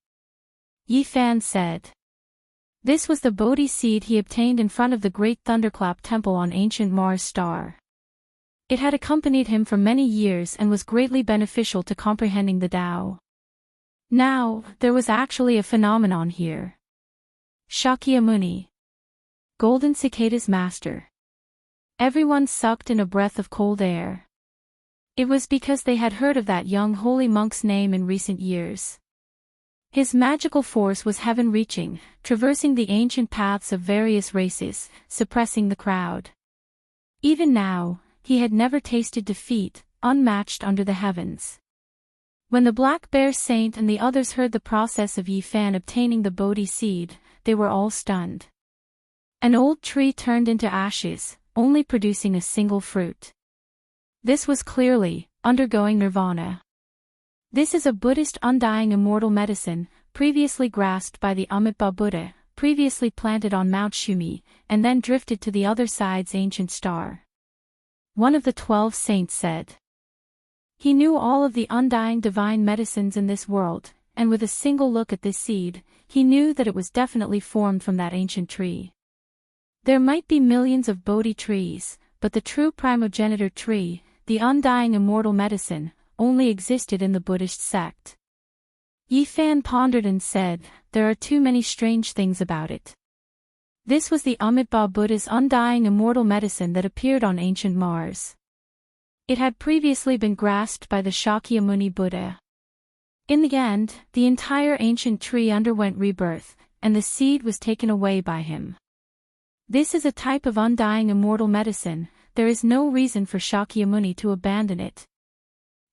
Yifan said. This was the Bodhi seed he obtained in front of the Great Thunderclap Temple on ancient Mars star. It had accompanied him for many years and was greatly beneficial to comprehending the Tao. Now, there was actually a phenomenon here. Shakyamuni. Golden Cicada's master. Everyone sucked in a breath of cold air. It was because they had heard of that young holy monk's name in recent years. His magical force was heaven-reaching, traversing the ancient paths of various races, suppressing the crowd. Even now, he had never tasted defeat, unmatched under the heavens. When the Black Bear Saint and the others heard the process of Yifan obtaining the Bodhi seed, they were all stunned. An old tree turned into ashes, only producing a single fruit. This was clearly undergoing nirvana. This is a Buddhist undying immortal medicine, previously grasped by the Amitabha Buddha, previously planted on Mount Shumi, and then drifted to the other side's ancient star. One of the 12 saints said. He knew all of the undying divine medicines in this world, and with a single look at this seed, he knew that it was definitely formed from that ancient tree. There might be millions of Bodhi trees, but the true primogenitor tree, the undying immortal medicine, only existed in the Buddhist sect. Yifan pondered and said, there are too many strange things about it. This was the Amitabha Buddha's undying immortal medicine that appeared on ancient Mars. It had previously been grasped by the Shakyamuni Buddha. In the end, the entire ancient tree underwent rebirth, and the seed was taken away by him. This is a type of undying immortal medicine there is no reason for Shakyamuni to abandon it.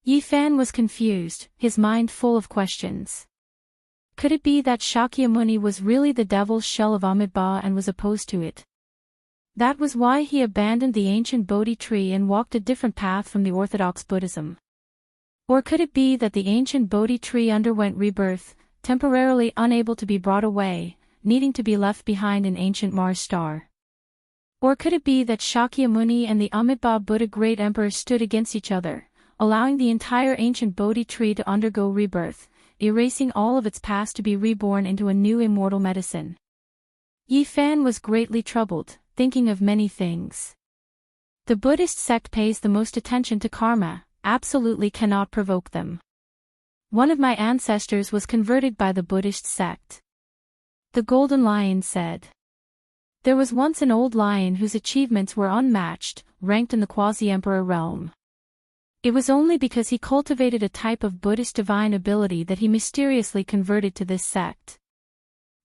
Yifan was confused, his mind full of questions. Could it be that Shakyamuni was really the devil's shell of Amitabha and was opposed to it? That was why he abandoned the ancient Bodhi tree and walked a different path from the orthodox Buddhism. Or could it be that the ancient Bodhi tree underwent rebirth, temporarily unable to be brought away, needing to be left behind in ancient Mars star? Or could it be that Shakyamuni and the Amitabha Buddha great emperor stood against each other, allowing the entire ancient Bodhi tree to undergo rebirth, erasing all of its past to be reborn into a new immortal medicine? Yifan was greatly troubled, thinking of many things. The Buddhist sect pays the most attention to karma, absolutely cannot provoke them. One of my ancestors was converted by the Buddhist sect. The Golden Lion said. There was once an old lion whose achievements were unmatched, ranked in the quasi-emperor realm. It was only because he cultivated a type of Buddhist divine ability that he mysteriously converted to this sect.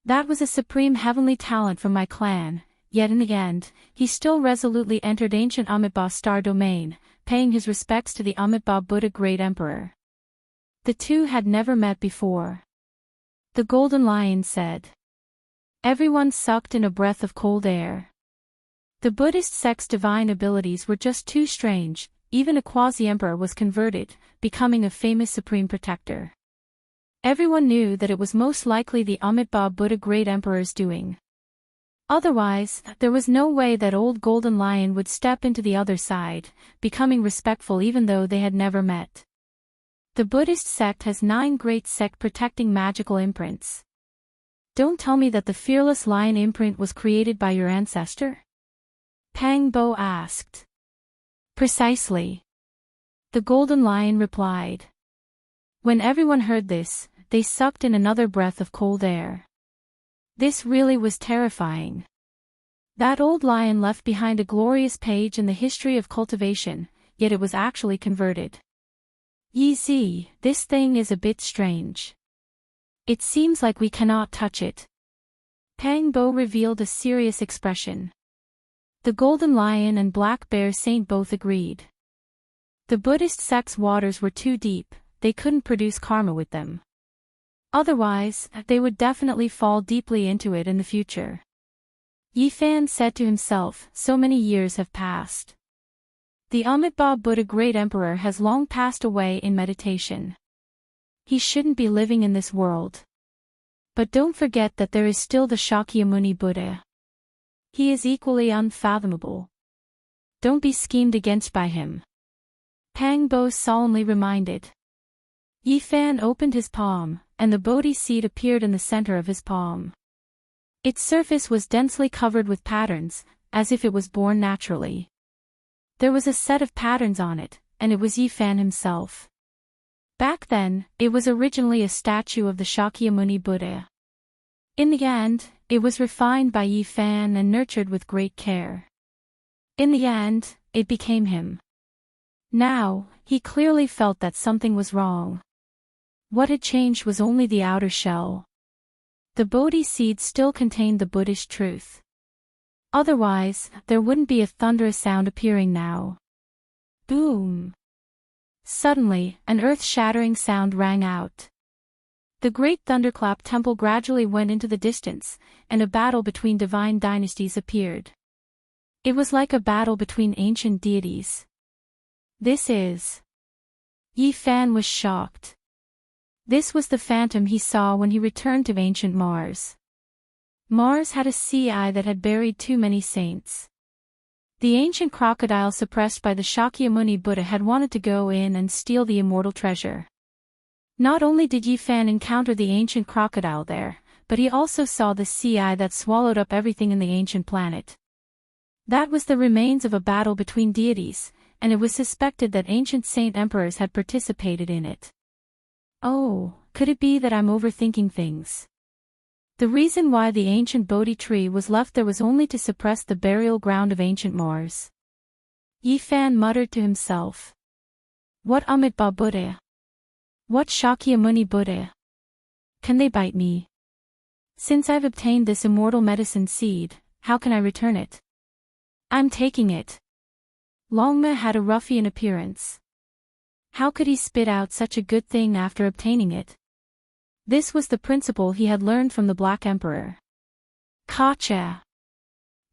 That was a supreme heavenly talent from my clan, yet in the end, he still resolutely entered ancient Amitabha star domain, paying his respects to the Amitabha Buddha great emperor. The two had never met before. The Golden Lion said. Everyone sucked in a breath of cold air. The Buddhist sect's divine abilities were just too strange, even a quasi-emperor was converted, becoming a famous supreme protector. Everyone knew that it was most likely the Amitabha Buddha great emperor's doing. Otherwise, there was no way that old Golden Lion would step into the other side, becoming respectful even though they had never met. The Buddhist sect has 9 great sect protecting magical imprints. Don't tell me that the fearless lion imprint was created by your ancestor? Pang Bo asked. Precisely. The Golden Lion replied. When everyone heard this, they sucked in another breath of cold air. This really was terrifying. That old lion left behind a glorious page in the history of cultivation, yet it was actually converted. Yi, this thing is a bit strange. It seems like we cannot touch it. Pang Bo revealed a serious expression. The Golden Lion and Black Bear Saint both agreed. The Buddhist sect's waters were too deep, they couldn't produce karma with them. Otherwise, they would definitely fall deeply into it in the future. Yifan said to himself, so many years have passed. The Amitabha Buddha great emperor has long passed away in meditation. He shouldn't be living in this world. But don't forget that there is still the Shakyamuni Buddha. He is equally unfathomable. Don't be schemed against by him. Pang Bo solemnly reminded. Yifan opened his palm, and the Bodhi seed appeared in the center of his palm. Its surface was densely covered with patterns, as if it was born naturally. There was a set of patterns on it, and it was Yifan himself. Back then, it was originally a statue of the Shakyamuni Buddha. In the end, it was refined by Yifan and nurtured with great care. In the end, it became him. Now, he clearly felt that something was wrong. What had changed was only the outer shell. The Bodhi seed still contained the Buddhist truth. Otherwise, there wouldn't be a thunderous sound appearing now. Boom! Suddenly, an earth-shattering sound rang out. The great thunderclap temple gradually went into the distance, and a battle between divine dynasties appeared. It was like a battle between ancient deities. This is... Yifan was shocked. This was the phantom he saw when he returned to ancient Mars. Mars had a sea eye that had buried too many saints. The ancient crocodile suppressed by the Shakyamuni Buddha had wanted to go in and steal the immortal treasure. Not only did Yifan encounter the ancient crocodile there, but he also saw the sea eye that swallowed up everything in the ancient planet. That was the remains of a battle between deities, and it was suspected that ancient saint emperors had participated in it. Oh, could it be that I'm overthinking things? The reason why the ancient Bodhi tree was left there was only to suppress the burial ground of ancient Mars. Yifan muttered to himself. What Amitabha Buddha? What Shakyamuni Buddha? Can they bite me? Since I've obtained this immortal medicine seed, how can I return it? I'm taking it. Longma had a ruffian appearance. How could he spit out such a good thing after obtaining it? This was the principle he had learned from the Black Emperor. Gotcha!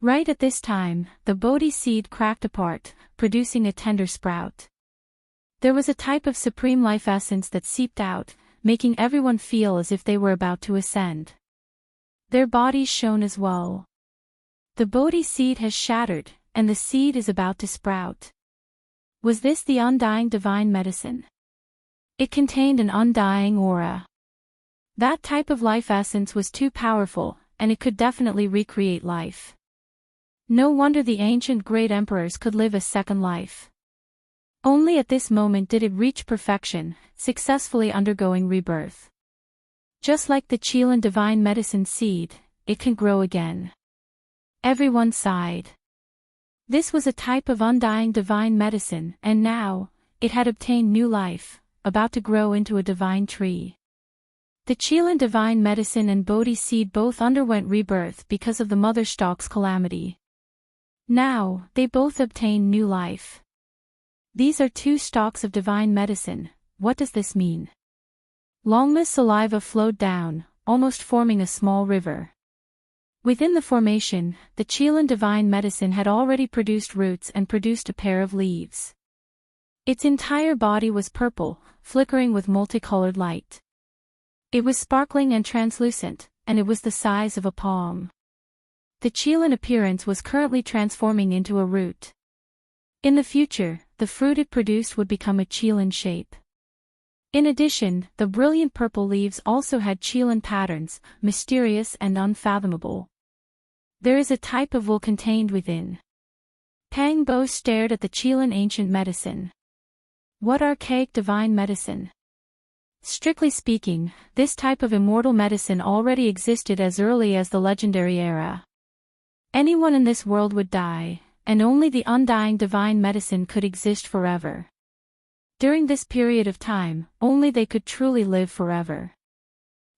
Right at this time, the Bodhi seed cracked apart, producing a tender sprout. There was a type of supreme life essence that seeped out, making everyone feel as if they were about to ascend. Their bodies shone as well. The Bodhi seed has shattered, and the seed is about to sprout. Was this the undying divine medicine? It contained an undying aura. That type of life essence was too powerful, and it could definitely recreate life. No wonder the ancient great emperors could live a second life. Only at this moment did it reach perfection, successfully undergoing rebirth. Just like the Qilin divine medicine seed, it can grow again. Everyone sighed. This was a type of undying divine medicine, and now, it had obtained new life, about to grow into a divine tree. The Qilin divine medicine and Bodhi seed both underwent rebirth because of the mother stalk's calamity. Now, they both obtain new life. These are two stalks of divine medicine. What does this mean? Longma's saliva flowed down, almost forming a small river. Within the formation, the Qilin divine medicine had already produced roots and produced a pair of leaves. Its entire body was purple, flickering with multicolored light. It was sparkling and translucent, and it was the size of a palm. The Qilin appearance was currently transforming into a root. In the future, the fruit it produced would become a Qilin shape. In addition, the brilliant purple leaves also had Qilin patterns, mysterious and unfathomable. There is a type of will contained within. Pang Bo stared at the Qilin ancient medicine. What archaic divine medicine? Strictly speaking, this type of immortal medicine already existed as early as the legendary era. Anyone in this world would die, and only the undying divine medicine could exist forever. During this period of time, only they could truly live forever.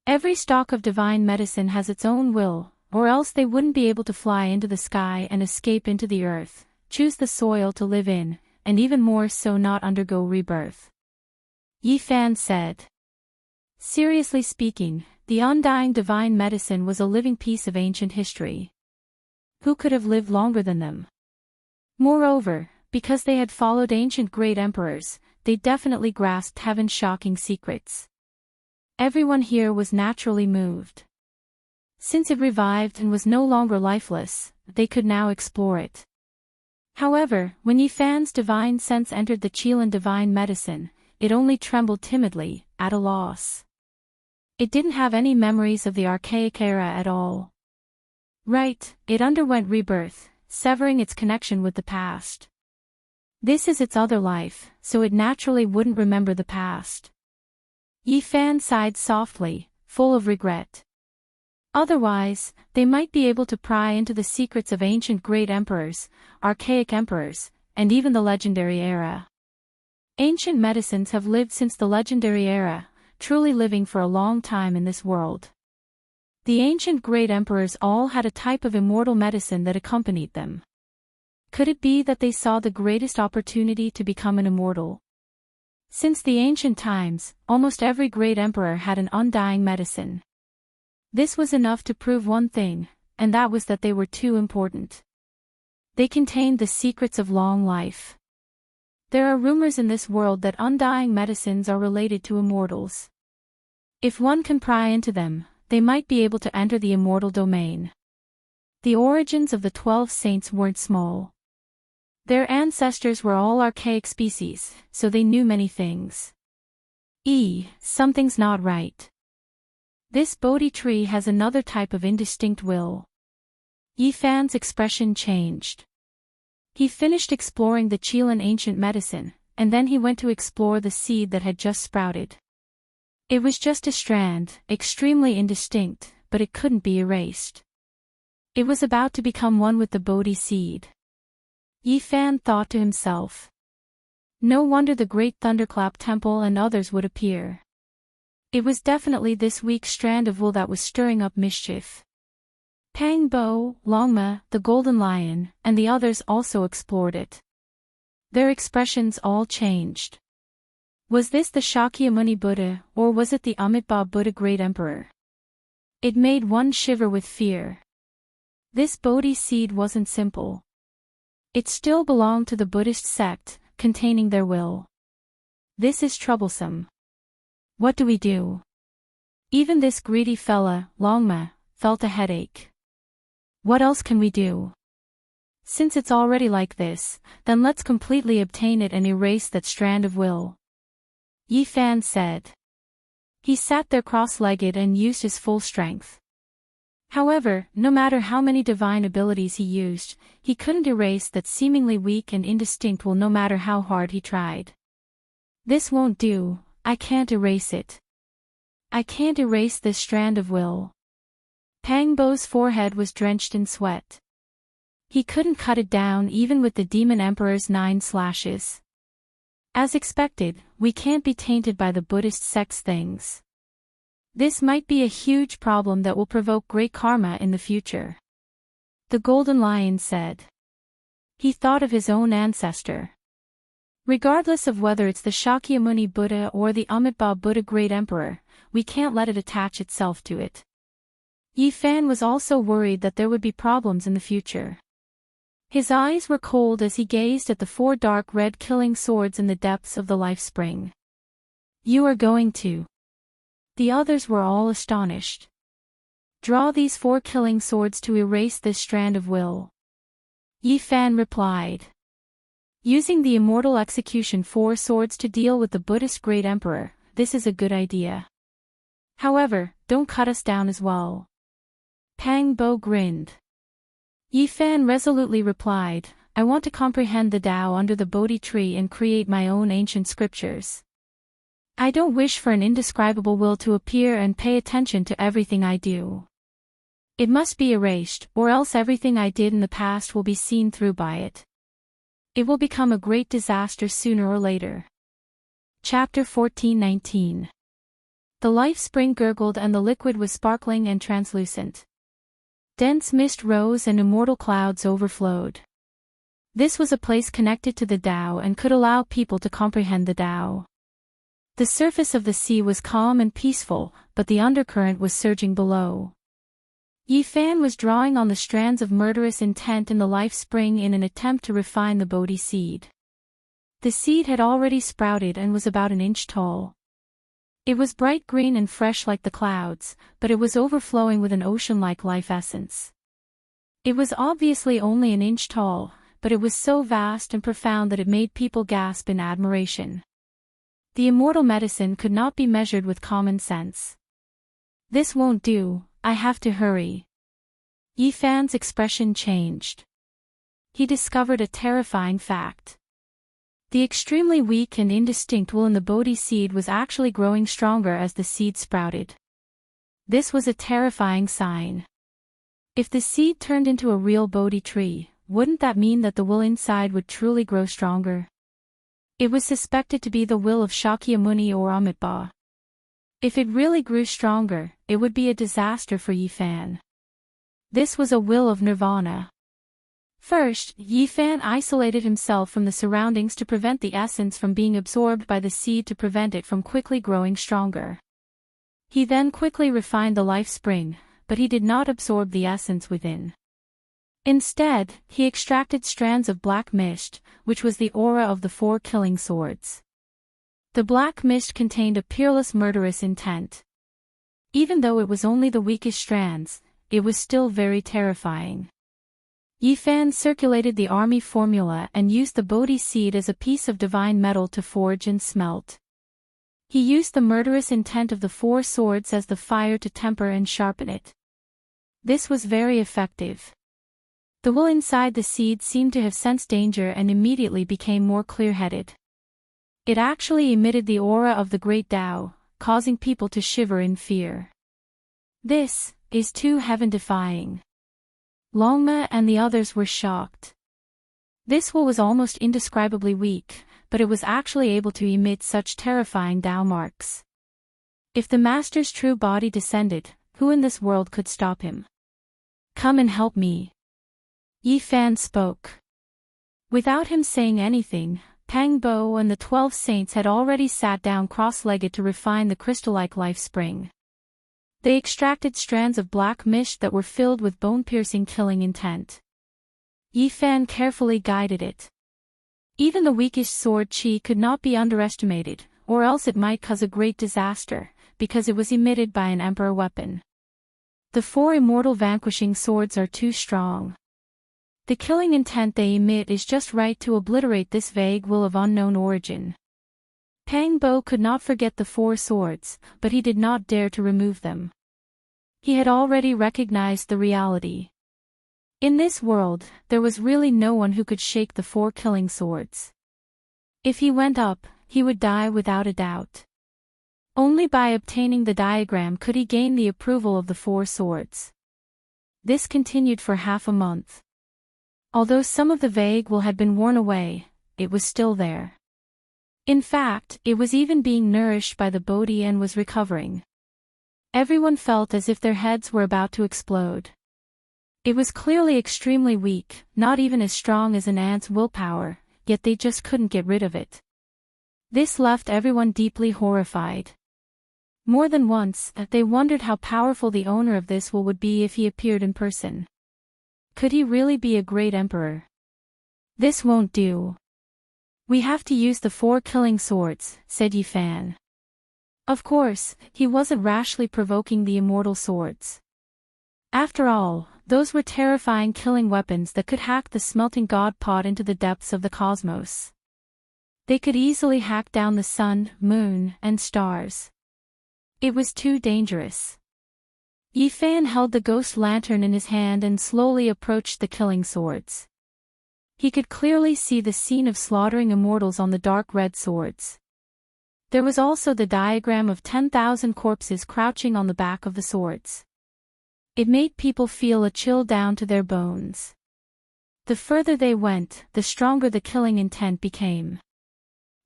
Every stalk of divine medicine has its own will, or else they wouldn't be able to fly into the sky and escape into the earth, choose the soil to live in, and even more so not undergo rebirth. Yi Fan said. Seriously speaking, the undying divine medicine was a living piece of ancient history. Who could have lived longer than them? Moreover, because they had followed ancient great emperors, they definitely grasped heaven's shocking secrets. Everyone here was naturally moved. Since it revived and was no longer lifeless, they could now explore it. However, when Yi Fan's divine sense entered the Qilin divine medicine, it only trembled timidly, at a loss. It didn't have any memories of the archaic era at all. Right, it underwent rebirth, severing its connection with the past. This is its other life, so it naturally wouldn't remember the past. Yi Fan sighed softly, full of regret. Otherwise, they might be able to pry into the secrets of ancient great emperors, archaic emperors, and even the legendary era. Ancient medicines have lived since the legendary era, truly living for a long time in this world. The ancient great emperors all had a type of immortal medicine that accompanied them. Could it be that they saw the greatest opportunity to become an immortal? Since the ancient times, almost every great emperor had an undying medicine. This was enough to prove one thing, and that was that they were too important. They contained the secrets of long life. There are rumors in this world that undying medicines are related to immortals. If one can pry into them, they might be able to enter the immortal domain. The origins of the 12 saints weren't small. Their ancestors were all archaic species, so they knew many things. Something's not right. This Bodhi tree has another type of indistinct will. Yi Fan's expression changed. He finished exploring the Qilin ancient medicine, and then he went to explore the seed that had just sprouted. It was just a strand, extremely indistinct, but it couldn't be erased. It was about to become one with the Bodhi seed. Yi Fan thought to himself. No wonder the great Thunderclap Temple and others would appear. It was definitely this weak strand of wool that was stirring up mischief. Pang Bo, Longma, the Golden Lion, and the others also explored it. Their expressions all changed. Was this the Shakyamuni Buddha, or was it the Amitabha Buddha Great Emperor? It made one shiver with fear. This Bodhi seed wasn't simple. It still belonged to the Buddhist sect, containing their will. This is troublesome. What do we do? Even this greedy fella, Longma, felt a headache. What else can we do? Since it's already like this, then let's completely obtain it and erase that strand of will. Yi Fan said. He sat there cross-legged and used his full strength. However, no matter how many divine abilities he used, he couldn't erase that seemingly weak and indistinct will no matter how hard he tried. This won't do, I can't erase it. I can't erase this strand of will. Pang Bo's forehead was drenched in sweat. He couldn't cut it down even with the Demon Emperor's 9 slashes. As expected, we can't be tainted by the Buddhist sect's things. This might be a huge problem that will provoke great karma in the future. The Golden Lion said. He thought of his own ancestor. Regardless of whether it's the Shakyamuni Buddha or the Amitabha Buddha Great Emperor, we can't let it attach itself to it. Yi Fan was also worried that there would be problems in the future. His eyes were cold as he gazed at the 4 dark red killing swords in the depths of the life spring. You are going to. The others were all astonished. Draw these 4 killing swords to erase this strand of will. Yi Fan replied. Using the immortal execution 4 swords to deal with the Buddhist Great Emperor, this is a good idea. However, don't cut us down as well. Pang Bo grinned. Yi Fan resolutely replied, I want to comprehend the Tao under the Bodhi tree and create my own ancient scriptures. I don't wish for an indescribable will to appear and pay attention to everything I do. It must be erased, or else everything I did in the past will be seen through by it. It will become a great disaster sooner or later. Chapter 14:19. The life spring gurgled and the liquid was sparkling and translucent. Dense mist rose and immortal clouds overflowed. This was a place connected to the Tao and could allow people to comprehend the Tao. The surface of the sea was calm and peaceful, but the undercurrent was surging below. Yi Fan was drawing on the strands of murderous intent in the life spring in an attempt to refine the Bodhi seed. The seed had already sprouted and was about an inch tall. It was bright green and fresh like the clouds, but it was overflowing with an ocean-like life essence. It was obviously only an inch tall, but it was so vast and profound that it made people gasp in admiration. The immortal medicine could not be measured with common sense. This won't do, I have to hurry. Yi Fan's expression changed. He discovered a terrifying fact. The extremely weak and indistinct will in the Bodhi seed was actually growing stronger as the seed sprouted. This was a terrifying sign. If the seed turned into a real Bodhi tree, wouldn't that mean that the will inside would truly grow stronger? It was suspected to be the will of Shakyamuni or Amitabha. If it really grew stronger, it would be a disaster for Yi Fan. This was a will of nirvana. First, Yi Fan isolated himself from the surroundings to prevent the essence from being absorbed by the seed to prevent it from quickly growing stronger. He then quickly refined the life spring, but he did not absorb the essence within. Instead, he extracted strands of black mist, which was the aura of the 4 killing swords. The black mist contained a peerless murderous intent. Even though it was only the weakest strands, it was still very terrifying. Yi Fan circulated the army formula and used the Bodhi seed as a piece of divine metal to forge and smelt. He used the murderous intent of the 4 swords as the fire to temper and sharpen it. This was very effective. The will inside the seed seemed to have sensed danger and immediately became more clear-headed. It actually emitted the aura of the great Tao, causing people to shiver in fear. This is too heaven-defying. Longma and the others were shocked. This will was almost indescribably weak, but it was actually able to emit such terrifying Tao marks. If the master's true body descended, who in this world could stop him? Come and help me. Yi Fan spoke. Without him saying anything, Pang Bo and the 12 saints had already sat down cross-legged to refine the crystal-like life spring. They extracted strands of black mist that were filled with bone-piercing killing intent. Yi Fan carefully guided it. Even the weakest sword chi could not be underestimated, or else it might cause a great disaster, because it was emitted by an emperor weapon. The 4 immortal vanquishing swords are too strong. The killing intent they emit is just right to obliterate this vague will of unknown origin. Pang Bo could not forget the 4 swords, but he did not dare to remove them. He had already recognized the reality. In this world, there was really no one who could shake the 4 killing swords. If he went up, he would die without a doubt. Only by obtaining the diagram could he gain the approval of the 4 swords. This continued for half a month. Although some of the vague will had been worn away, it was still there. In fact, it was even being nourished by the Bodhi and was recovering. Everyone felt as if their heads were about to explode. It was clearly extremely weak, not even as strong as an ant's willpower, yet they just couldn't get rid of it. This left everyone deeply horrified. More than once, they wondered how powerful the owner of this will would be if he appeared in person. Could he really be a great emperor? This won't do. We have to use the 4 killing swords, said Yi Fan. Of course, he wasn't rashly provoking the immortal swords. After all, those were terrifying killing weapons that could hack the smelting god pot into the depths of the cosmos. They could easily hack down the sun, moon, and stars. It was too dangerous. Yi Fan held the ghost lantern in his hand and slowly approached the killing swords. He could clearly see the scene of slaughtering immortals on the dark red swords. There was also the diagram of 10,000 corpses crouching on the back of the swords. It made people feel a chill down to their bones. The further they went, the stronger the killing intent became.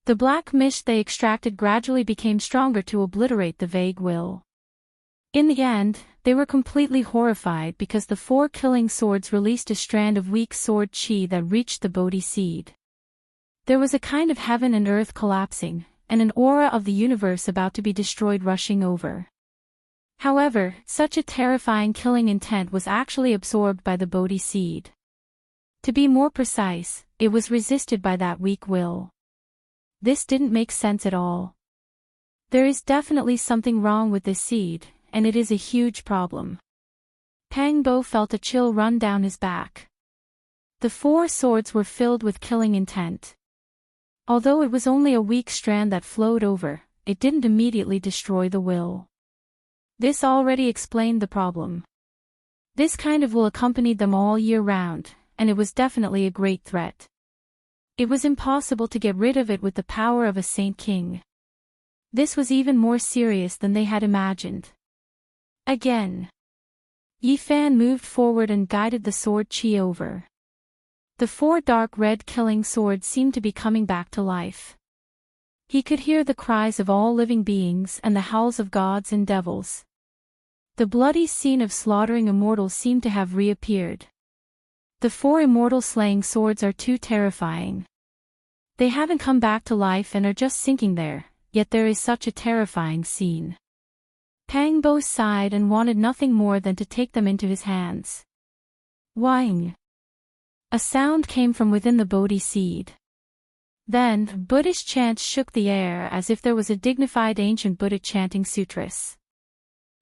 The black mist they extracted gradually became stronger to obliterate the vague will. In the end, they were completely horrified because the 4 killing swords released a strand of weak sword chi that reached the Bodhi seed. There was a kind of heaven and earth collapsing, and an aura of the universe about to be destroyed rushing over. However, such a terrifying killing intent was actually absorbed by the Bodhi seed. To be more precise, it was resisted by that weak will. This didn't make sense at all. There is definitely something wrong with this seed, and it is a huge problem. Pang Bo felt a chill run down his back. The 4 swords were filled with killing intent. Although it was only a weak strand that flowed over, it didn't immediately destroy the will. This already explained the problem. This kind of will accompanied them all year round, and it was definitely a great threat. It was impossible to get rid of it with the power of a Saint King. This was even more serious than they had imagined. Again, Yi Fan moved forward and guided the sword chi over. The 4 dark red killing swords seemed to be coming back to life. He could hear the cries of all living beings and the howls of gods and devils. The bloody scene of slaughtering immortals seemed to have reappeared. The 4 immortal slaying swords are too terrifying. They haven't come back to life and are just sinking there, yet there is such a terrifying scene. Pang Bo sighed and wanted nothing more than to take them into his hands. Whing! A sound came from within the Bodhi seed. Then, Buddhist chants shook the air as if there was a dignified ancient Buddha chanting sutras.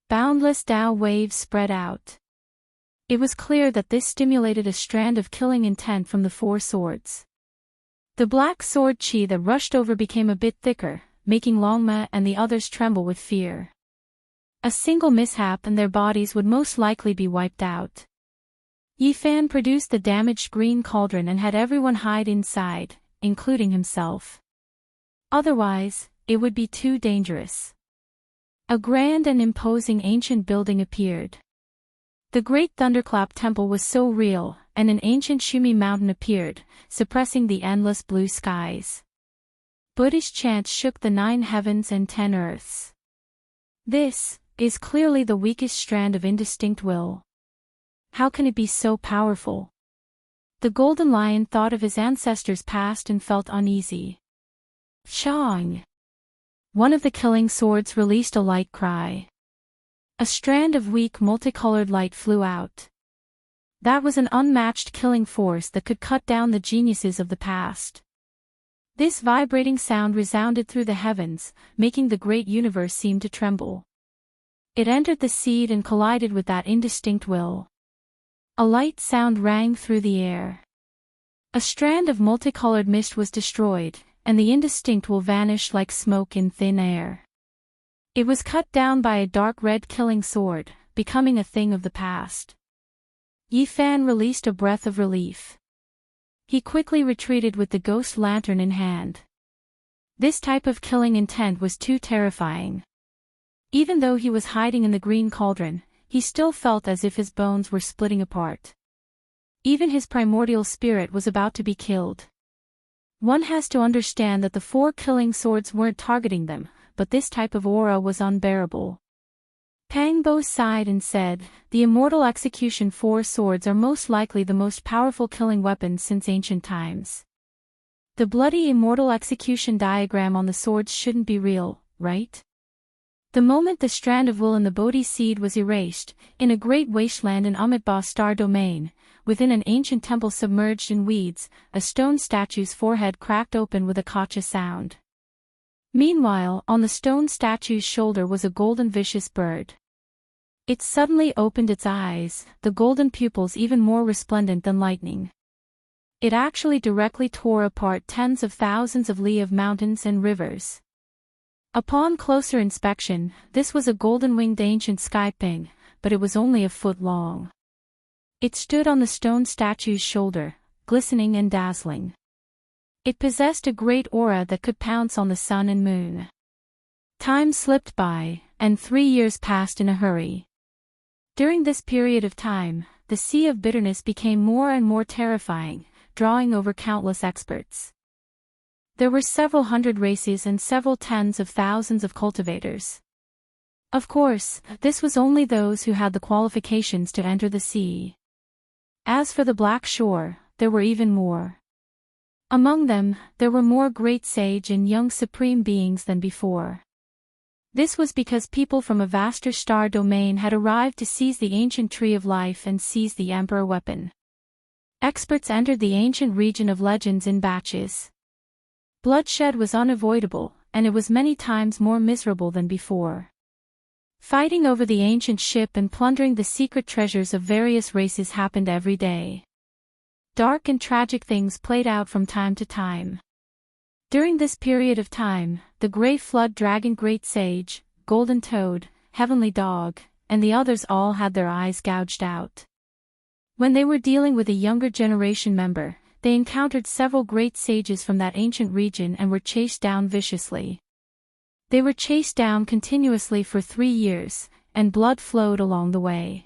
Boundless Tao waves spread out. It was clear that this stimulated a strand of killing intent from the 4 swords. The black sword chi that rushed over became a bit thicker, making Longma and the others tremble with fear. A single mishap and their bodies would most likely be wiped out. Yi Fan produced the damaged green cauldron and had everyone hide inside, including himself. Otherwise, it would be too dangerous. A grand and imposing ancient building appeared. The great thunderclap temple was so real, and an ancient Shumi mountain appeared, suppressing the endless blue skies. Buddhist chants shook the 9 heavens and 10 earths. This is clearly the weakest strand of indistinct will. How can it be so powerful? The golden lion thought of his ancestors past and felt uneasy. Shang! One of the killing swords released a light cry. A strand of weak multicolored light flew out. That was an unmatched killing force that could cut down the geniuses of the past. This vibrating sound resounded through the heavens, making the great universe seem to tremble. It entered the seed and collided with that indistinct will. A light sound rang through the air. A strand of multicolored mist was destroyed, and the indistinct will vanished like smoke in thin air. It was cut down by a dark red killing sword, becoming a thing of the past. Yi Fan released a breath of relief. He quickly retreated with the ghost lantern in hand. This type of killing intent was too terrifying. Even though he was hiding in the green cauldron, he still felt as if his bones were splitting apart. Even his primordial spirit was about to be killed. One has to understand that the 4 killing swords weren't targeting them, but this type of aura was unbearable. Pang Bo sighed and said, "The immortal execution 4 swords are most likely the most powerful killing weapons since ancient times. The bloody immortal execution diagram on the swords shouldn't be real, right?" The moment the strand of will in the Bodhi seed was erased, in a great wasteland in Amitabha Star Domain, within an ancient temple submerged in weeds, a stone statue's forehead cracked open with a kacha sound. Meanwhile, on the stone statue's shoulder was a golden vicious bird. It suddenly opened its eyes, the golden pupils even more resplendent than lightning. It actually directly tore apart tens of thousands of li of mountains and rivers. Upon closer inspection, this was a golden-winged ancient skyping, but it was only a foot long. It stood on the stone statue's shoulder, glistening and dazzling. It possessed a great aura that could pounce on the sun and moon. Time slipped by, and 3 years passed in a hurry. During this period of time, the sea of bitterness became more and more terrifying, drawing over countless experts. There were several hundred races and several tens of thousands of cultivators. Of course, this was only those who had the qualifications to enter the sea. As for the Black Shore, there were even more. Among them, there were more great sage and young supreme beings than before. This was because people from a vaster star domain had arrived to seize the ancient tree of life and seize the emperor weapon. Experts entered the ancient region of legends in batches. Bloodshed was unavoidable, and it was many times more miserable than before. Fighting over the ancient ship and plundering the secret treasures of various races happened every day. Dark and tragic things played out from time to time. During this period of time, the Grey Flood Dragon Great Sage, Golden Toad, Heavenly Dog, and the others all had their eyes gouged out. When they were dealing with a younger generation member, they encountered several great sages from that ancient region and were chased down viciously. They were chased down continuously for 3 years, and blood flowed along the way.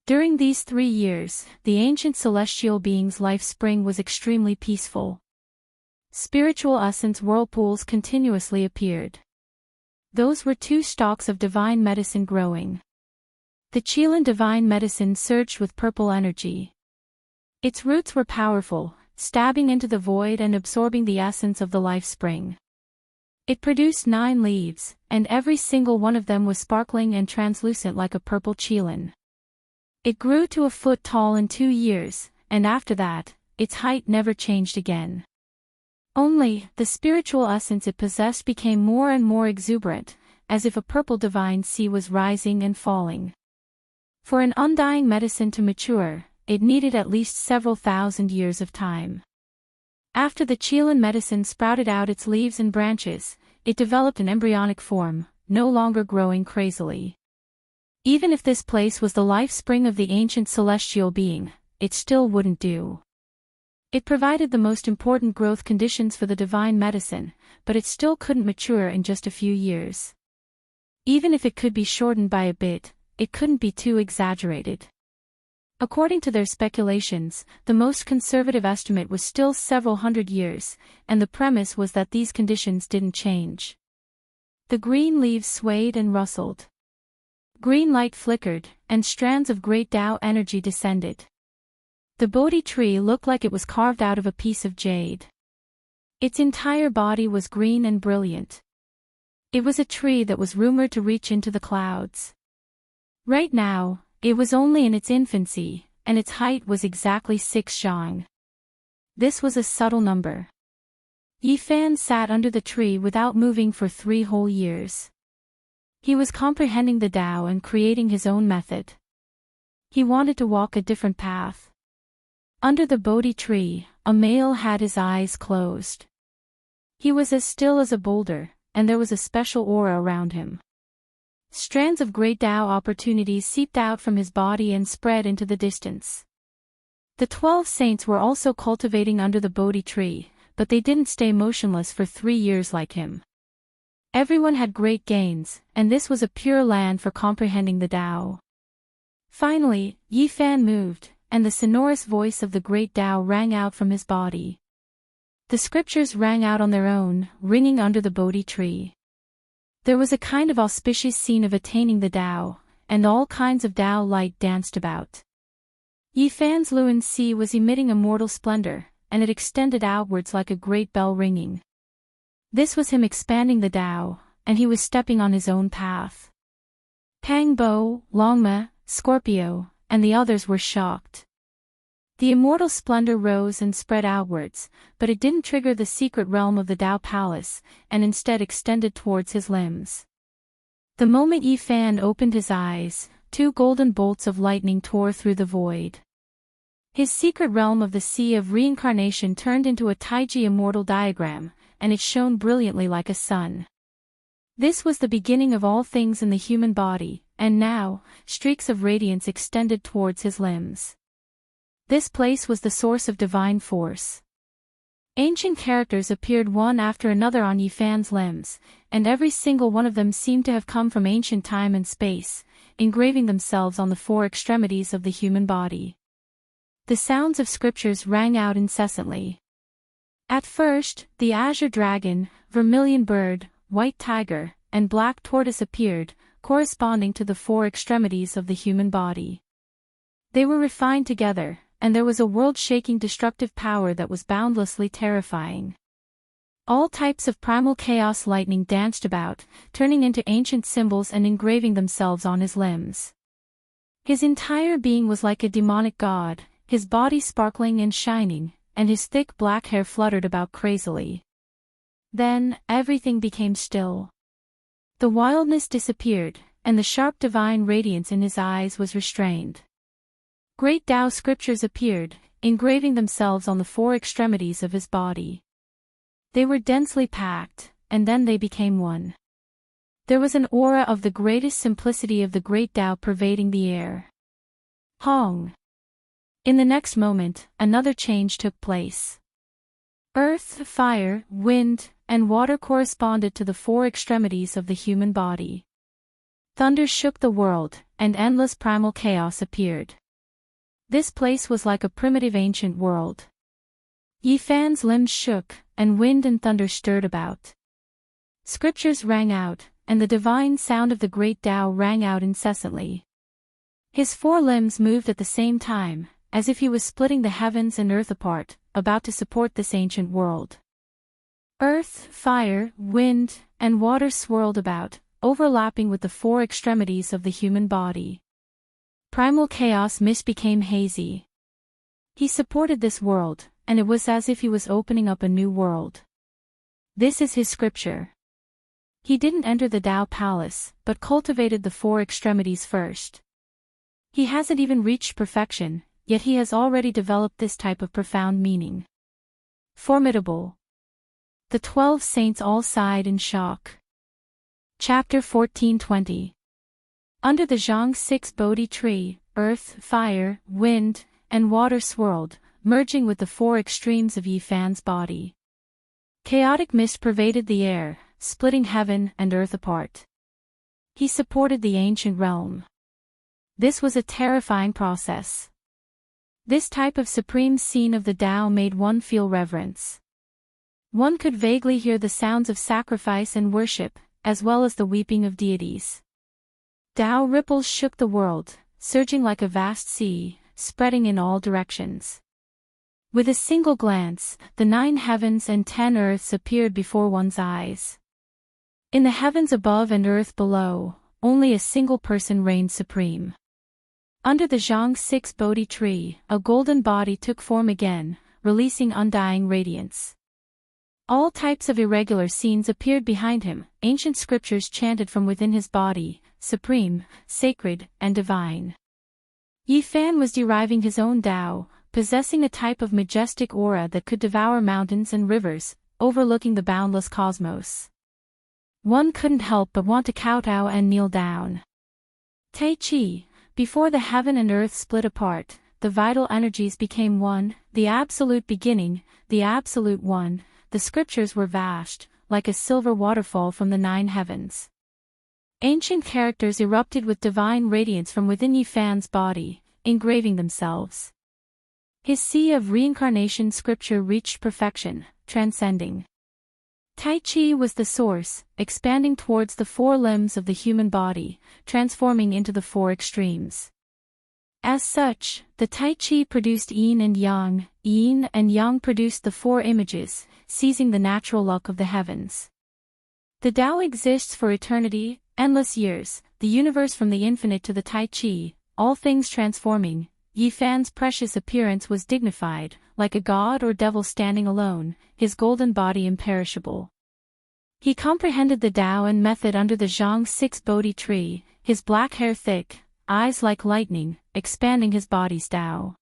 During these 3 years, the ancient celestial being's life spring was extremely peaceful. Spiritual essence whirlpools continuously appeared. Those were 2 stalks of divine medicine growing. The Chilan divine medicine surged with purple energy. Its roots were powerful, stabbing into the void and absorbing the essence of the life spring. It produced 9 leaves, and every single one of them was sparkling and translucent like a purple Chilan. It grew to a foot tall in 2 years, and after that, its height never changed again. Only, the spiritual essence it possessed became more and more exuberant, as if a purple divine sea was rising and falling. For an undying medicine to mature, it needed at least several thousand years of time. After the Chilan medicine sprouted out its leaves and branches, it developed an embryonic form, no longer growing crazily. Even if this place was the life spring of the ancient celestial being, it still wouldn't do. It provided the most important growth conditions for the divine medicine, but it still couldn't mature in just a few years. Even if it could be shortened by a bit, it couldn't be too exaggerated. According to their speculations, the most conservative estimate was still several hundred years, and the premise was that these conditions didn't change. The green leaves swayed and rustled. Green light flickered, and strands of great Tao energy descended. The Bodhi tree looked like it was carved out of a piece of jade. Its entire body was green and brilliant. It was a tree that was rumored to reach into the clouds. Right now, it was only in its infancy, and its height was exactly 6 zhang. This was a subtle number. Yifan sat under the tree without moving for 3 whole years. He was comprehending the Tao and creating his own method. He wanted to walk a different path. Under the Bodhi tree, a male had his eyes closed. He was as still as a boulder, and there was a special aura around him. Strands of great Tao opportunities seeped out from his body and spread into the distance. The 12 saints were also cultivating under the Bodhi tree, but they didn't stay motionless for 3 years like him. Everyone had great gains, and this was a pure land for comprehending the Tao. Finally, Yifan moved, and the sonorous voice of the great Tao rang out from his body. The scriptures rang out on their own, ringing under the Bodhi tree. There was a kind of auspicious scene of attaining the Tao, and all kinds of Tao light danced about. Yifan's Luan Sea was emitting immortal splendor, and it extended outwards like a great bell ringing. This was him expanding the Tao, and he was stepping on his own path. Pang Bo, Longma, Scorpio, and the others were shocked. The immortal splendor rose and spread outwards, but it didn't trigger the secret realm of the Tao Palace, and instead extended towards his limbs. The moment Yifan opened his eyes, 2 golden bolts of lightning tore through the void. His secret realm of the Sea of Reincarnation turned into a Taiji immortal diagram, and it shone brilliantly like a sun. This was the beginning of all things in the human body, and now, streaks of radiance extended towards his limbs. This place was the source of divine force. Ancient characters appeared one after another on Yifan's limbs, and every single one of them seemed to have come from ancient time and space, engraving themselves on the 4 extremities of the human body. The sounds of scriptures rang out incessantly. At first, the azure dragon, vermilion bird, white tiger, and black tortoise appeared, corresponding to the 4 extremities of the human body. They were refined together, and there was a world-shaking destructive power that was boundlessly terrifying. All types of primal chaos lightning danced about, turning into ancient symbols and engraving themselves on his limbs. His entire being was like a demonic god, his body sparkling and shining, and his thick black hair fluttered about crazily. Then, everything became still. The wildness disappeared, and the sharp divine radiance in his eyes was restrained. Great Tao scriptures appeared, engraving themselves on the 4 extremities of his body. They were densely packed, and then they became one. There was an aura of the greatest simplicity of the great Tao pervading the air. Hong. In the next moment, another change took place. Earth, fire, wind, and water corresponded to the 4 extremities of the human body. Thunder shook the world, and endless primal chaos appeared. This place was like a primitive ancient world. Yifan's limbs shook, and wind and thunder stirred about. Scriptures rang out, and the divine sound of the great Tao rang out incessantly. His 4 limbs moved at the same time, as if he was splitting the heavens and earth apart, about to support this ancient world. Earth, fire, wind, and water swirled about, overlapping with the 4 extremities of the human body. Primal chaos mist became hazy. He supported this world, and it was as if he was opening up a new world. This is his scripture. He didn't enter the Tao Palace, but cultivated the 4 extremities first. He hasn't even reached perfection, yet he has already developed this type of profound meaning. Formidable. The 12 saints all sighed in shock. Chapter 14:20. Under the Zhang 6 Bodhi tree, earth, fire, wind, and water swirled, merging with the 4 extremes of Yifan's body. Chaotic mist pervaded the air, splitting heaven and earth apart. He supported the ancient realm. This was a terrifying process. This type of supreme scene of the Tao made one feel reverence. One could vaguely hear the sounds of sacrifice and worship, as well as the weeping of deities. Tao ripples shook the world, surging like a vast sea, spreading in all directions. With a single glance, the 9 heavens and 10 earths appeared before one's eyes. In the heavens above and earth below, only a single person reigned supreme. Under the Zhang 6 Bodhi tree, a golden body took form again, releasing undying radiance. All types of irregular scenes appeared behind him, ancient scriptures chanted from within his body, supreme, sacred, and divine. Yi Fan was deriving his own Tao, possessing a type of majestic aura that could devour mountains and rivers, overlooking the boundless cosmos. One couldn't help but want to kowtow and kneel down. Tai Chi, before the heaven and earth split apart, the vital energies became one, the absolute beginning, the absolute one. The scriptures were vast, like a silver waterfall from the 9 heavens. Ancient characters erupted with divine radiance from within Yi Fan's body, engraving themselves. His sea of reincarnation scripture reached perfection, transcending. Tai Chi was the source, expanding towards the 4 limbs of the human body, transforming into the 4 extremes. As such, the Tai Chi produced yin and yang produced the 4 images, seizing the natural luck of the heavens. The Tao exists for eternity, endless years, the universe from the infinite to the Tai Chi, all things transforming. Yi Fan's precious appearance was dignified, like a god or devil standing alone, his golden body imperishable. He comprehended the Tao and method under the Zhang 6 Bodhi tree, his black hair thick, eyes like lightning, expanding his body's Tao.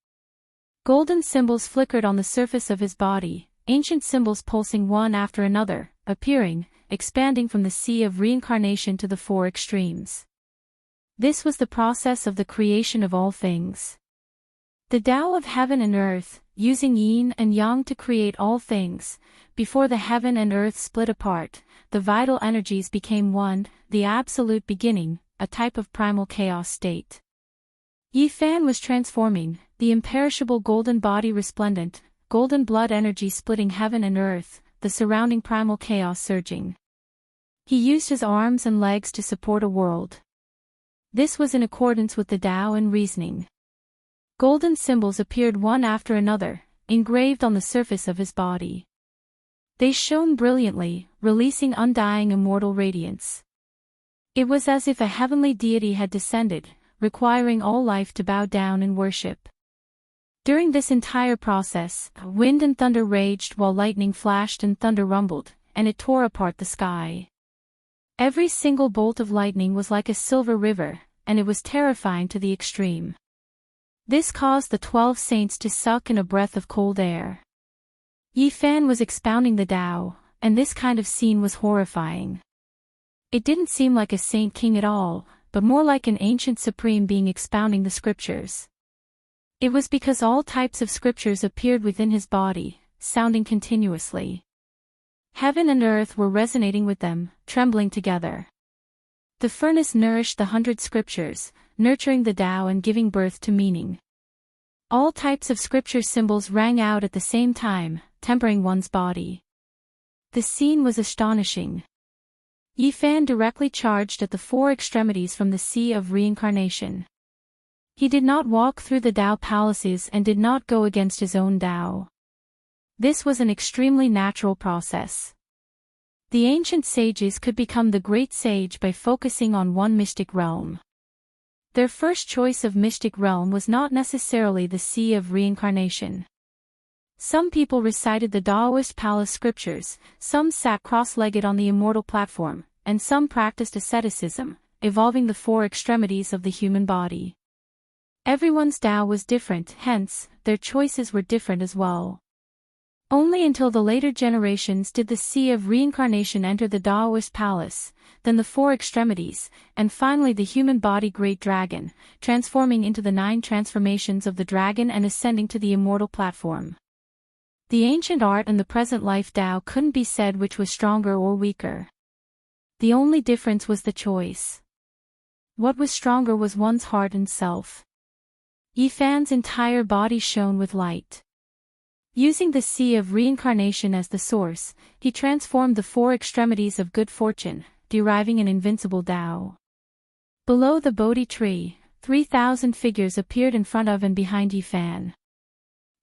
Golden symbols flickered on the surface of his body, ancient symbols pulsing one after another, appearing, expanding from the sea of reincarnation to the 4 extremes. This was the process of the creation of all things. The Tao of heaven and earth, using yin and yang to create all things, before the heaven and earth split apart, the vital energies became one, the absolute beginning, a type of primal chaos state. Yi Fan was transforming, the imperishable golden body resplendent, golden blood energy splitting heaven and earth, the surrounding primal chaos surging. He used his arms and legs to support a world. This was in accordance with the Tao and reasoning. Golden symbols appeared one after another, engraved on the surface of his body. They shone brilliantly, releasing undying immortal radiance. It was as if a heavenly deity had descended, requiring all life to bow down and worship. During this entire process, wind and thunder raged while lightning flashed and thunder rumbled, and it tore apart the sky. Every single bolt of lightning was like a silver river, and it was terrifying to the extreme. This caused the 12 saints to suck in a breath of cold air. Yi Fan was expounding the Tao, and this kind of scene was horrifying. It didn't seem like a saint king at all, but more like an ancient supreme being expounding the scriptures. It was because all types of scriptures appeared within his body, sounding continuously. Heaven and earth were resonating with them, trembling together. The furnace nourished the 100 scriptures, nurturing the Tao and giving birth to meaning. All types of scripture symbols rang out at the same time, tempering one's body. The scene was astonishing. Yi Fan directly charged at the 4 extremities from the sea of reincarnation. He did not walk through the Tao palaces and did not go against his own Tao. This was an extremely natural process. The ancient sages could become the great sage by focusing on one mystic realm. Their first choice of mystic realm was not necessarily the sea of reincarnation. Some people recited the Taoist palace scriptures, some sat cross-legged on the immortal platform, and some practiced asceticism, evolving the 4 extremities of the human body. Everyone's Tao was different, hence, their choices were different as well. Only until the later generations did the sea of reincarnation enter the Taoist palace, then the 4 extremities, and finally the human body great dragon, transforming into the 9 transformations of the dragon and ascending to the immortal platform. The ancient art and the present life Tao couldn't be said which was stronger or weaker. The only difference was the choice. What was stronger was one's heart and self. Yi Fan's entire body shone with light. Using the sea of reincarnation as the source, he transformed the 4 extremities of good fortune, deriving an invincible Tao. Below the Bodhi tree, 3,000 figures appeared in front of and behind Yifan.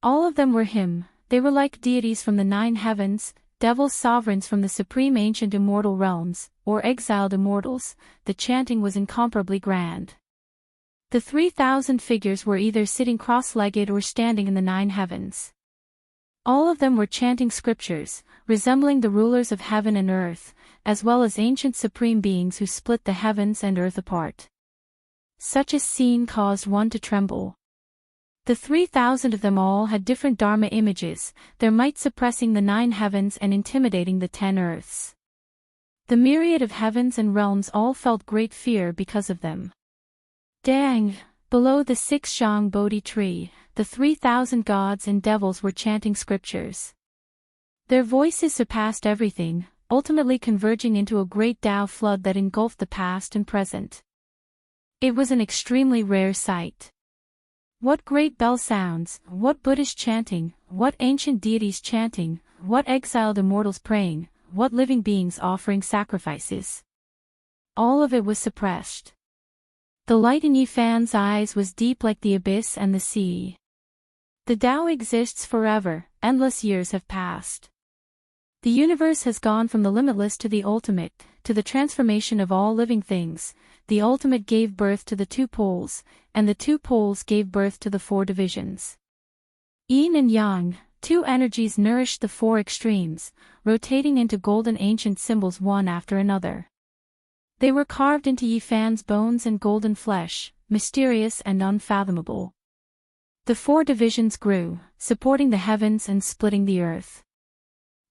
All of them were him. They were like deities from the 9 heavens, devil sovereigns from the supreme ancient immortal realms, or exiled immortals. The chanting was incomparably grand. The 3,000 figures were either sitting cross-legged or standing in the 9 heavens. All of them were chanting scriptures, resembling the rulers of heaven and earth, as well as ancient supreme beings who split the heavens and earth apart. Such a scene caused one to tremble. The 3,000 of them all had different Dharma images, their might suppressing the 9 heavens and intimidating the 10 earths. The myriad of heavens and realms all felt great fear because of them. Dang! Below the 6 Zhang Bodhi tree, the 3,000 gods and devils were chanting scriptures. Their voices surpassed everything, ultimately converging into a great Tao flood that engulfed the past and present. It was an extremely rare sight. What great bell sounds, what Buddhist chanting, what ancient deities chanting, what exiled immortals praying, what living beings offering sacrifices. All of it was suppressed. The light in Yifan's eyes was deep like the abyss and the sea. The Tao exists forever, endless years have passed. The universe has gone from the limitless to the ultimate, to the transformation of all living things. The ultimate gave birth to the 2 poles, and the 2 poles gave birth to the 4 divisions. Yin and Yang, 2 energies nourished the 4 extremes, rotating into golden ancient symbols one after another. They were carved into Yifan's bones and golden flesh, mysterious and unfathomable. The 4 divisions grew, supporting the heavens and splitting the earth.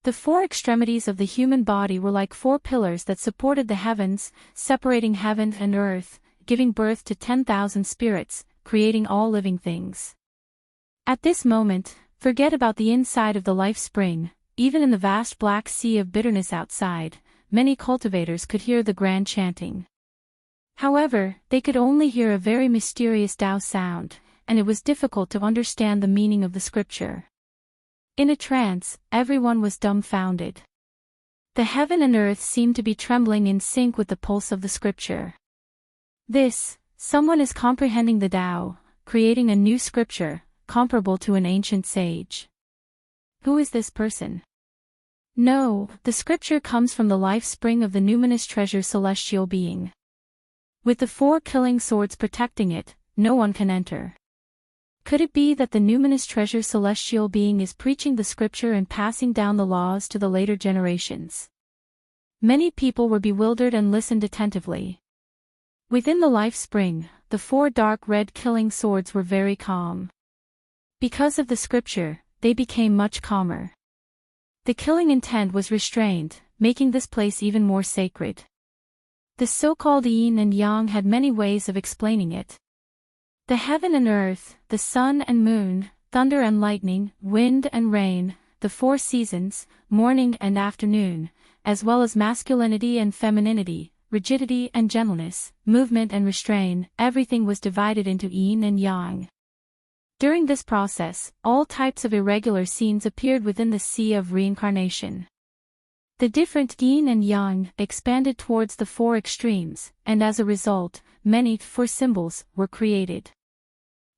The 4 extremities of the human body were like 4 pillars that supported the heavens, separating heaven and earth, giving birth to 10,000 spirits, creating all living things. At this moment, forget about the inside of the life spring. Even in the vast black sea of bitterness outside, many cultivators could hear the grand chanting. However, they could only hear a very mysterious Tao sound, and it was difficult to understand the meaning of the scripture. In a trance, everyone was dumbfounded. The heaven and earth seemed to be trembling in sync with the pulse of the scripture. Someone is comprehending the Tao, creating a new scripture, comparable to an ancient sage. Who is this person? No, the scripture comes from the life spring of the numinous treasure celestial being. With the 4 killing swords protecting it, no one can enter. Could it be that the numinous treasure celestial being is preaching the scripture and passing down the laws to the later generations? Many people were bewildered and listened attentively. Within the life spring, the 4 dark red killing swords were very calm. Because of the scripture, they became much calmer. The killing intent was restrained, making this place even more sacred. The so-called yin and yang had many ways of explaining it. The heaven and earth, the sun and moon, thunder and lightning, wind and rain, the 4 seasons, morning and afternoon, as well as masculinity and femininity, rigidity and gentleness, movement and restraint, everything was divided into yin and yang. During this process, all types of irregular scenes appeared within the sea of reincarnation. The different yin and yang expanded towards the 4 extremes, and as a result, many 4 symbols were created.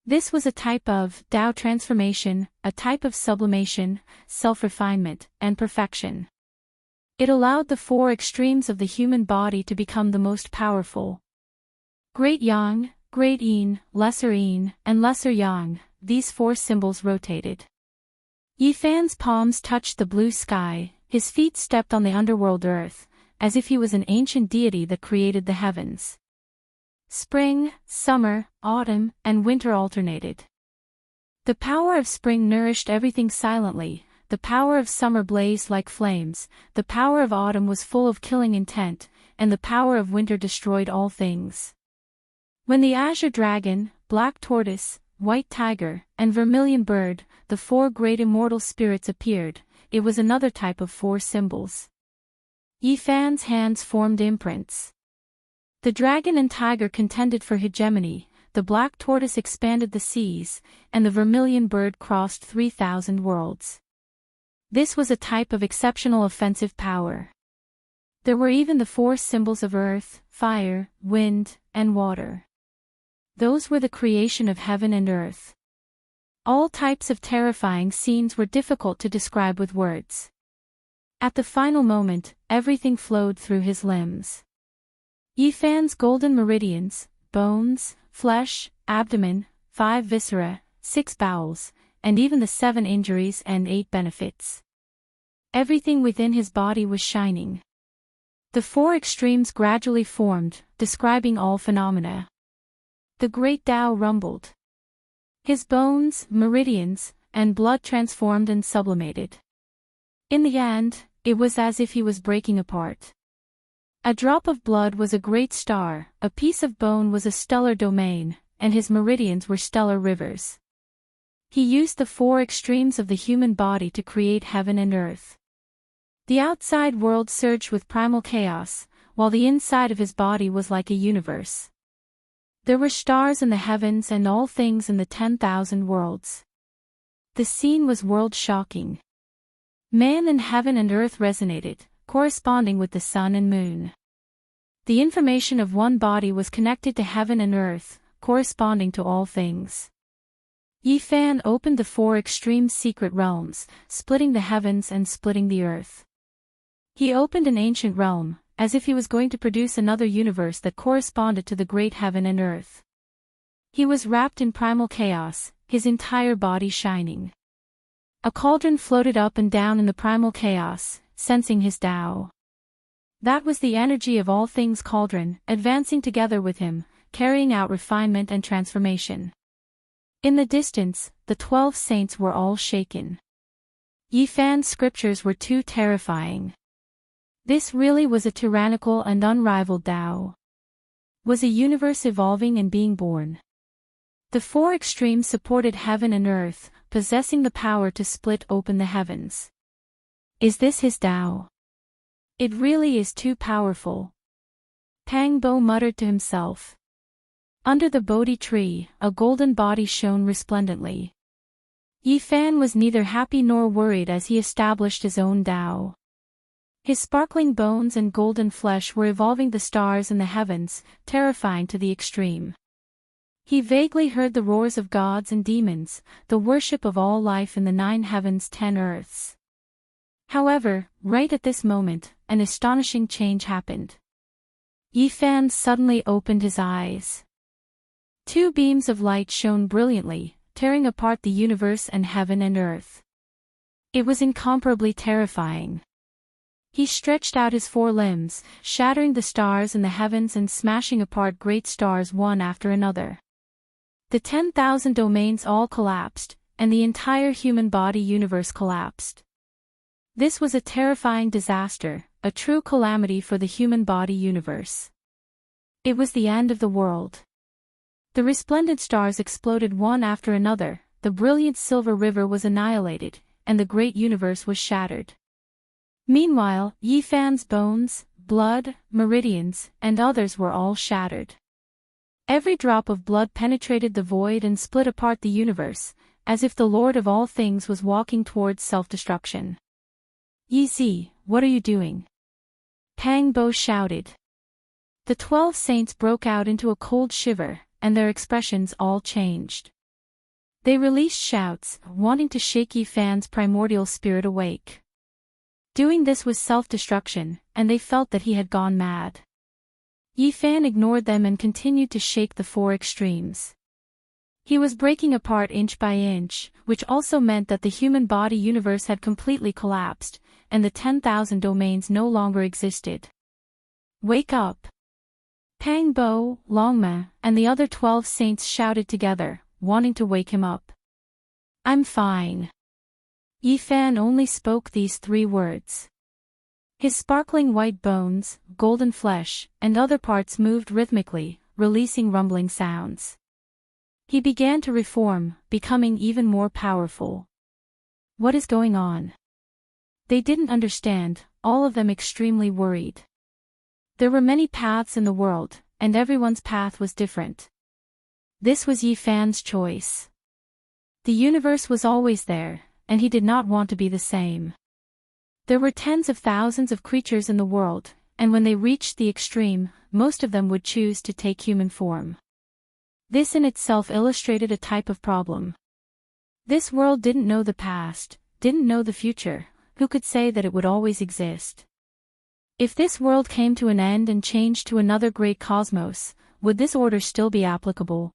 This was a type of Tao transformation, a type of sublimation, self-refinement, and perfection. It allowed the 4 extremes of the human body to become the most powerful. Great Yang, Great Yin, Lesser Yin, and Lesser Yang, these 4 symbols rotated. Yifan's palms touched the blue sky, his feet stepped on the underworld earth, as if he was an ancient deity that created the heavens. Spring, summer, autumn, and winter alternated. The power of spring nourished everything silently, the power of summer blazed like flames, the power of autumn was full of killing intent, and the power of winter destroyed all things. When the azure dragon, black tortoise, white tiger, and vermilion bird, the 4 great immortal spirits appeared, it was another type of 4 symbols. Yifan's hands formed imprints. The dragon and tiger contended for hegemony, the black tortoise expanded the seas, and the vermilion bird crossed 3,000 worlds. This was a type of exceptional offensive power. There were even the 4 symbols of earth, fire, wind, and water. those were the creation of heaven and earth. All types of terrifying scenes were difficult to describe with words. At the final moment, everything flowed through his limbs. Yifan's golden meridians, bones, flesh, abdomen, 5 viscera, 6 bowels, and even the 7 injuries and 8 benefits. Everything within his body was shining. The 4 extremes gradually formed, describing all phenomena. The great Tao rumbled. His bones, meridians, and blood transformed and sublimated. In the end, it was as if he was breaking apart. A drop of blood was a great star, a piece of bone was a stellar domain, and his meridians were stellar rivers. He used the 4 extremes of the human body to create heaven and earth. The outside world surged with primal chaos, while the inside of his body was like a universe. There were stars in the heavens and all things in the 10,000 worlds. The scene was world-shocking. Man and heaven and earth resonated, corresponding with the sun and moon. The information of one body was connected to heaven and earth, corresponding to all things. Yifan opened the 4 extreme secret realms, splitting the heavens and splitting the earth. He opened an ancient realm, as if he was going to produce another universe that corresponded to the great heaven and earth. He was wrapped in primal chaos, his entire body shining. A cauldron floated up and down in the primal chaos, sensing his Tao. That was the energy of all things cauldron, advancing together with him, carrying out refinement and transformation. In the distance, the 12 saints were all shaken. Yifan's scriptures were too terrifying. This really was a tyrannical and unrivaled Tao. Was a universe evolving and being born. The 4 extremes supported heaven and earth, possessing the power to split open the heavens. Is this his Tao? It really is too powerful. Pang Bo muttered to himself. Under the Bodhi tree, a golden body shone resplendently. Yifan was neither happy nor worried as he established his own Tao. His sparkling bones and golden flesh were evolving the stars in the heavens, terrifying to the extreme. He vaguely heard the roars of gods and demons, the worship of all life in the 9 heavens 10 earths. However, right at this moment, an astonishing change happened. Yifan suddenly opened his eyes. 2 beams of light shone brilliantly, tearing apart the universe and heaven and earth. It was incomparably terrifying. He stretched out his 4 limbs, shattering the stars in the heavens and smashing apart great stars one after another. The 10,000 domains all collapsed, and the entire human body universe collapsed. This was a terrifying disaster, a true calamity for the human body universe. It was the end of the world. The resplendent stars exploded one after another, the brilliant silver river was annihilated, and the great universe was shattered. Meanwhile, Yifan's bones, blood, meridians, and others were all shattered. Every drop of blood penetrated the void and split apart the universe, as if the Lord of all things was walking towards self-destruction. Yi, what are you doing? Pang Bo shouted. The 12 saints broke out into a cold shiver, and their expressions all changed. They released shouts, wanting to shake Yifan's primordial spirit awake. Doing this was self-destruction, and they felt that he had gone mad. Yifan ignored them and continued to shake the 4 extremes. He was breaking apart inch by inch, which also meant that the human body universe had completely collapsed, and the 10,000 domains no longer existed. Wake up! Pang Bo, Longma, and the other 12 saints shouted together, wanting to wake him up. I'm fine. Yifan only spoke these 3 words. His sparkling white bones, golden flesh, and other parts moved rhythmically, releasing rumbling sounds. He began to reform, becoming even more powerful. What is going on? They didn't understand, all of them extremely worried. There were many paths in the world, and everyone's path was different. This was Yifan's choice. The universe was always there, and he did not want to be the same. There were tens of thousands of creatures in the world, and when they reached the extreme, most of them would choose to take human form. This in itself illustrated a type of problem. This world didn't know the past, didn't know the future, who could say that it would always exist? If this world came to an end and changed to another great cosmos, would this order still be applicable?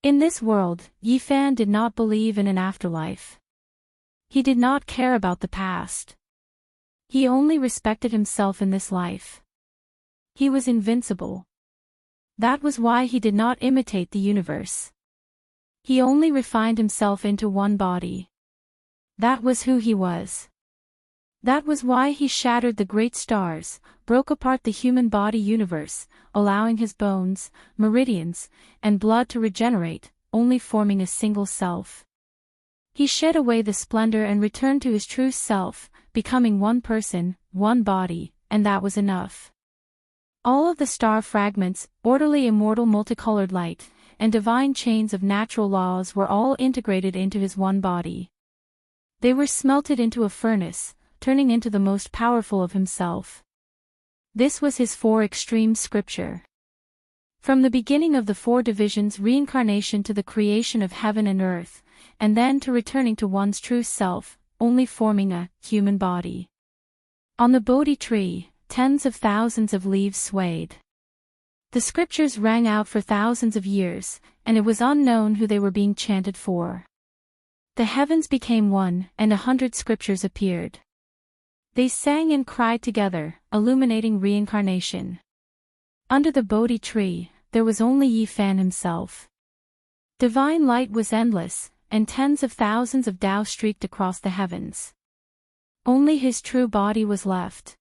In this world, Yifan did not believe in an afterlife. He did not care about the past. He only respected himself in this life. He was invincible. That was why he did not imitate the universe. He only refined himself into one body. That was who he was. That was why he shattered the great stars, broke apart the human body universe, allowing his bones, meridians, and blood to regenerate, only forming a single self. He shed away the splendor and returned to his true self, becoming one person, one body, and that was enough. All of the star fragments, orderly immortal multicolored light, and divine chains of natural laws were all integrated into his one body. They were smelted into a furnace, turning into the most powerful of himself. This was his four extreme scripture. From the beginning of the four divisions, reincarnation to the creation of heaven and earth, and then to returning to one's true self, only forming a human body. On the Bodhi tree, tens of thousands of leaves swayed. The scriptures rang out for thousands of years, and it was unknown who they were being chanted for. The heavens became one, and 100 scriptures appeared. They sang and cried together, illuminating reincarnation. Under the Bodhi tree, there was only Yifan himself. Divine light was endless, and tens of thousands of Tao streaked across the heavens. Only his true body was left.